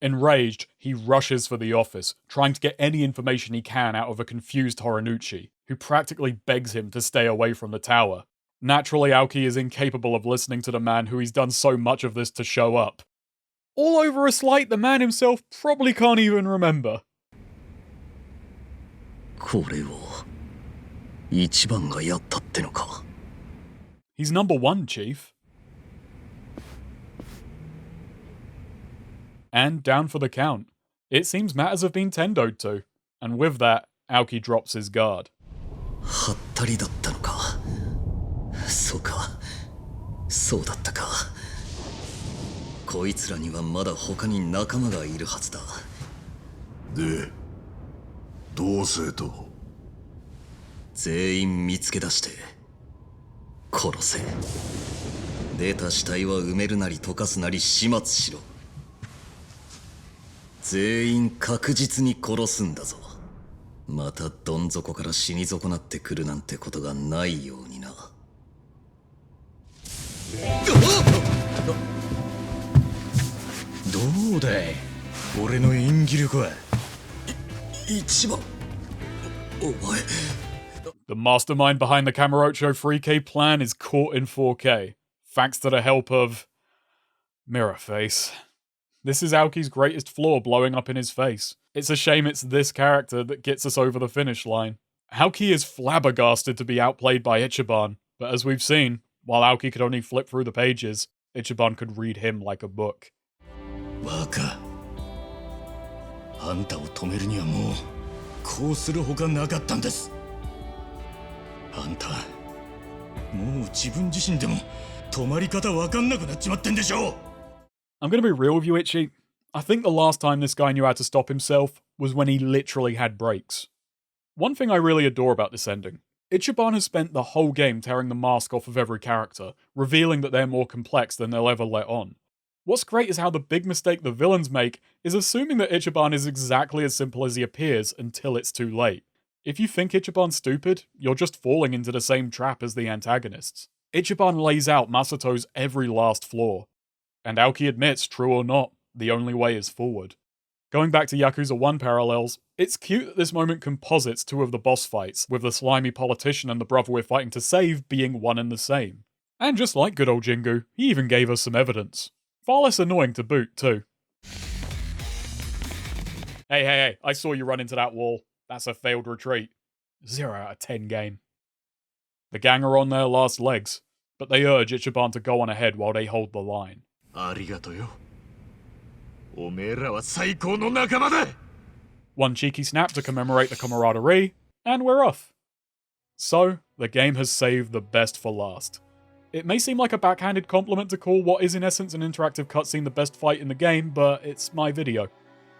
Speaker 1: Enraged, he rushes for the office, trying to get any information he can out of a confused Horinuchi, who practically begs him to stay away from the tower. Naturally, Aoki is incapable of listening to the man who he's done so much of this to show up. All over a slight the man himself probably can't even remember. He's number one, Chief. And down for the count. It seems matters have been tendoed to, and with that, Aoki drops his guard. The The mastermind behind the Kamurocho 3K plan is caught in 4K, thanks to the help of... Mirror face. This is Aoki's greatest flaw blowing up in his face. It's a shame it's this character that gets us over the finish line. Aoki is flabbergasted to be outplayed by Ichiban, but as we've seen, while Aoki could only flip through the pages, Ichiban could read him like a book.
Speaker 2: Waka. あんたを止めるにはもうこうするほかなかったんです。あんたもう自分自身でも止まり方わかんなくなっちまってんでしょ。
Speaker 1: I'm gonna be real with you, Ichi. I think the last time this guy knew how to stop himself was when he literally had breaks. One thing I really adore about this ending, Ichiban has spent the whole game tearing the mask off of every character, revealing that they're more complex than they'll ever let on. What's great is how the big mistake the villains make is assuming that Ichiban is exactly as simple as he appears until it's too late. If you think Ichiban's stupid, you're just falling into the same trap as the antagonists. Ichiban lays out Masato's every last flaw. And Aoki admits, true or not, the only way is forward. Going back to Yakuza 1 parallels, it's cute that this moment composites two of the boss fights, with the slimy politician and the brother we're fighting to save being one and the same. And just like good old Jingu, he even gave us some evidence. Far less annoying to boot, too. Hey, I saw you run into that wall. That's a failed retreat. 0 out of 10 game. The gang are on their last legs, but they urge Ichiban to go on ahead while they hold the line.
Speaker 2: ありがとよ。おめえらは最高の仲間だ。
Speaker 1: One cheeky snap to commemorate the camaraderie, and we're off. So, the game has saved the best for last. It may seem like a backhanded compliment to call what is in essence an interactive cutscene the best fight in the game, but it's my video.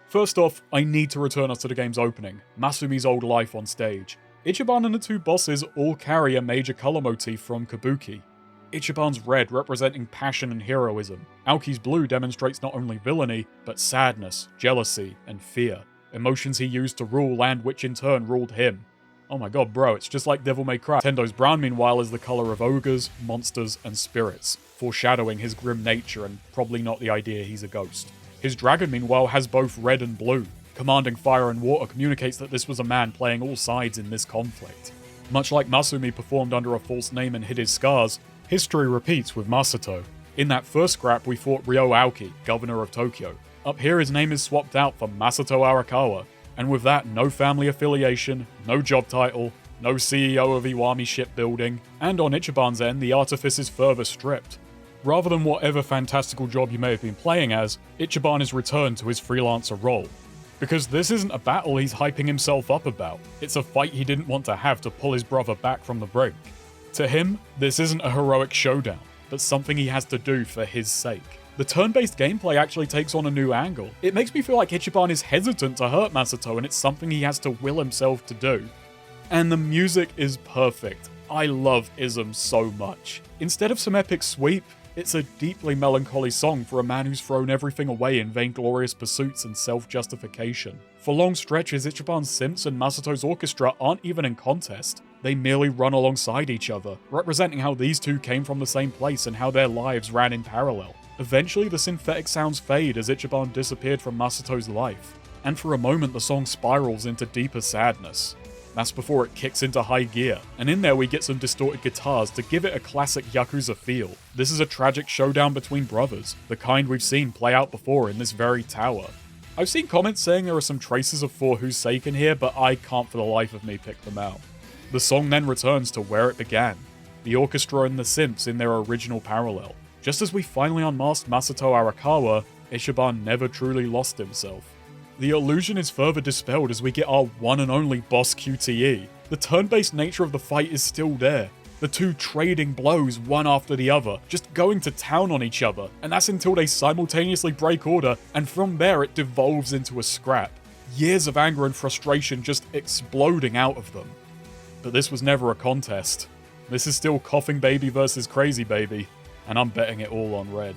Speaker 1: First off, I need to return us to the game's opening, Masumi's old life on stage. Ichiban and the two bosses all carry a major colour motif from Kabuki. Ichiban's red representing passion and heroism. Aoki's blue demonstrates not only villainy, but sadness, jealousy, and fear. Emotions he used to rule and which in turn ruled him. Oh my god, bro, it's just like Devil May Cry. Tendo's brown, meanwhile, is the colour of ogres, monsters, and spirits, foreshadowing his grim nature and probably not the idea he's a ghost. His dragon, meanwhile, has both red and blue. Commanding fire and water communicates that this was a man playing all sides in this conflict. Much like Masumi performed under a false name and hid his scars, history repeats with Masato. In that first scrap, we fought Ryo Aoki, governor of Tokyo. Up here, his name is swapped out for Masato Arakawa, and with that, no family affiliation, no job title, no CEO of Iwami shipbuilding, and on Ichiban's end, the artifice is further stripped. Rather than whatever fantastical job you may have been playing as, Ichiban is returned to his freelancer role. Because this isn't a battle he's hyping himself up about, it's a fight he didn't want to have to pull his brother back from the brink. To him, this isn't a heroic showdown, but something he has to do for his sake. The turn-based gameplay actually takes on a new angle. It makes me feel like Ichiban is hesitant to hurt Masato and it's something he has to will himself to do. And the music is perfect. I love Ism so much. Instead of some epic sweep, it's a deeply melancholy song for a man who's thrown everything away in vainglorious pursuits and self-justification. For long stretches, Ichiban's synths and Masato's orchestra aren't even in contest. They merely run alongside each other, representing how these two came from the same place and how their lives ran in parallel. Eventually, the synthetic sounds fade as Ichiban disappeared from Masato's life, and for a moment the song spirals into deeper sadness. That's before it kicks into high gear, and in there we get some distorted guitars to give it a classic Yakuza feel. This is a tragic showdown between brothers, the kind we've seen play out before in this very tower. I've seen comments saying there are some traces of For Whose Sake in here, but I can't for the life of me pick them out. The song then returns to where it began, the orchestra and the synths in their original parallel. Just as we finally unmasked Masato Arakawa, Ichiban never truly lost himself. The illusion is further dispelled as we get our one and only boss QTE. The turn-based nature of the fight is still there. The two trading blows one after the other, just going to town on each other, and that's until they simultaneously break order, and from there it devolves into a scrap. Years of anger and frustration just exploding out of them. But this was never a contest. This is still Coughing Baby versus Crazy Baby, and I'm betting it all on red.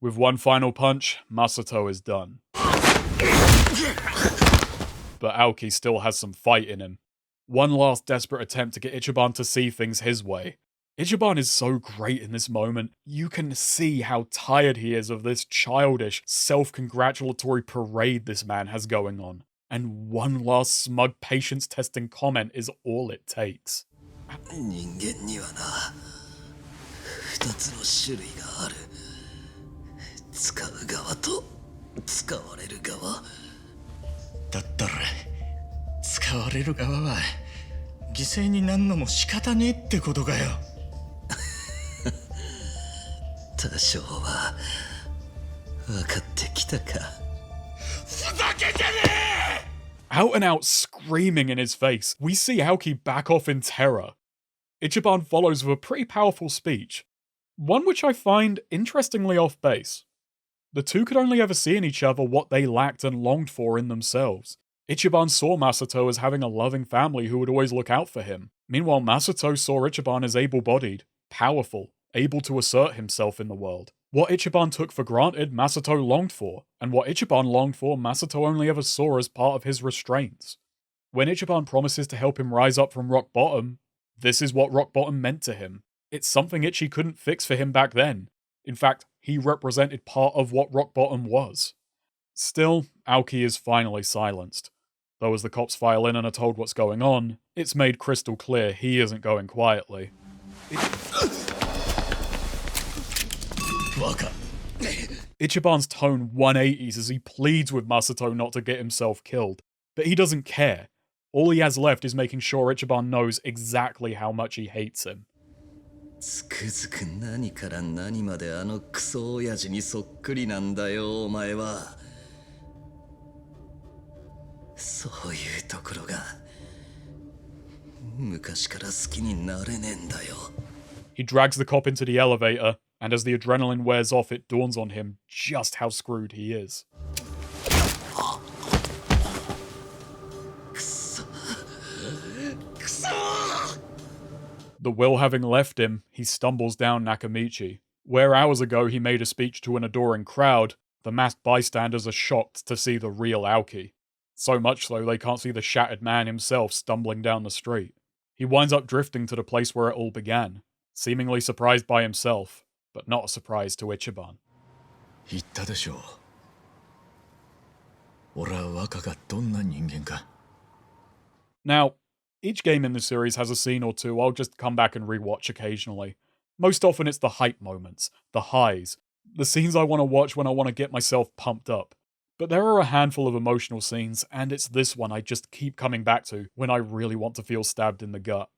Speaker 1: With one final punch, Masato is done. But Aoki still has some fight in him. One last desperate attempt to get Ichiban to see things his way. Ichiban is so great in this moment. You can see how tired he is of this childish, self-congratulatory parade this man has going on. And one last smug patience-testing comment is all it takes.
Speaker 7: 人間にはな、2つの種類がある。使う側と使われる側。
Speaker 2: だったら使われる側は犠牲になんのも仕方ねえってことかよ。
Speaker 7: 多少は分かってきたか。
Speaker 2: ふざけてねえ!
Speaker 1: Out and out screaming in his face, we see Aoki back off in terror. Ichiban follows with a pretty powerful speech, one which I find interestingly off base. The two could only ever see in each other what they lacked and longed for in themselves. Ichiban saw Masato as having a loving family who would always look out for him. Meanwhile, Masato saw Ichiban as able-bodied, powerful, able to assert himself in the world. What Ichiban took for granted, Masato longed for, and what Ichiban longed for, Masato only ever saw as part of his restraints. When Ichiban promises to help him rise up from rock bottom, this is what rock bottom meant to him. It's something Ichi couldn't fix for him back then. In fact, he represented part of what rock bottom was. Still, Aoki is finally silenced. Though as the cops file in and are told what's going on, it's made crystal clear he isn't going quietly. Ichiban's tone 180s as he pleads with Masato not to get himself killed, but he doesn't care. All he has left is making sure Ichiban knows exactly how much he hates him.
Speaker 7: つくづく何から何まであのクソ親父にそっくりなんだよ、お前は。そういうところが昔から好きになれねえんだよ。
Speaker 1: He drags the cop into the elevator, and as the adrenaline wears off, it dawns on him just how screwed he is. The will having left him, he stumbles down Nakamichi. Where hours ago he made a speech to an adoring crowd, the massed bystanders are shocked to see the real Aoki. So much so they can't see the shattered man himself stumbling down the street. He winds up drifting to the place where it all began, seemingly surprised by himself, but not a surprise to Ichiban.
Speaker 2: 言ったでしょう。俺は若がどんな人間か。
Speaker 1: Now, each game in the series has a scene or two I'll just come back and rewatch occasionally. Most often it's the hype moments, the highs, the scenes I want to watch when I want to get myself pumped up. But there are a handful of emotional scenes, and it's this one I just keep coming back to when I really want to feel stabbed in the gut.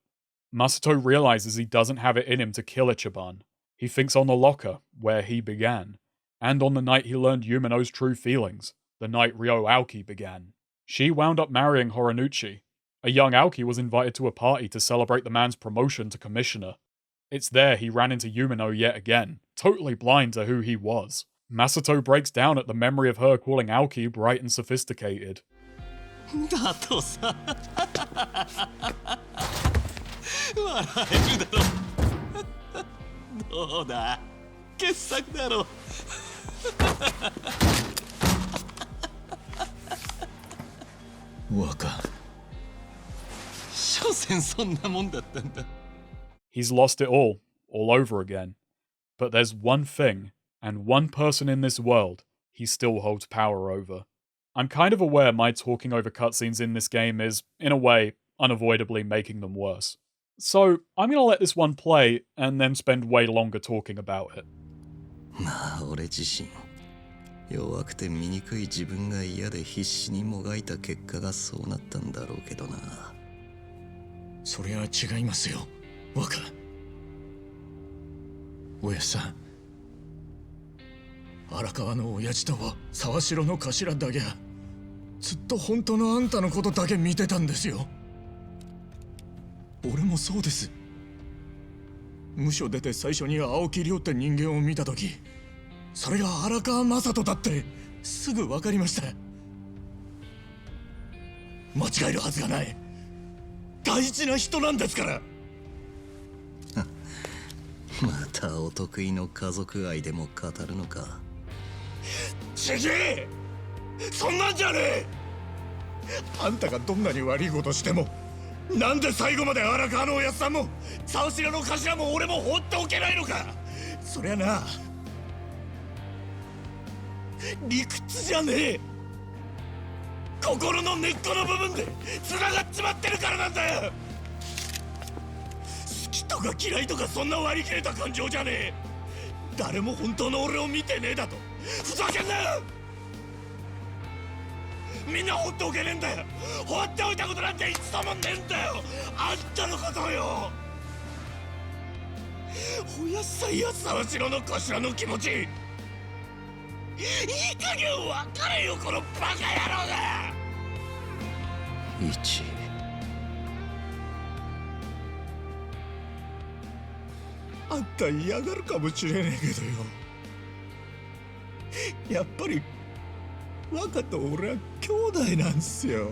Speaker 1: Masato realizes he doesn't have it in him to kill Ichiban. He thinks on the locker, where he began, and on the night he learned Yumino's true feelings, the night Ryo Aoki began. She wound up marrying Horanuchi. A young Aoki was invited to a party to celebrate the man's promotion to commissioner. It's there he ran into Yumino yet again, totally blind to who he was. Masato breaks down at the memory of her calling Aoki bright and sophisticated.
Speaker 7: だとさ笑えるだろどうだ傑作だろ
Speaker 2: 若
Speaker 7: 所詮そんなもんだったんだ
Speaker 1: He's lost it all over again. But there's one thing, and one person in this world, he still holds power over. I'm kind of aware my talking over cutscenes in this game is, in a way, unavoidably making them worse. So, I'm gonna let this one play, and then spend way longer talking about it.
Speaker 7: まあ俺自身弱くて醜い自分が嫌で必死にもがいた結果がそうなったんだろうけどな。
Speaker 2: それは違いますよ、若。おやさん、荒川の親父と沢城の頭だけはずっと本当のあんたのことだけ見てたんですよ。俺もそうです。無所出て最初に青木亮って人間を見たとき、それが荒川雅人だってすぐ分かりました。間違えるはずがない。大事な人なんですから。
Speaker 7: またお得意の家族愛でも語るのか。
Speaker 2: ちげえ、そんなんじゃねえ。あんたがどんなに悪いことしても、なんで最後まで荒川のおやっさんも沢城の頭も俺も放っておけないのか。そりゃな、理屈じゃねえ、心の根っこの部分で繋がっちまってるからなんだよ。好きとか嫌いとかそんな割り切れた感情じゃねえ。誰も本当の俺を見てねえだとふざけんなよ。みんな放っておけねえんだよ。放っておいたことなんて一度もねえんだよ、あんたのことよ。おやっさんや沢城の頭の気持ち、いい加減分かれよ、このバカ野郎が。
Speaker 7: 一
Speaker 2: あんた嫌がるかもしれねえけどよ、やっぱり若と俺は兄弟なんすよ。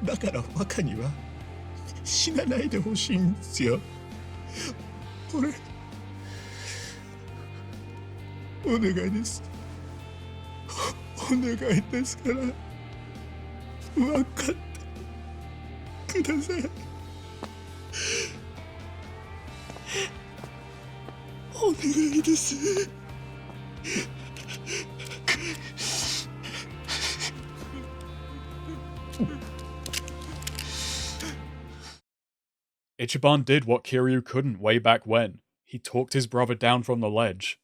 Speaker 2: だから若には死なないでほしいんすよ。俺お願いです、お願いですから分かってください。お願いです。
Speaker 1: Ichiban did what Kiryu couldn't way back when. He talked his brother down from the ledge.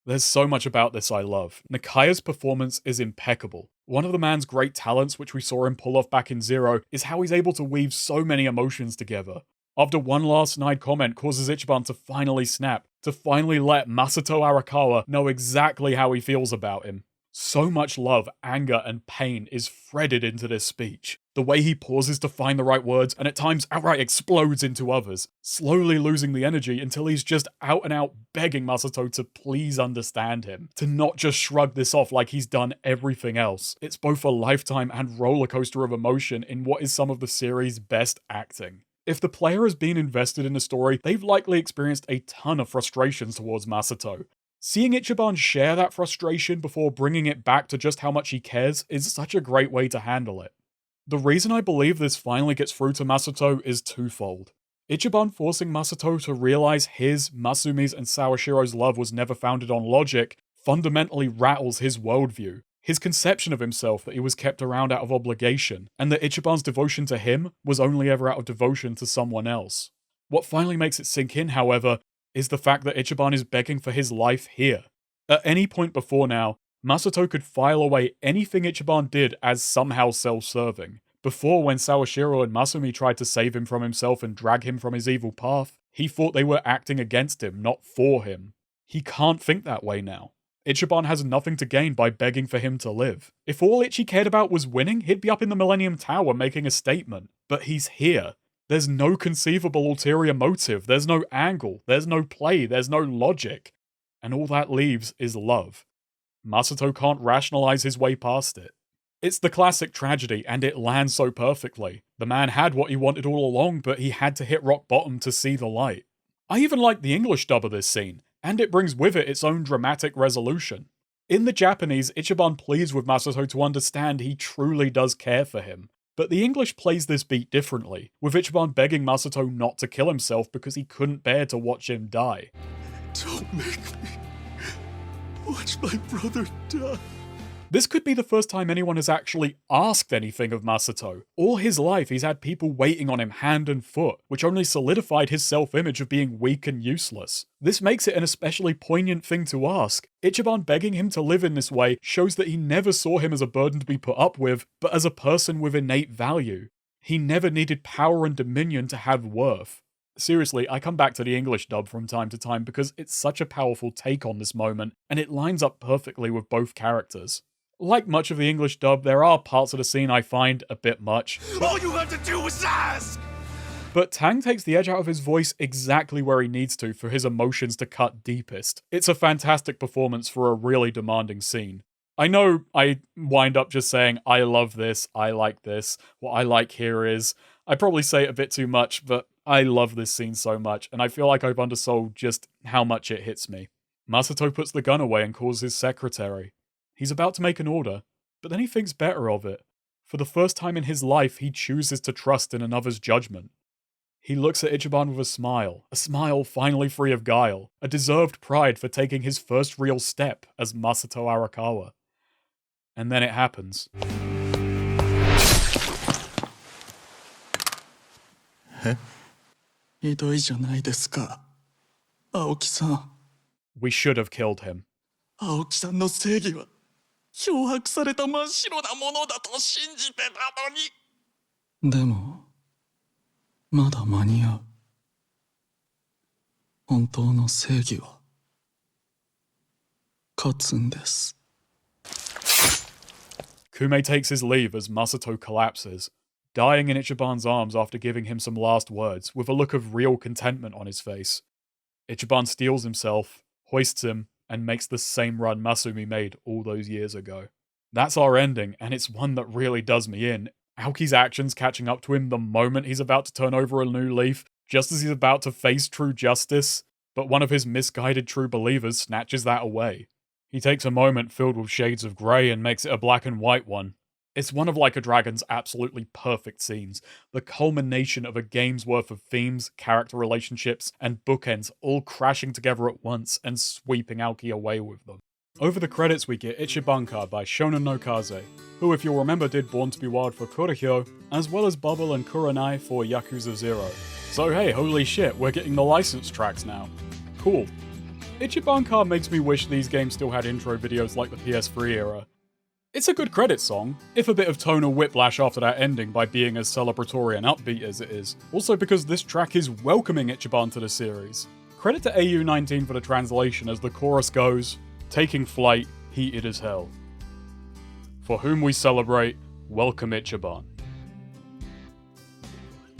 Speaker 1: There's so much about this I love. Nakaya's performance is impeccable. One of the man's great talents, which we saw him pull off back in Zero, is how he's able to weave so many emotions together. After one last snide comment causes Ichiban to finally snap, to finally let Masato Arakawa know exactly how he feels about him. So much love, anger, and pain is threaded into this speech. The way he pauses to find the right words and at times outright explodes into others, slowly losing the energy until he's just out and out begging Masato to please understand him, to not just shrug this off like he's done everything else. It's both a lifetime and roller coaster of emotion in what is some of the series' best acting. If the player has been invested in the story, they've likely experienced a ton of frustrations towards Masato. Seeing Ichiban share that frustration before bringing it back to just how much he cares is such a great way to handle it. The reason I believe this finally gets through to Masato is twofold. Ichiban forcing Masato to realize his, Masumi's, and Sawashiro's love was never founded on logic fundamentally rattles his worldview, his conception of himself that he was kept around out of obligation, and that Ichiban's devotion to him was only ever out of devotion to someone else. What finally makes it sink in, however, is the fact that Ichiban is begging for his life here. At any point before now, Masato could file away anything Ichiban did as somehow self-serving. Before, when Sawashiro and Masumi tried to save him from himself and drag him from his evil path, he thought they were acting against him, not for him. He can't think that way now. Ichiban has nothing to gain by begging for him to live. If all Ichi cared about was winning, he'd be up in the Millennium Tower making a statement. But he's here. There's no conceivable ulterior motive, there's no angle, there's no play, there's no logic. And all that leaves is love. Masato can't rationalize his way past it. It's the classic tragedy, and it lands so perfectly. The man had what he wanted all along, but he had to hit rock bottom to see the light. I even like the English dub of this scene, and it brings with it its own dramatic resolution. In the Japanese, Ichiban pleads with Masato to understand he truly does care for him. But the English plays this beat differently, with Ichiban begging Masato not to kill himself because he couldn't bear to watch him die.
Speaker 2: Don't make me watch my brother die.
Speaker 1: This could be the first time anyone has actually asked anything of Masato. All his life he's had people waiting on him hand and foot, which only solidified his self-image of being weak and useless. This makes it an especially poignant thing to ask. Ichiban begging him to live in this way shows that he never saw him as a burden to be put up with, but as a person with innate value. He never needed power and dominion to have worth. Seriously, I come back to the English dub from time to time because it's such a powerful take on this moment, and it lines up perfectly with both characters. Like much of the English dub, there are parts of the scene I find a bit much.
Speaker 2: All you had to do was ask!
Speaker 1: But Tang takes the edge out of his voice exactly where he needs to for his emotions to cut deepest. It's a fantastic performance for a really demanding scene. I know I wind up just saying, I love this, I like this, what I like here is... I probably say it a bit too much, but I love this scene so much, and I feel like I've undersold just how much it hits me. Masato puts the gun away and calls his secretary. He's about to make an order, but then he thinks better of it. For the first time in his life, he chooses to trust in another's judgment. He looks at Ichiban with a smile finally free of guile, a deserved pride for taking his first real step as Masato Arakawa. And then it happens. We should have killed him.
Speaker 2: 青木さんの正義は漂白された真っ白なものだと信じてたのに。
Speaker 9: でもまだ間に合う。本当の正義は勝つんです。
Speaker 1: Kume takes his leave as Masato collapses, dying in Ichiban's arms after giving him some last words, with a look of real contentment on his face. Ichiban steels himself, hoists him, and makes the same run Masumi made all those years ago. That's our ending, and it's one that really does me in. Aoki's actions catching up to him the moment he's about to turn over a new leaf, just as he's about to face true justice, but one of his misguided true believers snatches that away. He takes a moment filled with shades of grey and makes it a black and white one. It's one of Like a Dragon's absolutely perfect scenes, the culmination of a game's worth of themes, character relationships, and bookends all crashing together at once and sweeping Aoki away with them. Over the credits we get Ichiban by Shonen no Kaze, who if you'll remember did Born to be Wild for Kurohyo, as well as Bubble and Kurenai for Yakuza 0. So hey, holy shit, we're getting the licensed tracks now. Cool. Ichiban makes me wish these games still had intro videos like the PS3 era. It's a good credit song, if a bit of tonal whiplash after that ending by being as celebratory and upbeat as it is. Also because this track is welcoming Ichiban to the series. Credit to AU19 for the translation as the chorus goes, taking flight, heated as hell. For whom we celebrate, welcome Ichiban.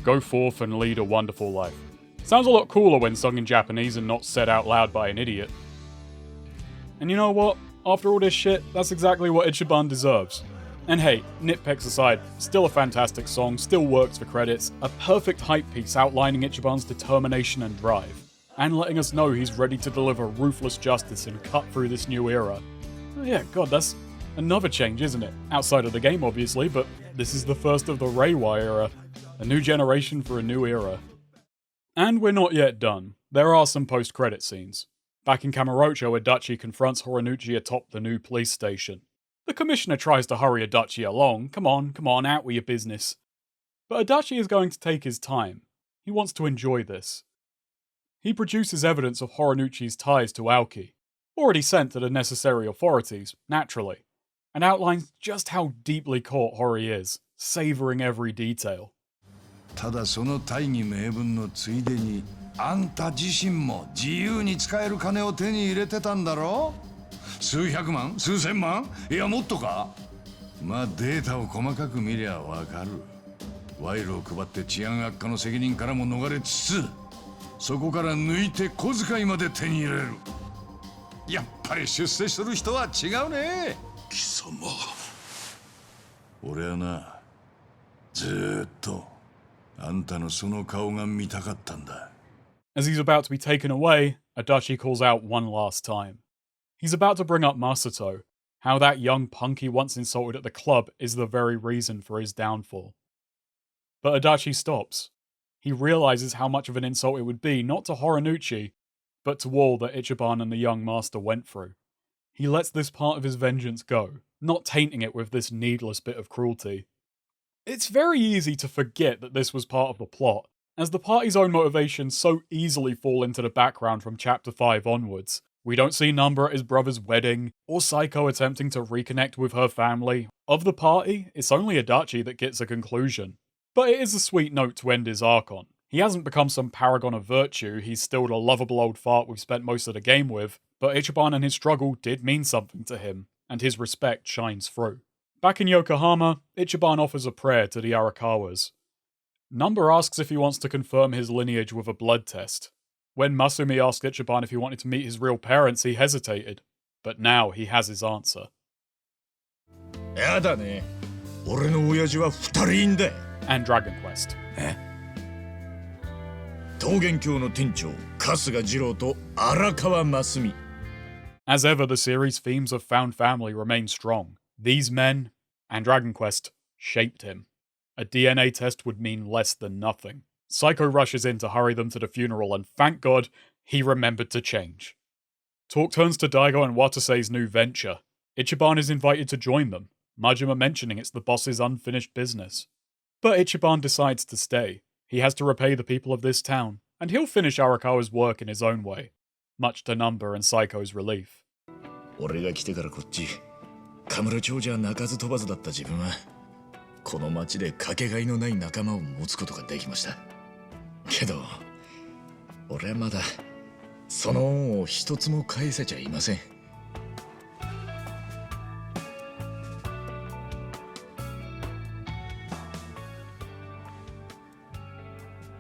Speaker 1: Go forth and lead a wonderful life. Sounds a lot cooler when sung in Japanese and not said out loud by an idiot. And you know what? After all this shit, that's exactly what Ichiban deserves. And hey, nitpicks aside, still a fantastic song, still works for credits, a perfect hype piece outlining Ichiban's determination and drive, and letting us know he's ready to deliver ruthless justice and cut through this new era. Oh yeah, god, that's another change, isn't it? Outside of the game, obviously, but this is the first of the Reiwa era. A new generation for a new era. And we're not yet done. There are some post-credit scenes. Back in Kamurocho, Adachi confronts Horinouchi atop the new police station. The commissioner tries to hurry Adachi along. Come on, out with your business. But Adachi is going to take his time. He wants to enjoy this. He produces evidence of Horinouchi's ties to Aoki, already sent to the necessary authorities, naturally, and outlines just how deeply caught Hori is, savouring every detail.
Speaker 8: ただその大義名分のついでにあんた自身も自由に使える金を手に入れてたんだろ数百万数千万いやもっとかまあデータを細かく見りゃわかる賄賂を配って治安悪化の責任からも逃れつつそこから抜いて小遣いまで手に入れるやっぱり出世する人は違うね貴様俺はなずーっとあんたのその顔が見たかったんだ
Speaker 1: As he's about to be taken away, Adachi calls out one last time. He's about to bring up Masato, how that young punk he once insulted at the club is the very reason for his downfall. But Adachi stops. He realizes how much of an insult it would be not to Horinouchi, but to all that Ichiban and the young master went through. He lets this part of his vengeance go, not tainting it with this needless bit of cruelty. It's very easy to forget that this was part of the plot, as the party's own motivations so easily fall into the background from Chapter 5 onwards. We don't see Nanba at his brother's wedding, or Saeko attempting to reconnect with her family. Of the party, it's only Adachi that gets a conclusion. But it is a sweet note to end his arc on. He hasn't become some paragon of virtue, he's still the lovable old fart we've spent most of the game with, but Ichiban and his struggle did mean something to him, and his respect shines through. Back in Yokohama, Ichiban offers a prayer to the Arakawas. Nanba asks if he wants to confirm his lineage with a blood test. When Masumi asked Ichiban if he wanted to meet his real parents, he hesitated. But now he has his answer.
Speaker 18: やだね。俺の親父は2人いんだ。
Speaker 1: And Dragon Quest.
Speaker 18: 桃源郷の店長、春日二郎と荒川真澄。
Speaker 1: As ever, the series' themes of found family remain strong. These men, and Dragon Quest, shaped him. A DNA test would mean less than nothing. Saeko rushes in to hurry them to the funeral, and thank God, he remembered to change. Talk turns to Daigo and Watase's new venture. Ichiban is invited to join them, Majima mentioning it's the boss's unfinished business. But Ichiban decides to stay. He has to repay the people of this town, and he'll finish Arakawa's work in his own way, much to Nanba and Saiko's relief.
Speaker 2: 俺が来てからこっち、カムロ町じゃ鳴かず飛ばずだった自分は、この町でかけがえのない仲間を持つことができました。けど、俺はまだその恩を一つも返せちゃいません。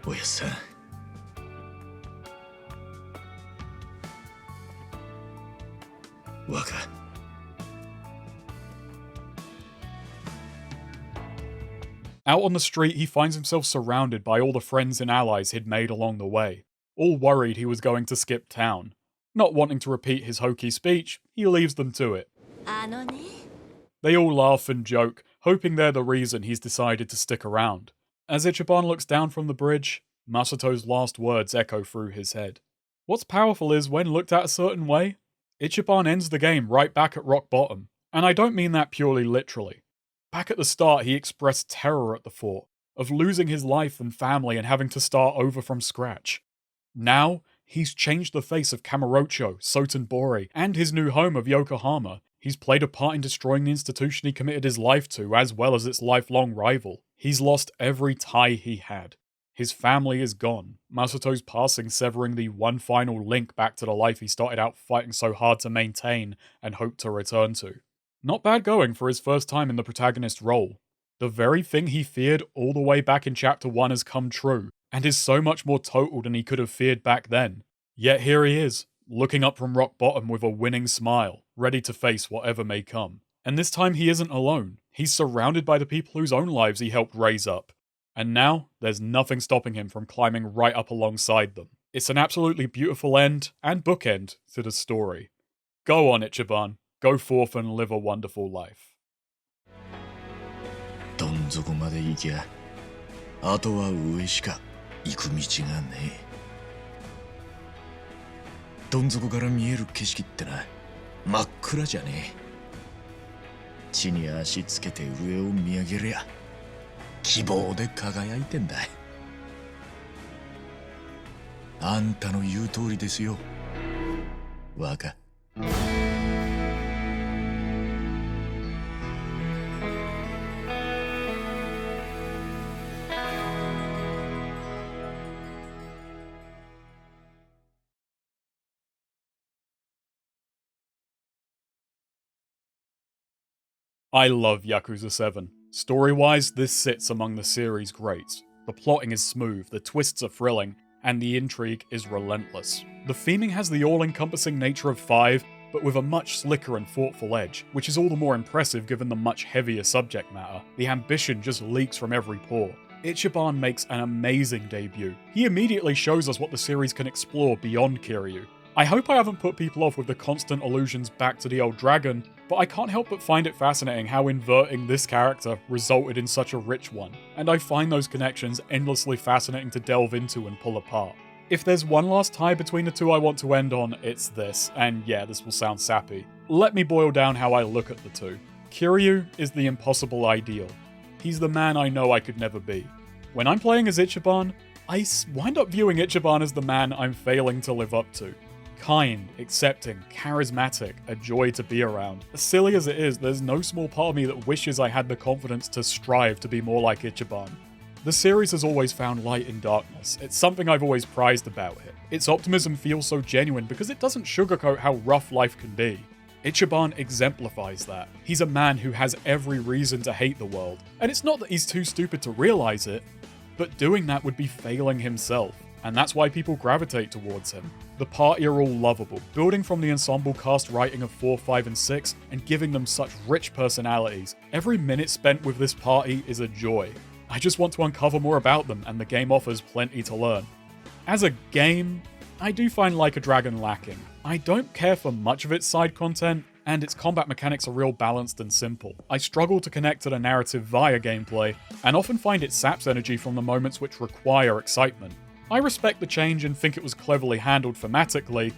Speaker 2: おやっさん。若。
Speaker 1: Out on the street, he finds himself surrounded by all the friends and allies he'd made along the way, all worried he was going to skip town. Not wanting to repeat his hokey speech, he leaves them to it. They all laugh and joke, hoping they're the reason he's decided to stick around. As Ichiban looks down from the bridge, Masato's last words echo through his head. What's powerful is, when looked at a certain way, Ichiban ends the game right back at rock bottom, and I don't mean that purely literally. Back at the start, he expressed terror at the thought of losing his life and family and having to start over from scratch. Now, he's changed the face of Kamurocho, Sotenbori, and his new home of Yokohama. He's played a part in destroying the institution he committed his life to, as well as its lifelong rival. He's lost every tie he had. His family is gone, Masato's passing severing the one final link back to the life he started out fighting so hard to maintain and hoped to return to. Not bad going for his first time in the protagonist role. The very thing he feared all the way back in Chapter 1 has come true, and is so much more total than he could have feared back then. Yet here he is, looking up from rock bottom with a winning smile, ready to face whatever may come. And this time he isn't alone. He's surrounded by the people whose own lives he helped raise up. And now, there's nothing stopping him from climbing right up alongside them. It's an absolutely beautiful end and bookend to the story. Go on, Ichiban. Go forth and live a wonderful life.
Speaker 2: どん底まで行きゃ、あとは上しか行く道がねえ。どん底から見える景色ってな、真っ暗じゃねえ。地に足つけて上を見上げりゃ、希望で輝いてんだ。あんたの言う通りですよ、若。
Speaker 1: I love Yakuza 7. Story-wise, this sits among the series' greats. The plotting is smooth, the twists are thrilling, and the intrigue is relentless. The theming has the all-encompassing nature of 5, but with a much slicker and thoughtful edge, which is all the more impressive given the much heavier subject matter. The ambition just leaks from every pore. Ichiban makes an amazing debut. He immediately shows us what the series can explore beyond Kiryu. I hope I haven't put people off with the constant allusions back to the old dragon, but I can't help but find it fascinating how inverting this character resulted in such a rich one, and I find those connections endlessly fascinating to delve into and pull apart. If there's one last tie between the two I want to end on, it's this, and yeah, this will sound sappy. Let me boil down how I look at the two. Kiryu is the impossible ideal. He's the man I know I could never be. When I'm playing as Ichiban, I wind up viewing Ichiban as the man I'm failing to live up to. Kind, accepting, charismatic, a joy to be around. As silly as it is, there's no small part of me that wishes I had the confidence to strive to be more like Ichiban. The series has always found light in darkness. It's something I've always prized about it. Its optimism feels so genuine because it doesn't sugarcoat how rough life can be. Ichiban exemplifies that. He's a man who has every reason to hate the world. And it's not that he's too stupid to realize it, but doing that would be failing himself. And that's why people gravitate towards him. The party are all lovable, building from the ensemble cast writing of 4, 5, and 6, and giving them such rich personalities. Every minute spent with this party is a joy. I just want to uncover more about them, and the game offers plenty to learn. As a game, I do find Like a Dragon lacking. I don't care for much of its side content, and its combat mechanics are real balanced and simple. I struggle to connect to the narrative via gameplay, and often find it saps energy from the moments which require excitement. I respect the change and think it was cleverly handled thematically,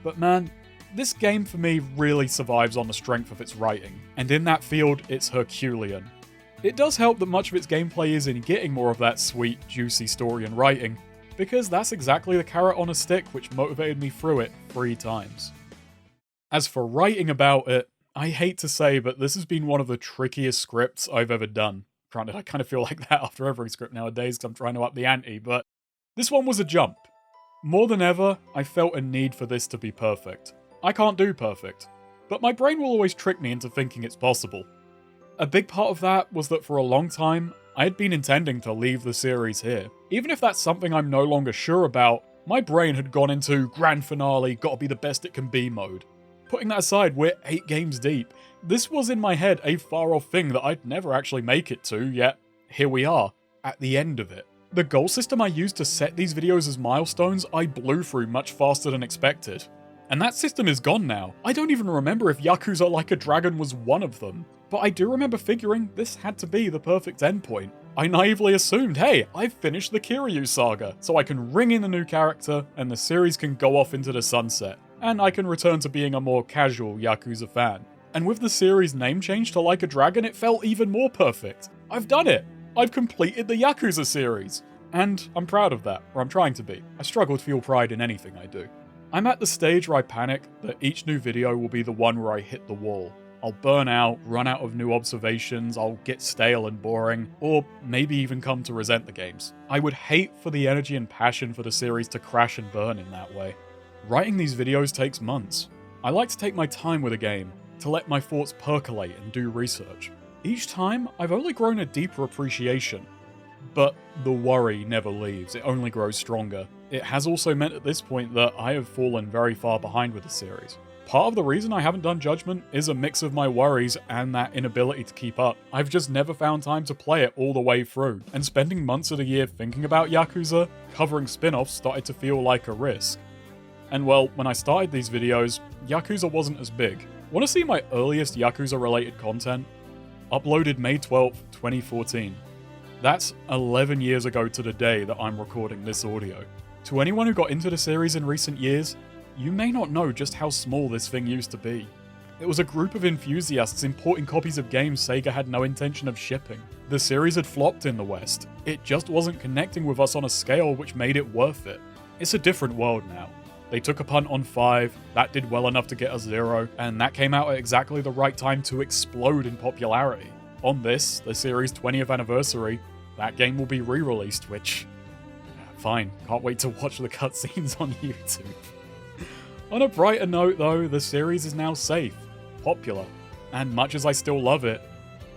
Speaker 1: but man, this game for me really survives on the strength of its writing, and in that field, it's Herculean. It does help that much of its gameplay is in getting more of that sweet, juicy story and writing, because that's exactly the carrot on a stick which motivated me through it 3 times. As for writing about it, I hate to say, but this has been one of the trickiest scripts I've ever done. Granted, I kind of feel like that after every script nowadays because I'm trying to up the ante, but this one was a jump. More than ever, I felt a need for this to be perfect. I can't do perfect, but my brain will always trick me into thinking it's possible. A big part of that was that for a long time, I had been intending to leave the series here. Even if that's something I'm no longer sure about, my brain had gone into grand finale, gotta be the best it can be mode. Putting that aside, we're 8 games deep. This was in my head a far off thing that I'd never actually make it to, yet here we are, at the end of it. The goal system I used to set these videos as milestones, I blew through much faster than expected. And that system is gone now. I don't even remember if Yakuza Like a Dragon was one of them. But I do remember figuring this had to be the perfect endpoint. I naively assumed, hey, I've finished the Kiryu saga, so I can ring in a new character, and the series can go off into the sunset. And I can return to being a more casual Yakuza fan. And with the series name change to Like a Dragon, it felt even more perfect. I've done it! I've completed the Yakuza series! And I'm proud of that, or I'm trying to be. I struggle to feel pride in anything I do. I'm at the stage where I panic that each new video will be the one where I hit the wall. I'll burn out, run out of new observations, I'll get stale and boring, or maybe even come to resent the games. I would hate for the energy and passion for the series to crash and burn in that way. Writing these videos takes months. I like to take my time with a game, to let my thoughts percolate and do research. Each time, I've only grown a deeper appreciation. But the worry never leaves, it only grows stronger. It has also meant at this point that I have fallen very far behind with the series. Part of the reason I haven't done Judgment is a mix of my worries and that inability to keep up. I've just never found time to play it all the way through, and spending months of the year thinking about Yakuza, covering spin-offs started to feel like a risk. And well, when I started these videos, Yakuza wasn't as big. Want to see my earliest Yakuza-related content? Uploaded May 12th, 2014. That's 11 years ago to the day that I'm recording this audio. To anyone who got into the series in recent years, you may not know just how small this thing used to be. It was a group of enthusiasts importing copies of games Sega had no intention of shipping. The series had flopped in the West. It just wasn't connecting with us on a scale which made it worth it. It's a different world now. They took a punt on 5, that did well enough to get a 0, and that came out at exactly the right time to explode in popularity. On this, the series' 20th anniversary, that game will be re-released, which... fine, can't wait to watch the cutscenes on YouTube. On a brighter note though, the series is now safe, popular, and much as I still love it,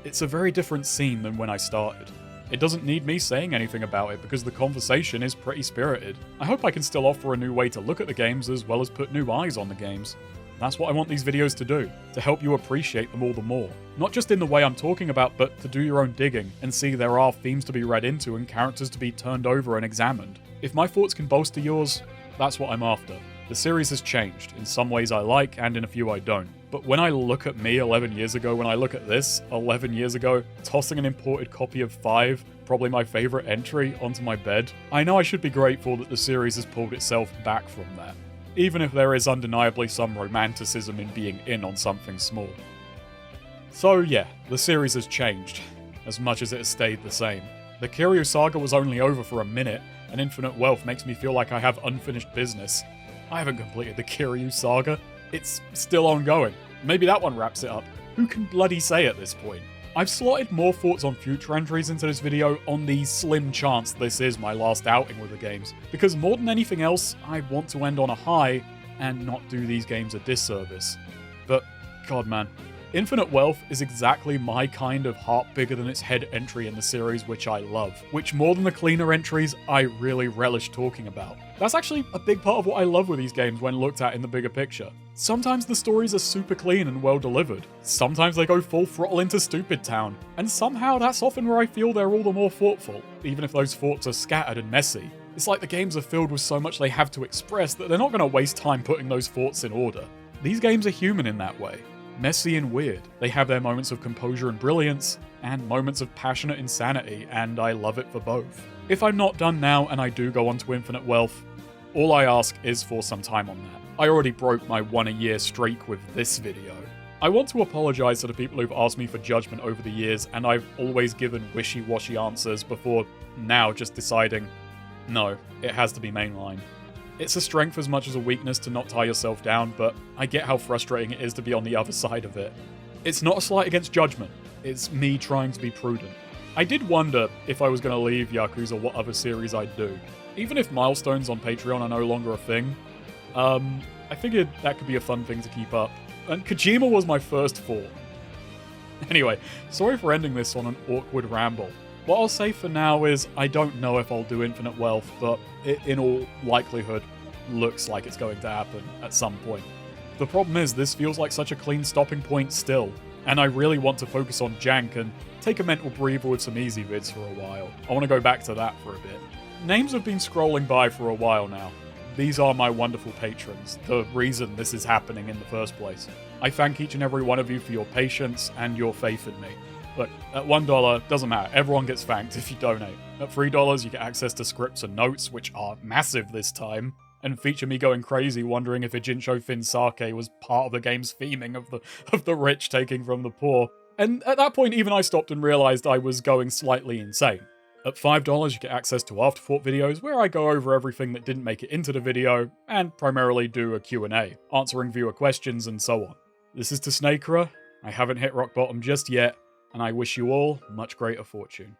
Speaker 1: it's a very different scene than when I started. It doesn't need me saying anything about it because the conversation is pretty spirited. I hope I can still offer a new way to look at the games as well as put new eyes on the games. That's what I want these videos to do, to help you appreciate them all the more. Not just in the way I'm talking about, but to do your own digging and see there are themes to be read into and characters to be turned over and examined. If my thoughts can bolster yours, that's what I'm after. The series has changed, in some ways I like and in a few I don't. But when I look at me 11 years ago, when I look at this 11 years ago, tossing an imported copy of 5, probably my favourite entry, onto my bed, I know I should be grateful that the series has pulled itself back from that. Even if there is undeniably some romanticism in being in on something small. So yeah, the series has changed, as much as it has stayed the same. The Kiryu saga was only over for a minute, and Infinite Wealth makes me feel like I have unfinished business. I haven't completed the Kiryu saga. It's still ongoing. Maybe that one wraps it up. Who can bloody say at this point? I've slotted more thoughts on future entries into this video on the slim chance this is my last outing with the games, because more than anything else, I want to end on a high and not do these games a disservice. But, god man, Infinite Wealth is exactly my kind of heart bigger than its head entry in the series which I love, which more than the cleaner entries, I really relish talking about. That's actually a big part of what I love with these games when looked at in the bigger picture. Sometimes the stories are super clean and well delivered, sometimes they go full throttle into Stupid Town, and somehow that's often where I feel they're all the more thoughtful, even if those thoughts are scattered and messy. It's like the games are filled with so much they have to express that they're not going to waste time putting those thoughts in order. These games are human in that way. Messy and weird. They have their moments of composure and brilliance, and moments of passionate insanity, and I love it for both. If I'm not done now and I do go on to Infinite Wealth, all I ask is for some time on that. I already broke my 1 a year streak with this video. I want to apologize to the people who've asked me for judgment over the years, and I've always given wishy-washy answers before now just deciding, no, it has to be mainline. It's a strength as much as a weakness to not tie yourself down, but I get how frustrating it is to be on the other side of it. It's not a slight against judgment, it's me trying to be prudent. I did wonder if I was going to leave Yakuza what other series I'd do. Even if milestones on Patreon are no longer a thing, I figured that could be a fun thing to keep up. And Kojima was my first thought. Anyway, sorry for ending this on an awkward ramble. What I'll say for now is I don't know if I'll do Infinite Wealth, but it in all likelihood looks like it's going to happen at some point. The problem is this feels like such a clean stopping point still, and I really want to focus on Jank and take a mental breather with some easy vids for a while. I want to go back to that for a bit. Names have been scrolling by for a while now. These are my wonderful patrons, the reason this is happening in the first place. I thank each and every one of you for your patience and your faith in me. Look, at $1, doesn't matter, everyone gets thanked if you donate. At $3, you get access to scripts and notes, which are massive this time, and feature me going crazy wondering if Ijincho Fin Sake was part of the game's theming of the rich taking from the poor. And at that point, even I stopped and realized I was going slightly insane. At $5, you get access to Afterthought videos where I go over everything that didn't make it into the video, and primarily do a Q&A, answering viewer questions and so on. This is to Snakera. I haven't hit rock bottom just yet, and I wish you all much greater fortune.